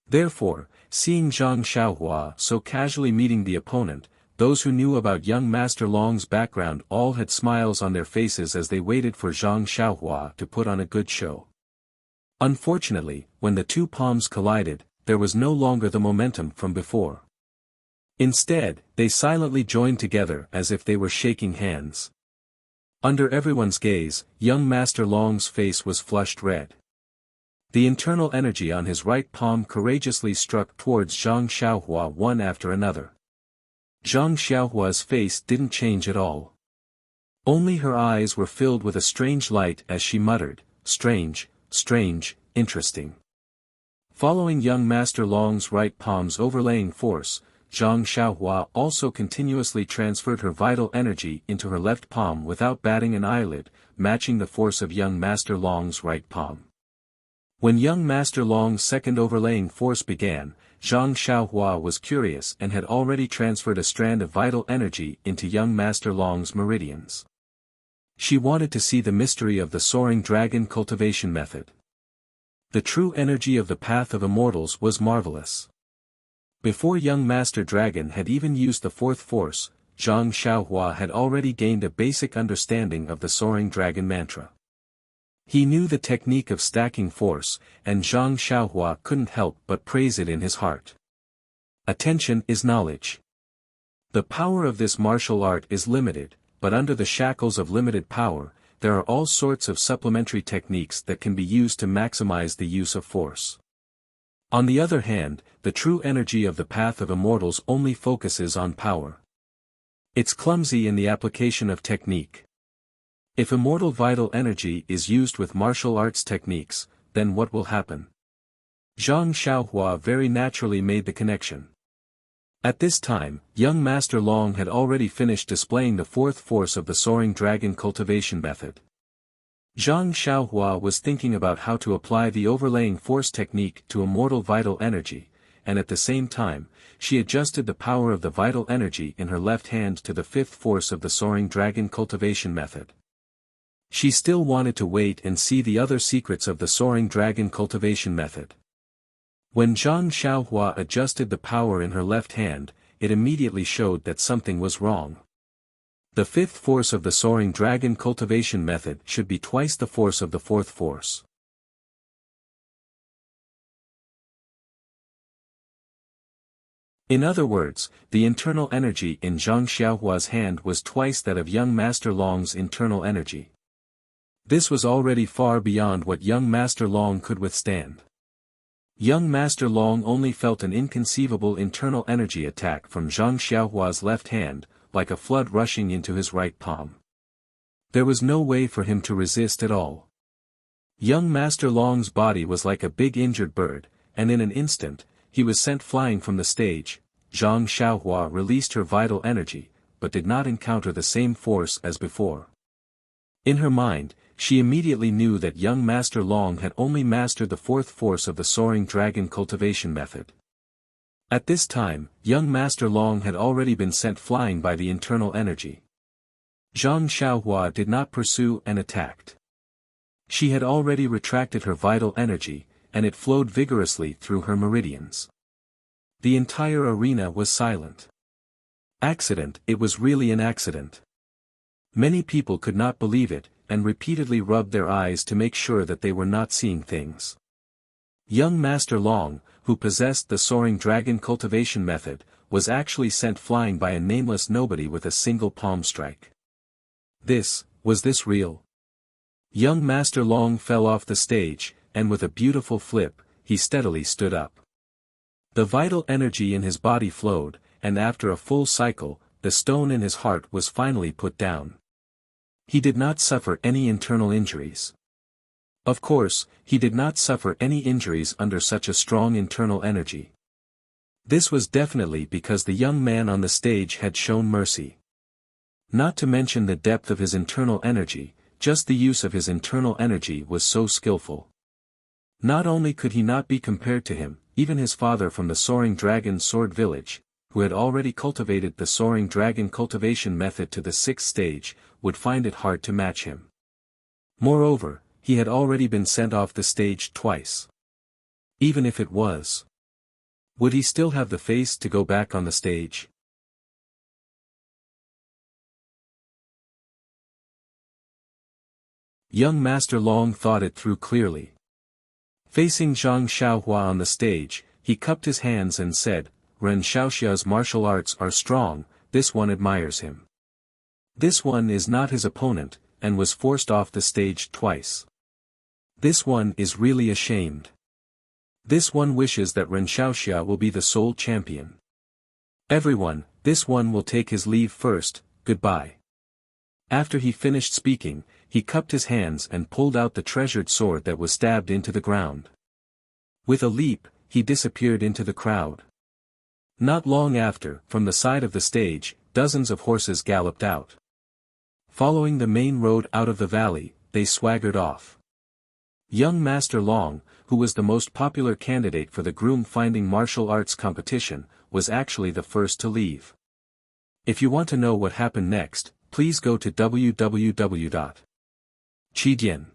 Therefore, seeing Zhang Xiaohua so casually meeting the opponent, those who knew about young Master Long's background all had smiles on their faces as they waited for Zhang Xiaohua to put on a good show. Unfortunately, when the 2 palms collided, there was no longer the momentum from before. Instead, they silently joined together as if they were shaking hands. Under everyone's gaze, young Master Long's face was flushed red. The internal energy on his right palm courageously struck towards Zhang Xiaohua one after another. Zhang Xiaohua's face didn't change at all. Only her eyes were filled with a strange light as she muttered, "Strange, strange, interesting." Following young Master Long's right palm's overlaying force, Zhang Xiaohua also continuously transferred her vital energy into her left palm without batting an eyelid, matching the force of young Master Long's right palm. When young Master Long's second overlaying force began, Zhang Xiaohua was curious and had already transferred a strand of vital energy into young Master Long's meridians. She wanted to see the mystery of the soaring dragon cultivation method. The true energy of the path of immortals was marvelous. Before young Master Dragon had even used the 4th force, Zhang Xiaohua had already gained a basic understanding of the soaring dragon mantra. He knew the technique of stacking force, and Zhang Xiaohua couldn't help but praise it in his heart. Attention is knowledge. The power of this martial art is limited, but under the shackles of limited power, there are all sorts of supplementary techniques that can be used to maximize the use of force. On the other hand, the true energy of the path of immortals only focuses on power. It's clumsy in the application of technique. If immortal vital energy is used with martial arts techniques, then what will happen? Zhang Xiaohua very naturally made the connection. At this time, young Master Long had already finished displaying the 4th force of the soaring dragon cultivation method. Zhang Xiaohua was thinking about how to apply the overlaying force technique to immortal vital energy, and at the same time, she adjusted the power of the vital energy in her left hand to the 5th force of the soaring dragon cultivation method. She still wanted to wait and see the other secrets of the soaring dragon cultivation method. When Zhang Xiaohua adjusted the power in her left hand, it immediately showed that something was wrong. The 5th force of the soaring dragon cultivation method should be twice the force of the 4th force. In other words, the internal energy in Zhang Xiaohua's hand was twice that of young Master Long's internal energy. This was already far beyond what young Master Long could withstand. Young Master Long only felt an inconceivable internal energy attack from Zhang Xiaohua's left hand, like a flood rushing into his right palm. There was no way for him to resist at all. Young Master Long's body was like a big injured bird, and in an instant, he was sent flying from the stage. Zhang Xiaohua released her vital energy, but did not encounter the same force as before. In her mind, she immediately knew that young Master Long had only mastered the 4th force of the soaring dragon cultivation method. At this time, young Master Long had already been sent flying by the internal energy. Zhang Xiaohua did not pursue and attacked. She had already retracted her vital energy, and it flowed vigorously through her meridians. The entire arena was silent. Accident, it was really an accident. Many people could not believe it, and repeatedly rubbed their eyes to make sure that they were not seeing things. Young Master Long, who possessed the soaring dragon cultivation method, was actually sent flying by a nameless nobody with a single palm strike. Was this real? Young Master Long fell off the stage, and with a beautiful flip, he steadily stood up. The vital energy in his body flowed, and after a full cycle, the stone in his heart was finally put down. He did not suffer any internal injuries. Of course, he did not suffer any injuries under such a strong internal energy. This was definitely because the young man on the stage had shown mercy. Not to mention the depth of his internal energy, just the use of his internal energy was so skillful. Not only could he not be compared to him, even his father from the Soaring Dragon Sword Village, who had already cultivated the Soaring Dragon cultivation method to the 6th stage, would find it hard to match him. Moreover, he had already been sent off the stage twice. Even if it was, would he still have the face to go back on the stage? Young Master Long thought it through clearly. Facing Zhang Xiaohua on the stage, he cupped his hands and said, "Ren Xiaoxia's martial arts are strong, this one admires him. This one is not his opponent, and was forced off the stage twice. This one is really ashamed. This one wishes that Ren Xiaoxia will be the sole champion. Everyone, this one will take his leave first, goodbye." After he finished speaking, he cupped his hands and pulled out the treasured sword that was stabbed into the ground. With a leap, he disappeared into the crowd. Not long after, from the side of the stage, dozens of horses galloped out. Following the main road out of the valley, they swaggered off. Young Master Long, who was the most popular candidate for the groom-finding martial arts competition, was actually the first to leave. If you want to know what happened next, please go to www.chidian.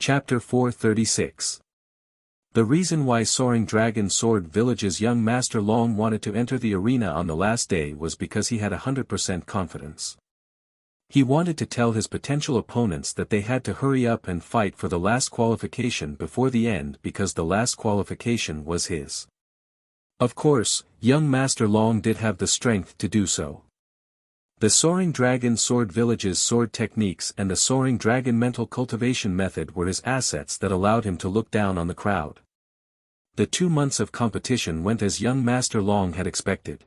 Chapter 436. The reason why Soaring Dragon Sword Village's young Master Long wanted to enter the arena on the last day was because he had 100% confidence. He wanted to tell his potential opponents that they had to hurry up and fight for the last qualification before the end because the last qualification was his. Of course, young Master Long did have the strength to do so. The Soaring Dragon Sword Village's sword techniques and the Soaring Dragon mental cultivation method were his assets that allowed him to look down on the crowd. The 2 months of competition went as young Master Long had expected.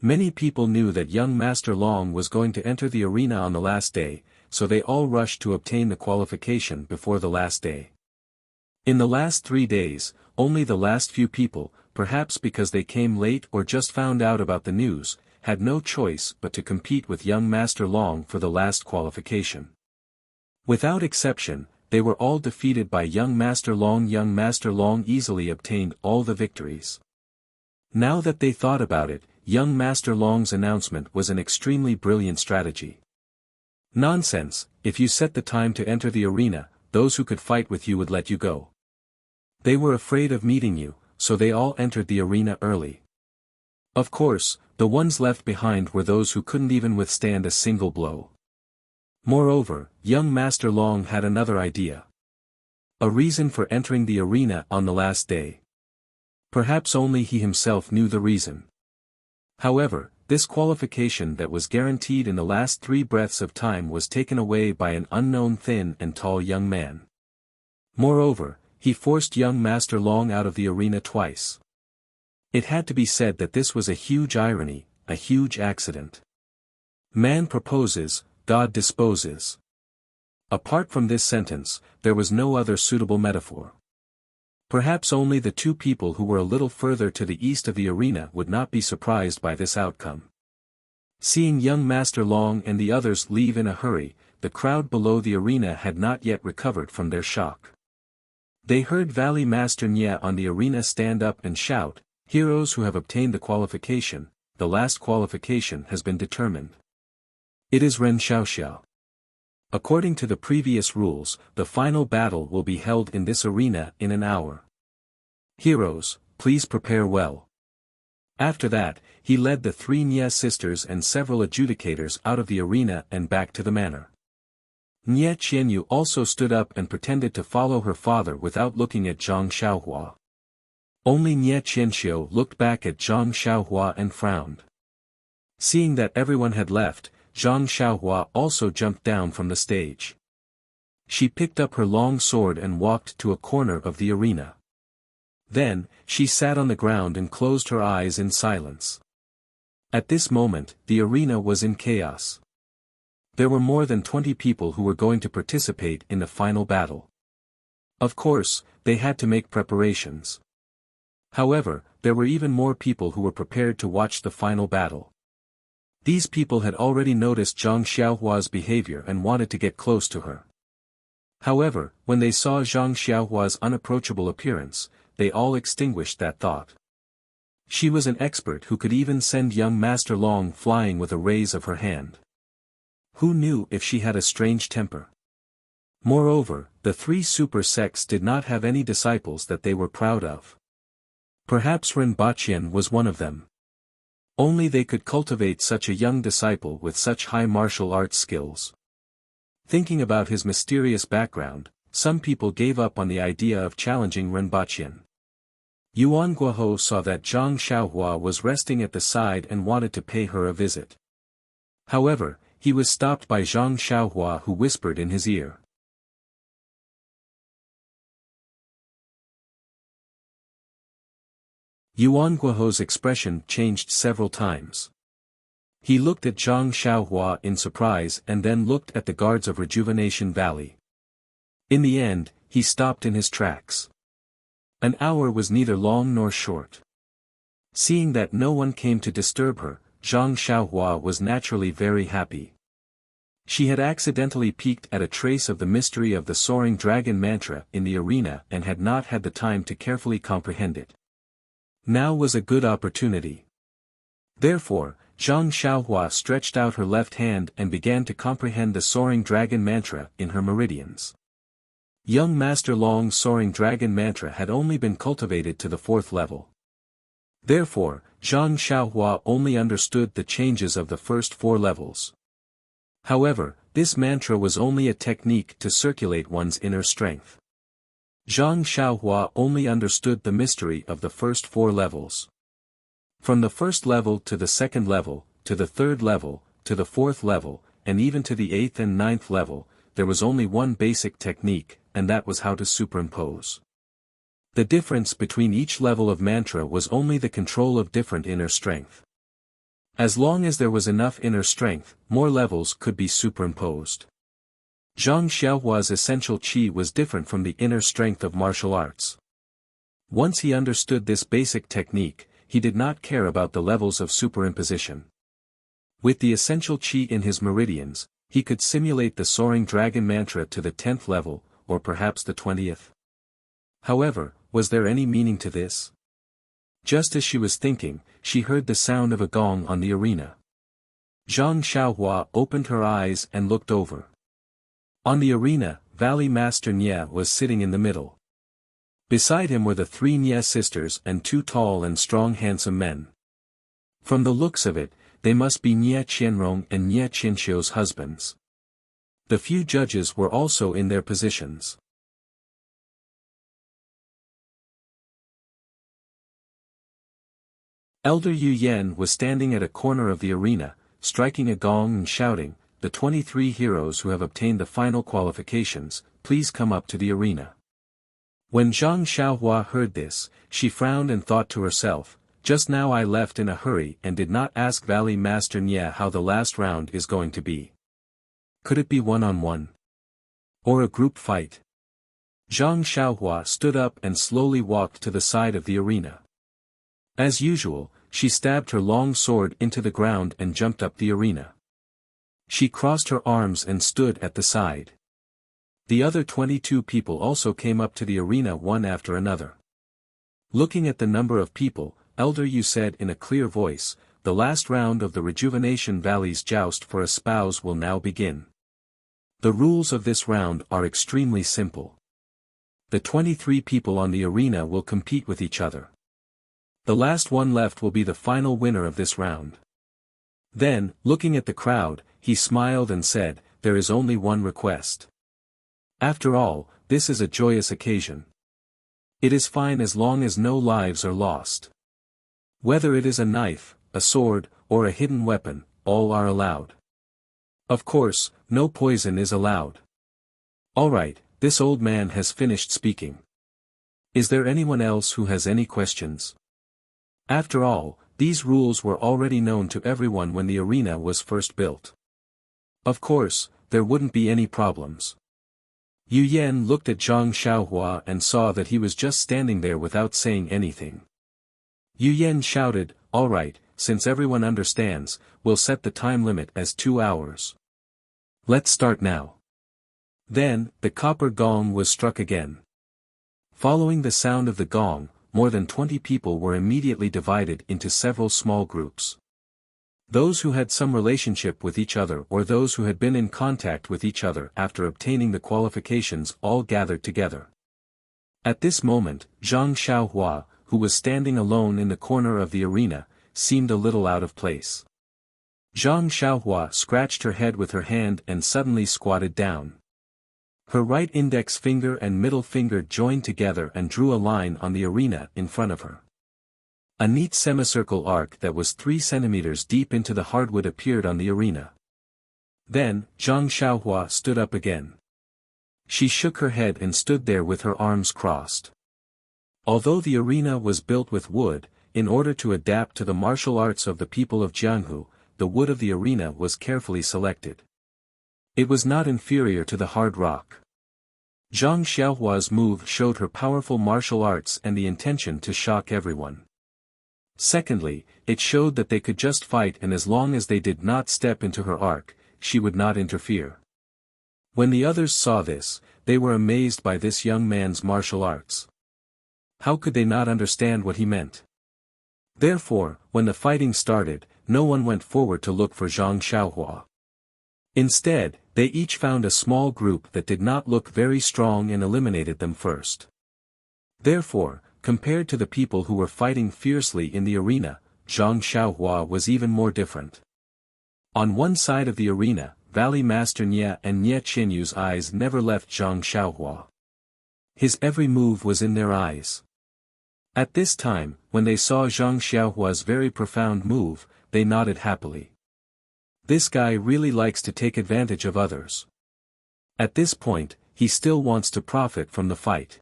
Many people knew that young Master Long was going to enter the arena on the last day, so they all rushed to obtain the qualification before the last day. In the last 3 days, only the last few people, perhaps because they came late or just found out about the news, had no choice but to compete with young Master Long for the last qualification. Without exception, they were all defeated by young Master Long. Young Master Long easily obtained all the victories. Now that they thought about it, young Master Long's announcement was an extremely brilliant strategy. Nonsense, if you set the time to enter the arena, those who could fight with you would let you go. They were afraid of meeting you, so they all entered the arena early. Of course, the ones left behind were those who couldn't even withstand a single blow. Moreover, young Master Long had another idea. A reason for entering the arena on the last day. Perhaps only he himself knew the reason. However, this qualification that was guaranteed in the last 3 breaths of time was taken away by an unknown thin and tall young man. Moreover, he forced young Master Long out of the arena twice. It had to be said that this was a huge irony, a huge accident. Man proposes, God disposes. Apart from this sentence, there was no other suitable metaphor. Perhaps only the 2 people who were a little further to the east of the arena would not be surprised by this outcome. Seeing young Master Long and the others leave in a hurry, the crowd below the arena had not yet recovered from their shock. They heard Valley Master Nya on the arena stand up and shout, Heroes who have obtained the qualification, the last qualification has been determined. It is Ren Xiaoxiao. According to the previous rules, the final battle will be held in this arena in an hour. Heroes, please prepare well. After that, he led the 3 Nye sisters and several adjudicators out of the arena and back to the manor. Nye Qianyu also stood up and pretended to follow her father without looking at Zhang Xiaohua. Only Nye Qianxiu looked back at Zhang Xiaohua and frowned. Seeing that everyone had left, Zhang Xiaohua also jumped down from the stage. She picked up her long sword and walked to a corner of the arena. Then, she sat on the ground and closed her eyes in silence. At this moment, the arena was in chaos. There were more than 20 people who were going to participate in the final battle. Of course, they had to make preparations. However, there were even more people who were prepared to watch the final battle. These people had already noticed Zhang Xiaohua's behavior and wanted to get close to her. However, when they saw Zhang Xiaohua's unapproachable appearance, they all extinguished that thought. She was an expert who could even send young Master Long flying with a raise of her hand. Who knew if she had a strange temper? Moreover, the 3 super sects did not have any disciples that they were proud of. Perhaps Ren Baqian was one of them. Only they could cultivate such a young disciple with such high martial arts skills. Thinking about his mysterious background, some people gave up on the idea of challenging Ren Baqian. Yuan Guohou saw that Zhang Xiaohua was resting at the side and wanted to pay her a visit. However, he was stopped by Zhang Xiaohua, who whispered in his ear. Yuan Guohou's expression changed several times. He looked at Zhang Xiaohua in surprise and then looked at the guards of Rejuvenation Valley. In the end, he stopped in his tracks. An hour was neither long nor short. Seeing that no one came to disturb her, Zhang Xiaohua was naturally very happy. She had accidentally peeked at a trace of the mystery of the soaring dragon mantra in the arena and had not had the time to carefully comprehend it. Now was a good opportunity. Therefore, Zhang Xiaohua stretched out her left hand and began to comprehend the soaring dragon mantra in her meridians. Young Master Long's soaring dragon mantra had only been cultivated to the 4th level. Therefore, Zhang Xiaohua only understood the changes of the first 4 levels. However, this mantra was only a technique to circulate one's inner strength. Zhang Xiaohua only understood the mystery of the first 4 levels. From the 1st level to the 2nd level, to the 3rd level, to the 4th level, and even to the 8th and 9th level, there was only one basic technique, and that was how to superimpose. The difference between each level of mantra was only the control of different inner strength. As long as there was enough inner strength, more levels could be superimposed. Zhang Xiaohua's essential qi was different from the inner strength of martial arts. Once he understood this basic technique, he did not care about the levels of superimposition. With the essential qi in his meridians, he could simulate the soaring dragon mantra to the 10th level, or perhaps the 20th. However, was there any meaning to this? Just as she was thinking, she heard the sound of a gong on the arena. Zhang Xiaohua opened her eyes and looked over. On the arena, Valley Master Nye was sitting in the middle. Beside him were the 3 Nye sisters and 2 tall and strong handsome men. From the looks of it, they must be Nye Qianrong and Nye Qianxiu's husbands. The few judges were also in their positions. Elder Yu Yan was standing at a corner of the arena, striking a gong and shouting, "The 23 heroes who have obtained the final qualifications, please come up to the arena." When Zhang Xiaohua heard this, she frowned and thought to herself, "Just now I left in a hurry and did not ask Valley Master Nye how the last round is going to be. Could it be one-on-one? Or a group fight?" Zhang Xiaohua stood up and slowly walked to the side of the arena. As usual, she stabbed her long sword into the ground and jumped up the arena. She crossed her arms and stood at the side. The other 22 people also came up to the arena one after another. Looking at the number of people, Elder Yu said in a clear voice, the last round of the Rejuvenation Valley's joust for a spouse will now begin. The rules of this round are extremely simple. The 23 people on the arena will compete with each other. The last one left will be the final winner of this round. Then, looking at the crowd, he smiled and said, there is only one request. After all, this is a joyous occasion. It is fine as long as no lives are lost. Whether it is a knife, a sword, or a hidden weapon, all are allowed. Of course, no poison is allowed. Alright, this old man has finished speaking. Is there anyone else who has any questions? After all, these rules were already known to everyone when the arena was first built. Of course, there wouldn't be any problems. Yu Yan looked at Zhang Xiaohua and saw that he was just standing there without saying anything. Yu Yan shouted, alright, since everyone understands, we'll set the time limit as 2 hours. Let's start now. Then, the copper gong was struck again. Following the sound of the gong, more than 20 people were immediately divided into several small groups. Those who had some relationship with each other or those who had been in contact with each other after obtaining the qualifications all gathered together. At this moment, Zhang Xiaohua, who was standing alone in the corner of the arena, seemed a little out of place. Zhang Xiaohua scratched her head with her hand and suddenly squatted down. Her right index finger and middle finger joined together and drew a line on the arena in front of her. A neat semicircle arc that was 3 centimeters deep into the hardwood appeared on the arena. Then, Zhang Xiaohua stood up again. She shook her head and stood there with her arms crossed. Although the arena was built with wood, in order to adapt to the martial arts of the people of Jianghu, the wood of the arena was carefully selected. It was not inferior to the hard rock. Zhang Xiaohua's move showed her powerful martial arts and the intention to shock everyone. Secondly, it showed that they could just fight, and as long as they did not step into her arc, she would not interfere. When the others saw this, they were amazed by this young man's martial arts. How could they not understand what he meant? Therefore, when the fighting started, no one went forward to look for Zhang Xiaohua. Instead, they each found a small group that did not look very strong and eliminated them first. Therefore, compared to the people who were fighting fiercely in the arena, Zhang Xiaohua was even more different. On one side of the arena, Valley Master Nie and Nie Qianyu's eyes never left Zhang Xiaohua. His every move was in their eyes. At this time, when they saw Zhang Xiaohua's very profound move, they nodded happily. This guy really likes to take advantage of others. At this point, he still wants to profit from the fight.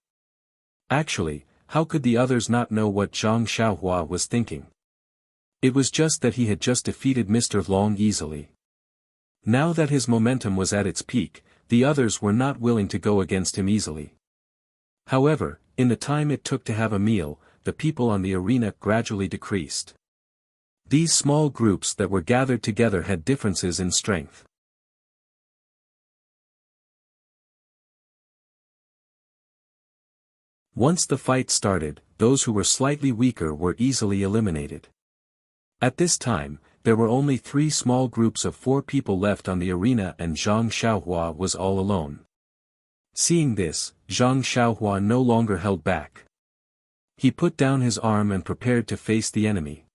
Actually, how could the others not know what Zhang Xiaohua was thinking? It was just that he had just defeated Mr. Long easily. Now that his momentum was at its peak, the others were not willing to go against him easily. However, in the time it took to have a meal, the people on the arena gradually decreased. These small groups that were gathered together had differences in strength. Once the fight started, those who were slightly weaker were easily eliminated. At this time, there were only 3 small groups of 4 people left on the arena and Zhang Xiaohua was all alone. Seeing this, Zhang Xiaohua no longer held back. He put down his arm and prepared to face the enemy.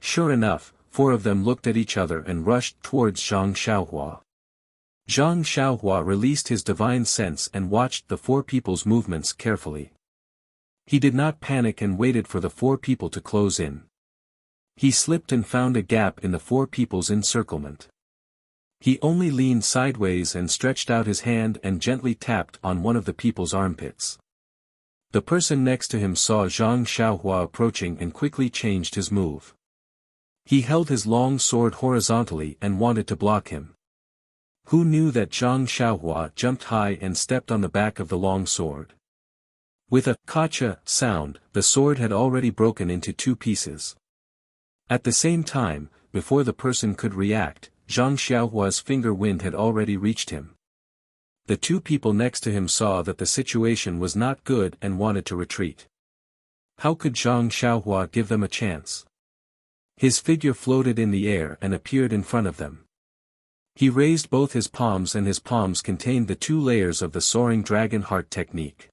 Sure enough, 4 of them looked at each other and rushed towards Zhang Xiaohua. Zhang Xiaohua released his divine sense and watched the 4 people's movements carefully. He did not panic and waited for the 4 people to close in. He slipped and found a gap in the 4 people's encirclement. He only leaned sideways and stretched out his hand and gently tapped on one of the people's armpits. The person next to him saw Zhang Xiaohua approaching and quickly changed his move. He held his long sword horizontally and wanted to block him. Who knew that Zhang Xiaohua jumped high and stepped on the back of the long sword? With a "kacha" sound, the sword had already broken into 2 pieces. At the same time, before the person could react, Zhang Xiaohua's finger wind had already reached him. The 2 people next to him saw that the situation was not good and wanted to retreat. How could Zhang Xiaohua give them a chance? His figure floated in the air and appeared in front of them. He raised both his palms, and his palms contained the 2 layers of the soaring dragon heart technique.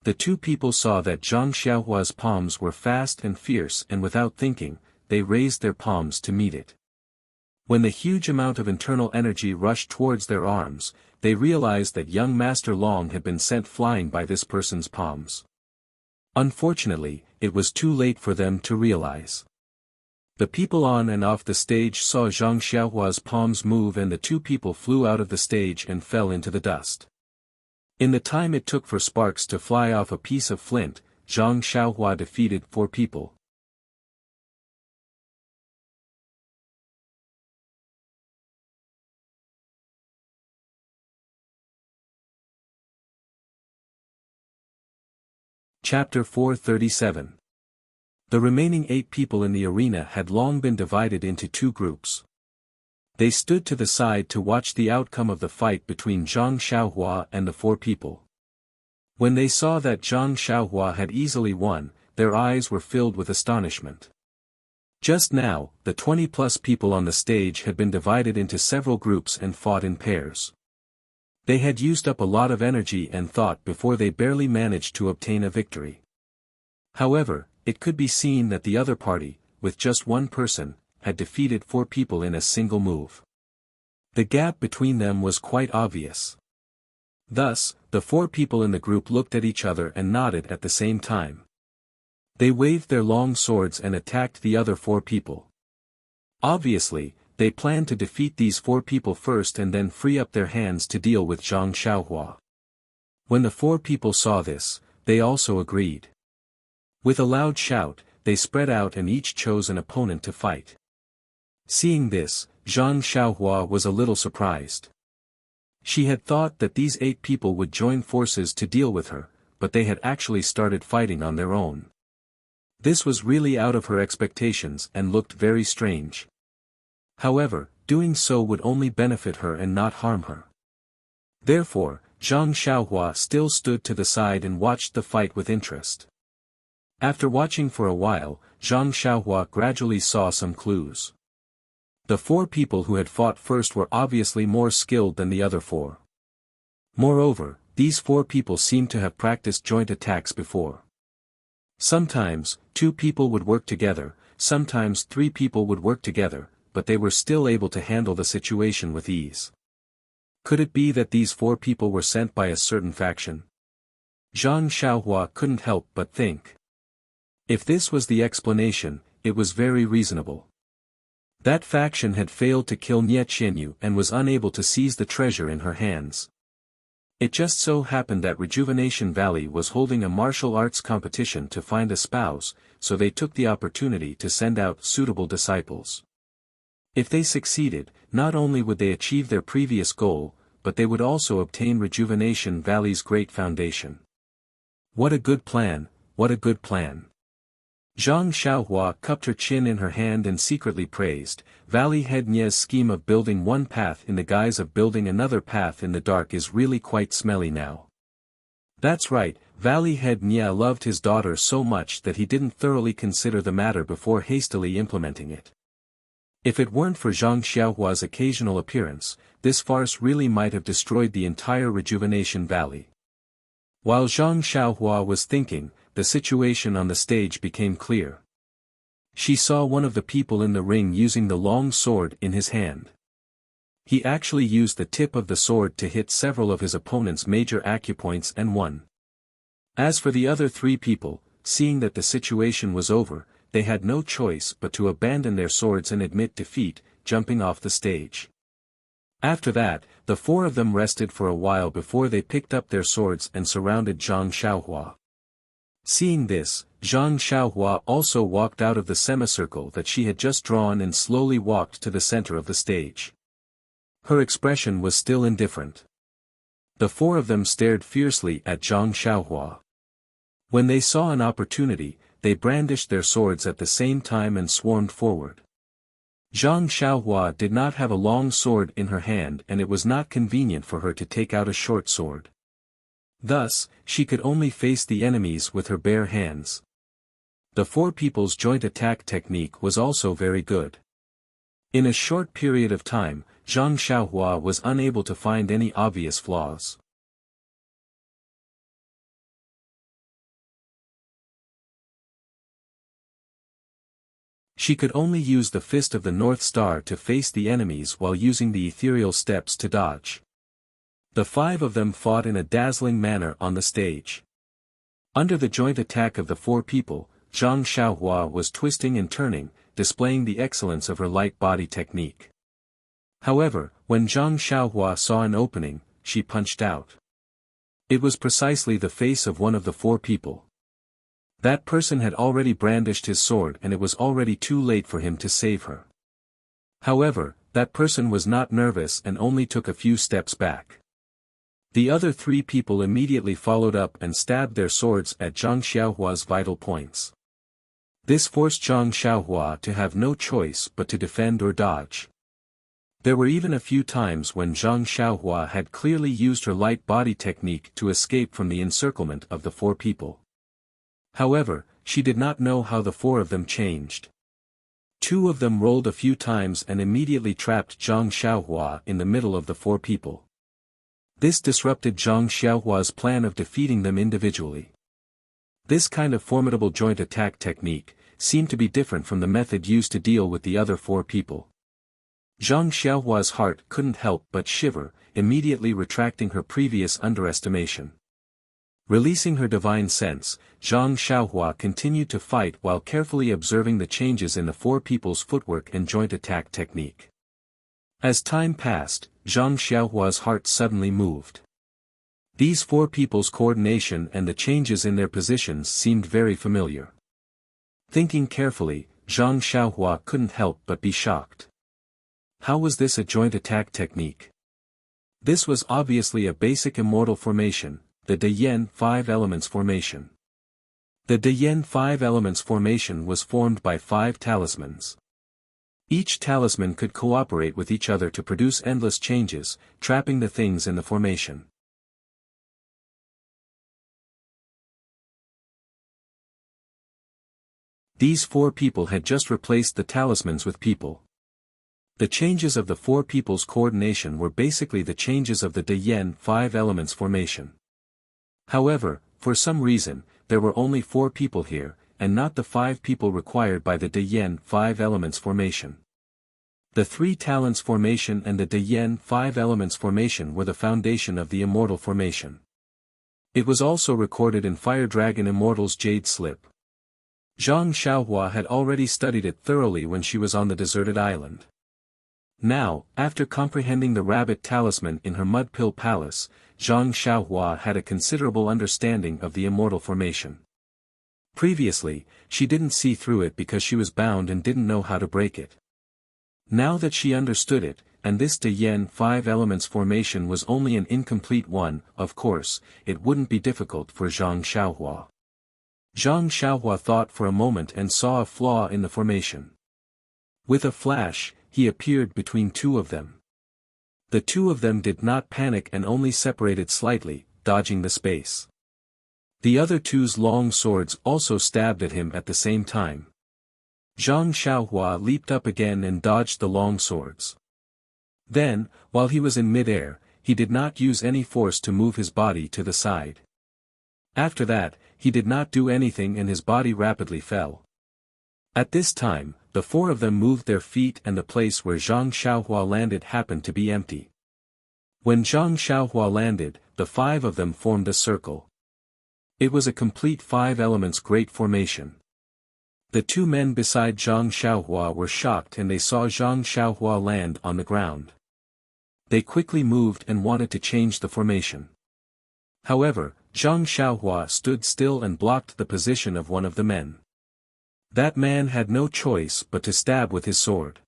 The 2 people saw that Zhang Xiaohua's palms were fast and fierce, and without thinking, they raised their palms to meet it. When the huge amount of internal energy rushed towards their arms, they realized that young Master Long had been sent flying by this person's palms. Unfortunately, it was too late for them to realize. The people on and off the stage saw Zhang Xiaohua's palms move, and the 2 people flew out of the stage and fell into the dust. In the time it took for sparks to fly off a piece of flint, Zhang Xiaohua defeated 4 people. Chapter 437. The remaining 8 people in the arena had long been divided into 2 groups. They stood to the side to watch the outcome of the fight between Zhang Xiaohua and the 4 people. When they saw that Zhang Xiaohua had easily won, their eyes were filled with astonishment. Just now, the 20+ people on the stage had been divided into several groups and fought in pairs. They had used up a lot of energy and thought before they barely managed to obtain a victory. However, it could be seen that the other party, with just 1 person, had defeated 4 people in a single move. The gap between them was quite obvious. Thus, the 4 people in the group looked at each other and nodded at the same time. They waved their long swords and attacked the other 4 people. Obviously, they planned to defeat these 4 people first and then free up their hands to deal with Zhang Xiaohua. When the 4 people saw this, they also agreed. With a loud shout, they spread out and each chose an opponent to fight. Seeing this, Zhang Xiaohua was a little surprised. She had thought that these 8 people would join forces to deal with her, but they had actually started fighting on their own. This was really out of her expectations and looked very strange. However, doing so would only benefit her and not harm her. Therefore, Zhang Xiaohua still stood to the side and watched the fight with interest. After watching for a while, Zhang Xiaohua gradually saw some clues. The 4 people who had fought first were obviously more skilled than the other 4. Moreover, these 4 people seemed to have practiced joint attacks before. Sometimes, 2 people would work together, sometimes 3 people would work together, but they were still able to handle the situation with ease. Could it be that these 4 people were sent by a certain faction? Zhang Xiaohua couldn't help but think. If this was the explanation, it was very reasonable. That faction had failed to kill Nie Qianyu and was unable to seize the treasure in her hands. It just so happened that Rejuvenation Valley was holding a martial arts competition to find a spouse, so they took the opportunity to send out suitable disciples. If they succeeded, not only would they achieve their previous goal, but they would also obtain Rejuvenation Valley's great foundation. What a good plan, what a good plan. Zhang Xiaohua cupped her chin in her hand and secretly praised, Valley Head Nie's scheme of building one path in the guise of building another path in the dark is really quite smelly now. That's right, Valley Head Nie loved his daughter so much that he didn't thoroughly consider the matter before hastily implementing it. If it weren't for Zhang Xiaohua's occasional appearance, this farce really might have destroyed the entire Rejuvenation Valley. While Zhang Xiaohua was thinking, the situation on the stage became clear. She saw one of the people in the ring using the long sword in his hand. He actually used the tip of the sword to hit several of his opponent's major acupoints and won. As for the other 3 people, seeing that the situation was over, they had no choice but to abandon their swords and admit defeat, jumping off the stage. After that, the 4 of them rested for a while before they picked up their swords and surrounded Zhang Xiaohua. Seeing this, Zhang Xiaohua also walked out of the semicircle that she had just drawn and slowly walked to the center of the stage. Her expression was still indifferent. The 4 of them stared fiercely at Zhang Xiaohua. When they saw an opportunity, they brandished their swords at the same time and swarmed forward. Zhang Xiaohua did not have a long sword in her hand and it was not convenient for her to take out a short sword. Thus, she could only face the enemies with her bare hands. The four people's joint attack technique was also very good. In a short period of time, Zhang Xiaohua was unable to find any obvious flaws. She could only use the fist of the North Star to face the enemies while using the ethereal steps to dodge. The five of them fought in a dazzling manner on the stage. Under the joint attack of the four people, Zhang Xiaohua was twisting and turning, displaying the excellence of her light body technique. However, when Zhang Xiaohua saw an opening, she punched out. It was precisely the face of one of the four people. That person had already brandished his sword and it was already too late for him to save her. However, that person was not nervous and only took a few steps back. The other three people immediately followed up and stabbed their swords at Zhang Xiaohua's vital points. This forced Zhang Xiaohua to have no choice but to defend or dodge. There were even a few times when Zhang Xiaohua had clearly used her light body technique to escape from the encirclement of the four people. However, she did not know how the four of them changed. Two of them rolled a few times and immediately trapped Zhang Xiaohua in the middle of the four people. This disrupted Zhang Xiaohua's plan of defeating them individually. This kind of formidable joint attack technique seemed to be different from the method used to deal with the other four people. Zhang Xiaohua's heart couldn't help but shiver, immediately retracting her previous underestimation. Releasing her divine sense, Zhang Xiaohua continued to fight while carefully observing the changes in the four people's footwork and joint attack technique. As time passed, Zhang Xiaohua's heart suddenly moved. These four people's coordination and the changes in their positions seemed very familiar. Thinking carefully, Zhang Xiaohua couldn't help but be shocked. How was this a joint attack technique? This was obviously a basic immortal formation, the De Yen 5 Elements formation. The De Yen 5 Elements formation was formed by 5 talismans. Each talisman could cooperate with each other to produce endless changes, trapping the things in the formation. These four people had just replaced the talismans with people. The changes of the four people's coordination were basically the changes of the De Yen 5 Elements formation. However, for some reason, there were only 4 people here, and not the 5 people required by the De Yen 5 Elements formation. The 3 Talents formation and the De Yen 5 Elements formation were the foundation of the Immortal formation. It was also recorded in Fire Dragon Immortal's Jade Slip. Zhang Xiaohua had already studied it thoroughly when she was on the deserted island. Now, after comprehending the rabbit talisman in her Mud Pill Palace, Zhang Xiaohua had a considerable understanding of the Immortal formation. Previously, she didn't see through it because she was bound and didn't know how to break it. Now that she understood it, and this De Yen 5 Elements formation was only an incomplete one, of course, it wouldn't be difficult for Zhang Xiaohua. Zhang Xiaohua thought for a moment and saw a flaw in the formation. With a flash, he appeared between two of them. The two of them did not panic and only separated slightly, dodging the space. The other two's long swords also stabbed at him at the same time. Zhang Xiaohua leaped up again and dodged the long swords. Then, while he was in mid-air, he did not use any force to move his body to the side. After that, he did not do anything and his body rapidly fell. At this time, the 4 of them moved their feet and the place where Zhang Xiaohua landed happened to be empty. When Zhang Xiaohua landed, the 5 of them formed a circle. It was a complete 5 elements great formation. The 2 men beside Zhang Xiaohua were shocked and they saw Zhang Xiaohua land on the ground. They quickly moved and wanted to change the formation. However, Zhang Xiaohua stood still and blocked the position of one of the men. That man had no choice but to stab with his sword.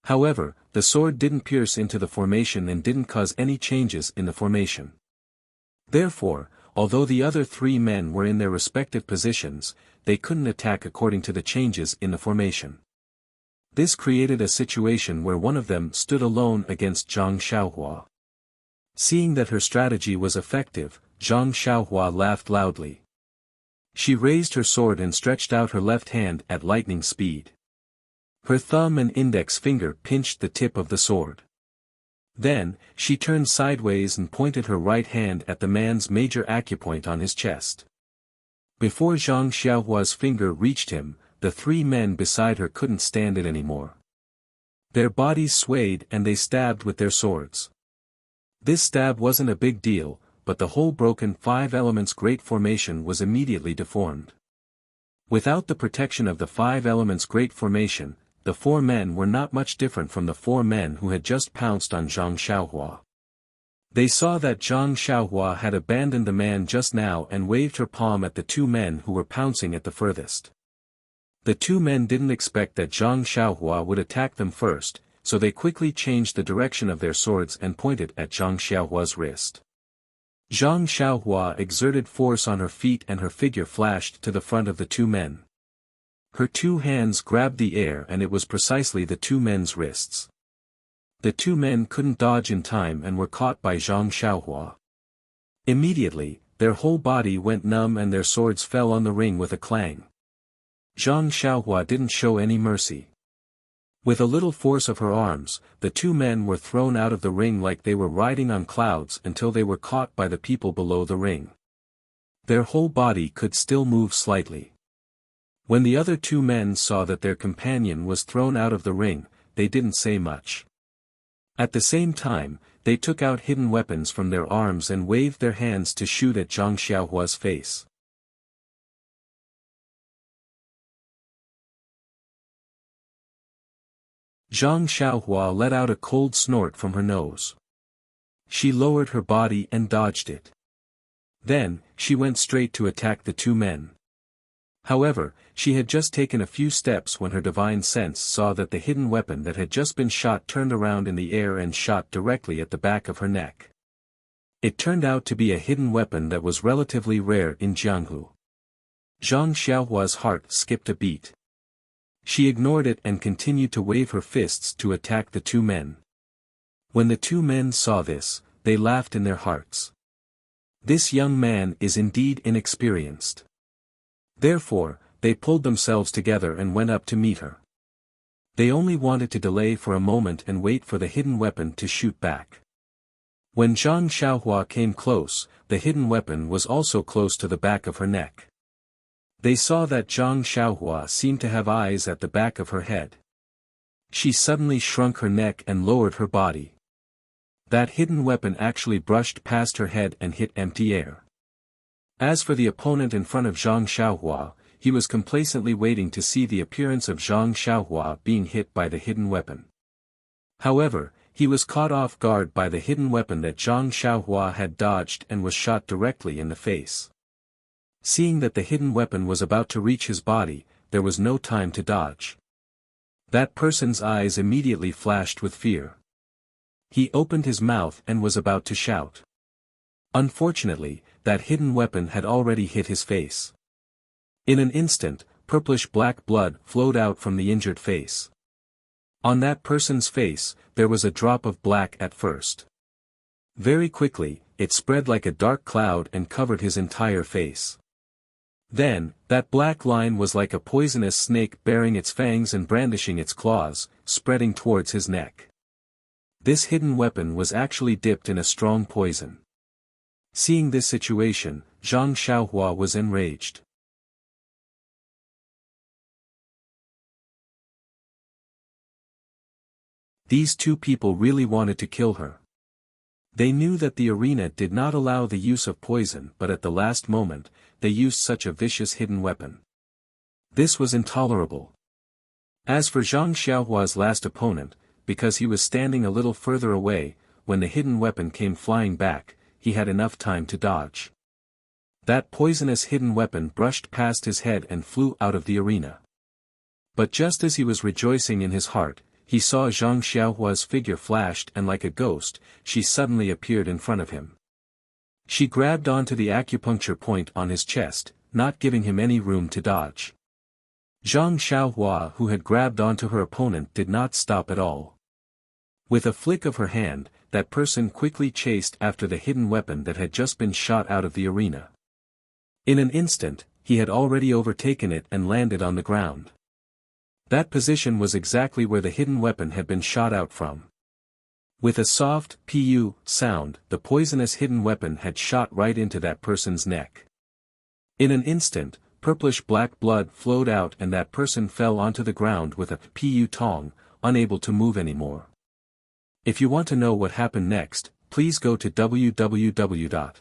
However, the sword didn't pierce into the formation and didn't cause any changes in the formation. Therefore, although the other 3 men were in their respective positions, they couldn't attack according to the changes in the formation. This created a situation where one of them stood alone against Zhang Xiaohua. Seeing that her strategy was effective, Zhang Xiaohua laughed loudly. She raised her sword and stretched out her left hand at lightning speed. Her thumb and index finger pinched the tip of the sword. Then, she turned sideways and pointed her right hand at the man's major acupoint on his chest. Before Zhang Xiaohua's finger reached him, the three men beside her couldn't stand it anymore. Their bodies swayed and they stabbed with their swords. This stab wasn't a big deal, but the whole broken five elements great formation was immediately deformed. Without the protection of the five elements great formation, the four men were not much different from the four men who had just pounced on Zhang Xiaohua. They saw that Zhang Xiaohua had abandoned the man just now and waved her palm at the two men who were pouncing at the furthest. The two men didn't expect that Zhang Xiaohua would attack them first, so they quickly changed the direction of their swords and pointed at Zhang Xiaohua's wrist. Zhang Xiaohua exerted force on her feet and her figure flashed to the front of the two men. Her two hands grabbed the air and it was precisely the two men's wrists. The two men couldn't dodge in time and were caught by Zhang Xiaohua. Immediately, their whole body went numb and their swords fell on the ring with a clang. Zhang Xiaohua didn't show any mercy. With a little force of her arms, the two men were thrown out of the ring like they were riding on clouds until they were caught by the people below the ring. Their whole body could still move slightly. When the other two men saw that their companion was thrown out of the ring, they didn't say much. At the same time, they took out hidden weapons from their arms and waved their hands to shoot at Zhang Xiaohua's face. Zhang Xiaohua let out a cold snort from her nose. She lowered her body and dodged it. Then, she went straight to attack the two men. However, she had just taken a few steps when her divine sense saw that the hidden weapon that had just been shot turned around in the air and shot directly at the back of her neck. It turned out to be a hidden weapon that was relatively rare in Jianghu. Zhang Xiaohua's heart skipped a beat. She ignored it and continued to wave her fists to attack the two men. When the two men saw this, they laughed in their hearts. This young man is indeed inexperienced. Therefore, they pulled themselves together and went up to meet her. They only wanted to delay for a moment and wait for the hidden weapon to shoot back. When Zhang Xiaohua came close, the hidden weapon was also close to the back of her neck. They saw that Zhang Xiaohua seemed to have eyes at the back of her head. She suddenly shrunk her neck and lowered her body. That hidden weapon actually brushed past her head and hit empty air. As for the opponent in front of Zhang Xiaohua, he was complacently waiting to see the appearance of Zhang Xiaohua being hit by the hidden weapon. However, he was caught off guard by the hidden weapon that Zhang Xiaohua had dodged and was shot directly in the face. Seeing that the hidden weapon was about to reach his body, there was no time to dodge. That person's eyes immediately flashed with fear. He opened his mouth and was about to shout. Unfortunately, that hidden weapon had already hit his face. In an instant, purplish-black blood flowed out from the injured face. On that person's face, there was a drop of black at first. Very quickly, it spread like a dark cloud and covered his entire face. Then, that black line was like a poisonous snake baring its fangs and brandishing its claws, spreading towards his neck. This hidden weapon was actually dipped in a strong poison. Seeing this situation, Zhang Xiaohua was enraged. These two people really wanted to kill her. They knew that the arena did not allow the use of poison, but at the last moment, they used such a vicious hidden weapon. This was intolerable. As for Zhang Xiaohua's last opponent, because he was standing a little further away, when the hidden weapon came flying back, he had enough time to dodge. That poisonous hidden weapon brushed past his head and flew out of the arena. But just as he was rejoicing in his heart, he saw Zhang Xiaohua's figure flashed and like a ghost, she suddenly appeared in front of him. She grabbed onto the acupuncture point on his chest, not giving him any room to dodge. Zhang Xiaohua, who had grabbed onto her opponent, did not stop at all. With a flick of her hand, that person quickly chased after the hidden weapon that had just been shot out of the arena. In an instant, he had already overtaken it and landed on the ground. That position was exactly where the hidden weapon had been shot out from. With a soft "pu" sound, the poisonous hidden weapon had shot right into that person's neck. In an instant, purplish-black blood flowed out and that person fell onto the ground with a "pu" tong, unable to move anymore. If you want to know what happened next, please go to www.chidian.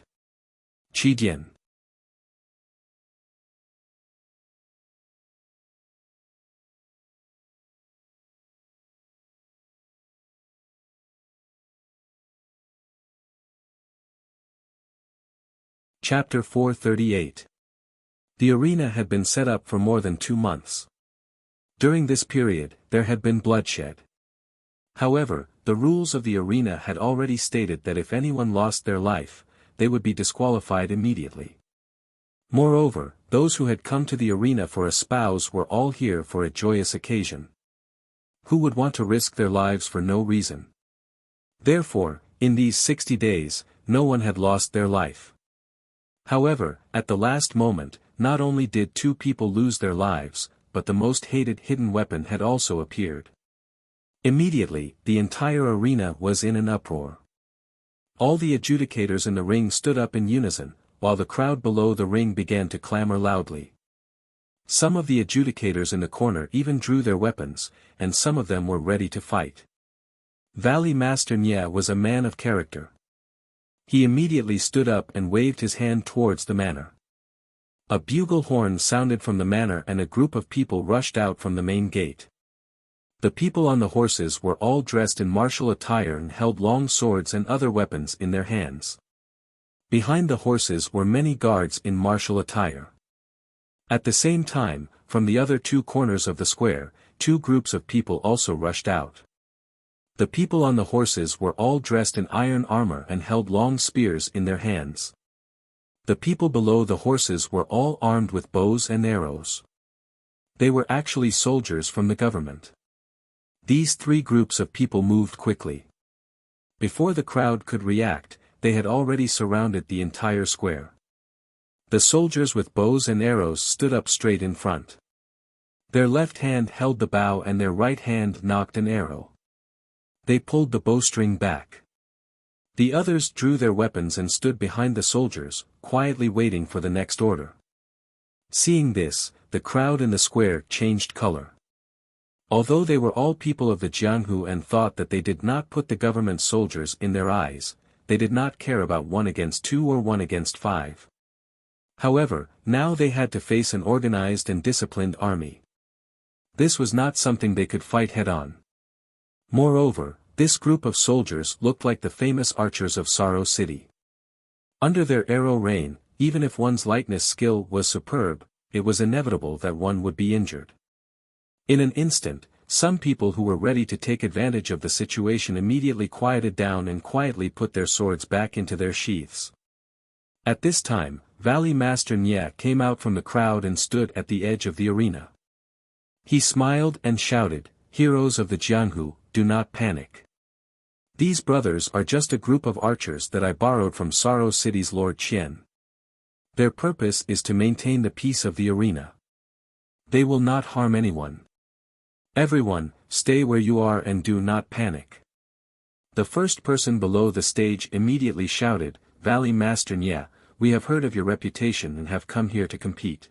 Chapter 438. The arena had been set up for more than 2 months. During this period, there had been bloodshed. However, the rules of the arena had already stated that if anyone lost their life, they would be disqualified immediately. Moreover, those who had come to the arena for a spouse were all here for a joyous occasion. Who would want to risk their lives for no reason? Therefore, in these 60 days, no one had lost their life. However, at the last moment, not only did 2 people lose their lives, but the most hated hidden weapon had also appeared. Immediately, the entire arena was in an uproar. All the adjudicators in the ring stood up in unison, while the crowd below the ring began to clamor loudly. Some of the adjudicators in the corner even drew their weapons, and some of them were ready to fight. Valley Master Nya was a man of character. He immediately stood up and waved his hand towards the manor. A bugle horn sounded from the manor and a group of people rushed out from the main gate. The people on the horses were all dressed in martial attire and held long swords and other weapons in their hands. Behind the horses were many guards in martial attire. At the same time, from the other 2 corners of the square, 2 groups of people also rushed out. The people on the horses were all dressed in iron armor and held long spears in their hands. The people below the horses were all armed with bows and arrows. They were actually soldiers from the government. These 3 groups of people moved quickly. Before the crowd could react, they had already surrounded the entire square. The soldiers with bows and arrows stood up straight in front. Their left hand held the bow and their right hand nocked an arrow. They pulled the bowstring back. The others drew their weapons and stood behind the soldiers, quietly waiting for the next order. Seeing this, the crowd in the square changed color. Although they were all people of the Jianghu and thought that they did not put the government soldiers in their eyes, they did not care about 1 against 2 or 1 against 5. However, now they had to face an organized and disciplined army. This was not something they could fight head-on. Moreover, this group of soldiers looked like the famous archers of Sorrow City. Under their arrow rain, even if one's lightness skill was superb, it was inevitable that one would be injured. In an instant, some people who were ready to take advantage of the situation immediately quieted down and quietly put their swords back into their sheaths. At this time, Valley Master Nya came out from the crowd and stood at the edge of the arena. He smiled and shouted, "Heroes of the Jianghu, do not panic. These brothers are just a group of archers that I borrowed from Sorrow City's Lord Qian. Their purpose is to maintain the peace of the arena. They will not harm anyone. Everyone, stay where you are and do not panic." The first person below the stage immediately shouted, "Valley Master Nya, we have heard of your reputation and have come here to compete.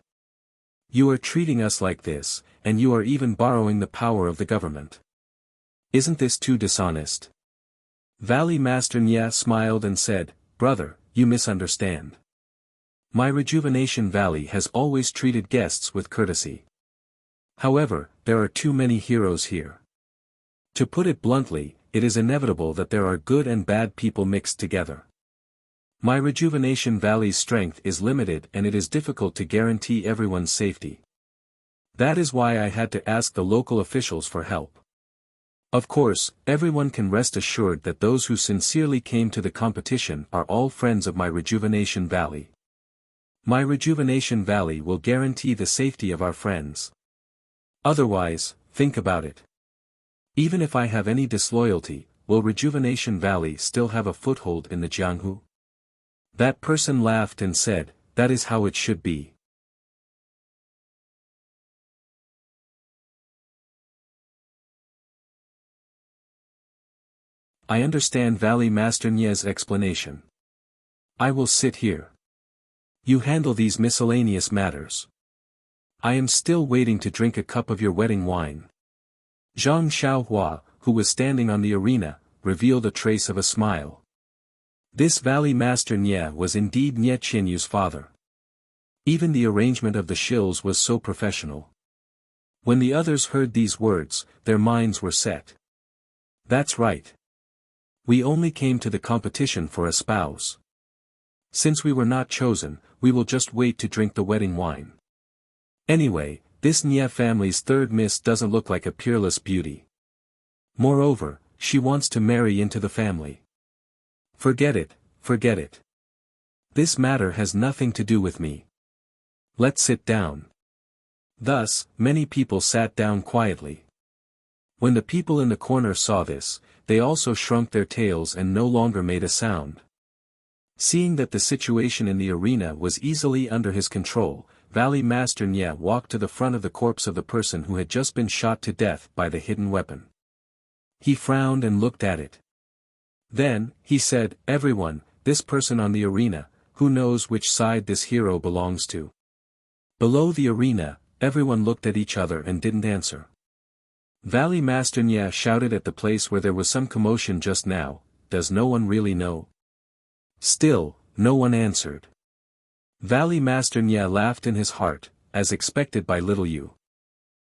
You are treating us like this, and you are even borrowing the power of the government. Isn't this too dishonest?" Valley Master Nya smiled and said, "Brother, you misunderstand. My Rejuvenation Valley has always treated guests with courtesy. However, there are too many heroes here. To put it bluntly, it is inevitable that there are good and bad people mixed together. My Rejuvenation Valley's strength is limited and it is difficult to guarantee everyone's safety. That is why I had to ask the local officials for help. Of course, everyone can rest assured that those who sincerely came to the competition are all friends of my Rejuvenation Valley. My Rejuvenation Valley will guarantee the safety of our friends. Otherwise, think about it. Even if I have any disloyalty, will Rejuvenation Valley still have a foothold in the Jianghu?" That person laughed and said, "That is how it should be. I understand Valley Master Nye's explanation. I will sit here. You handle these miscellaneous matters. I am still waiting to drink a cup of your wedding wine. Zhang Xiaohua, who was standing on the arena, revealed a trace of a smile. This Valley Master Nye was indeed Nye Qianyu's father. Even the arrangement of the shills was so professional. When the others heard these words, their minds were set. That's right. We only came to the competition for a spouse. Since we were not chosen, we will just wait to drink the wedding wine. Anyway, this Nye family's third miss doesn't look like a peerless beauty. Moreover, she wants to marry into the family. Forget it, forget it. This matter has nothing to do with me. Let's sit down. Thus, many people sat down quietly. When the people in the corner saw this, they also shrunk their tails and no longer made a sound. Seeing that the situation in the arena was easily under his control, Valley Master Nye walked to the front of the corpse of the person who had just been shot to death by the hidden weapon. He frowned and looked at it. Then, he said, "Everyone, this person on the arena, who knows which side this hero belongs to?" Below the arena, everyone looked at each other and didn't answer. Valley Master Nye shouted at the place where there was some commotion just now, "Does no one really know?" Still, no one answered. Valley Master Nye laughed in his heart, as expected by little Yu.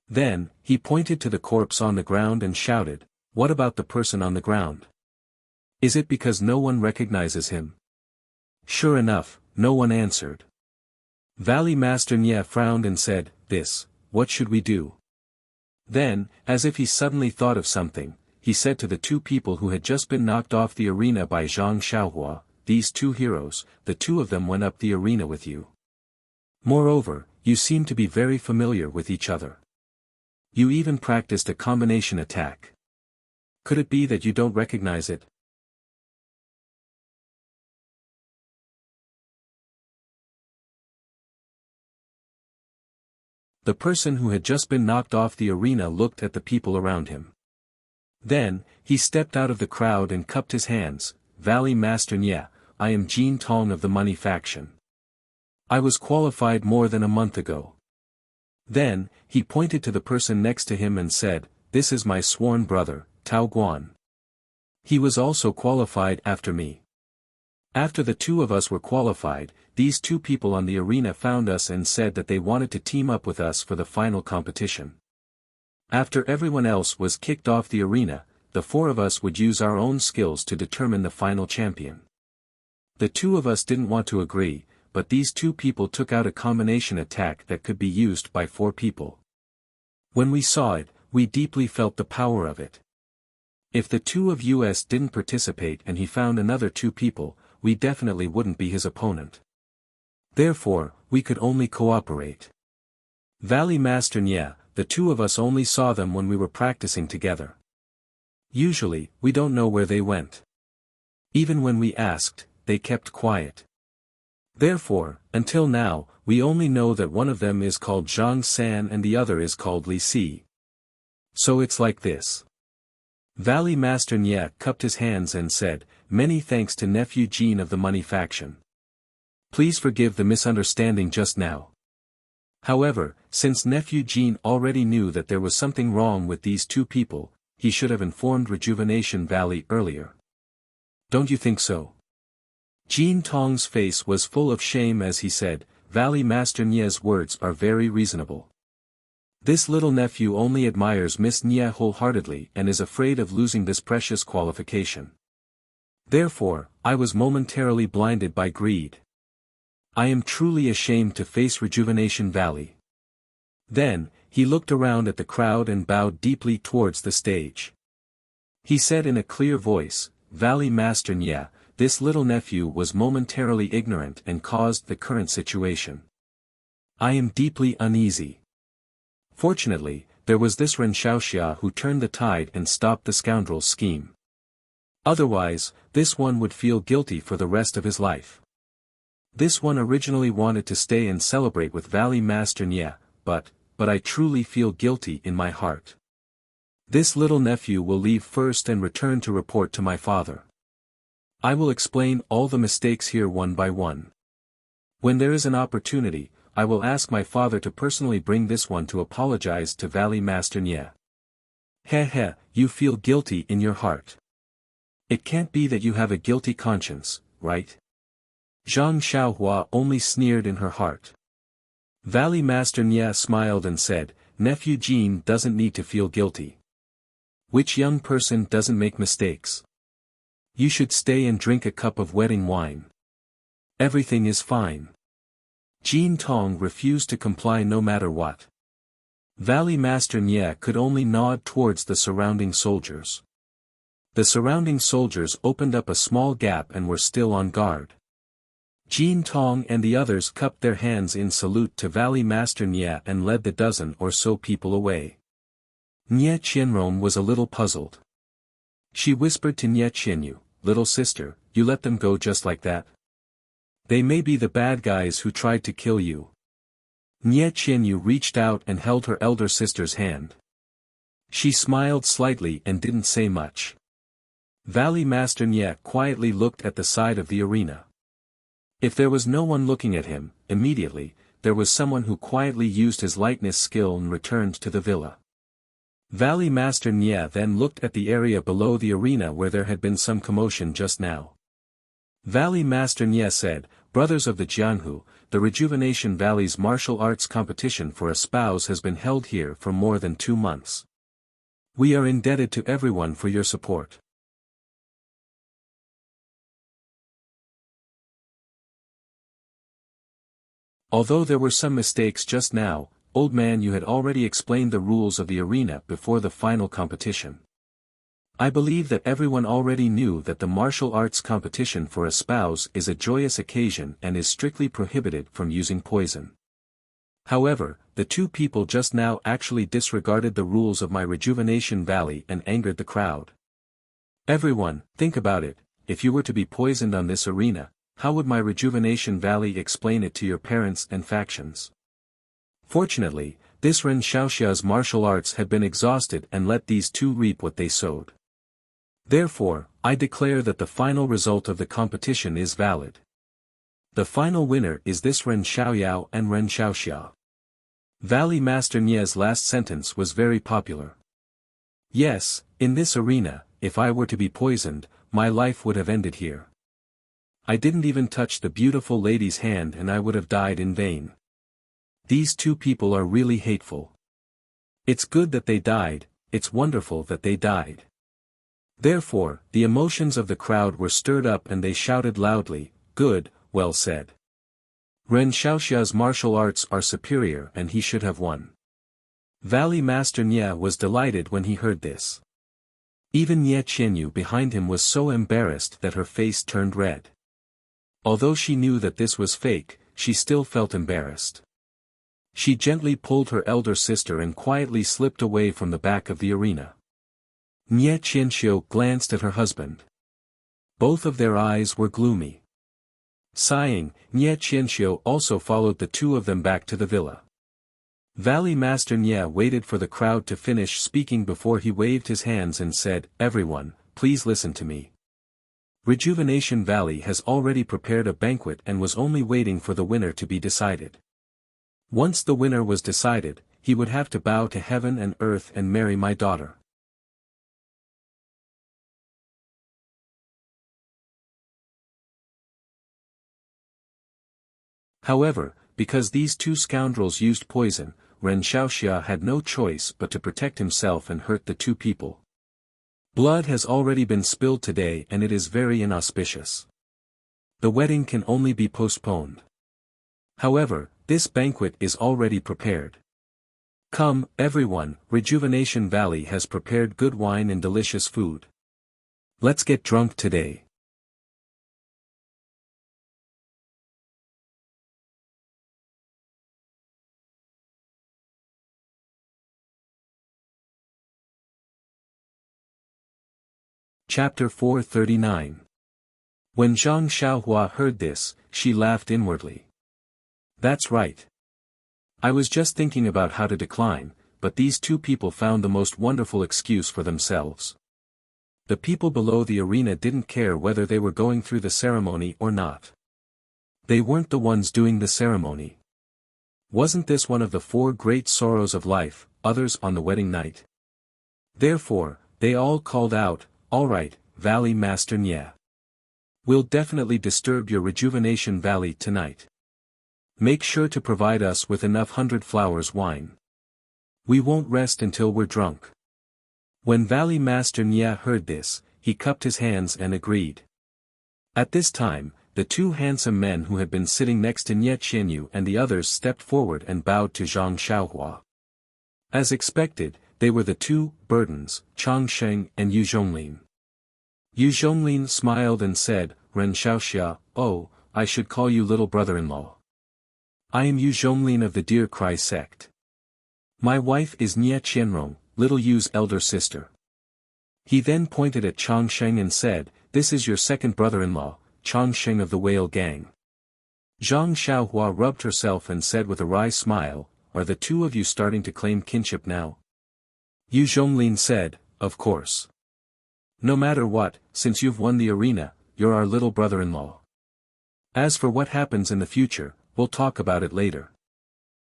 Then, he pointed to the corpse on the ground and shouted, "What about the person on the ground? Is it because no one recognizes him?" Sure enough, no one answered. Valley Master Nye frowned and said, "What should we do?" Then, as if he suddenly thought of something, he said to the two people who had just been knocked off the arena by Zhang Xiaohua, "These two heroes, the two of them went up the arena with you. Moreover, you seem to be very familiar with each other. You even practiced a combination attack. Could it be that you don't recognize it?" The person who had just been knocked off the arena looked at the people around him. Then, he stepped out of the crowd and cupped his hands. "Valley Master Nye, I am Jin Tong of the Money Faction. I was qualified more than a month ago." Then, he pointed to the person next to him and said, "This is my sworn brother, Tao Guan. He was also qualified after me. After the two of us were qualified, these two people on the arena found us and said that they wanted to team up with us for the final competition. After everyone else was kicked off the arena, the four of us would use our own skills to determine the final champion. The two of us didn't want to agree, but these two people took out a combination attack that could be used by four people. When we saw it, we deeply felt the power of it. If the two of us didn't participate and he found another two people, we definitely wouldn't be his opponent. Therefore, we could only cooperate. Valley Master Nye, the two of us only saw them when we were practicing together. Usually, we don't know where they went. Even when we asked, they kept quiet. Therefore, until now, we only know that one of them is called Zhang San and the other is called Li Si. So it's like this." Valley Master Nye cupped his hands and said, "Many thanks to nephew Jin of the Money Faction. Please forgive the misunderstanding just now. However, since nephew Jin already knew that there was something wrong with these two people, he should have informed Rejuvenation Valley earlier. Don't you think so?" Jin Tong's face was full of shame as he said, "Valley Master Nye's words are very reasonable. This little nephew only admires Miss Nye wholeheartedly and is afraid of losing this precious qualification. Therefore, I was momentarily blinded by greed. I am truly ashamed to face Rejuvenation Valley." Then, he looked around at the crowd and bowed deeply towards the stage. He said in a clear voice, "Valley Master Nye, this little nephew was momentarily ignorant and caused the current situation. I am deeply uneasy. Fortunately, there was this Ren Xiaoxia who turned the tide and stopped the scoundrel's scheme. Otherwise, this one would feel guilty for the rest of his life. This one originally wanted to stay and celebrate with Valley Master Nye, but I truly feel guilty in my heart. This little nephew will leave first and return to report to my father. I will explain all the mistakes here one by one. When there is an opportunity, I will ask my father to personally bring this one to apologize to Valley Master Nye. Heh, you feel guilty in your heart. It can't be that you have a guilty conscience, right? Zhang Xiaohua only sneered in her heart. Valley Master Nye smiled and said, Nephew Jean doesn't need to feel guilty. Which young person doesn't make mistakes? You should stay and drink a cup of wedding wine. Everything is fine. Jean Tong refused to comply no matter what. Valley Master Nye could only nod towards the surrounding soldiers. The surrounding soldiers opened up a small gap and were still on guard. Jean Tong and the others cupped their hands in salute to Valley Master Nye and led the dozen or so people away. Nye Qianrong was a little puzzled. She whispered to Nye Qianyu, little sister, you let them go just like that? They may be the bad guys who tried to kill you. Nye Qianyu reached out and held her elder sister's hand. She smiled slightly and didn't say much. Valley Master Nye quietly looked at the side of the arena. If there was no one looking at him, immediately, there was someone who quietly used his lightness skill and returned to the villa. Valley Master Nye then looked at the area below the arena where there had been some commotion just now. Valley Master Nye said, Brothers of the Jianhu, the Rejuvenation Valley's martial arts competition for a spouse has been held here for more than 2 months. We are indebted to everyone for your support. Although there were some mistakes just now, old man, you had already explained the rules of the arena before the final competition. I believe that everyone already knew that the martial arts competition for a spouse is a joyous occasion and is strictly prohibited from using poison. However, the 2 people just now actually disregarded the rules of my Rejuvenation Valley and angered the crowd. Everyone, think about it, if you were to be poisoned on this arena, how would my Rejuvenation Valley explain it to your parents and factions? Fortunately, this Ren Xiaoxia's martial arts had been exhausted and let these 2 reap what they sowed. Therefore, I declare that the final result of the competition is valid. The final winner is this Ren Xiaoyao and Ren Xiaoxia. Valley Master Nye's last sentence was very popular. Yes, in this arena, if I were to be poisoned, my life would have ended here. I didn't even touch the beautiful lady's hand and I would have died in vain. These 2 people are really hateful. It's good that they died, it's wonderful that they died. Therefore, the emotions of the crowd were stirred up and they shouted loudly, Good, well said. Ren Xiaoxia's martial arts are superior and he should have won. Valley Master Nye was delighted when he heard this. Even Nye Qianyu behind him was so embarrassed that her face turned red. Although she knew that this was fake, she still felt embarrassed. She gently pulled her elder sister and quietly slipped away from the back of the arena. Nye Qianxiu glanced at her husband. Both of their eyes were gloomy. Sighing, Nye Qianxiu also followed the 2 of them back to the villa. Valley Master Nye waited for the crowd to finish speaking before he waved his hands and said, Everyone, please listen to me. Rejuvenation Valley has already prepared a banquet and was only waiting for the winner to be decided. Once the winner was decided, he would have to bow to heaven and earth and marry my daughter. However, because these 2 scoundrels used poison, Ren Xiaoxia had no choice but to protect himself and hurt the 2 people. Blood has already been spilled today and it is very inauspicious. The wedding can only be postponed. However, this banquet is already prepared. Come, everyone, Rejuvenation Valley has prepared good wine and delicious food. Let's get drunk today. Chapter 439. When Zhang Xiaohua heard this, she laughed inwardly. That's right. I was just thinking about how to decline, but these two people found the most wonderful excuse for themselves. The people below the arena didn't care whether they were going through the ceremony or not. They weren't the ones doing the ceremony. Wasn't this one of the four great sorrows of life, others on the wedding night? Therefore, they all called out, "All right, Valley Master Nya. We'll definitely disturb your rejuvenation valley tonight. Make sure to provide us with enough 100 flowers wine. We won't rest until we're drunk." When Valley Master Nya heard this, he cupped his hands and agreed. At this time, the two handsome men who had been sitting next to Nye Qianyu and the others stepped forward and bowed to Zhang Xiaohua. As expected, they were the two burdens, Chang Sheng and Yu Zhonglin. Yu Zhonglin smiled and said, "Ren Xiaoxia, oh, I should call you little brother-in-law. I am Yu Zhonglin of the Deer Cry sect. My wife is Nye Qianrong, little Yu's elder sister." He then pointed at Chang Sheng and said, "This is your second brother-in-law, Chang Sheng of the Whale Gang." Zhang Xiaohua rubbed herself and said with a wry smile, "Are the two of you starting to claim kinship now?" Yu Zhonglin said, "Of course. No matter what, since you've won the arena, you're our little brother-in-law. As for what happens in the future, we'll talk about it later."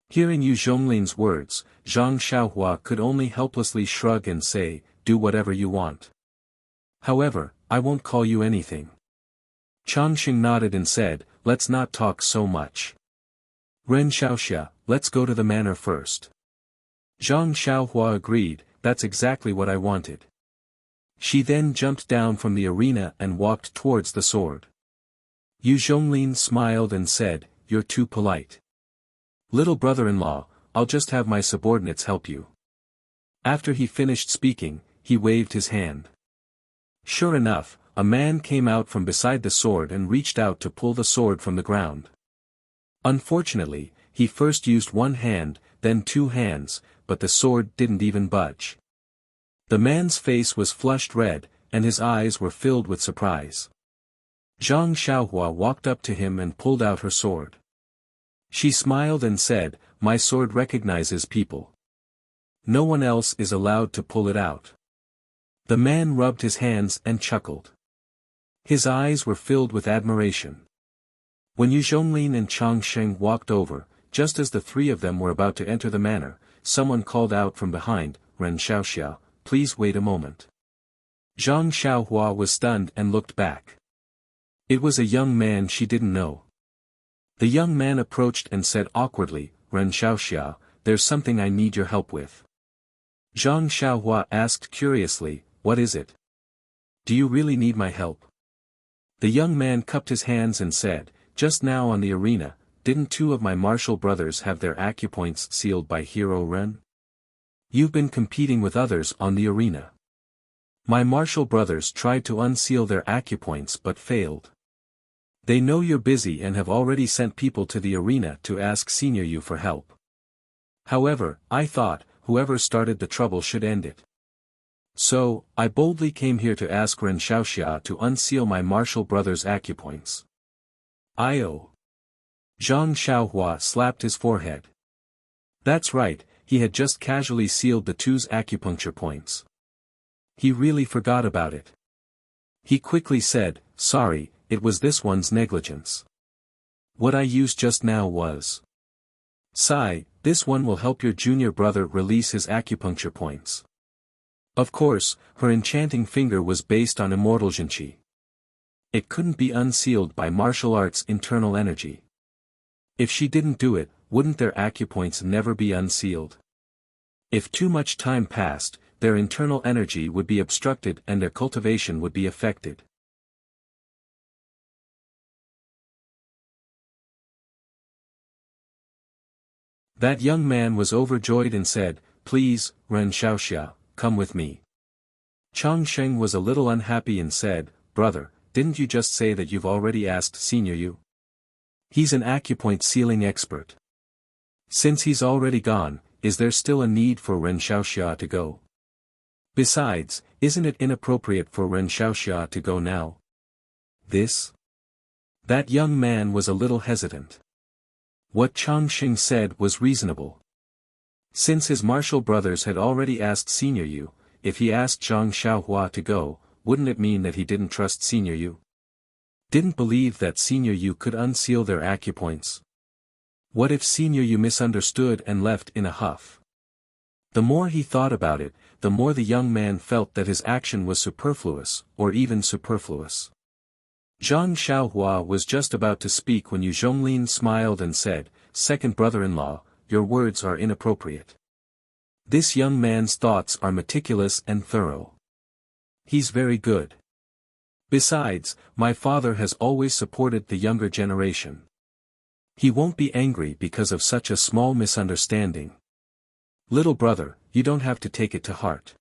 Hearing Yu Zhonglin's words, Zhang Xiaohua could only helplessly shrug and say, "Do whatever you want. However, I won't call you anything." Chang Sheng nodded and said, "Let's not talk so much. Ren Xiaoxia, let's go to the manor first." Zhang Xiaohua agreed, "That's exactly what I wanted." She then jumped down from the arena and walked towards the sword. Yu Zhonglin smiled and said, "You're too polite. Little brother-in-law, I'll just have my subordinates help you." After he finished speaking, he waved his hand. Sure enough, a man came out from beside the sword and reached out to pull the sword from the ground. Unfortunately, he first used one hand, then two hands, but the sword didn't even budge. The man's face was flushed red, and his eyes were filled with surprise. Zhang Xiaohua walked up to him and pulled out her sword. She smiled and said, "My sword recognizes people. No one else is allowed to pull it out." The man rubbed his hands and chuckled. His eyes were filled with admiration. When Yu Zhonglin and Chang Sheng walked over, just as the three of them were about to enter the manor, someone called out from behind, "Ren Xiaoxia, please wait a moment." Zhang Xiaohua was stunned and looked back. It was a young man she didn't know. The young man approached and said awkwardly, "Ren Xiaoxia, there's something I need your help with." Zhang Xiaohua asked curiously, "What is it? Do you really need my help?" The young man cupped his hands and said, "Just now on the arena, didn't two of my martial brothers have their acupoints sealed by Hero Ren? You've been competing with others on the arena. My martial brothers tried to unseal their acupoints but failed. They know you're busy and have already sent people to the arena to ask Senior You for help. However, I thought, whoever started the trouble should end it. So, I boldly came here to ask Ren Xiaoxia to unseal my martial brother's acupoints." "I-oh." Zhang Xiaohua slapped his forehead. That's right, he had just casually sealed the two's acupuncture points. He really forgot about it. He quickly said, "Sorry, it was this one's negligence. What I used just now was. Sigh, this one will help your junior brother release his acupuncture points." Of course, her enchanting finger was based on immortal Xianxia. It couldn't be unsealed by martial arts' internal energy. If she didn't do it, wouldn't their acupoints never be unsealed? If too much time passed, their internal energy would be obstructed and their cultivation would be affected. That young man was overjoyed and said, "Please, Ren Xiaoxia, come with me." Chang Sheng was a little unhappy and said, "Brother, didn't you just say that you've already asked Senior You? He's an acupoint sealing expert. Since he's already gone, is there still a need for Ren Xiaoxia to go? Besides, isn't it inappropriate for Ren Xiaoxia to go now?" That young man was a little hesitant. What Chang Sheng said was reasonable. Since his martial brothers had already asked Senior Yu, if he asked Zhang Xiaohua to go, wouldn't it mean that he didn't trust Senior Yu? Didn't believe that Senior Yu could unseal their acupoints? What if Senior Yu misunderstood and left in a huff? The more he thought about it, the more the young man felt that his action was superfluous, or even superfluous. Zhang Xiaohua was just about to speak when Wang Lin smiled and said, "Second brother-in-law, your words are inappropriate. This young man's thoughts are meticulous and thorough. He's very good. Besides, my father has always supported the younger generation. He won't be angry because of such a small misunderstanding. Little brother, you don't have to take it to heart."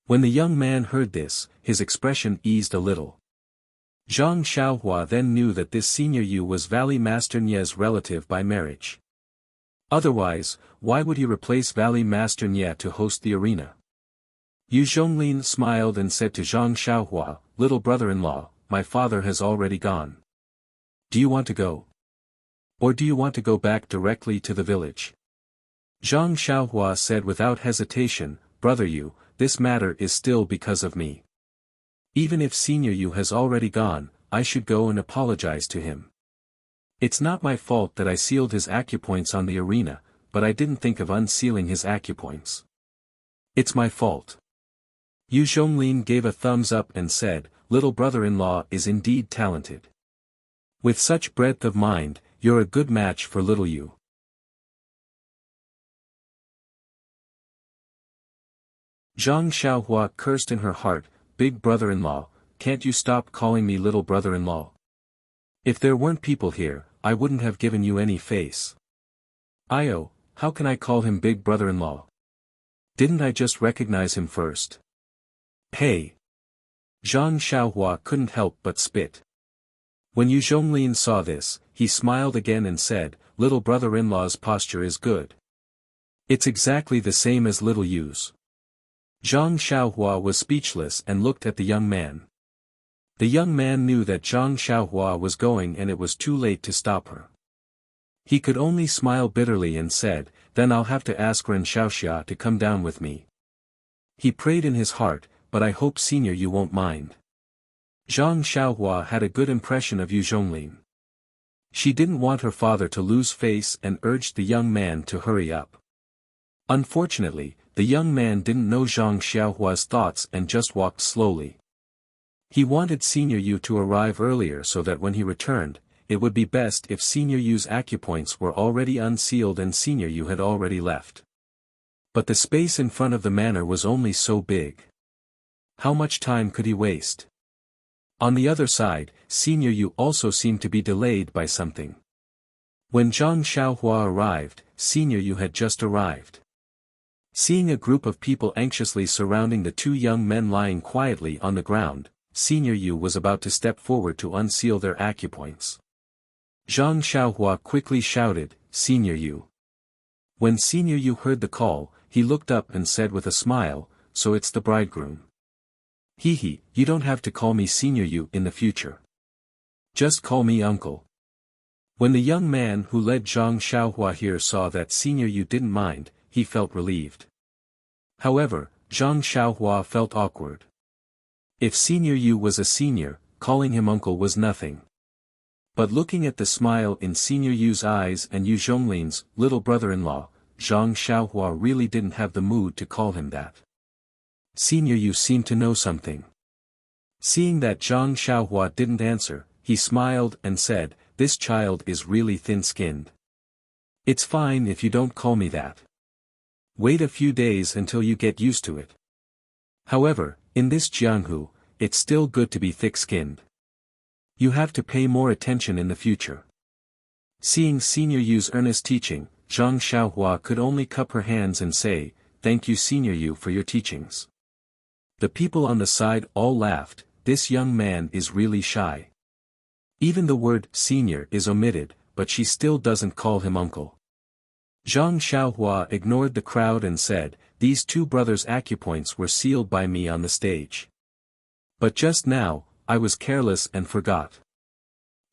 When the young man heard this, his expression eased a little. Zhang Xiaohua then knew that this Senior Yu was Valley Master Nie's relative by marriage. Otherwise, why would he replace Valley Master Nie to host the arena? Wang Lin smiled and said to Zhang Xiaohua, "Little brother-in-law, my father has already gone. Do you want to go? Or do you want to go back directly to the village?" Zhang Xiaohua said without hesitation, "Brother Yu, this matter is still because of me. Even if Senior Yu has already gone, I should go and apologize to him. It's not my fault that I sealed his acupoints on the arena, but I didn't think of unsealing his acupoints. It's my fault." Wang Lin gave a thumbs up and said, "Little brother-in-law is indeed talented. With such breadth of mind, you're a good match for little Yu." Zhang Xiaohua cursed in her heart, "Big brother-in-law, can't you stop calling me little brother-in-law? If there weren't people here, I wouldn't have given you any face. Io, how can I call him big brother-in-law? Didn't I just recognize him first? Hey!" Zhang Xiaohua couldn't help but spit. When Wang Lin saw this, he smiled again and said, "Little brother-in-law's posture is good. It's exactly the same as little Yu's." Zhang Xiaohua was speechless and looked at the young man. The young man knew that Zhang Xiaohua was going and it was too late to stop her. He could only smile bitterly and said, "Then I'll have to ask Ren Xiaoxia to come down with me." He prayed in his heart, "But I hope Senior Yu won't mind." Zhang Xiaohua had a good impression of Wang Lin. She didn't want her father to lose face and urged the young man to hurry up. Unfortunately, the young man didn't know Zhang Xiaohua's thoughts and just walked slowly. He wanted Senior Yu to arrive earlier so that when he returned, it would be best if Senior Yu's acupoints were already unsealed and Senior Yu had already left. But the space in front of the manor was only so big. How much time could he waste? On the other side, Senior Yu also seemed to be delayed by something. When Zhang Xiaohua arrived, Senior Yu had just arrived. Seeing a group of people anxiously surrounding the two young men lying quietly on the ground, Senior Yu was about to step forward to unseal their acupoints. Zhang Xiaohua quickly shouted, "Senior Yu." When Senior Yu heard the call, he looked up and said with a smile, "So it's the bridegroom. Hee, you don't have to call me Senior Yu in the future. Just call me uncle." When the young man who led Zhang Xiaohua here saw that Senior Yu didn't mind, he felt relieved. However, Zhang Xiaohua felt awkward. If Senior Yu was a senior, calling him uncle was nothing. But looking at the smile in Senior Yu's eyes and Wang Lin's little brother-in-law, Zhang Xiaohua really didn't have the mood to call him that. Senior Yu seemed to know something. Seeing that Zhang Xiaohua didn't answer, he smiled and said, "This child is really thin-skinned. It's fine if you don't call me that. Wait a few days until you get used to it. However, in this Jianghu, it's still good to be thick-skinned. You have to pay more attention in the future." Seeing Senior Yu's earnest teaching, Zhang Xiaohua could only cup her hands and say, "Thank you Senior Yu for your teachings." The people on the side all laughed, "This young man is really shy. Even the word senior is omitted, but she still doesn't call him uncle." Zhang Xiaohua ignored the crowd and said, "These two brothers' acupoints were sealed by me on the stage. But just now, I was careless and forgot.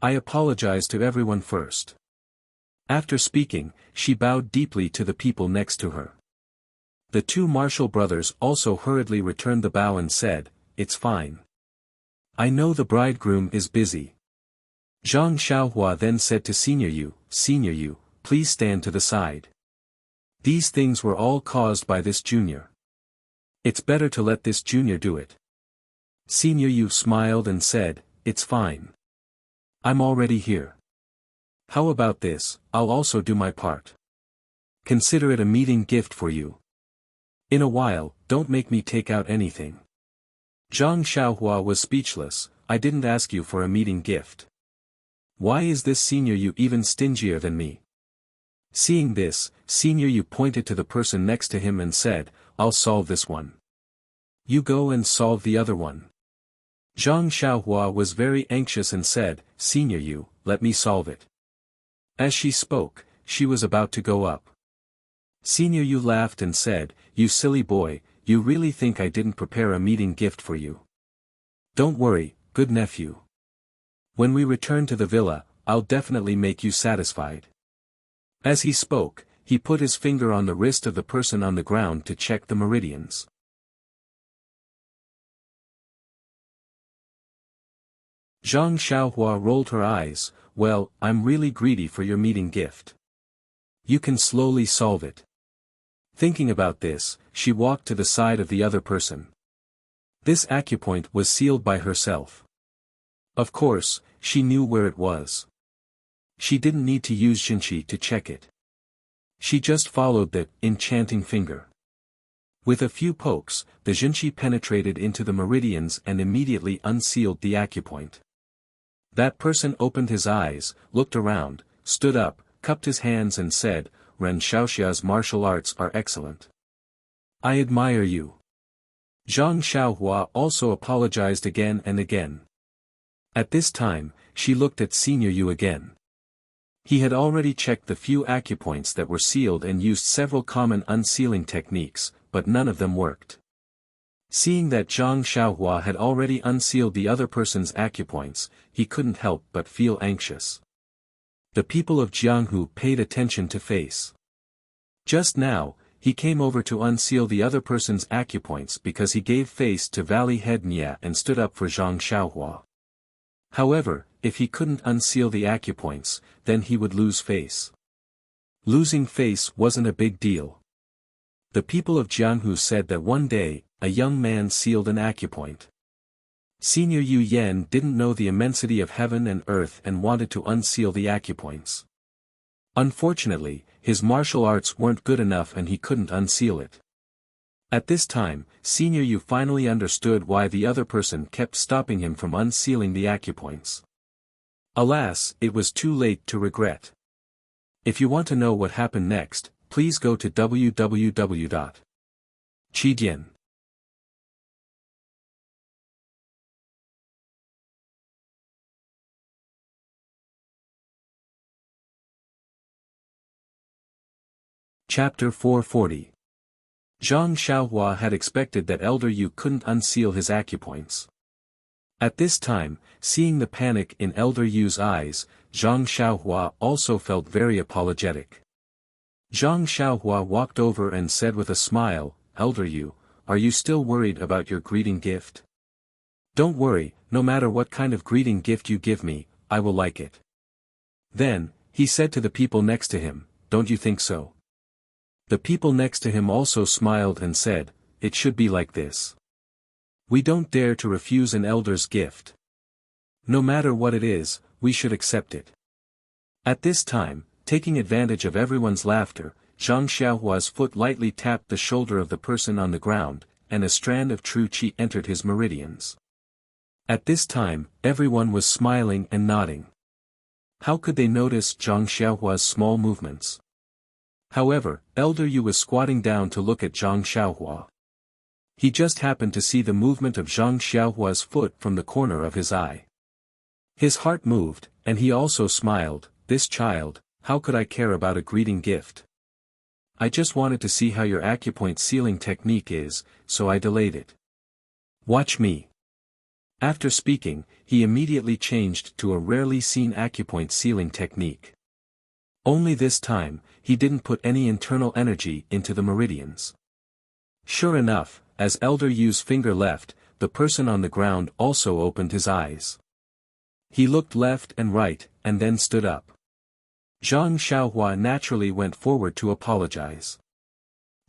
I apologize to everyone first. After speaking, she bowed deeply to the people next to her. The two martial brothers also hurriedly returned the bow and said, "It's fine. I know the bridegroom is busy." Zhang Xiaohua then said to Senior Yu, "Please stand to the side. These things were all caused by this junior. It's better to let this junior do it." Senior Yu smiled and said, "It's fine. I'm already here. How about this, I'll also do my part. Consider it a meeting gift for you. In a while, don't make me take out anything." Zhang Xiaohua was speechless. "I didn't ask you for a meeting gift. Why is this Senior Yu even stingier than me?" Seeing this, Senior Yu pointed to the person next to him and said, "I'll solve this one. You go and solve the other one." Zhang Xiaohua was very anxious and said, "Senior Yu, let me solve it." As she spoke, she was about to go up. Senior Yu laughed and said, "You silly boy, you really think I didn't prepare a meeting gift for you? Don't worry, good nephew. When we return to the villa, I'll definitely make you satisfied." As he spoke, he put his finger on the wrist of the person on the ground to check the meridians. Zhang Xiaohua rolled her eyes. "Well, I'm really greedy for your meeting gift. You can slowly solve it." Thinking about this, she walked to the side of the other person. This acupoint was sealed by herself. Of course, she knew where it was. She didn't need to use Jinqi to check it. She just followed the enchanting finger. With a few pokes, the Jinqi penetrated into the meridians and immediately unsealed the acupoint. That person opened his eyes, looked around, stood up, cupped his hands and said, "Ren Xiaoxia's martial arts are excellent. I admire you." Zhang Xiaohua also apologized again and again. At this time, she looked at Senior Yu again. He had already checked the few acupoints that were sealed and used several common unsealing techniques, but none of them worked. Seeing that Zhang Xiaohua had already unsealed the other person's acupoints, he couldn't help but feel anxious. The people of Jianghu paid attention to face. Just now, he came over to unseal the other person's acupoints because he gave face to Valley Head Nia and stood up for Zhang Xiaohua. However, if he couldn't unseal the acupoints, then he would lose face. Losing face wasn't a big deal. The people of Jianghu said that one day, a young man sealed an acupoint. Senior Yu Yan didn't know the immensity of heaven and earth and wanted to unseal the acupoints. Unfortunately, his martial arts weren't good enough and he couldn't unseal it. At this time, Senior Yu finally understood why the other person kept stopping him from unsealing the acupoints. Alas, it was too late to regret. If you want to know what happened next, please go to www.chidian. Chapter 440. Zhang Xiaohua had expected that Elder Yu couldn't unseal his acupoints. At this time, seeing the panic in Elder Yu's eyes, Zhang Xiaohua also felt very apologetic. Zhang Xiaohua walked over and said with a smile, "Elder Yu, are you still worried about your greeting gift? Don't worry, no matter what kind of greeting gift you give me, I will like it." Then, he said to the people next to him, "Don't you think so?" The people next to him also smiled and said, "It should be like this. We don't dare to refuse an elder's gift. No matter what it is, we should accept it." At this time, taking advantage of everyone's laughter, Zhang Xiaohua's foot lightly tapped the shoulder of the person on the ground, and a strand of true qi entered his meridians. At this time, everyone was smiling and nodding. How could they notice Zhang Xiaohua's small movements? However, Elder Yu was squatting down to look at Zhang Xiaohua. He just happened to see the movement of Zhang Xiaohua's foot from the corner of his eye. His heart moved, and he also smiled. "This child, how could I care about a greeting gift? I just wanted to see how your acupoint sealing technique is, so I delayed it. Watch me." After speaking, he immediately changed to a rarely seen acupoint sealing technique. Only this time, he didn't put any internal energy into the meridians. Sure enough, as Elder Yu's finger left, the person on the ground also opened his eyes. He looked left and right, and then stood up. Zhang Xiaohua naturally went forward to apologize.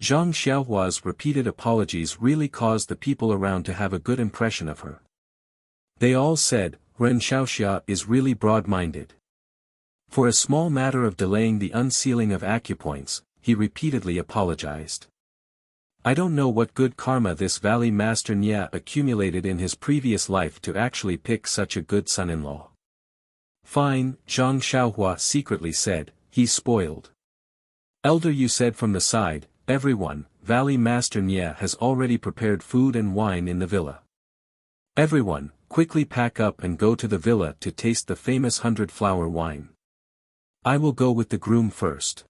Zhang Xiaohua's repeated apologies really caused the people around to have a good impression of her. They all said, Ren Xiaoxia is really broad-minded. For a small matter of delaying the unsealing of acupoints, he repeatedly apologized. I don't know what good karma this Valley Master Nya accumulated in his previous life to actually pick such a good son-in-law. Fine, Zhang Xiaohua secretly said, he's spoiled. Elder Yu said from the side, everyone, Valley Master Nya has already prepared food and wine in the villa. Everyone, quickly pack up and go to the villa to taste the famous 100-flower wine. I will go with the groom first.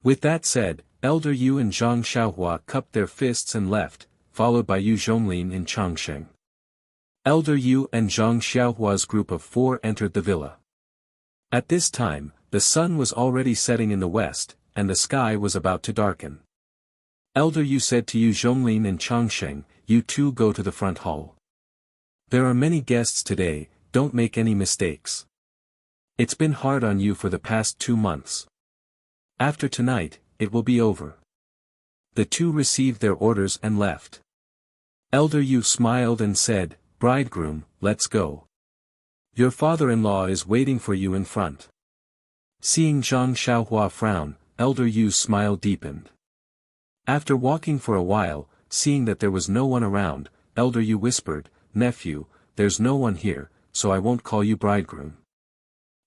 With that said, Elder Yu and Zhang Xiaohua cupped their fists and left, followed by Yu Zhonglin and Changsheng. Elder Yu and Zhang Xiaohua's group of 4 entered the villa. At this time, the sun was already setting in the west, and the sky was about to darken. Elder Yu said to Yu Zhonglin and Changsheng, you two go to the front hall. There are many guests today, don't make any mistakes. It's been hard on you for the past 2 months. After tonight, it will be over. The two received their orders and left. Elder Yu smiled and said, Bridegroom, let's go. Your father-in-law is waiting for you in front. Seeing Zhang Xiaohua frown, Elder Yu's smile deepened. After walking for a while, seeing that there was no one around, Elder Yu whispered, Nephew, there's no one here, so I won't call you bridegroom.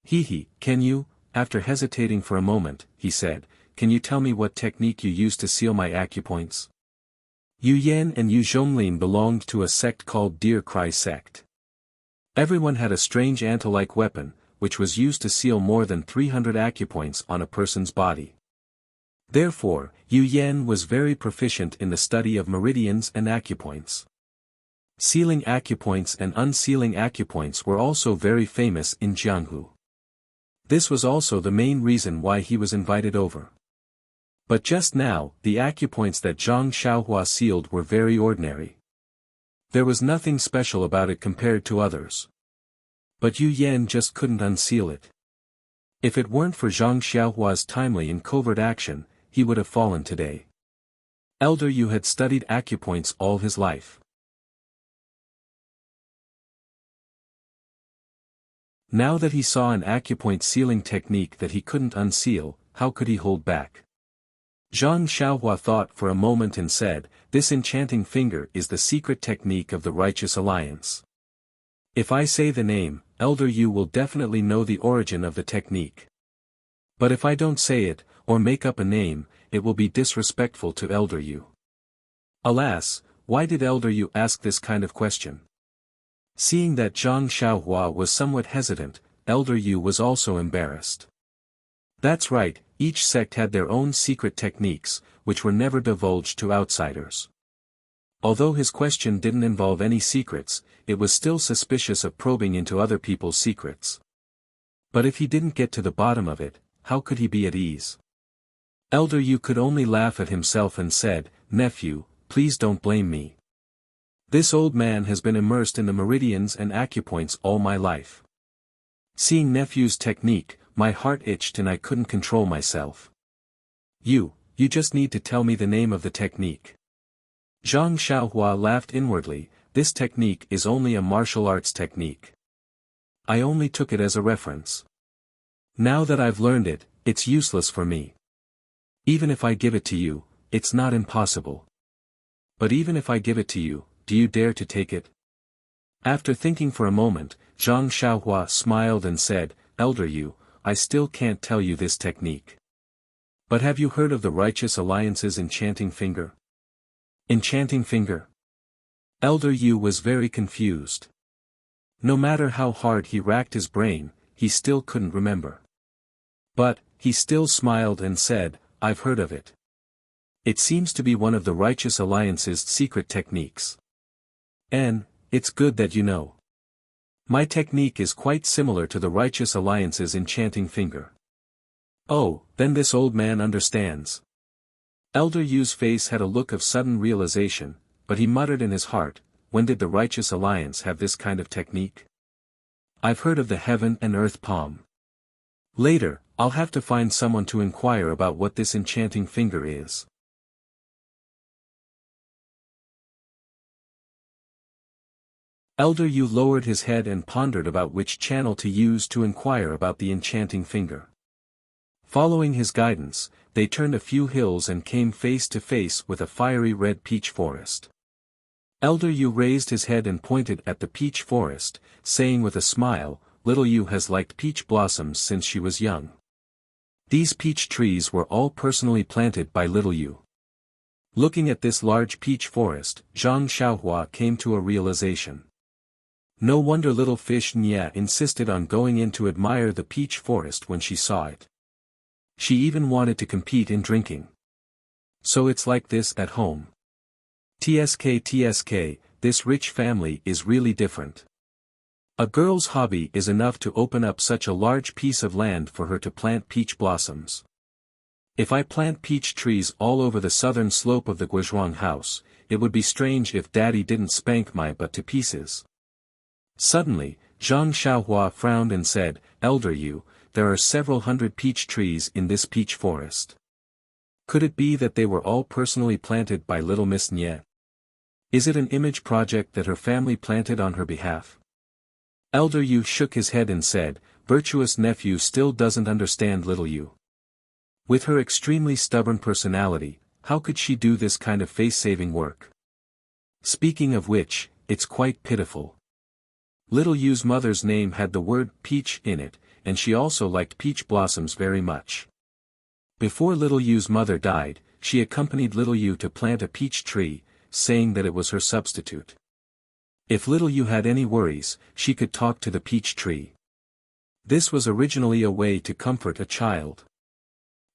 He, can you? After hesitating for a moment, he said, can you tell me what technique you use to seal my acupoints? Yu Yan and Yu Zhonglin belonged to a sect called Deer Cry Sect. Everyone had a strange ant-like weapon, which was used to seal more than 300 acupoints on a person's body. Therefore, Yu Yan was very proficient in the study of meridians and acupoints. Sealing acupoints and unsealing acupoints were also very famous in Jianghu. This was also the main reason why he was invited over. But just now, the acupoints that Zhang Xiaohua sealed were very ordinary. There was nothing special about it compared to others. But Yu Yan just couldn't unseal it. If it weren't for Zhang Xiaohua's timely and covert action, he would have fallen today. Elder Yu had studied acupoints all his life. Now that he saw an acupoint sealing technique that he couldn't unseal, how could he hold back? Zhang Xiaohua thought for a moment and said, this enchanting finger is the secret technique of the Righteous Alliance. If I say the name, Elder Yu will definitely know the origin of the technique. But if I don't say it, or make up a name, it will be disrespectful to Elder Yu. Alas, why did Elder Yu ask this kind of question? Seeing that Zhang Xiaohua was somewhat hesitant, Elder Yu was also embarrassed. That's right, each sect had their own secret techniques, which were never divulged to outsiders. Although his question didn't involve any secrets, it was still suspicious of probing into other people's secrets. But if he didn't get to the bottom of it, how could he be at ease? Elder Yu could only laugh at himself and said, Nephew, please don't blame me. This old man has been immersed in the meridians and acupoints all my life. Seeing nephew's technique, my heart itched and I couldn't control myself. You just need to tell me the name of the technique. Zhang Xiaohua laughed inwardly, this technique is only a martial arts technique. I only took it as a reference. Now that I've learned it, it's useless for me. Even if I give it to you, it's not impossible. But even if I give it to you, do you dare to take it? After thinking for a moment, Zhang Xiaohua smiled and said, Elder Yu, I still can't tell you this technique. But have you heard of the Righteous Alliance's enchanting finger? Enchanting finger? Elder Yu was very confused. No matter how hard he racked his brain, he still couldn't remember. But, he still smiled and said, I've heard of it. It seems to be one of the Righteous Alliance's secret techniques. And, it's good that you know. My technique is quite similar to the Righteous Alliance's enchanting finger. Oh, then this old man understands. Elder Yu's face had a look of sudden realization, but he muttered in his heart, when did the Righteous Alliance have this kind of technique? I've heard of the heaven and earth palm. Later, I'll have to find someone to inquire about what this enchanting finger is. Elder Yu lowered his head and pondered about which channel to use to inquire about the enchanting finger. Following his guidance, they turned a few hills and came face to face with a fiery red peach forest. Elder Yu raised his head and pointed at the peach forest, saying with a smile, Little Yu has liked peach blossoms since she was young. These peach trees were all personally planted by Little Yu. Looking at this large peach forest, Zhang Xiaohua came to a realization. No wonder little fish Nya insisted on going in to admire the peach forest when she saw it. She even wanted to compete in drinking. So it's like this at home. TSK, this rich family is really different. A girl's hobby is enough to open up such a large piece of land for her to plant peach blossoms. If I plant peach trees all over the southern slope of the Guizhuang house, it would be strange if Daddy didn't spank my butt to pieces. Suddenly, Zhang Xiaohua frowned and said, Elder Yu, there are several hundred peach trees in this peach forest. Could it be that they were all personally planted by little Miss Nye? Is it an image project that her family planted on her behalf? Elder Yu shook his head and said, Virtuous nephew still doesn't understand little Yu. With her extremely stubborn personality, how could she do this kind of face-saving work? Speaking of which, it's quite pitiful. Little Yu's mother's name had the word peach in it, and she also liked peach blossoms very much. Before Little Yu's mother died, she accompanied Little Yu to plant a peach tree, saying that it was her substitute. If Little Yu had any worries, she could talk to the peach tree. This was originally a way to comfort a child.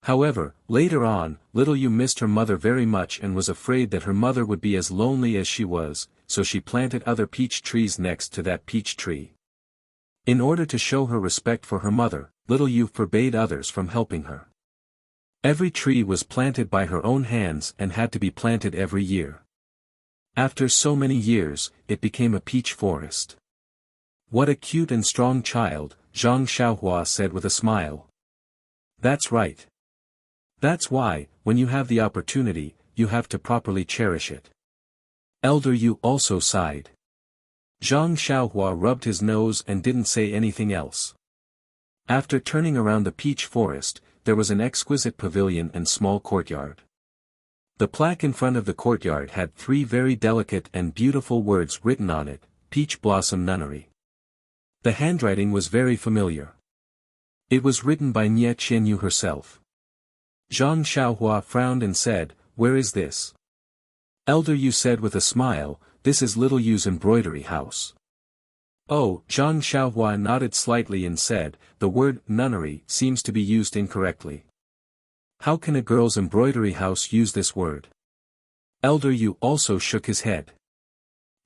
However, later on, Little Yu missed her mother very much and was afraid that her mother would be as lonely as she was, so she planted other peach trees next to that peach tree. In order to show her respect for her mother, Little Yu forbade others from helping her. Every tree was planted by her own hands and had to be planted every year. After so many years, it became a peach forest. What a cute and strong child, Zhang Xiaohua said with a smile. That's right. That's why, when you have the opportunity, you have to properly cherish it. Elder Yu also sighed. Zhang Xiaohua rubbed his nose and didn't say anything else. After turning around the peach forest, there was an exquisite pavilion and small courtyard. The plaque in front of the courtyard had 3 very delicate and beautiful words written on it, Peach Blossom Nunnery. The handwriting was very familiar. It was written by Nye Qianyu herself. Zhang Xiaohua frowned and said, Where is this? Elder Yu said with a smile, This is Little Yu's embroidery house. Oh, Zhang Xiaohua nodded slightly and said, The word nunnery seems to be used incorrectly. How can a girl's embroidery house use this word? Elder Yu also shook his head.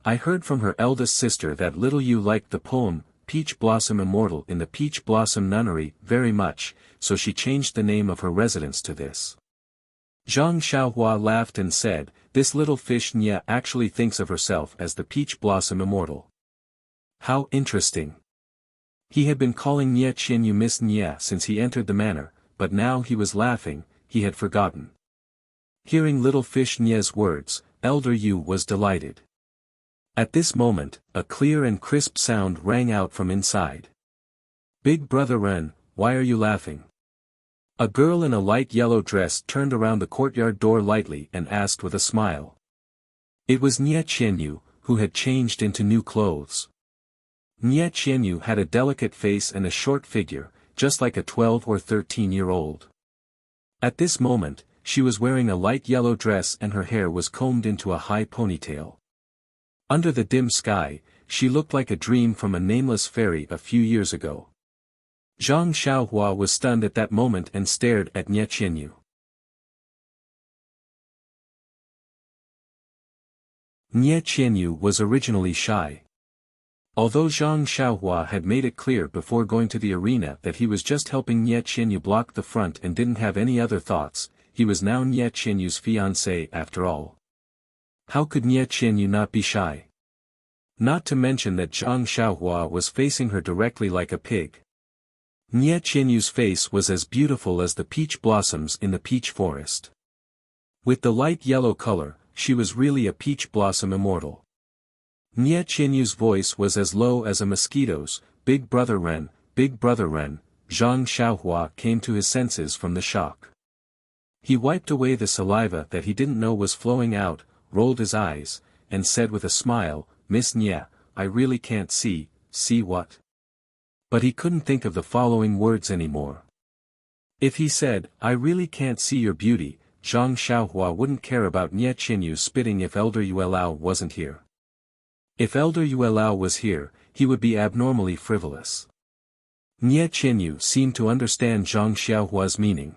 I heard from her eldest sister that Little Yu liked the poem, Peach Blossom Immortal in the Peach Blossom Nunnery, very much, so she changed the name of her residence to this. Zhang Xiaohua laughed and said, This little fish Nya actually thinks of herself as the Peach Blossom Immortal. How interesting. He had been calling Nye Qianyu Miss Nya since he entered the manor, but now he was laughing, he had forgotten. Hearing little fish Nye's words, Elder Yu was delighted. At this moment, a clear and crisp sound rang out from inside. Big Brother Ren, why are you laughing? A girl in a light yellow dress turned around the courtyard door lightly and asked with a smile. It was Nye Qianyu, who had changed into new clothes. Nye Qianyu had a delicate face and a short figure, just like a 12 or 13-year-old. At this moment, she was wearing a light yellow dress and her hair was combed into a high ponytail. Under the dim sky, she looked like a dream from a nameless fairy a few years ago. Zhang Xiaohua was stunned at that moment and stared at Nye Qianyu. Nye Qianyu was originally shy. Although Zhang Xiaohua had made it clear before going to the arena that he was just helping Nie Qianyu block the front and didn't have any other thoughts, he was now Nie Qianyu's fiancé after all. How could Nie Qianyu not be shy? Not to mention that Zhang Xiaohua was facing her directly like a pig. Nie Qianyu's face was as beautiful as the peach blossoms in the peach forest. With the light yellow color, she was really a peach blossom immortal. Nie Qianyu's voice was as low as a mosquito's. Big brother Ren, big brother Ren. Zhang Xiaohua came to his senses from the shock. He wiped away the saliva that he didn't know was flowing out, rolled his eyes, and said with a smile, "Miss Nie, I really can't see what?" But he couldn't think of the following words anymore. If he said, "I really can't see your beauty," Zhang Xiaohua wouldn't care about Nie Qianyu spitting if Elder Yuelao wasn't here. If Elder Yuelao was here, he would be abnormally frivolous. Nie Qianyu seemed to understand Zhang Xiaohua's meaning.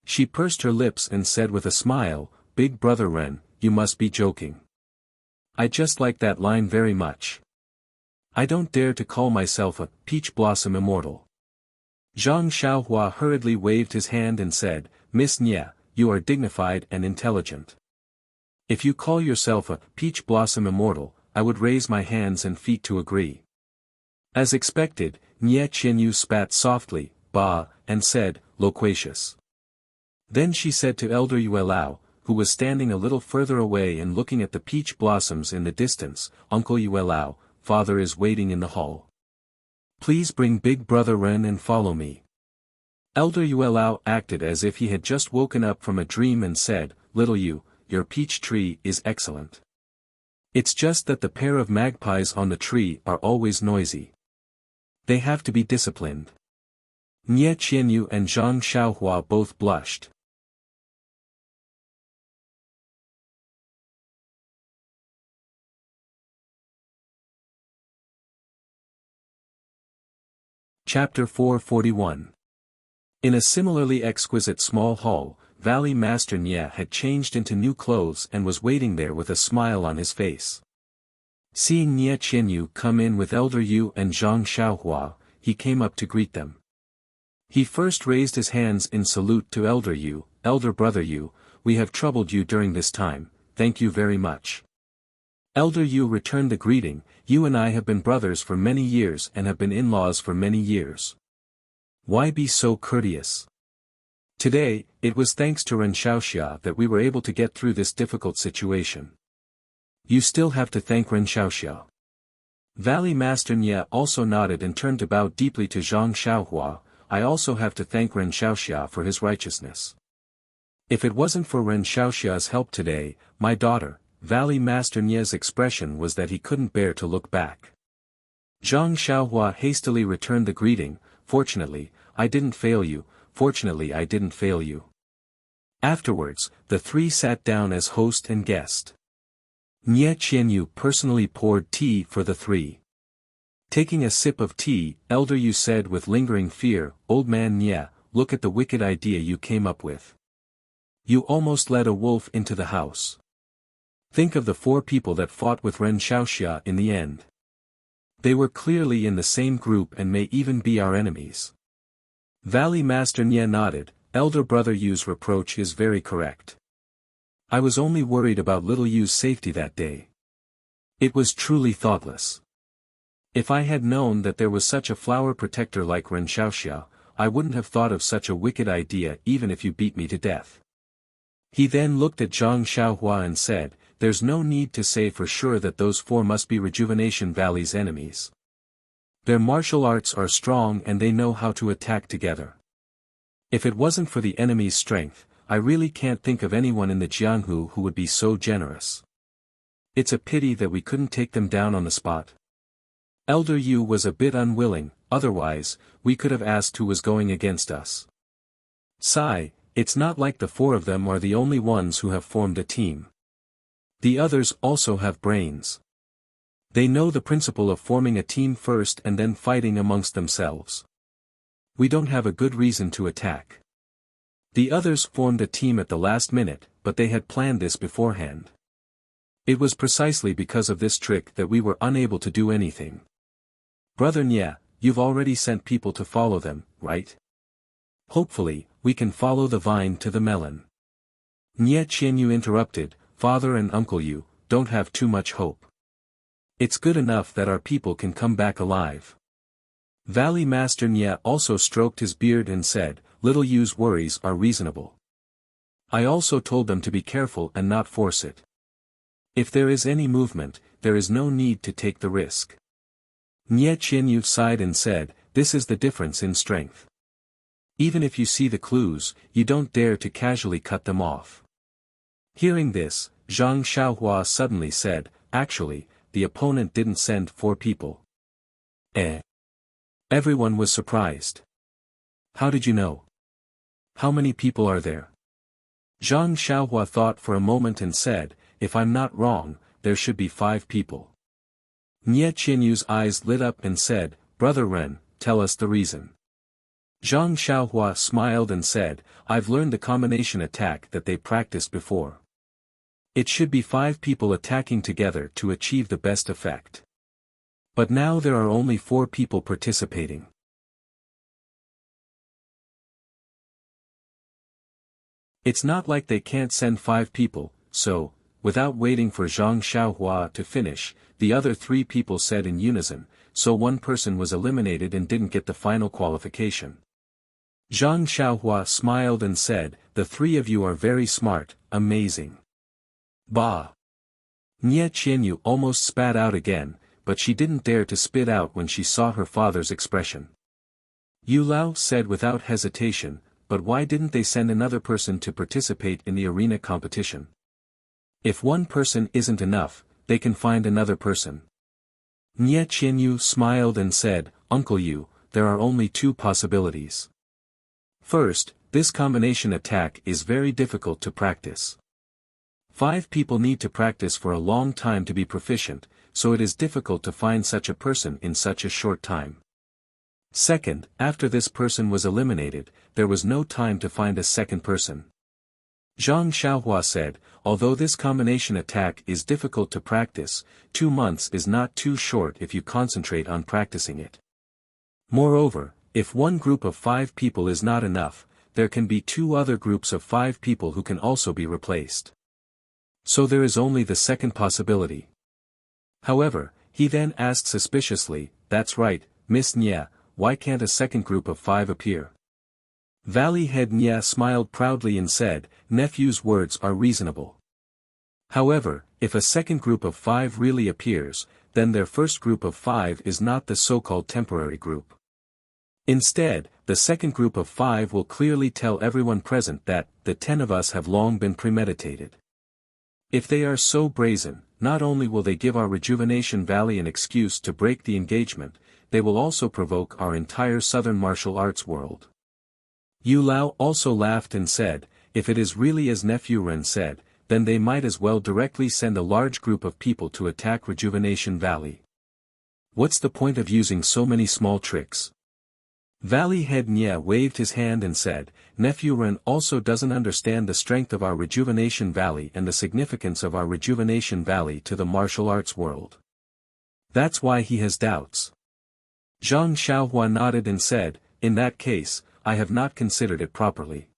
She pursed her lips and said with a smile, "Big brother Ren, you must be joking. I just like that line very much. I don't dare to call myself a peach blossom immortal." Zhang Xiaohua hurriedly waved his hand and said, "Miss Nie, you are dignified and intelligent. If you call yourself a peach blossom immortal, I would raise my hands and feet to agree." As expected, Nie Qianyu spat softly, "Bah," and said, "Loquacious." Then she said to Elder Yuelao, who was standing a little further away and looking at the peach blossoms in the distance, "Uncle Yuelao, father is waiting in the hall. Please bring big brother Ren and follow me." Elder Yuelao acted as if he had just woken up from a dream and said, "Little Yu, your peach tree is excellent. It's just that the pair of magpies on the tree are always noisy. They have to be disciplined." Nie Qianyu and Zhang Xiaohua both blushed. Chapter 441. In a similarly exquisite small hall, Valley Master Nie had changed into new clothes and was waiting there with a smile on his face. Seeing Nie Qianyu come in with Elder Yu and Zhang Xiaohua, he came up to greet them. He first raised his hands in salute to Elder Yu. "Elder brother Yu, we have troubled you during this time, thank you very much." Elder Yu returned the greeting, "You and I have been brothers for many years and have been in-laws for many years. Why be so courteous? Today, it was thanks to Ren Xiaoxia that we were able to get through this difficult situation. You still have to thank Ren Xiaoxia." Valley Master Nie also nodded and turned to bow deeply to Zhang Xiaohua. "I also have to thank Ren Xiaoxia for his righteousness. If it wasn't for Ren Xiaoxia's help today, my daughter," Valley Master Nie's expression was that he couldn't bear to look back. Zhang Xiaohua hastily returned the greeting, "Fortunately, I didn't fail you, fortunately I didn't fail you." Afterwards, the three sat down as host and guest. Nie Qianyu personally poured tea for the three. Taking a sip of tea, Elder Yu said with lingering fear, "Old man Nie, look at the wicked idea you came up with. You almost led a wolf into the house. Think of the 4 people that fought with Ren Xiaoxia in the end. They were clearly in the same group and may even be our enemies." Valley Master Nie nodded, "Elder brother Yu's reproach is very correct. I was only worried about little Yu's safety that day. It was truly thoughtless. If I had known that there was such a flower protector like Ren Xiaoxia, I wouldn't have thought of such a wicked idea even if you beat me to death." He then looked at Zhang Xiaohua and said, "There's no need to say for sure that those 4 must be Rejuvenation Valley's enemies. Their martial arts are strong and they know how to attack together. If it wasn't for the enemy's strength, I really can't think of anyone in the Jianghu who would be so generous. It's a pity that we couldn't take them down on the spot." Elder Yu was a bit unwilling, otherwise, we could have asked who was going against us. Sigh, it's not like the 4 of them are the only ones who have formed a team. The others also have brains. They know the principle of forming a team first and then fighting amongst themselves. We don't have a good reason to attack. The others formed a team at the last minute, but they had planned this beforehand. It was precisely because of this trick that we were unable to do anything. Brother Nye, you've already sent people to follow them, right? Hopefully, we can follow the vine to the melon. Nye Qianyu interrupted, Father and Uncle Yu, don't have too much hope. It's good enough that our people can come back alive. Valley Master Nye also stroked his beard and said, Little Yu's worries are reasonable. I also told them to be careful and not force it. If there is any movement, there is no need to take the risk. Nye Qianyu sighed and said, This is the difference in strength. Even if you see the clues, you don't dare to casually cut them off. Hearing this, Zhang Xiaohua suddenly said, Actually, the opponent didn't send 4 people. Everyone was surprised. How did you know? How many people are there? Zhang Xiaohua thought for a moment and said, If I'm not wrong, there should be 5 people. Nye Qianyu's eyes lit up and said, Brother Ren, tell us the reason. Zhang Xiaohua smiled and said, I've learned the combination attack that they practiced before. It should be 5 people attacking together to achieve the best effect. But now there are only 4 people participating. It's not like they can't send 5 people, so, without waiting for Zhang Xiaohua to finish, the other 3 people said in unison, so one person was eliminated and didn't get the final qualification. Zhang Xiaohua smiled and said, The 3 of you are very smart, amazing. Bah! Nye Qianyu almost spat out again, but she didn't dare to spit out when she saw her father's expression. Yu Lao said without hesitation, But why didn't they send another person to participate in the arena competition? If one person isn't enough, they can find another person. Nye Qianyu smiled and said, Uncle Yu, there are only 2 possibilities. First, this combination attack is very difficult to practice. 5 people need to practice for a long time to be proficient, so it is difficult to find such a person in such a short time. Second, after this person was eliminated, there was no time to find a second person. Zhang Xiaohua said, although this combination attack is difficult to practice, 2 months is not too short if you concentrate on practicing it. Moreover, if one group of 5 people is not enough, there can be 2 other groups of 5 people who can also be replaced. So there is only the second possibility. However, he then asked suspiciously, That's right, Miss Nye, why can't a second group of 5 appear? Valley Head Nye smiled proudly and said, Nephew's words are reasonable. However, if a second group of 5 really appears, then their first group of 5 is not the so-called temporary group. Instead, the second group of 5 will clearly tell everyone present that, the 10 of us have long been premeditated. If they are so brazen, not only will they give our Rejuvenation Valley an excuse to break the engagement, they will also provoke our entire southern martial arts world. Yu Lao also laughed and said, if it is really as Nephew Ren said, then they might as well directly send a large group of people to attack Rejuvenation Valley. What's the point of using so many small tricks? Valley Head Nye waved his hand and said, Nephew Ren also doesn't understand the strength of our Rejuvenation Valley and the significance of our Rejuvenation Valley to the martial arts world. That's why he has doubts. Zhang Xiaohua nodded and said, in that case, I have not considered it properly.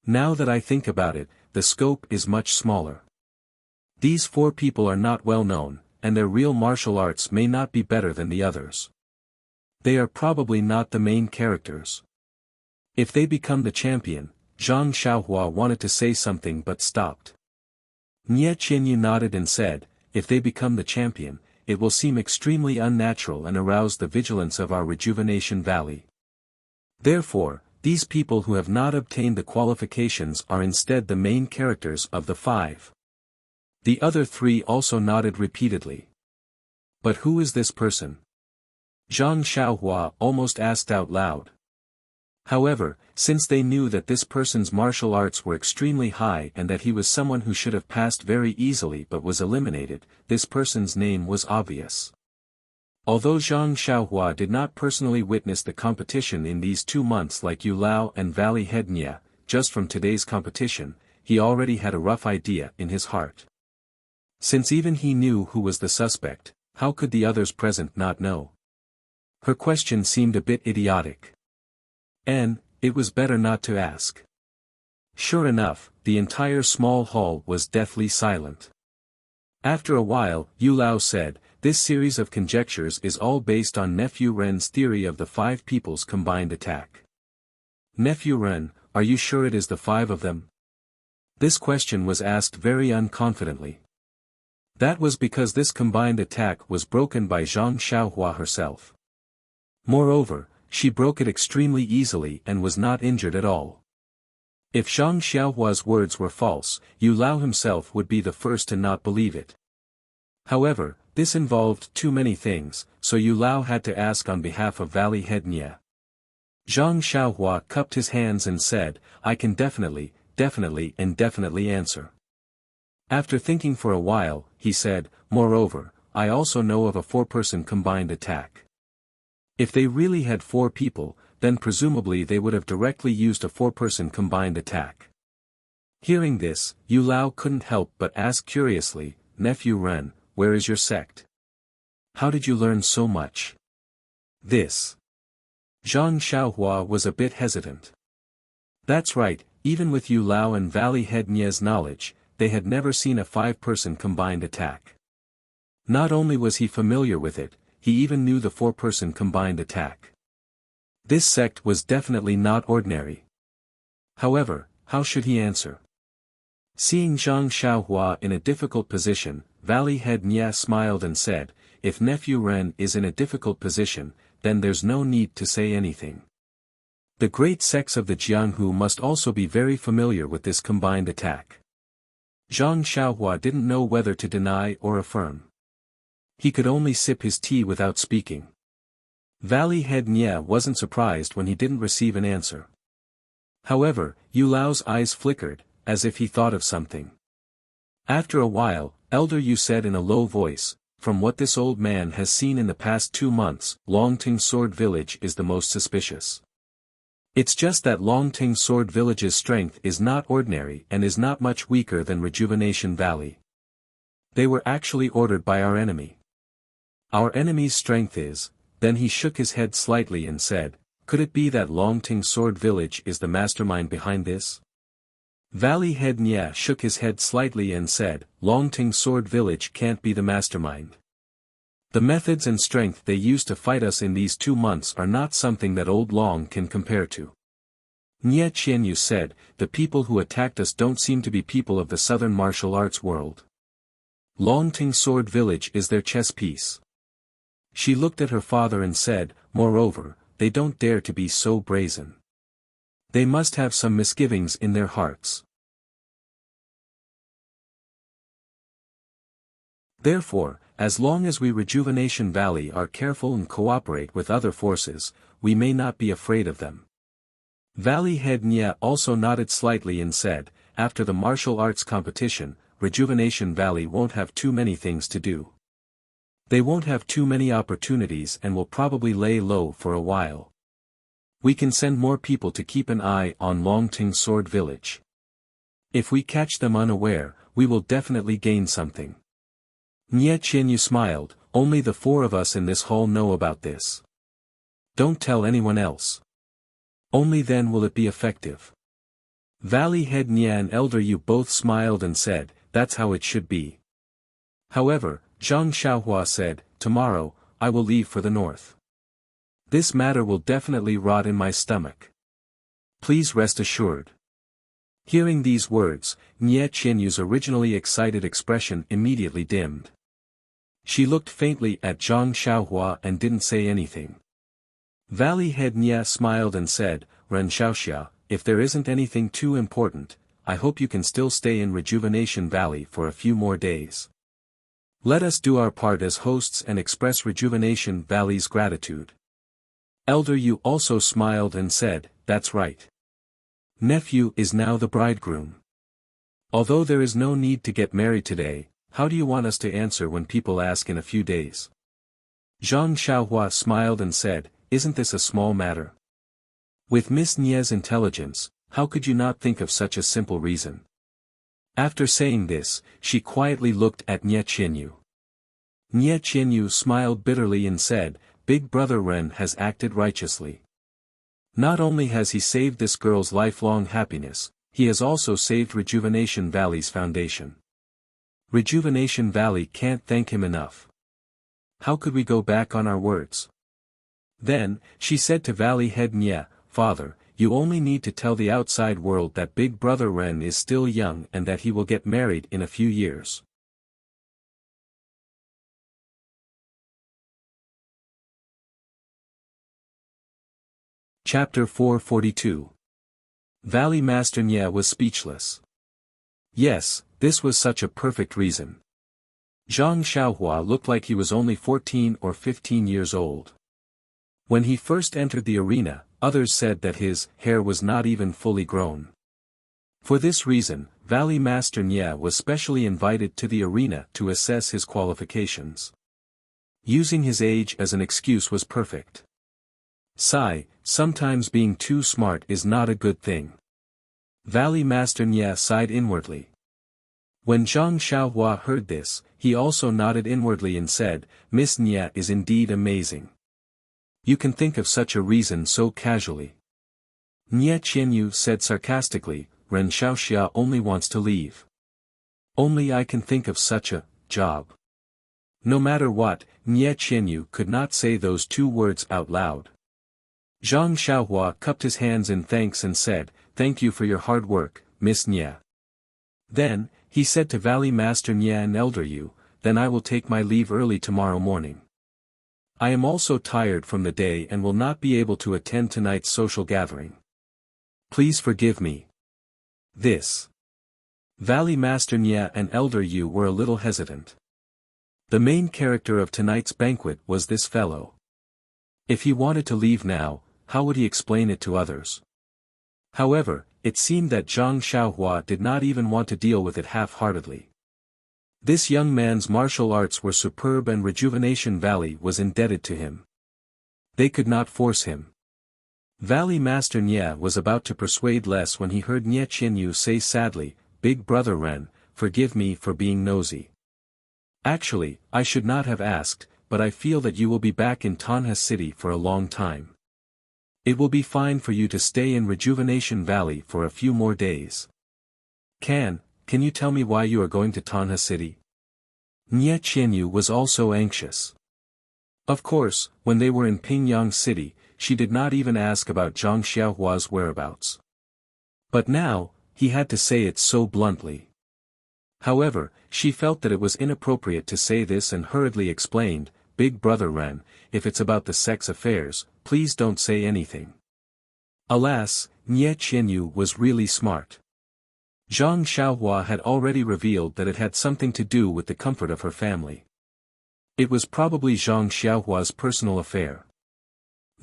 Now that I think about it, the scope is much smaller. These 4 people are not well known, and their real martial arts may not be better than the others. They are probably not the main characters. If they become the champion, Zhang Xiaohua wanted to say something but stopped. Nye Qianyu nodded and said, if they become the champion, it will seem extremely unnatural and arouse the vigilance of our Rejuvenation Valley. Therefore, these people who have not obtained the qualifications are instead the main characters of the 5. The other 3 also nodded repeatedly. But who is this person? Zhang Xiaohua almost asked out loud. However, since they knew that this person's martial arts were extremely high and that he was someone who should have passed very easily but was eliminated, this person's name was obvious. Although Zhang Xiaohua did not personally witness the competition in these 2 months like Yu Lao and Valley Head Nye, just from today's competition, he already had a rough idea in his heart. Since even he knew who was the suspect, how could the others present not know? Her question seemed a bit idiotic. And, it was better not to ask. Sure enough, the entire small hall was deathly silent. After a while, Yu Lao said, "This series of conjectures is all based on Nephew Ren's theory of the 5 people's combined attack." "Nephew Ren, are you sure it is the 5 of them?" This question was asked very unconfidently. That was because this combined attack was broken by Zhang Xiaohua herself. Moreover, she broke it extremely easily and was not injured at all. If Zhang Xiaohua's words were false, Yu Lao himself would be the first to not believe it. However, this involved too many things, so Yu Lao had to ask on behalf of Valley Head Nye. Zhang Xiaohua cupped his hands and said, "I can definitely answer." After thinking for a while, he said, "Moreover, I also know of a 4-person combined attack." If they really had 4 people, then presumably they would have directly used a 4-person combined attack. Hearing this, Yu Lao couldn't help but ask curiously, "Nephew Ren, where is your sect? How did you learn so much?" This. Zhang Xiaohua was a bit hesitant. That's right, even with Yu Lao and Valley Head Nye's knowledge, they had never seen a 5-person combined attack. Not only was he familiar with it, he even knew the 4-person combined attack. This sect was definitely not ordinary. However, how should he answer? Seeing Zhang Xiaohua in a difficult position, Valley Head Nye smiled and said, "If Nephew Ren is in a difficult position, then there's no need to say anything. The great sects of the Jianghu must also be very familiar with this combined attack." Zhang Xiaohua didn't know whether to deny or affirm. He could only sip his tea without speaking. Valley Head Nye wasn't surprised when he didn't receive an answer. However, Yu Lao's eyes flickered, as if he thought of something. After a while, Elder Yu said in a low voice, "From what this old man has seen in the past 2 months, Longting Sword Village is the most suspicious. It's just that Longting Sword Village's strength is not ordinary and is not much weaker than Rejuvenation Valley. They were actually ordered by our enemy. Our enemy's strength is," then he shook his head slightly and said, "Could it be that Longting Sword Village is the mastermind behind this?" Valley Head Nye shook his head slightly and said, "Longting Sword Village can't be the mastermind. The methods and strength they used to fight us in these 2 months are not something that old Long can compare to." Nye Qianyu said, "The people who attacked us don't seem to be people of the southern martial arts world. Longting Sword Village is their chess piece." She looked at her father and said, "Moreover, they don't dare to be so brazen. They must have some misgivings in their hearts. Therefore, as long as we Rejuvenation Valley are careful and cooperate with other forces, we may not be afraid of them." Valley Head Nye also nodded slightly and said, "After the martial arts competition, Rejuvenation Valley won't have too many things to do. They won't have too many opportunities and will probably lay low for a while. We can send more people to keep an eye on Longting Sword Village. If we catch them unaware, we will definitely gain something." Nye Qianyu smiled, "Only the 4 of us in this hall know about this. Don't tell anyone else. Only then will it be effective." Valley Head Nye and Elder Yu both smiled and said, "That's how it should be." However, Zhang Xiaohua said, "Tomorrow, I will leave for the north. This matter will definitely rot in my stomach. Please rest assured." Hearing these words, Nye Qianyu's originally excited expression immediately dimmed. She looked faintly at Zhang Xiaohua and didn't say anything. Valley Head Nye smiled and said, "Ren Xiaoxia, if there isn't anything too important, I hope you can still stay in Rejuvenation Valley for a few more days. Let us do our part as hosts and express Rejuvenation Valley's gratitude." Elder Yu also smiled and said, "That's right. Nephew is now the bridegroom. Although there is no need to get married today, how do you want us to answer when people ask in a few days?" Zhang Xiaohua smiled and said, "Isn't this a small matter? With Miss Nye's intelligence, How could you not think of such a simple reason? After saying this, she quietly looked at Nie Qianyu. Nie Qianyu smiled bitterly and said, Big Brother Ren has acted righteously. Not only has he saved this girl's lifelong happiness, he has also saved Rejuvenation Valley's foundation. Rejuvenation Valley can't thank him enough. How could we go back on our words? Then, she said to Valley Head Nye, Father, you only need to tell the outside world that Big Brother Ren is still young and that he will get married in a few years. Chapter 442. Valley Master Nye was speechless. Yes, this was such a perfect reason. Zhang Xiaohua looked like he was only 14 or 15 years old. When he first entered the arena, others said that his hair was not even fully grown. For this reason, Valley Master Nye was specially invited to the arena to assess his qualifications. Using his age as an excuse was perfect. Sigh, sometimes being too smart is not a good thing. Valley Master Nye sighed inwardly. When Zhang Xiaohua heard this, he also nodded inwardly and said, Miss Nye is indeed amazing. You can think of such a reason so casually. Nie Qianyu said sarcastically, Ren Xiaoxia only wants to leave. Only I can think of such a job. No matter what, Nie Qianyu could not say those two words out loud. Zhang Xiaohua cupped his hands in thanks and said, Thank you for your hard work, Miss Nye. Then, he said to Valley Master Nye and Elder Yu, Then I will take my leave early tomorrow morning. I am also tired from the day and will not be able to attend tonight's social gathering. Please forgive me. This. Valley Master Nye and Elder Yu were a little hesitant. The main character of tonight's banquet was this fellow. If he wanted to leave now, how would he explain it to others? However, it seemed that Zhang Xiaohua did not even want to deal with it half-heartedly. This young man's martial arts were superb and Rejuvenation Valley was indebted to him. They could not force him. Valley Master Nye was about to persuade less when he heard Nie Qianyu say sadly, Big Brother Ren, forgive me for being nosy. Actually, I should not have asked, but I feel that you will be back in Tanha City for a long time. It will be fine for you to stay in Rejuvenation Valley for a few more days. Can you tell me why you are going to Tanha City? Nie Qianyu was also anxious. Of course, when they were in Pingyang City, she did not even ask about Zhang Xiaohua's whereabouts. But now, he had to say it so bluntly. However, she felt that it was inappropriate to say this and hurriedly explained, Big Brother Ren, if it's about the sex affairs, please don't say anything. Alas, Nie Qianyu was really smart. Zhang Xiaohua had already revealed that it had something to do with the comfort of her family. It was probably Zhang Xiaohua's personal affair.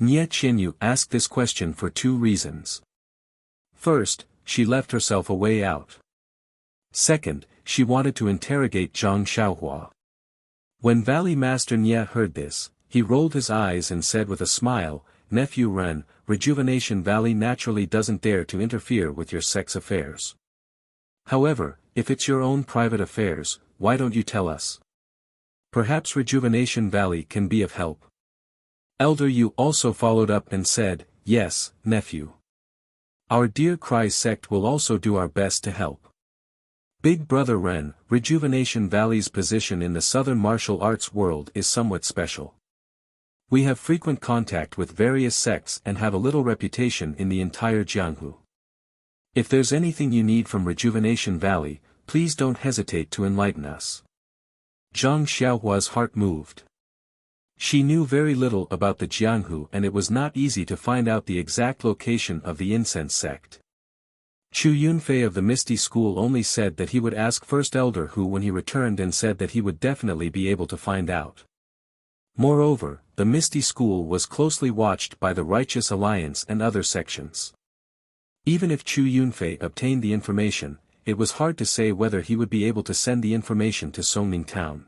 Nie Qianyu asked this question for two reasons. First, she left herself a way out. Second, she wanted to interrogate Zhang Xiaohua. When Valley Master Nye heard this, he rolled his eyes and said with a smile, Nephew Ren, Rejuvenation Valley naturally doesn't dare to interfere with your sex affairs. However, if it's your own private affairs, why don't you tell us? Perhaps Rejuvenation Valley can be of help. Elder Yu also followed up and said, Yes, nephew. Our dear Cry sect will also do our best to help. Big Brother Ren, Rejuvenation Valley's position in the southern martial arts world is somewhat special. We have frequent contact with various sects and have a little reputation in the entire Jianghu. If there's anything you need from Rejuvenation Valley, please don't hesitate to enlighten us. Zhang Xiaohua's heart moved. She knew very little about the Jianghu and it was not easy to find out the exact location of the incense sect. Chu Yunfei of the Misty School only said that he would ask First Elder Hu when he returned and said that he would definitely be able to find out. Moreover, the Misty School was closely watched by the Righteous Alliance and other sections. Even if Chu Yunfei obtained the information, it was hard to say whether he would be able to send the information to Songning Town.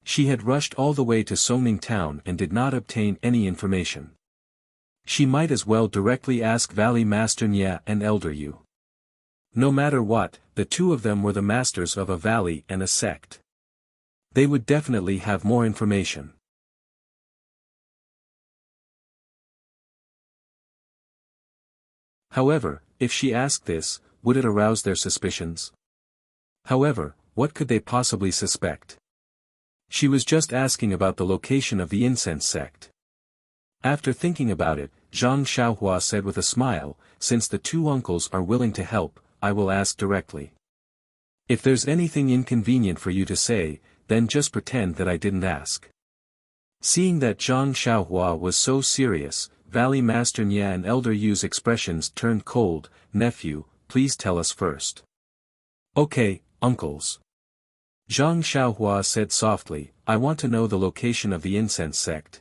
She had rushed all the way to Songning Town and did not obtain any information. She might as well directly ask Valley Master Nya and Elder Yu. No matter what, the two of them were the masters of a valley and a sect. They would definitely have more information. However, if she asked this, would it arouse their suspicions? However, what could they possibly suspect? She was just asking about the location of the incense sect. After thinking about it, Zhang Xiaohua said with a smile, since the two uncles are willing to help, I will ask directly. If there's anything inconvenient for you to say, then just pretend that I didn't ask. Seeing that Zhang Xiaohua was so serious, Valley Master Nya and Elder Yu's expressions turned cold. Nephew, please tell us first. Okay, uncles. Zhang Xiaohua said softly, I want to know the location of the incense sect.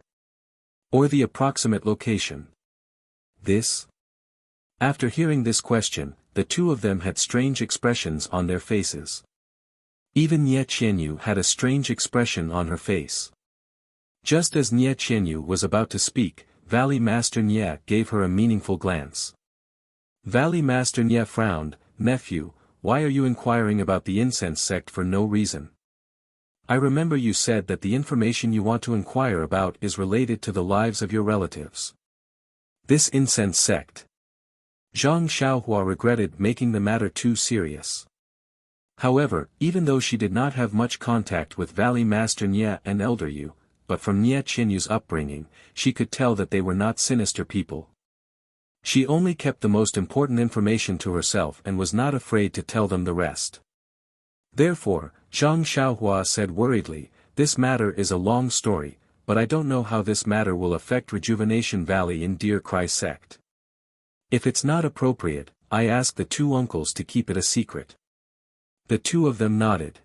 Or the approximate location. This? After hearing this question, the two of them had strange expressions on their faces. Even Nye Qianyu had a strange expression on her face. Just as Nye Qianyu was about to speak, Valley Master Nye gave her a meaningful glance. Valley Master Nye frowned, Nephew, why are you inquiring about the incense sect for no reason? I remember you said that the information you want to inquire about is related to the lives of your relatives. This incense sect. Zhang Xiaohua regretted making the matter too serious. However, even though she did not have much contact with Valley Master Nye and Elder Yu, but from Nye Qianyu's upbringing, she could tell that they were not sinister people. She only kept the most important information to herself and was not afraid to tell them the rest. Therefore, Zhang Xiaohua said worriedly, this matter is a long story, but I don't know how this matter will affect Rejuvenation Valley in Deer Cry sect. If it's not appropriate, I ask the two uncles to keep it a secret. The two of them nodded.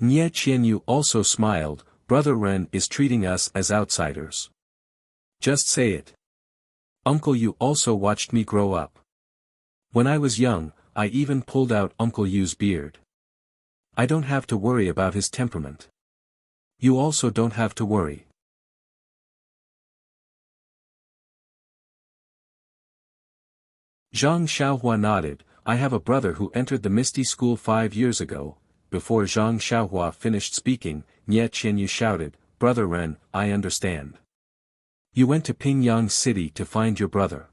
Nye Qianyu also smiled, Brother Ren is treating us as outsiders. Just say it. Uncle Yu also watched me grow up. When I was young, I even pulled out Uncle Yu's beard. I don't have to worry about his temperament. You also don't have to worry. Zhang Xiaohua nodded, I have a brother who entered the Misty School 5 years ago. Before Zhang Xiaohua finished speaking, Nye Qianyu shouted, Brother Ren, I understand. You went to Pingyang City to find your brother.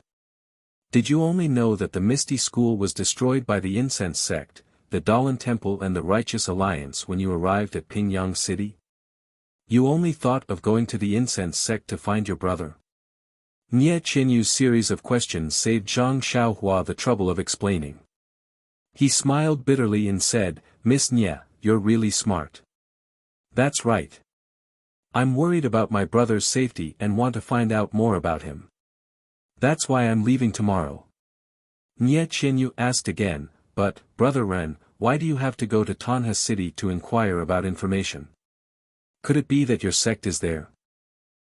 Did you only know that the Misty School was destroyed by the Incense Sect, the Dalan Temple and the Righteous Alliance when you arrived at Pingyang City? You only thought of going to the Incense Sect to find your brother? Nye Qianyu's series of questions saved Zhang Xiaohua the trouble of explaining. He smiled bitterly and said, Miss Nye, you're really smart. That's right. I'm worried about my brother's safety and want to find out more about him. That's why I'm leaving tomorrow. Nye Qianyu asked again, but, Brother Ren, why do you have to go to Tanha City to inquire about information? Could it be that your sect is there?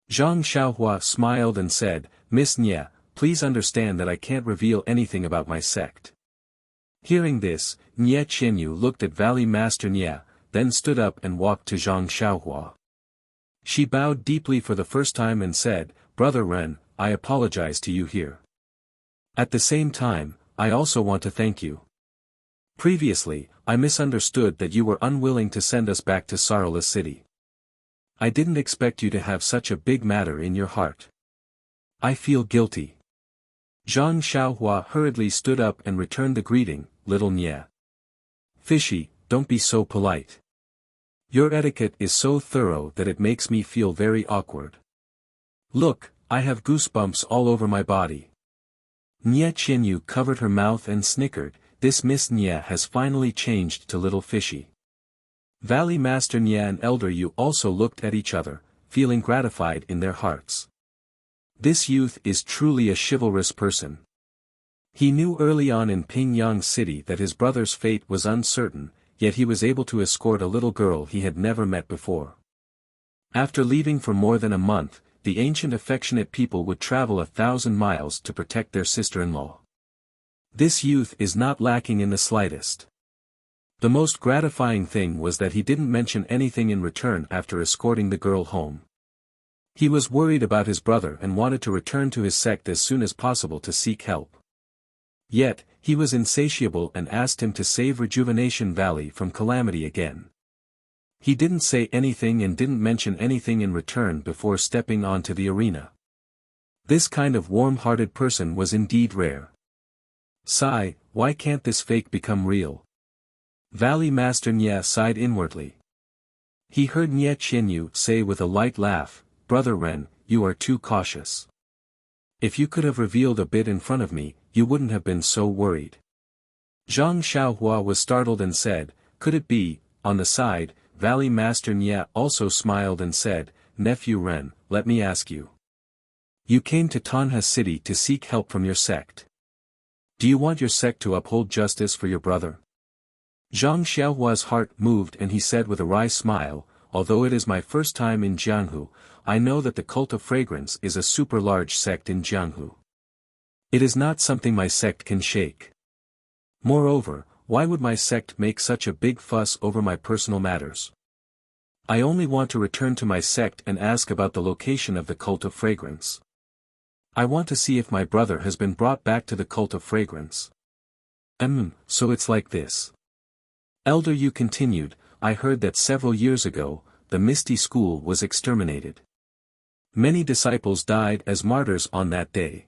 Zhang Xiaohua smiled and said, Miss Nye, please understand that I can't reveal anything about my sect. Hearing this, Nye Qianyu looked at Valley Master Nye, then stood up and walked to Zhang Xiaohua. She bowed deeply for the first time and said, Brother Ren, I apologize to you here. At the same time, I also want to thank you. Previously, I misunderstood that you were unwilling to send us back to Sarala City. I didn't expect you to have such a big matter in your heart. I feel guilty. Zhang Xiaohua hurriedly stood up and returned the greeting, Little Nye. Fishy, don't be so polite. Your etiquette is so thorough that it makes me feel very awkward. Look, I have goosebumps all over my body. Nye Qianyu covered her mouth and snickered, this Miss Nye has finally changed to Little Fishy. Valley Master Nye and Elder Yu also looked at each other, feeling gratified in their hearts. This youth is truly a chivalrous person. He knew early on in Pingyang City that his brother's fate was uncertain, yet he was able to escort a little girl he had never met before. After leaving for more than a month, the ancient affectionate people would travel 1,000 miles to protect their sister-in-law. This youth is not lacking in the slightest. The most gratifying thing was that he didn't mention anything in return after escorting the girl home. He was worried about his brother and wanted to return to his sect as soon as possible to seek help. Yet, he was insatiable and asked him to save Rejuvenation Valley from calamity again. He didn't say anything and didn't mention anything in return before stepping onto the arena. This kind of warm-hearted person was indeed rare. Sigh, why can't this fake become real? Valley Master Nye sighed inwardly. He heard Nye Qianyu say with a light laugh, "Brother Ren, you are too cautious. If you could have revealed a bit in front of me, you wouldn't have been so worried." Zhang Xiaohua was startled and said, "Could it be?" On the side, Valley Master Nye also smiled and said, "Nephew Ren, let me ask you. You came to Tanha City to seek help from your sect. Do you want your sect to uphold justice for your brother?" Zhang Xiaohua's heart moved and he said with a wry smile, "Although it is my first time in Jianghu, I know that the cult of fragrance is a super-large sect in Jianghu. It is not something my sect can shake. Moreover, why would my sect make such a big fuss over my personal matters? I only want to return to my sect and ask about the location of the cult of fragrance. I want to see if my brother has been brought back to the cult of fragrance." So it's like this. Elder Yu continued, "I heard that several years ago, the Misty School was exterminated. Many disciples died as martyrs on that day.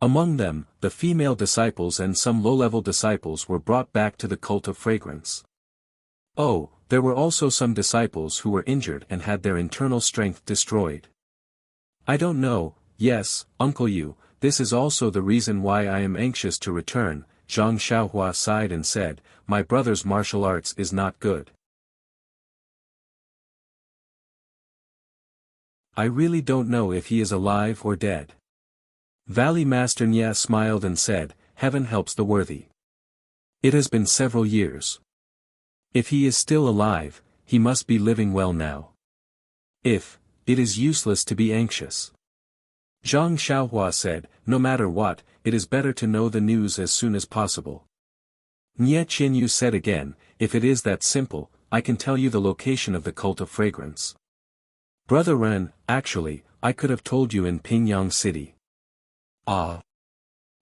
Among them, the female disciples and some low-level disciples were brought back to the cult of fragrance. Oh, there were also some disciples who were injured and had their internal strength destroyed. I don't know, yes, Uncle Yu, this is also the reason why I am anxious to return." Zhang Xiaohua sighed and said, "My brother's martial arts is not good. I really don't know if he is alive or dead." Valley Master Nye smiled and said, "Heaven helps the worthy. It has been several years. If he is still alive, he must be living well now. It is useless to be anxious." Zhang Xiaohua said, "No matter what, it is better to know the news as soon as possible." Nye Qianyu said again, "If it is that simple, I can tell you the location of the cult of fragrance. Brother Ren, actually, I could have told you in Pingyang City." Ah.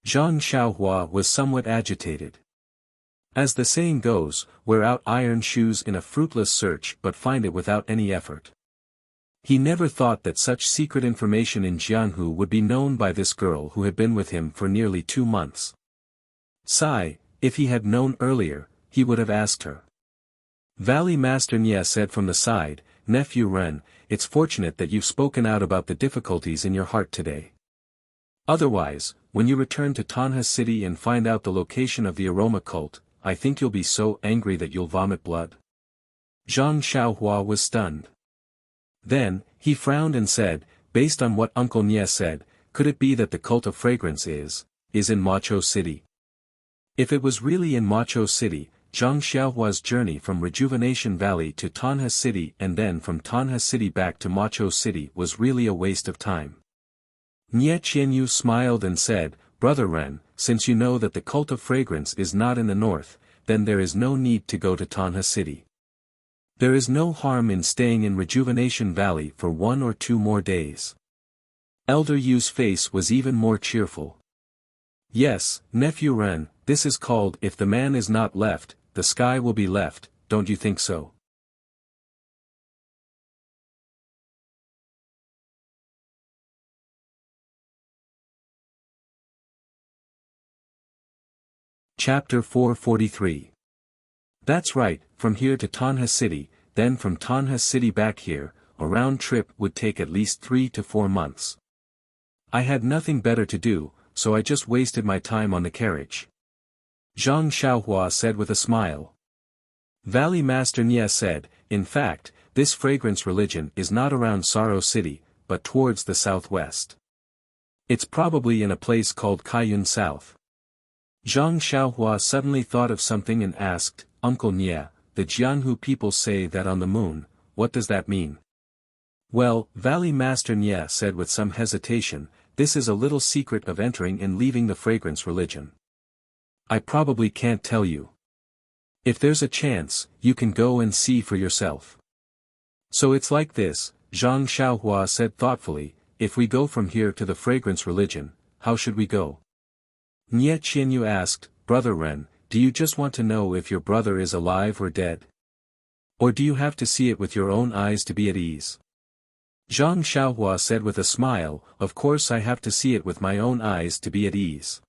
Zhang Xiaohua was somewhat agitated. As the saying goes, wear out iron shoes in a fruitless search but find it without any effort. He never thought that such secret information in Jianghu would be known by this girl who had been with him for nearly 2 months. Sigh, if he had known earlier, he would have asked her. Valley Master Nye said from the side, "Nephew Ren, it's fortunate that you've spoken out about the difficulties in your heart today. Otherwise, when you return to Tanha City and find out the location of the aroma cult, I think you'll be so angry that you'll vomit blood." Zhang Xiaohua was stunned. Then, he frowned and said, "Based on what Uncle Nye said, could it be that the cult of fragrance is in Macho City?" If it was really in Macho City, Zhang Xiaohua's journey from Rejuvenation Valley to Tanha City and then from Tanha City back to Macho City was really a waste of time. Nye Qianyu smiled and said, "Brother Ren, since you know that the cult of fragrance is not in the north, then there is no need to go to Tanha City. There is no harm in staying in Rejuvenation Valley for 1 or 2 more days." Elder Yu's face was even more cheerful. "Yes, Nephew Ren, this is called if the man is not left, the sky will be left, don't you think so?" Chapter 443. That's right, from here to Tanha City, then from Tanha City back here, a round trip would take at least 3 to 4 months. I had nothing better to do, so I just wasted my time on the carriage." Zhang Xiaohua said with a smile. Valley Master Nye said, "In fact, this fragrance religion is not around Sorrow City, but towards the southwest. It's probably in a place called Kaiyun South." Zhang Xiaohua suddenly thought of something and asked, "Uncle Nye, the Jianghu people say that on the moon, what does that mean?" "Well," Valley Master Nye said with some hesitation, "this is a little secret of entering and leaving the fragrance religion. I probably can't tell you. If there's a chance, you can go and see for yourself. So it's like this, Zhang Xiaohua said thoughtfully, if we go from here to the fragrance religion, how should we go? Nie Qianyu asked, Brother Ren, do you just want to know if your brother is alive or dead? Or do you have to see it with your own eyes to be at ease? Zhang Xiaohua said with a smile, of course I have to see it with my own eyes to be at ease.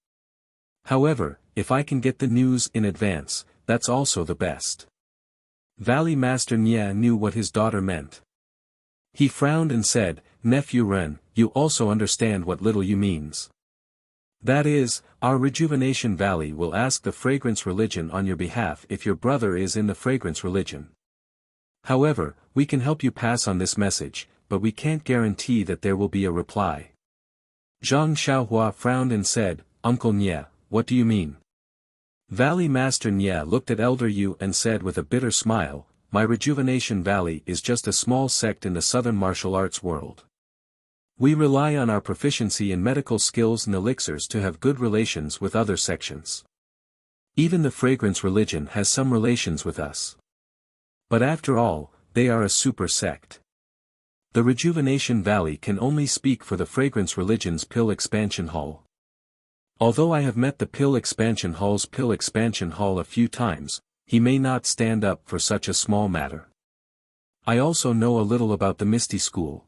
However, if I can get the news in advance, that's also the best. Valley Master Nie knew what his daughter meant. He frowned and said, Nephew Ren, you also understand what little you means. That is, our Rejuvenation Valley will ask the fragrance religion on your behalf if your brother is in the fragrance religion. However, we can help you pass on this message, but we can't guarantee that there will be a reply. Zhang Xiaohua frowned and said, Uncle Nie, what do you mean? Valley Master Nie looked at Elder Yu and said with a bitter smile, my Rejuvenation Valley is just a small sect in the southern martial arts world. We rely on our proficiency in medical skills and elixirs to have good relations with other sections. Even the fragrance religion has some relations with us. But after all, they are a super sect. The Rejuvenation Valley can only speak for the fragrance religion's Pill Expansion Hall. Although I have met the Pill Expansion Hall's Pill Expansion Hall a few times, he may not stand up for such a small matter. I also know a little about the Misty School.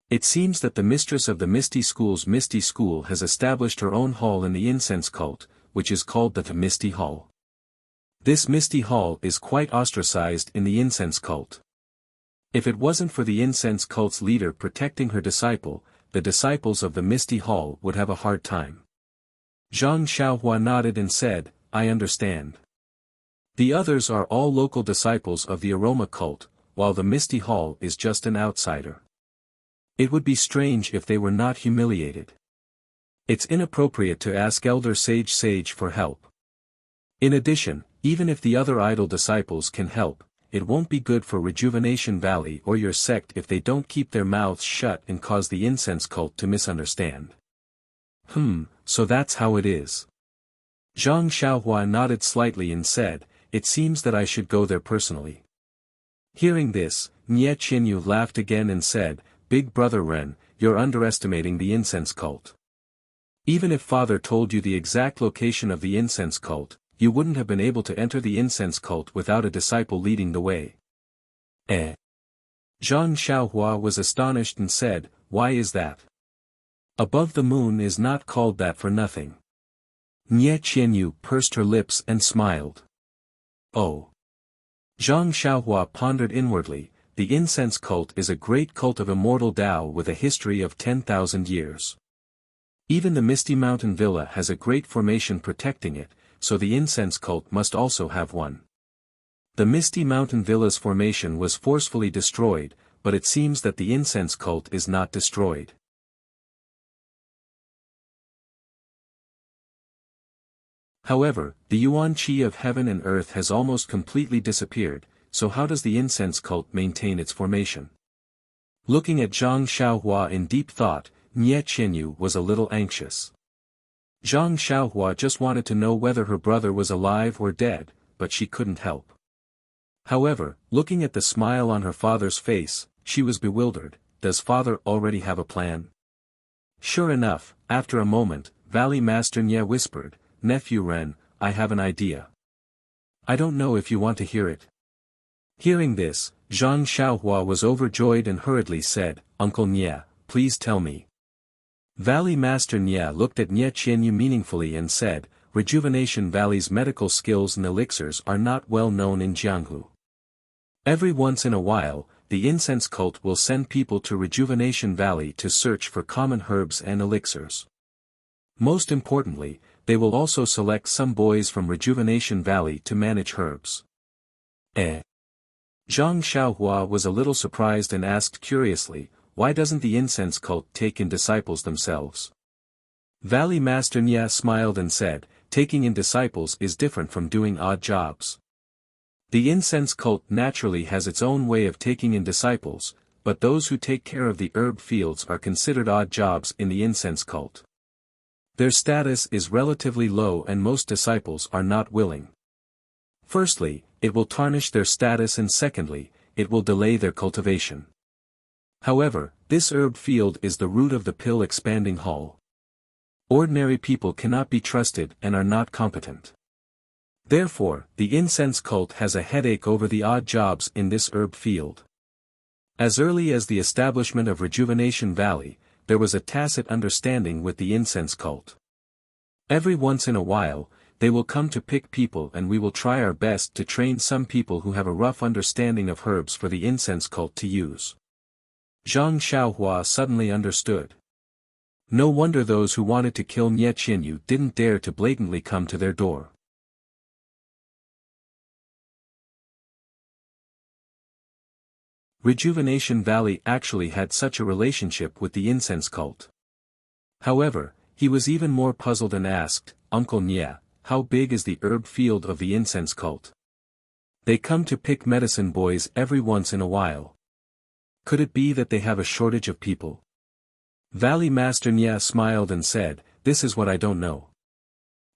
It seems that the mistress of the Misty School's Misty School has established her own hall in the incense cult, which is called the Misty Hall. This Misty Hall is quite ostracized in the incense cult. If it wasn't for the incense cult's leader protecting her disciple, the disciples of the Misty Hall would have a hard time. Zhang Xiaohua nodded and said, I understand. The others are all local disciples of the aroma cult, while the Misty Hall is just an outsider. It would be strange if they were not humiliated. It's inappropriate to ask Elder Sage for help. In addition, even if the other idol disciples can help, it won't be good for Rejuvenation Valley or your sect if they don't keep their mouths shut and cause the incense cult to misunderstand. So that's how it is. Zhang Xiaohua nodded slightly and said, it seems that I should go there personally. Hearing this, Nie Qianyu laughed again and said, Big Brother Ren, you're underestimating the incense cult. Even if Father told you the exact location of the incense cult, you wouldn't have been able to enter the incense cult without a disciple leading the way. Zhang Xiaohua was astonished and said, why is that? Above the moon is not called that for nothing. Nie Qianyu pursed her lips and smiled. Oh. Zhang Xiaohua pondered inwardly, the incense cult is a great cult of immortal Tao with a history of 10,000 years. Even the Misty Mountain Villa has a great formation protecting it, so the incense cult must also have one. The Misty Mountain Villa's formation was forcefully destroyed, but it seems that the incense cult is not destroyed. However, the Yuan Qi of heaven and earth has almost completely disappeared, so how does the incense cult maintain its formation? Looking at Zhang Xiaohua in deep thought, Nie Qianyu was a little anxious. Zhang Xiaohua just wanted to know whether her brother was alive or dead, but she couldn't help. However, looking at the smile on her father's face, she was bewildered. Does father already have a plan? Sure enough, after a moment, Valley Master Nie whispered, Nephew Ren, I have an idea. I don't know if you want to hear it. Hearing this, Zhang Xiaohua was overjoyed and hurriedly said, Uncle Nie, please tell me. Valley Master Nie looked at Nie Qianyu meaningfully and said, Rejuvenation Valley's medical skills and elixirs are not well known in Jianghu. Every once in a while, the incense cult will send people to Rejuvenation Valley to search for common herbs and elixirs. Most importantly, they will also select some boys from Rejuvenation Valley to manage herbs. Zhang Xiaohua was a little surprised and asked curiously, why doesn't the incense cult take in disciples themselves? Valley Master Nie smiled and said, taking in disciples is different from doing odd jobs. The incense cult naturally has its own way of taking in disciples, but those who take care of the herb fields are considered odd jobs in the incense cult. Their status is relatively low and most disciples are not willing. Firstly, it will tarnish their status and secondly, it will delay their cultivation. However, this herb field is the root of the pill expanding hall. Ordinary people cannot be trusted and are not competent. Therefore, the incense cult has a headache over the odd jobs in this herb field. As early as the establishment of Rejuvenation Valley, there was a tacit understanding with the incense cult. Every once in a while, they will come to pick people and we will try our best to train some people who have a rough understanding of herbs for the incense cult to use. Zhang Xiaohua suddenly understood. No wonder those who wanted to kill Nie Qianyu didn't dare to blatantly come to their door. Rejuvenation Valley actually had such a relationship with the incense cult. However, he was even more puzzled and asked, "Uncle Nie, how big is the herb field of the incense cult? They come to pick medicine boys every once in a while. Could it be that they have a shortage of people?" Valley Master Nie smiled and said, "This is what I don't know.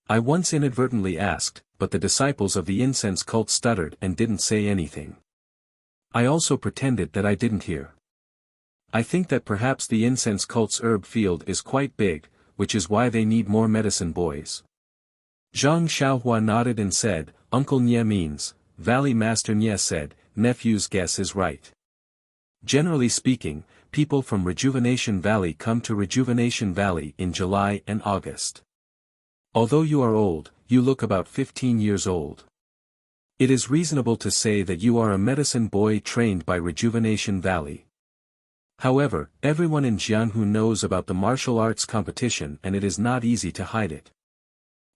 I once inadvertently asked, but the disciples of the incense cult stuttered and didn't say anything. I also pretended that I didn't hear. I think that perhaps the incense cult's herb field is quite big, which is why they need more medicine boys." Zhang Xiaohua nodded and said, "Uncle Nie means," Valley Master Nie said, "nephew's guess is right. Generally speaking, people from Rejuvenation Valley come to Rejuvenation Valley in July and August. Although you are old, you look about 15 years old. It is reasonable to say that you are a medicine boy trained by Rejuvenation Valley. However, everyone in Jianhu knows about the martial arts competition and it is not easy to hide it.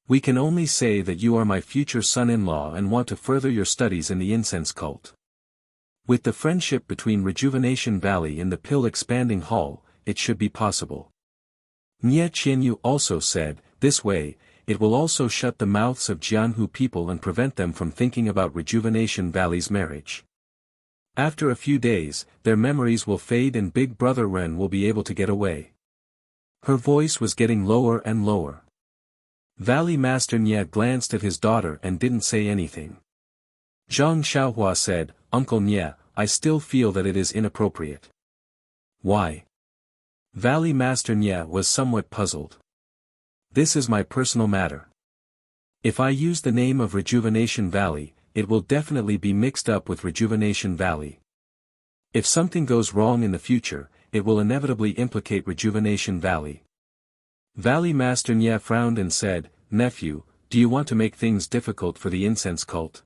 We can only say that you are my future son-in-law and want to further your studies in the incense cult. With the friendship between Rejuvenation Valley and the Pill Expanding Hall, it should be possible." Nie Qianyu also said, "This way, it will also shut the mouths of Jianhu people and prevent them from thinking about Rejuvenation Valley's marriage. After a few days, their memories will fade and Big Brother Ren will be able to get away." Her voice was getting lower and lower. Valley Master Nie glanced at his daughter and didn't say anything. Zhang Xiaohua said, "Uncle Nie, I still feel that it is inappropriate." "Why?" Valley Master Nie was somewhat puzzled. "This is my personal matter. If I use the name of Rejuvenation Valley, it will definitely be mixed up with Rejuvenation Valley. If something goes wrong in the future, it will inevitably implicate Rejuvenation Valley." Valley Master Nie frowned and said, "Nephew, do you want to make things difficult for the incense cult?"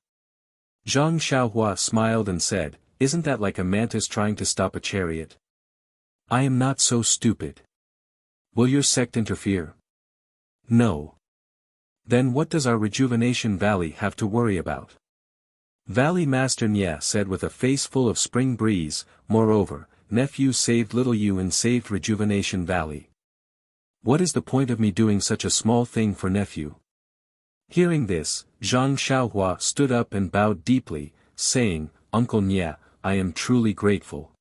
Zhang Xiaohua smiled and said, "Isn't that like a mantis trying to stop a chariot? I am not so stupid. Will your sect interfere?" "No." "Then what does our Rejuvenation Valley have to worry about?" Valley Master Nie said with a face full of spring breeze, "Moreover, nephew saved little you and saved Rejuvenation Valley. What is the point of me doing such a small thing for nephew?" Hearing this, Zhang Xiaohua stood up and bowed deeply, saying, "Uncle Nie, I am truly grateful."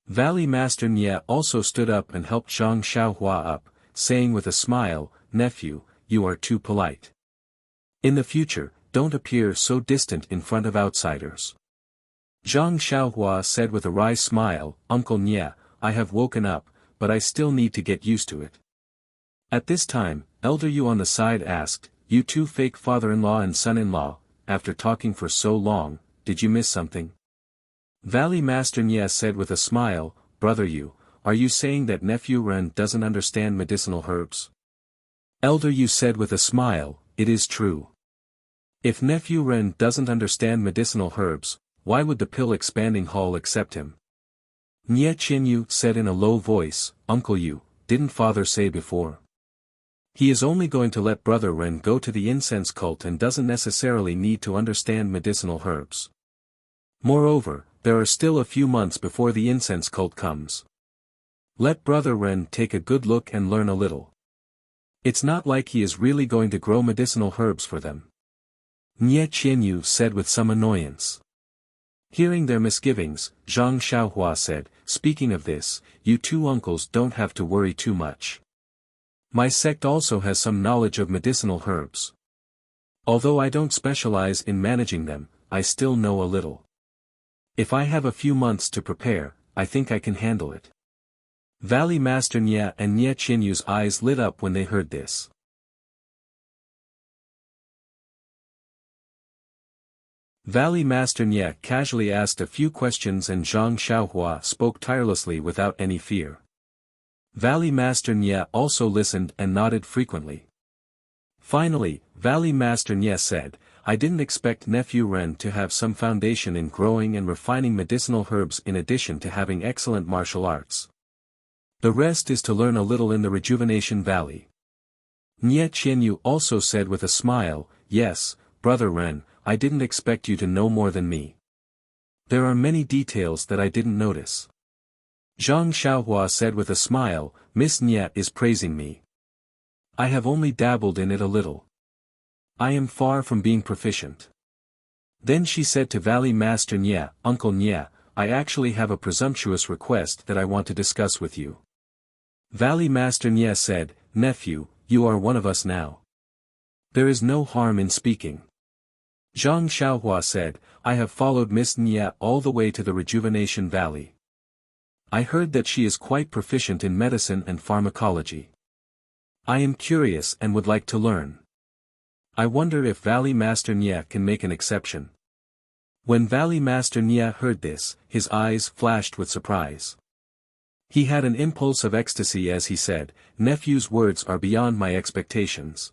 Valley Master Nie also stood up and helped Zhang Xiaohua up, saying with a smile, "Nephew, you are too polite. In the future, don't appear so distant in front of outsiders." Zhang Xiaohua said with a wry smile, "Uncle Nie, I have woken up, but I still need to get used to it." At this time, Elder Yu on the side asked, "You two fake father-in-law and son-in-law, after talking for so long, did you miss something?" Valley Master Nie said with a smile, "Brother Yu, are you saying that nephew Ren doesn't understand medicinal herbs?" Elder Yu said with a smile, "It is true. If nephew Ren doesn't understand medicinal herbs, why would the Pill Expanding Hall accept him?" Nie Qianyu said in a low voice, "Uncle Yu, didn't father say before? He is only going to let Brother Ren go to the incense cult and doesn't necessarily need to understand medicinal herbs. Moreover, there are still a few months before the incense cult comes. Let Brother Ren take a good look and learn a little. It's not like he is really going to grow medicinal herbs for them." Nie Qianyu said with some annoyance. Hearing their misgivings, Zhang Xiaohua said, "Speaking of this, you two uncles don't have to worry too much. My sect also has some knowledge of medicinal herbs. Although I don't specialize in managing them, I still know a little. If I have a few months to prepare, I think I can handle it. Valley Master Nya and Nye Qianyu's eyes lit up when they heard this. Valley Master Nye casually asked a few questions and Zhang Xiaohua spoke tirelessly without any fear. Valley Master Nye also listened and nodded frequently. Finally, Valley Master Nye said, I didn't expect Nephew Ren to have some foundation in growing and refining medicinal herbs in addition to having excellent martial arts. The rest is to learn a little in the Rejuvenation Valley. Nye Qianyu also said with a smile, yes, Brother Ren, I didn't expect you to know more than me. There are many details that I didn't notice. Zhang Xiaohua said with a smile, Miss Nye is praising me. I have only dabbled in it a little. I am far from being proficient. Then she said to Valley Master Nye, Uncle Nye, I actually have a presumptuous request that I want to discuss with you. Valley Master Nye said, Nephew, you are one of us now. There is no harm in speaking. Zhang Xiaohua said, I have followed Miss Nye all the way to the Rejuvenation Valley. I heard that she is quite proficient in medicine and pharmacology. I am curious and would like to learn. I wonder if Valley Master Nye can make an exception. When Valley Master Nye heard this, his eyes flashed with surprise. He had an impulse of ecstasy as he said, Nephew's words are beyond my expectations.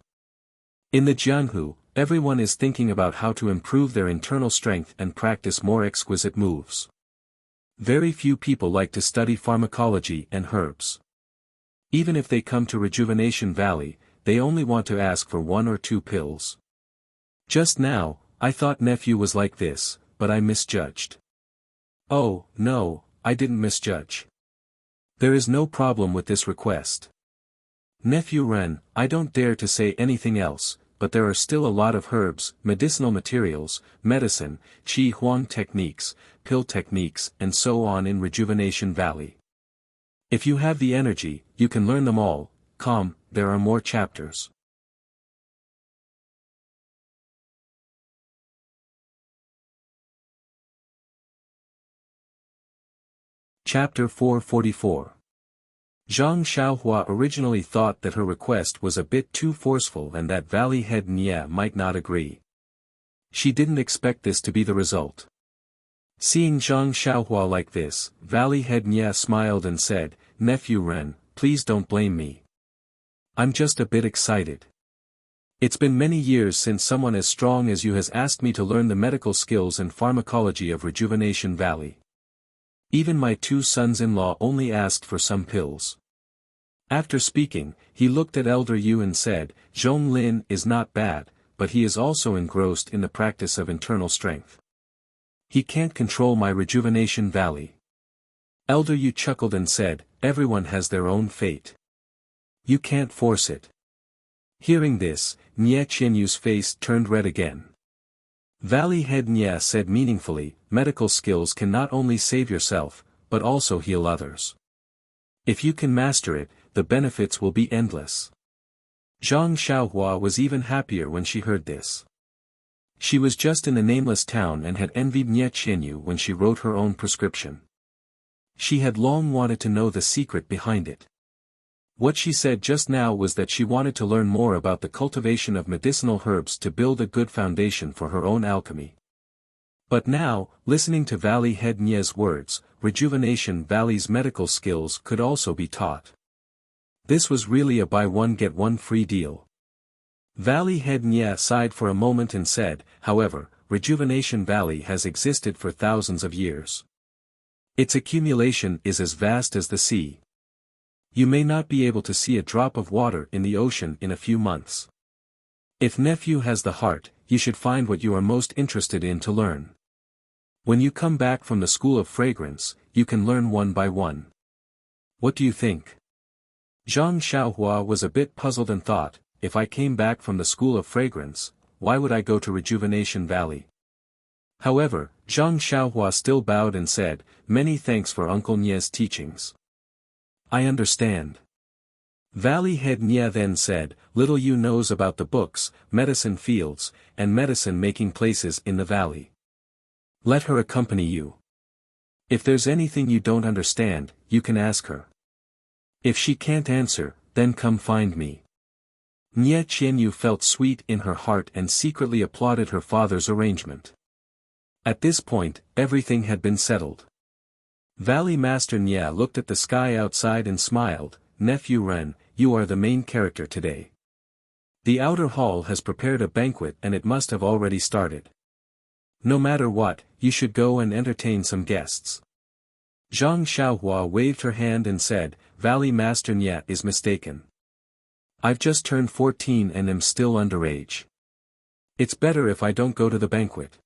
In the Jianghu, everyone is thinking about how to improve their internal strength and practice more exquisite moves. Very few people like to study pharmacology and herbs. Even if they come to Rejuvenation Valley, they only want to ask for 1 or 2 pills. Just now, I thought Nephew was like this, but I misjudged. Oh, no, I didn't misjudge. There is no problem with this request. Nephew Ren, I don't dare to say anything else, but there are still a lot of herbs, medicinal materials, medicine, qi huang techniques, pill techniques and so on in Rejuvenation Valley. If you have the energy, you can learn them all. There are more chapters. Chapter 444. Zhang Xiaohua originally thought that her request was a bit too forceful and that Valley Head Nye might not agree. She didn't expect this to be the result. Seeing Zhang Xiaohua like this, Valley Head Nye smiled and said, Nephew Ren, please don't blame me. I'm just a bit excited. It's been many years since someone as strong as you has asked me to learn the medical skills and pharmacology of Rejuvenation Valley. Even my 2 sons-in-law only asked for some pills. After speaking, he looked at Elder Yu and said, Wang Lin is not bad, but he is also engrossed in the practice of internal strength. He can't control my Rejuvenation Valley. Elder Yu chuckled and said, everyone has their own fate. You can't force it. Hearing this, Nye Qianyu's face turned red again. Valley Head Nye said meaningfully, medical skills can not only save yourself, but also heal others. If you can master it, the benefits will be endless. Zhang Xiaohua was even happier when she heard this. She was just in the nameless town and had envied Nye Qianyu when she wrote her own prescription. She had long wanted to know the secret behind it. What she said just now was that she wanted to learn more about the cultivation of medicinal herbs to build a good foundation for her own alchemy. But now, listening to Valley Head Nye's words, Rejuvenation Valley's medical skills could also be taught. This was really a buy one get one free deal. Valley Head Nye sighed for a moment and said, however, Rejuvenation Valley has existed for thousands of years. Its accumulation is as vast as the sea. You may not be able to see a drop of water in the ocean in a few months. If Nephew has the heart, you should find what you are most interested in to learn. When you come back from the School of Fragrance, you can learn one by one. What do you think? Zhang Xiaohua was a bit puzzled and thought, if I came back from the School of Fragrance, why would I go to Rejuvenation Valley? However, Zhang Xiaohua still bowed and said, many thanks for Uncle Nye's teachings. I understand. Valley Head Nye then said, little you knows about the books, medicine fields, and medicine-making places in the valley. Let her accompany you. If there's anything you don't understand, you can ask her. If she can't answer, then come find me. Nie Qianyu felt sweet in her heart and secretly applauded her father's arrangement. At this point, everything had been settled. Valley Master Nya looked at the sky outside and smiled, "Nephew Ren, you are the main character today. The outer hall has prepared a banquet and it must have already started. No matter what, you should go and entertain some guests." Zhang Xiaohua waved her hand and said, "Valley Master Nya is mistaken. I've just turned 14 and am still underage. It's better if I don't go to the banquet."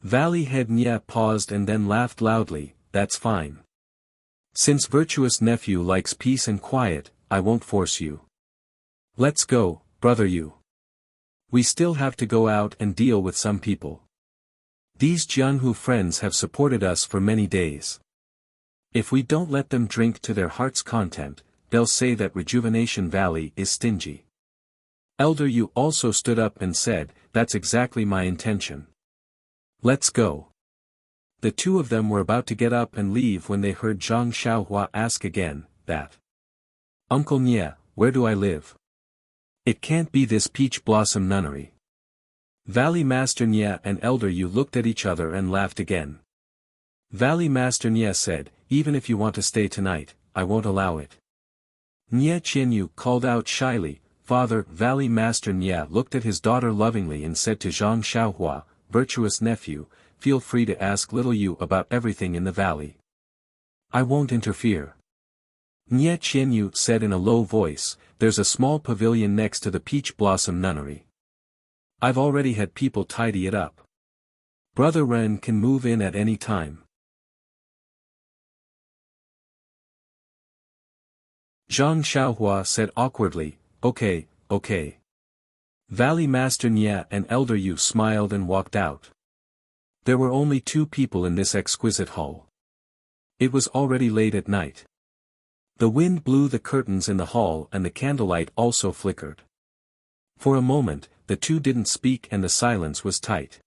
Valley Head Nya paused and then laughed loudly, "That's fine. Since virtuous nephew likes peace and quiet, I won't force you. Let's go, brother you. We still have to go out and deal with some people. These Jianhu friends have supported us for many days. If we don't let them drink to their heart's content, they'll say that Rejuvenation Valley is stingy." Elder Yu also stood up and said, "That's exactly my intention. Let's go." The two of them were about to get up and leave when they heard Zhang Xiaohua ask again, "That Uncle Nye, where do I live? It can't be this Peach Blossom Nunnery." Valley Master Nye and Elder Yu looked at each other and laughed again. Valley Master Nye said, "Even if you want to stay tonight, I won't allow it." Nye Qianyu called out shyly, "Father." Valley Master Nye looked at his daughter lovingly and said to Zhang Xiaohua, "Virtuous nephew, feel free to ask little Yu about everything in the valley. I won't interfere." Nye Qianyu said in a low voice, "There's a small pavilion next to the Peach Blossom Nunnery. I've already had people tidy it up. Brother Ren can move in at any time." Zhang Xiaohua said awkwardly, Okay. Valley Master Nye and Elder Yu smiled and walked out. There were only two people in this exquisite hall. It was already late at night. The wind blew the curtains in the hall and the candlelight also flickered. For a moment, the two didn't speak and the silence was tight.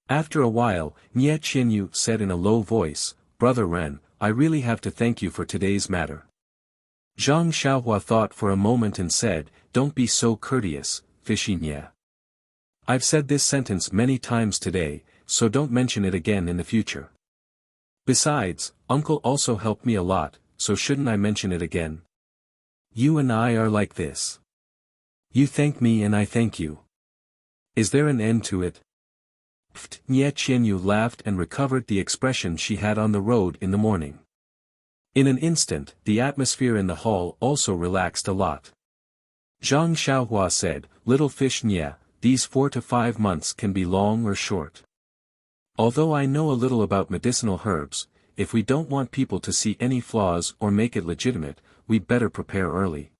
After a while, Nye Qianyu said in a low voice, "Brother Ren, I really have to thank you for today's matter." Zhang Xiaohua thought for a moment and said, "Don't be so courteous, fishy Nye. I've said this sentence many times today, so don't mention it again in the future. Besides, Uncle also helped me a lot, so shouldn't I mention it again? You and I are like this. You thank me and I thank you. Is there an end to it?" Pft! Nye Qianyu laughed and recovered the expression she had on the road in the morning. In an instant, the atmosphere in the hall also relaxed a lot. Zhang Xiaohua said, "Little fish Nye, these 4 to 5 months can be long or short. Although I know a little about medicinal herbs, if we don't want people to see any flaws or make it legitimate, we'd better prepare early."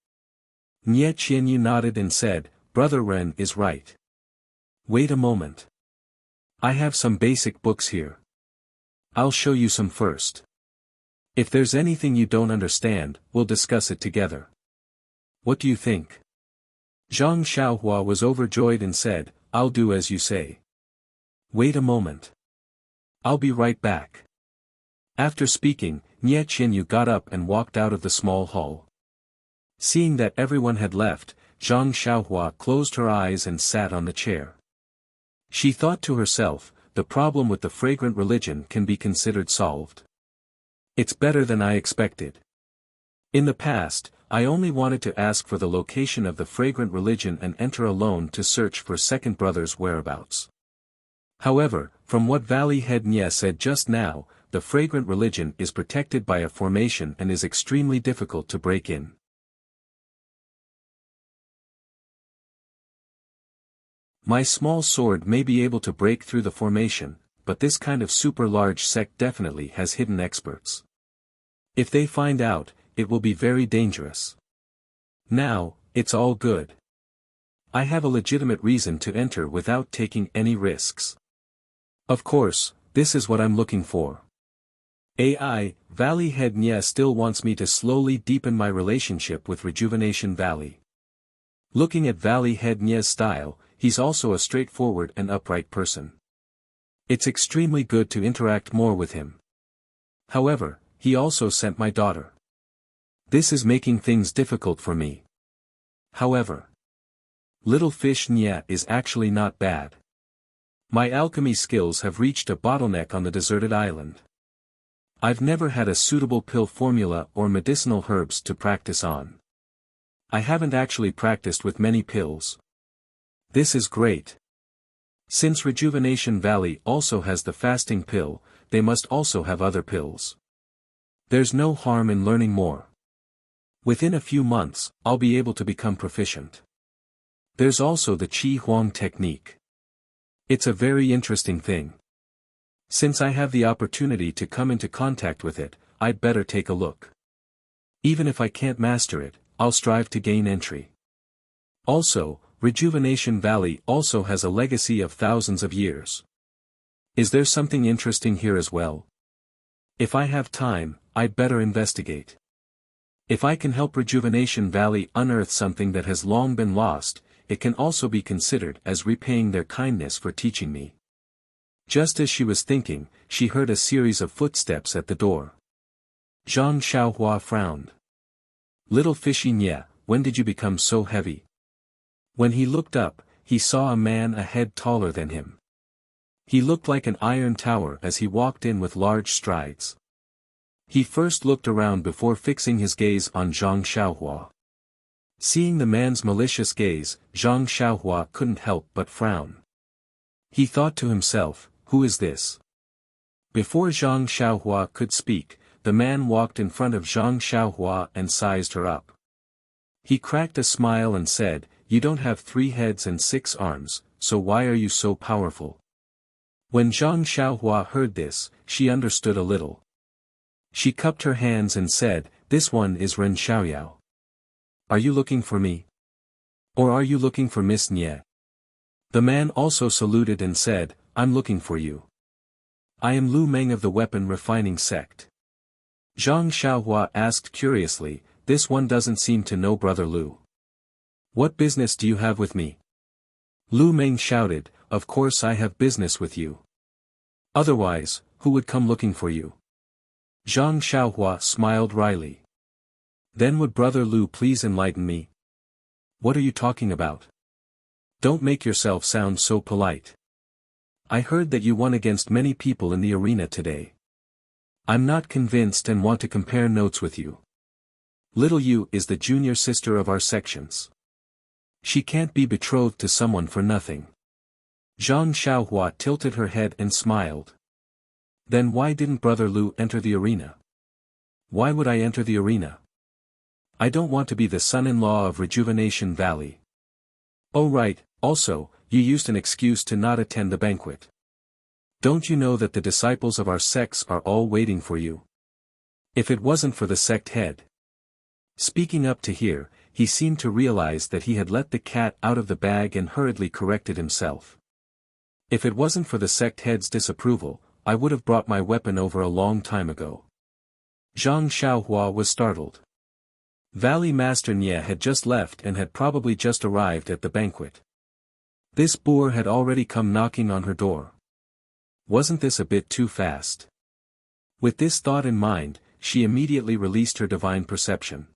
Nye Qianyu nodded and said, "Brother Ren is right. Wait a moment. I have some basic books here. I'll show you some first. If there's anything you don't understand, we'll discuss it together. What do you think?" Zhang Xiaohua was overjoyed and said, "I'll do as you say. Wait a moment. I'll be right back." After speaking, Nye Qianyu got up and walked out of the small hall. Seeing that everyone had left, Zhang Xiaohua closed her eyes and sat on the chair. She thought to herself, the problem with the fragrant religion can be considered solved. It's better than I expected. In the past, I only wanted to ask for the location of the fragrant religion and enter alone to search for second brother's whereabouts. However, from what Valley Head Nye said just now, the fragrant religion is protected by a formation and is extremely difficult to break in. My small sword may be able to break through the formation, but this kind of super large sect definitely has hidden experts. If they find out, it will be very dangerous. Now, it's all good. I have a legitimate reason to enter without taking any risks. Of course, this is what I'm looking for. Valley Head Nye still wants me to slowly deepen my relationship with Rejuvenation Valley. Looking at Valley Head Nye's style, he's also a straightforward and upright person. It's extremely good to interact more with him. However, he also sent my daughter. This is making things difficult for me. However, little fish Nya is actually not bad. My alchemy skills have reached a bottleneck on the deserted island. I've never had a suitable pill formula or medicinal herbs to practice on. I haven't actually practiced with many pills. This is great. Since Rejuvenation Valley also has the fasting pill, they must also have other pills. There's no harm in learning more. Within a few months, I'll be able to become proficient. There's also the Qi Huang technique. It's a very interesting thing. Since I have the opportunity to come into contact with it, I'd better take a look. Even if I can't master it, I'll strive to gain entry. Also, Rejuvenation Valley also has a legacy of thousands of years. Is there something interesting here as well? If I have time, I'd better investigate. If I can help Rejuvenation Valley unearth something that has long been lost, it can also be considered as repaying their kindness for teaching me. Just as she was thinking, she heard a series of footsteps at the door. Zhang Xiaohua frowned. Little fishy Nya, when did you become so heavy? When he looked up, he saw a man a head taller than him. He looked like an iron tower as he walked in with large strides. He first looked around before fixing his gaze on Zhang Xiaohua. Seeing the man's malicious gaze, Zhang Xiaohua couldn't help but frown. He thought to himself, who is this? Before Zhang Xiaohua could speak, the man walked in front of Zhang Xiaohua and sized her up. He cracked a smile and said, you don't have 3 heads and 6 arms, so why are you so powerful? When Zhang Xiaohua heard this, she understood a little. She cupped her hands and said, this one is Ren Xiaoyao. Are you looking for me? Or are you looking for Miss Nye? The man also saluted and said, I'm looking for you. I am Lu Meng of the weapon refining sect. Zhang Xiaohua asked curiously, this one doesn't seem to know Brother Lu. What business do you have with me? Lu Meng shouted, of course I have business with you. Otherwise, who would come looking for you? Zhang Xiaohua smiled wryly. Then would Brother Lu please enlighten me? What are you talking about? Don't make yourself sound so polite. I heard that you won against many people in the arena today. I'm not convinced and want to compare notes with you. Little Yu is the junior sister of our sections. She can't be betrothed to someone for nothing. Zhang Xiaohua tilted her head and smiled. Then why didn't Brother Lu enter the arena? Why would I enter the arena? I don't want to be the son-in-law of Rejuvenation Valley. Oh right, also, you used an excuse to not attend the banquet. Don't you know that the disciples of our sects are all waiting for you? If it wasn't for the sect head. Speaking up to here, he seemed to realize that he had let the cat out of the bag and hurriedly corrected himself. If it wasn't for the sect head's disapproval, I would have brought my weapon over a long time ago. Zhang Xiaohua was startled. Valley Master Nye had just left and had probably just arrived at the banquet. This boor had already come knocking on her door. Wasn't this a bit too fast? With this thought in mind, she immediately released her divine perception.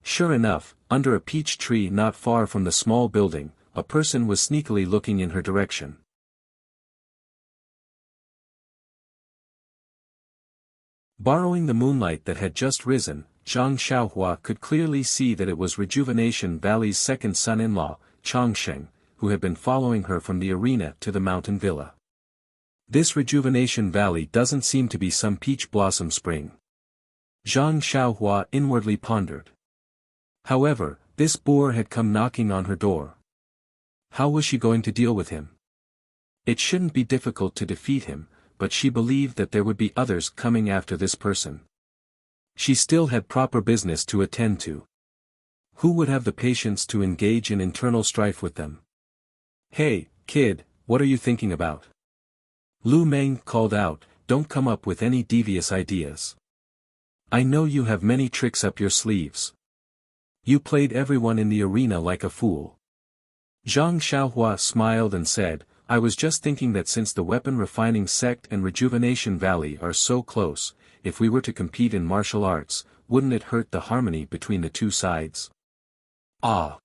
Sure enough, under a peach tree not far from the small building, a person was sneakily looking in her direction. Borrowing the moonlight that had just risen, Zhang Xiaohua could clearly see that it was Rejuvenation Valley's second son-in-law, Changsheng, who had been following her from the arena to the mountain villa. This Rejuvenation Valley doesn't seem to be some peach blossom spring. Zhang Xiaohua inwardly pondered. However, this boor had come knocking on her door. How was she going to deal with him? It shouldn't be difficult to defeat him, but she believed that there would be others coming after this person. She still had proper business to attend to. Who would have the patience to engage in internal strife with them? Hey, kid, what are you thinking about? Lu Meng called out, don't come up with any devious ideas. I know you have many tricks up your sleeves. You played everyone in the arena like a fool. Zhang Xiaohua smiled and said, I was just thinking that since the weapon refining sect and Rejuvenation Valley are so close, if we were to compete in martial arts, wouldn't it hurt the harmony between the two sides? Ah!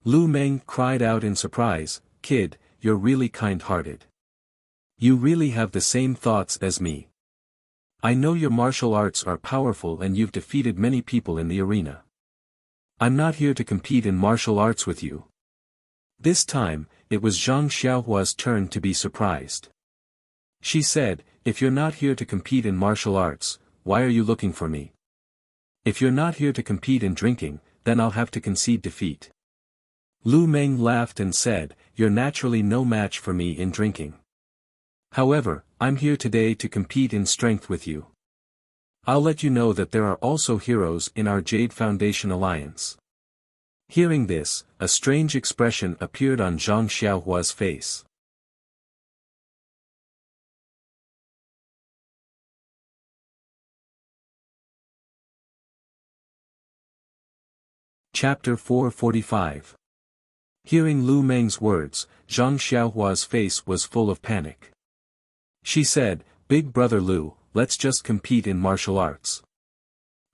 Lu Meng cried out in surprise, kid, you're really kind-hearted. You really have the same thoughts as me. I know your martial arts are powerful and you've defeated many people in the arena. I'm not here to compete in martial arts with you. This time, it was Zhang Xiaohua's turn to be surprised. She said, if you're not here to compete in martial arts, why are you looking for me? If you're not here to compete in drinking, then I'll have to concede defeat. Lu Meng laughed and said, you're naturally no match for me in drinking. However, I'm here today to compete in strength with you. I'll let you know that there are also heroes in our Jade Foundation alliance. Hearing this, a strange expression appeared on Zhang Xiaohua's face. Chapter 445. Hearing Lu Meng's words, Zhang Xiaohua's face was full of panic. She said, Big brother Lu, let's just compete in martial arts.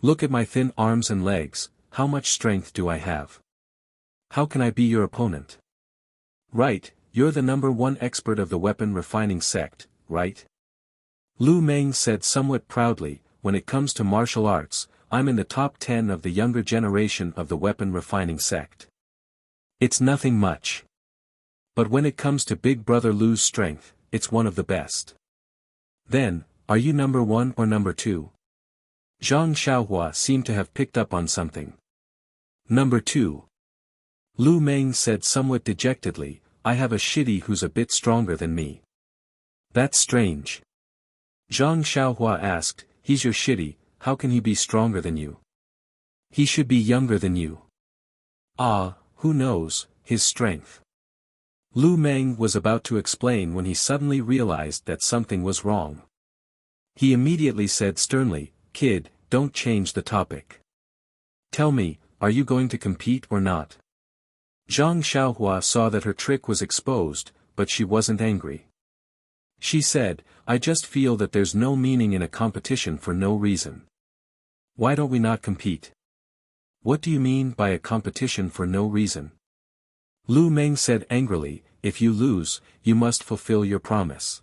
Look at my thin arms and legs, how much strength do I have? How can I be your opponent? Right, you're the #1 expert of the weapon refining sect, right? Lu Meng said somewhat proudly, when it comes to martial arts, I'm in the top 10 of the younger generation of the weapon refining sect. It's nothing much. But when it comes to Big Brother Lu's strength, it's one of the best. Then, are you #1 or #2? Zhang Xiaohua seemed to have picked up on something. #2. Lu Meng said somewhat dejectedly, I have a shitty who's a bit stronger than me. That's strange. Zhang Xiaohua asked, he's your shitty, how can he be stronger than you? He should be younger than you. Ah, who knows, his strength. Lu Meng was about to explain when he suddenly realized that something was wrong. He immediately said sternly, kid, don't change the topic. Tell me, are you going to compete or not? Zhang Xiaohua saw that her trick was exposed, but she wasn't angry. She said, I just feel that there's no meaning in a competition for no reason. Why don't we not compete? What do you mean by a competition for no reason? Lu Meng said angrily, if you lose, you must fulfill your promise.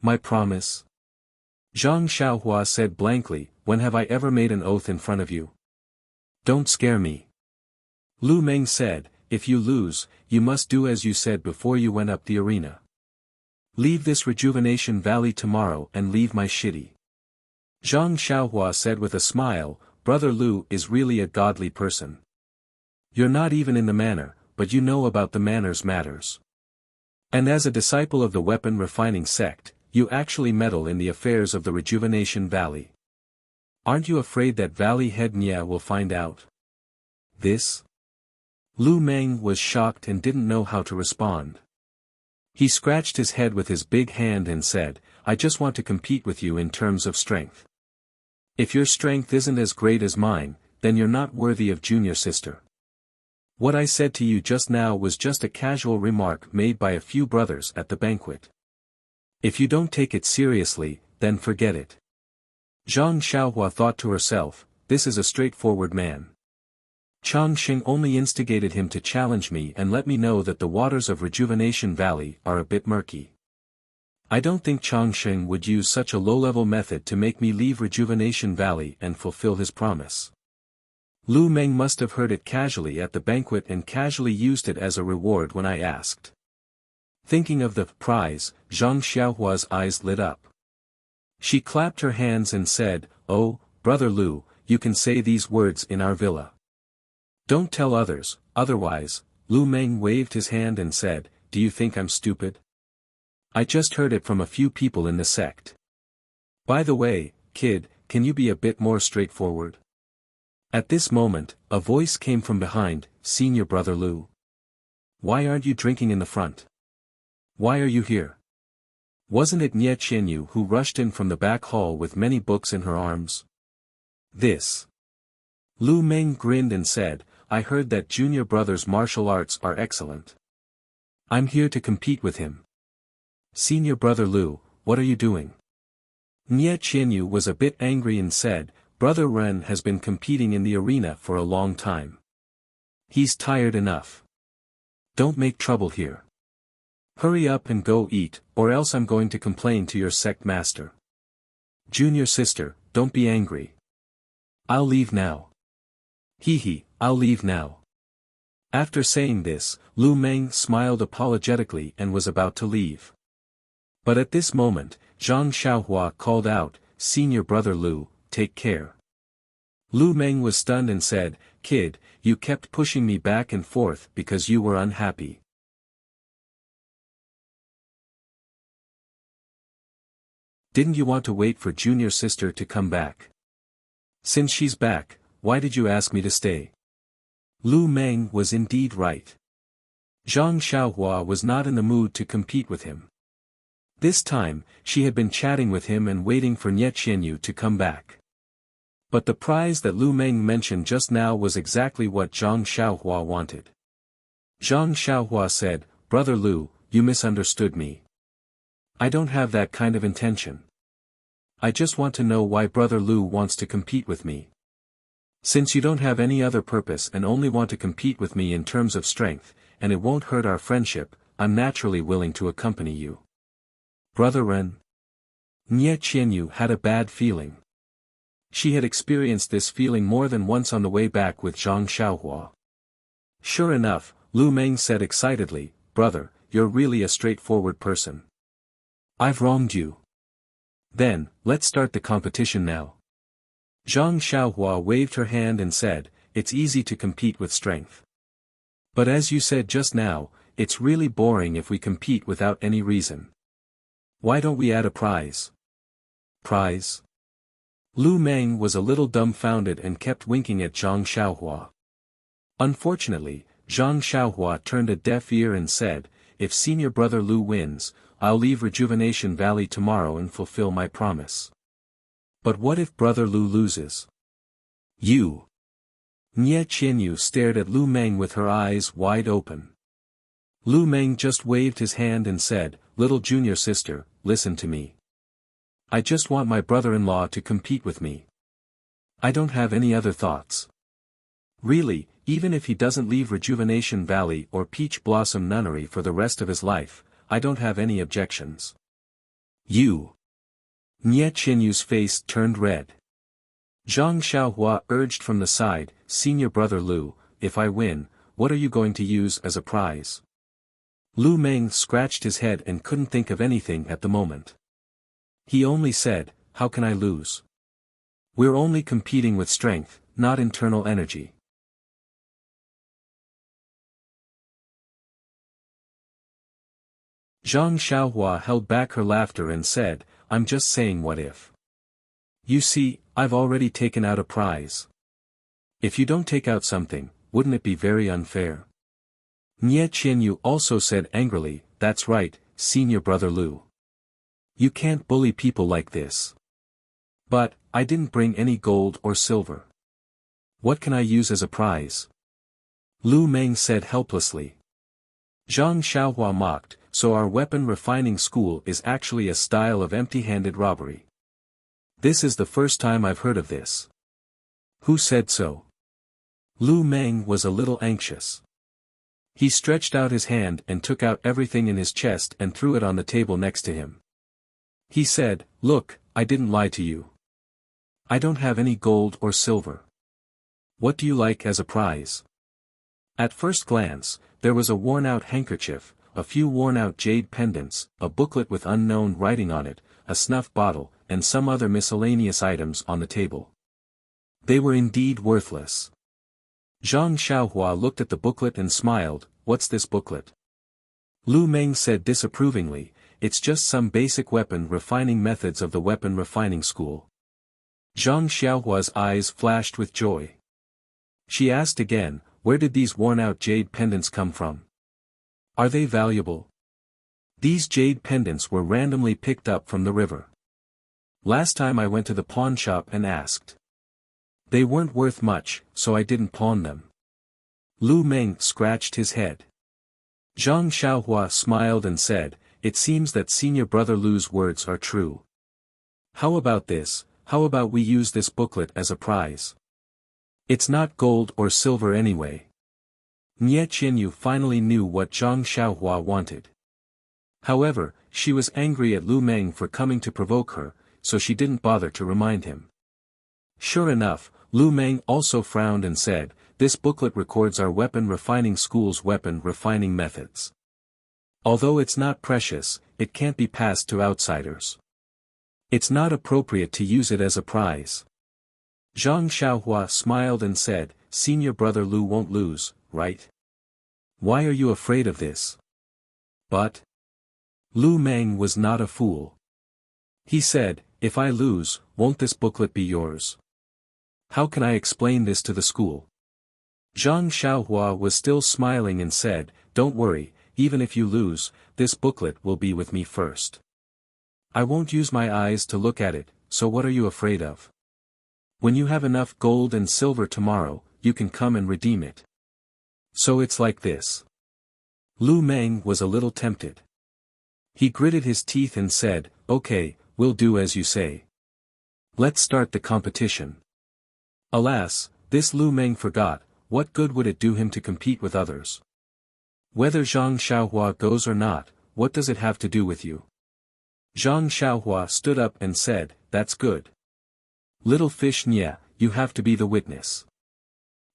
My promise? Zhang Xiaohua said blankly, when have I ever made an oath in front of you? Don't scare me. Lu Meng said, if you lose, you must do as you said before you went up the arena. Leave this rejuvenation valley tomorrow and leave my shitty. Zhang Xiaohua said with a smile, Brother Lu is really a godly person. You're not even in the manor, but you know about the manners matters. And as a disciple of the weapon refining sect, you actually meddle in the affairs of the rejuvenation valley. Aren't you afraid that Valley Head Nya will find out? This? Lu Meng was shocked and didn't know how to respond. He scratched his head with his big hand and said, I just want to compete with you in terms of strength. If your strength isn't as great as mine, then you're not worthy of junior sister. What I said to you just now was just a casual remark made by a few brothers at the banquet. If you don't take it seriously, then forget it. Zhang Xiaohua thought to herself, this is a straightforward man. Changsheng only instigated him to challenge me and let me know that the waters of Rejuvenation Valley are a bit murky. I don't think Changsheng would use such a low-level method to make me leave Rejuvenation Valley and fulfill his promise. Lu Meng must have heard it casually at the banquet and casually used it as a reward when I asked. Thinking of the prize, Zhang Xiaohua's eyes lit up. She clapped her hands and said, oh, Brother Lu, you can say these words in our villa. Don't tell others, otherwise, Lu Meng waved his hand and said, do you think I'm stupid? I just heard it from a few people in the sect. By the way, kid, can you be a bit more straightforward? At this moment, a voice came from behind, Senior Brother Lu. Why aren't you drinking in the front? Why are you here? Wasn't it Nye Qianyu who rushed in from the back hall with many books in her arms? This. Lu Meng grinned and said, I heard that junior brother's martial arts are excellent. I'm here to compete with him. Senior Brother Lu, what are you doing? Nie Qianyu was a bit angry and said, Brother Ren has been competing in the arena for a long time. He's tired enough. Don't make trouble here. Hurry up and go eat, or else I'm going to complain to your sect master. Junior sister, don't be angry. I'll leave now. Hee, I'll leave now. After saying this, Lu Meng smiled apologetically and was about to leave. But at this moment, Zhang Xiaohua called out, Senior brother Lu, take care. Lu Meng was stunned and said, Kid, you kept pushing me back and forth because you were unhappy. Didn't you want to wait for junior sister to come back? Since she's back, why did you ask me to stay? Lu Meng was indeed right. Zhang Xiaohua was not in the mood to compete with him. This time, she had been chatting with him and waiting for Nie Qianyu to come back. But the prize that Lu Meng mentioned just now was exactly what Zhang Xiaohua wanted. Zhang Xiaohua said, Brother Lu, you misunderstood me. I don't have that kind of intention. I just want to know why Brother Lu wants to compete with me. Since you don't have any other purpose and only want to compete with me in terms of strength, and it won't hurt our friendship, I'm naturally willing to accompany you. Brother Ren. Nie Qianyu had a bad feeling. She had experienced this feeling more than once on the way back with Zhang Xiaohua. Sure enough, Lu Meng said excitedly, Brother, you're really a straightforward person. I've wronged you. Then, let's start the competition now. Zhang Xiaohua waved her hand and said, It's easy to compete with strength. But as you said just now, it's really boring if we compete without any reason. Why don't we add a prize? Prize? Lu Meng was a little dumbfounded and kept winking at Zhang Xiaohua. Unfortunately, Zhang Xiaohua turned a deaf ear and said, If senior brother Lu wins, I'll leave Rejuvenation Valley tomorrow and fulfill my promise. But what if brother Lu loses? You. Nie Qianyu stared at Lu Meng with her eyes wide open. Lu Meng just waved his hand and said, Little junior sister, listen to me. I just want my brother-in-law to compete with me. I don't have any other thoughts. Really, even if he doesn't leave Rejuvenation Valley or Peach Blossom Nunnery for the rest of his life, I don't have any objections. You. Nie Qianyu's face turned red. Zhang Xiaohua urged from the side, Senior brother Lu, if I win, what are you going to use as a prize? Lu Meng scratched his head and couldn't think of anything at the moment. He only said, How can I lose? We're only competing with strength, not internal energy. Zhang Xiaohua held back her laughter and said, I'm just saying what if. You see, I've already taken out a prize. If you don't take out something, wouldn't it be very unfair? Nie Qianyu also said angrily, That's right, senior brother Lu. You can't bully people like this. But, I didn't bring any gold or silver. What can I use as a prize? Lu Meng said helplessly. Zhang Xiaohua mocked, So our weapon refining school is actually a style of empty-handed robbery. This is the first time I've heard of this. Who said so? Lu Meng was a little anxious. He stretched out his hand and took out everything in his chest and threw it on the table next to him. He said, Look, I didn't lie to you. I don't have any gold or silver. What do you like as a prize? At first glance, there was a worn-out handkerchief, a few worn-out jade pendants, a booklet with unknown writing on it, a snuff bottle, and some other miscellaneous items on the table. They were indeed worthless. Zhang Xiaohua looked at the booklet and smiled, What's this booklet? Lu Meng said disapprovingly, It's just some basic weapon refining methods of the weapon refining school. Zhang Xiaohua's eyes flashed with joy. She asked again, Where did these worn-out jade pendants come from? Are they valuable? These jade pendants were randomly picked up from the river. Last time I went to the pawn shop and asked. They weren't worth much, so I didn't pawn them. Lu Meng scratched his head. Zhang Xiaohua smiled and said, It seems that senior brother Lu's words are true. How about this? How about we use this booklet as a prize? It's not gold or silver anyway. Nie Qianyu finally knew what Zhang Xiaohua wanted. However, she was angry at Lu Meng for coming to provoke her, so she didn't bother to remind him. Sure enough, Lu Meng also frowned and said, "This booklet records our weapon refining school's weapon refining methods. Although it's not precious, it can't be passed to outsiders. It's not appropriate to use it as a prize." Zhang Xiaohua smiled and said, "Senior brother Lu won't lose, right? Why are you afraid of this?" But Lu Meng was not a fool. He said, "If I lose, won't this booklet be yours? How can I explain this to the school?" Zhang Xiaohua was still smiling and said, "Don't worry, even if you lose, this booklet will be with me first. I won't use my eyes to look at it, so what are you afraid of? When you have enough gold and silver tomorrow, you can come and redeem it." So it's like this. Lu Meng was a little tempted. He gritted his teeth and said, "Okay, we'll do as you say. Let's start the competition." Alas, this Lu Meng forgot, what good would it do him to compete with others? Whether Zhang Xiaohua goes or not, what does it have to do with you? Zhang Xiaohua stood up and said, "That's good. Little fish Nye, you have to be the witness."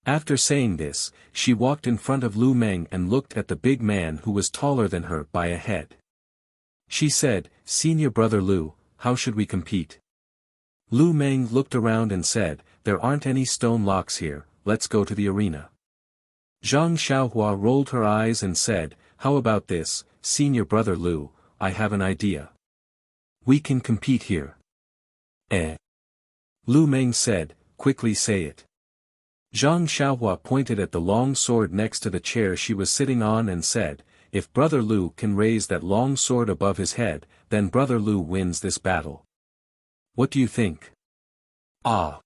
After saying this, she walked in front of Lu Meng and looked at the big man who was taller than her by a head. She said, "Senior brother Lu, how should we compete?" Lu Meng looked around and said, "There aren't any stone locks here, let's go to the arena." Zhang Xiaohua rolled her eyes and said, "How about this, Senior brother Lu, I have an idea. We can compete here." "Eh?" Lu Meng said, "Quickly say it." Zhang Xiaohua pointed at the long sword next to the chair she was sitting on and said, "If Brother Lu can raise that long sword above his head, then Brother Lu wins this battle. What do you think?" "Ah!"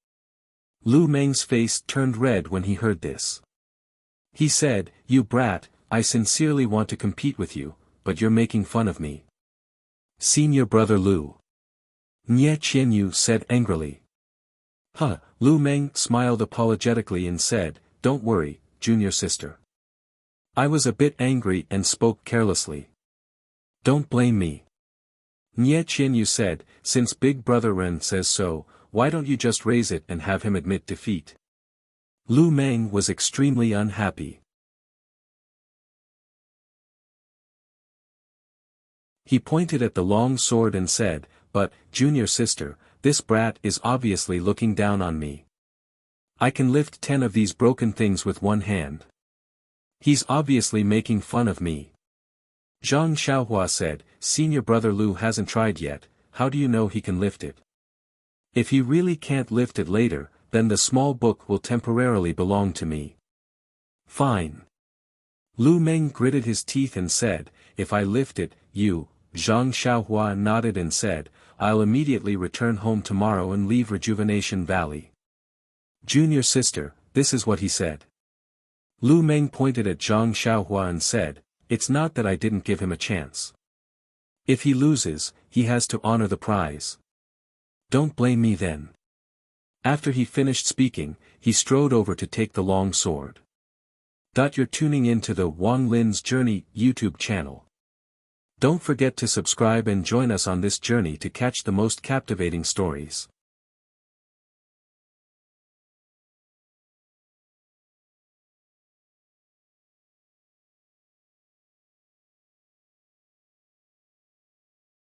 Lu Meng's face turned red when he heard this. He said, "You brat, I sincerely want to compete with you, but you're making fun of me." "Senior brother Lu," Nie Qianyu said angrily. "Huh," Lu Meng smiled apologetically and said, "Don't worry, junior sister. I was a bit angry and spoke carelessly. Don't blame me." Nie Qianyu said, "Since Big Brother Ren says so, why don't you just raise it and have him admit defeat?" Lu Meng was extremely unhappy. He pointed at the long sword and said, "But, junior sister, this brat is obviously looking down on me. I can lift 10 of these broken things with one hand. He's obviously making fun of me." Zhang Xiaohua said, "Senior brother Lu hasn't tried yet, how do you know he can lift it? If he really can't lift it later, then the small book will temporarily belong to me." "Fine." Lu Meng gritted his teeth and said, "If I lift it, you," Zhang Xiaohua nodded and said, "I'll immediately return home tomorrow and leave Rejuvenation Valley." "Junior sister," this is what he said. Lu Meng pointed at Zhang Xiaohua and said, "It's not that I didn't give him a chance. If he loses, he has to honor the prize. Don't blame me then." After he finished speaking, he strode over to take the long sword. You're tuning in to the Wang Lin's Journey YouTube channel. Don't forget to subscribe and join us on this journey to catch the most captivating stories.